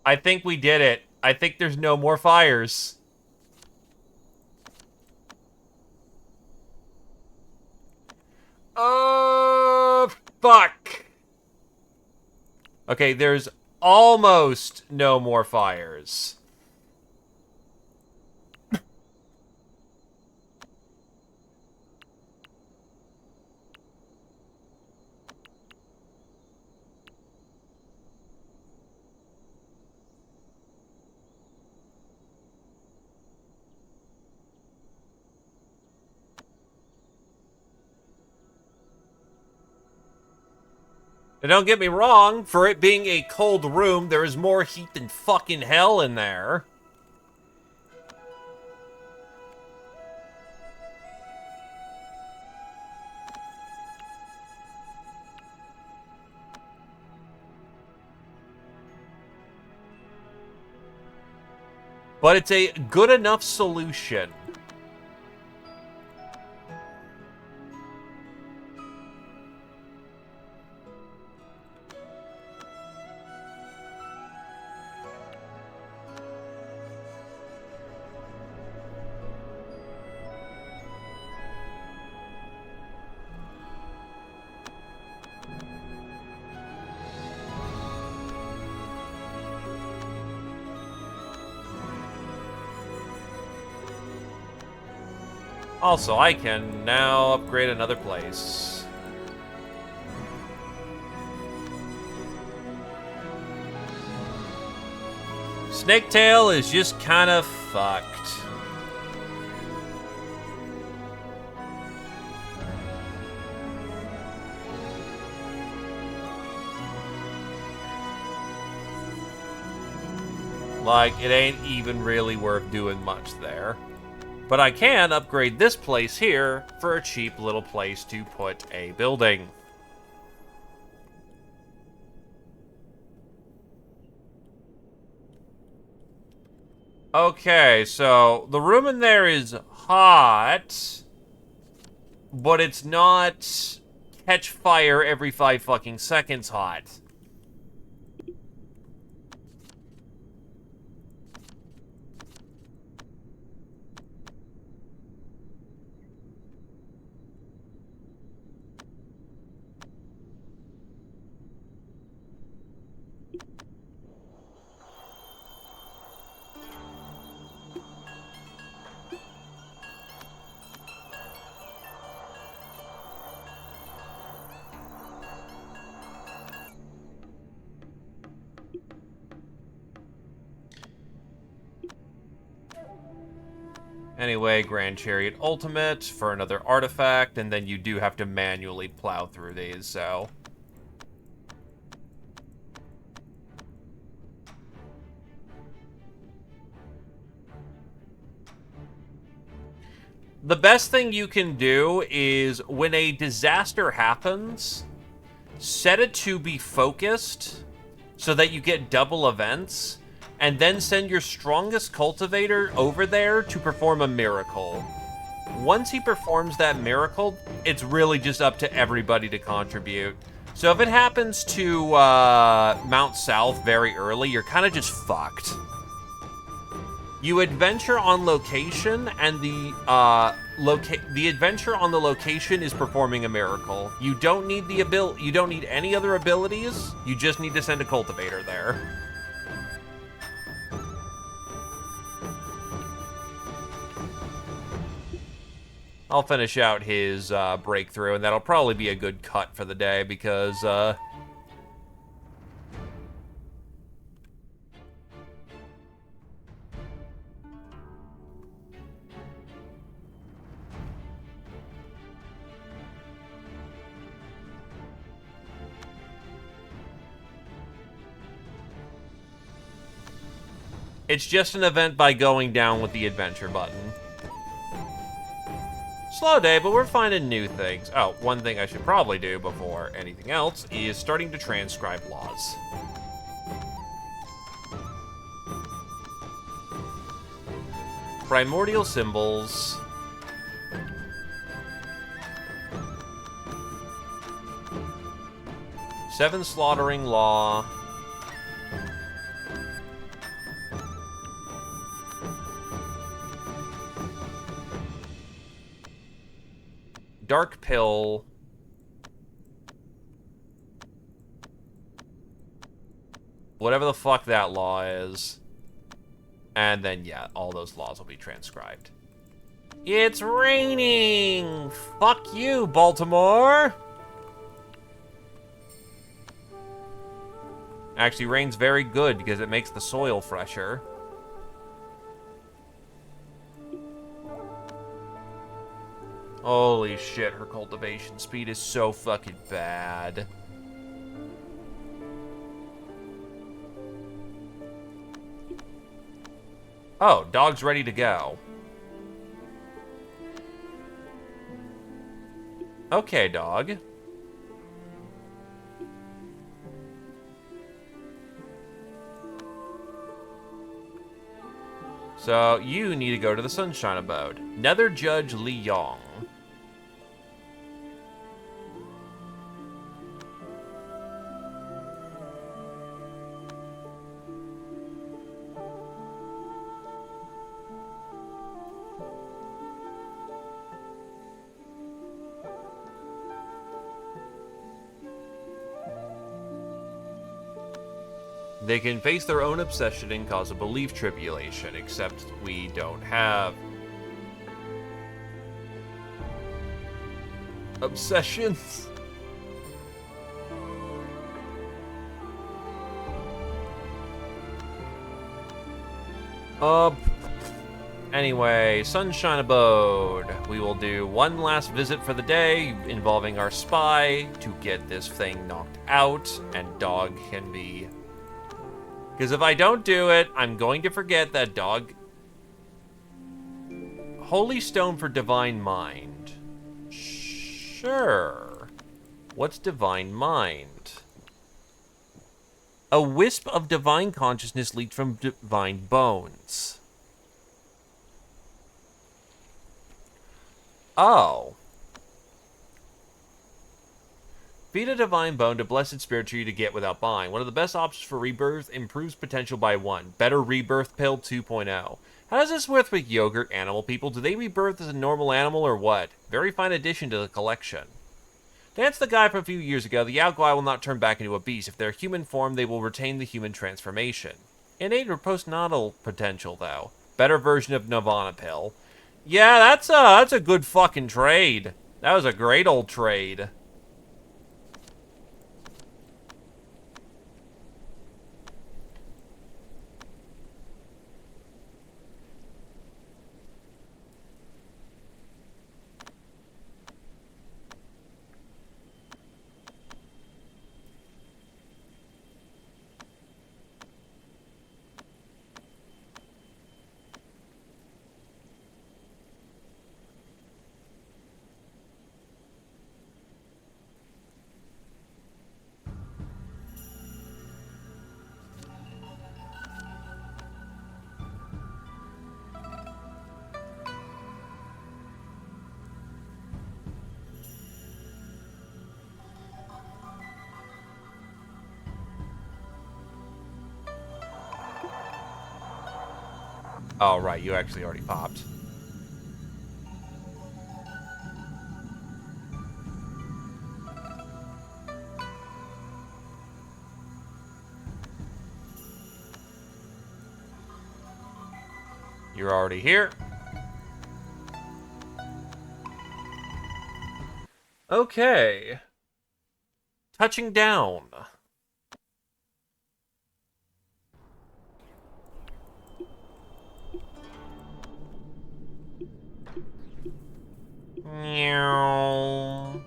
I think we did it. I think there's no more fires. Fuck. Okay, there's almost no more fires. And don't get me wrong, for it being a cold room, there is more heat than fucking hell in there. But it's a good enough solution. Also, I can now upgrade another place. Snaketail is just kind of fucked. Like, it ain't even really worth doing much there. But I can upgrade this place here for a cheap little place to put a building. Okay, so the room in there is hot, but it's not catch fire every 5 fucking seconds hot. Anyway, Grand Chariot Ultimate for another artifact, and then you do have to manually plow through these, so... The best thing you can do is, when a disaster happens, set it to be focused so that you get double events, and then send your strongest cultivator over there to perform a miracle. Once he performs that miracle, it's really just up to everybody to contribute. So if it happens to Mount South very early, you're kind of just fucked. You adventure on location, and the adventure on the location is performing a miracle. You don't need you don't need any other abilities. You just need to send a cultivator there. I'll finish out his breakthrough, and that'll probably be a good cut for the day, because it's just an event by going down with the adventure button. Slow day, but we're finding new things. Oh, one thing I should probably do before anything else is starting to transcribe laws. Primordial symbols. Seven slaughtering law. Dark pill. Whatever the fuck that law is. And then, yeah, all those laws will be transcribed. It's raining! Fuck you, Baltimore! Actually, rain's very good because it makes the soil fresher. Holy shit, her cultivation speed is so fucking bad. Oh, dog's ready to go. Okay, dog. So, you need to go to the Sunshine Abode. Nether Judge Li Yong. They can face their own obsession and cause a belief tribulation, except we don't have. obsessions. Anyway, Sunshine Abode. We will do one last visit for the day involving our spy to get this thing knocked out, and Dog can be... Because if I don't do it, I'm going to forget that Dog... Holy Stone for Divine Mind. Sure. What's Divine Mind? A wisp of divine consciousness leaked from divine bones. Oh. Feed a divine bone to blessed spirit for you to get without buying. One of the best options for rebirth, improves potential by 1. Better rebirth pill 2.0. How does this work with yogurt animal people? Do they rebirth as a normal animal or what? Very fine addition to the collection. To answer the guy from a few years ago, the Yao Guai will not turn back into a beast. If they're human form, they will retain the human transformation. Innate or postnatal potential, though. Better version of Nirvana pill. Yeah, that's a good fucking trade. That was a great old trade. Oh, right, you actually already popped. You're already here. Okay. Touching down. Meow.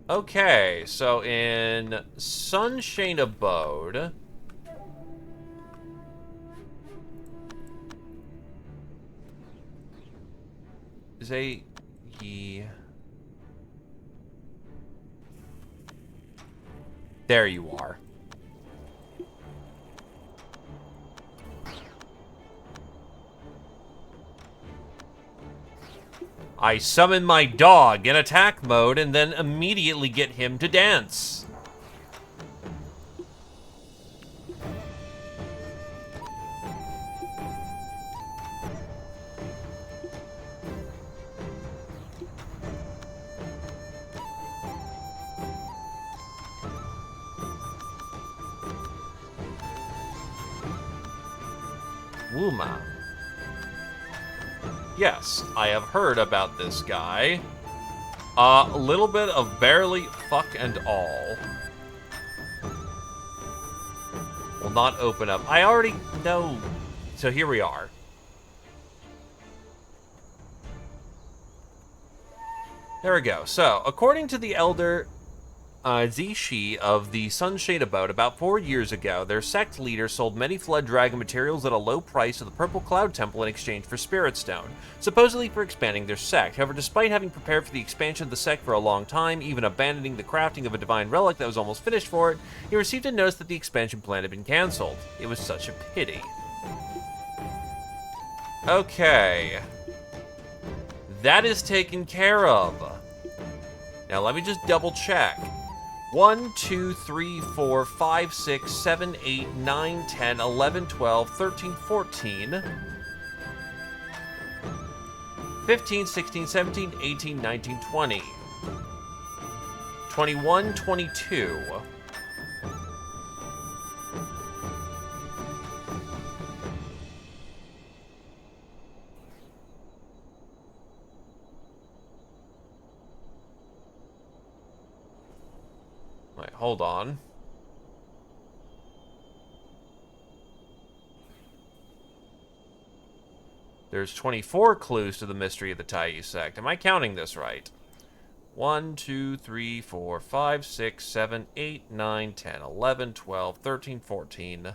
Okay, so in Sunshine Abode... is a... There you are. I summon my dog in attack mode and then immediately get him to dance. Wuma. Yes, I have heard about this guy. A little bit of barely fuck and all. Will not open up. I already know. So here we are. There we go. So, according to the Elder Zishi of the Sunshade Abode, about 4 years ago, their sect leader sold many Flood Dragon materials at a low price to the Purple Cloud Temple in exchange for Spirit Stone, supposedly for expanding their sect. However, despite having prepared for the expansion of the sect for a long time, even abandoning the crafting of a divine relic that was almost finished for it, he received a notice that the expansion plan had been cancelled. It was such a pity. Okay. That is taken care of. Now let me just double check. 1, 2, 3, 4, 5, 6, 7, 8, 9, 10, 11, 12, 13, 14, 15, 16, 17, 18, 19, 20, 21, 22. hold on. There's 24 clues to the mystery of the Taiyi sect. Am I counting this right? 1, 2, 3, 4, 5, 6, 7, 8, 9, 10, 11, 12, 13, 14,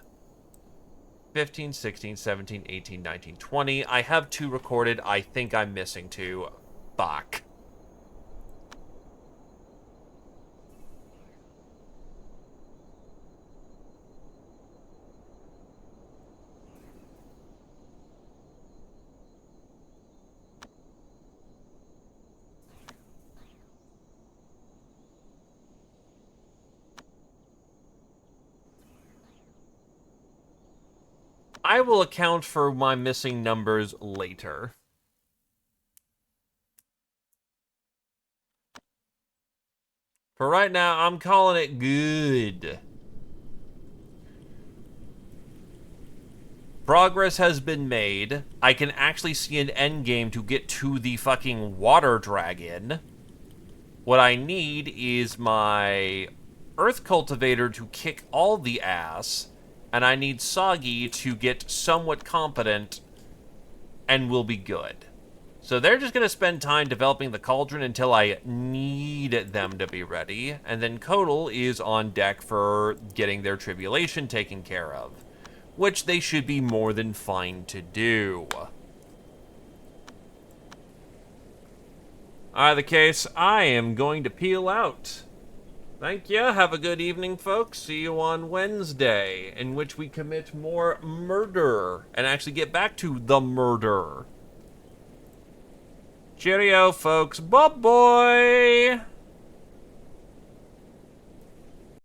15, 16, 17, 18, 19, 20. I have 2 recorded. I think I'm missing 2. Fuck. I will account for my missing numbers later. For right now, I'm calling it good. Progress has been made. I can actually see an end game to get to the fucking water dragon. What I need is my earth cultivator to kick all the ass, and I need Soggy to get somewhat competent, and we'll be good. So they're just going to spend time developing the cauldron until I need them to be ready, and then Kodal is on deck for getting their tribulation taken care of, which they should be more than fine to do. Either case, I am going to peel out. Thank you. Have a good evening, folks. See you on Wednesday, in which we commit more murder and actually get back to the murder. Cheerio, folks. Bye-bye.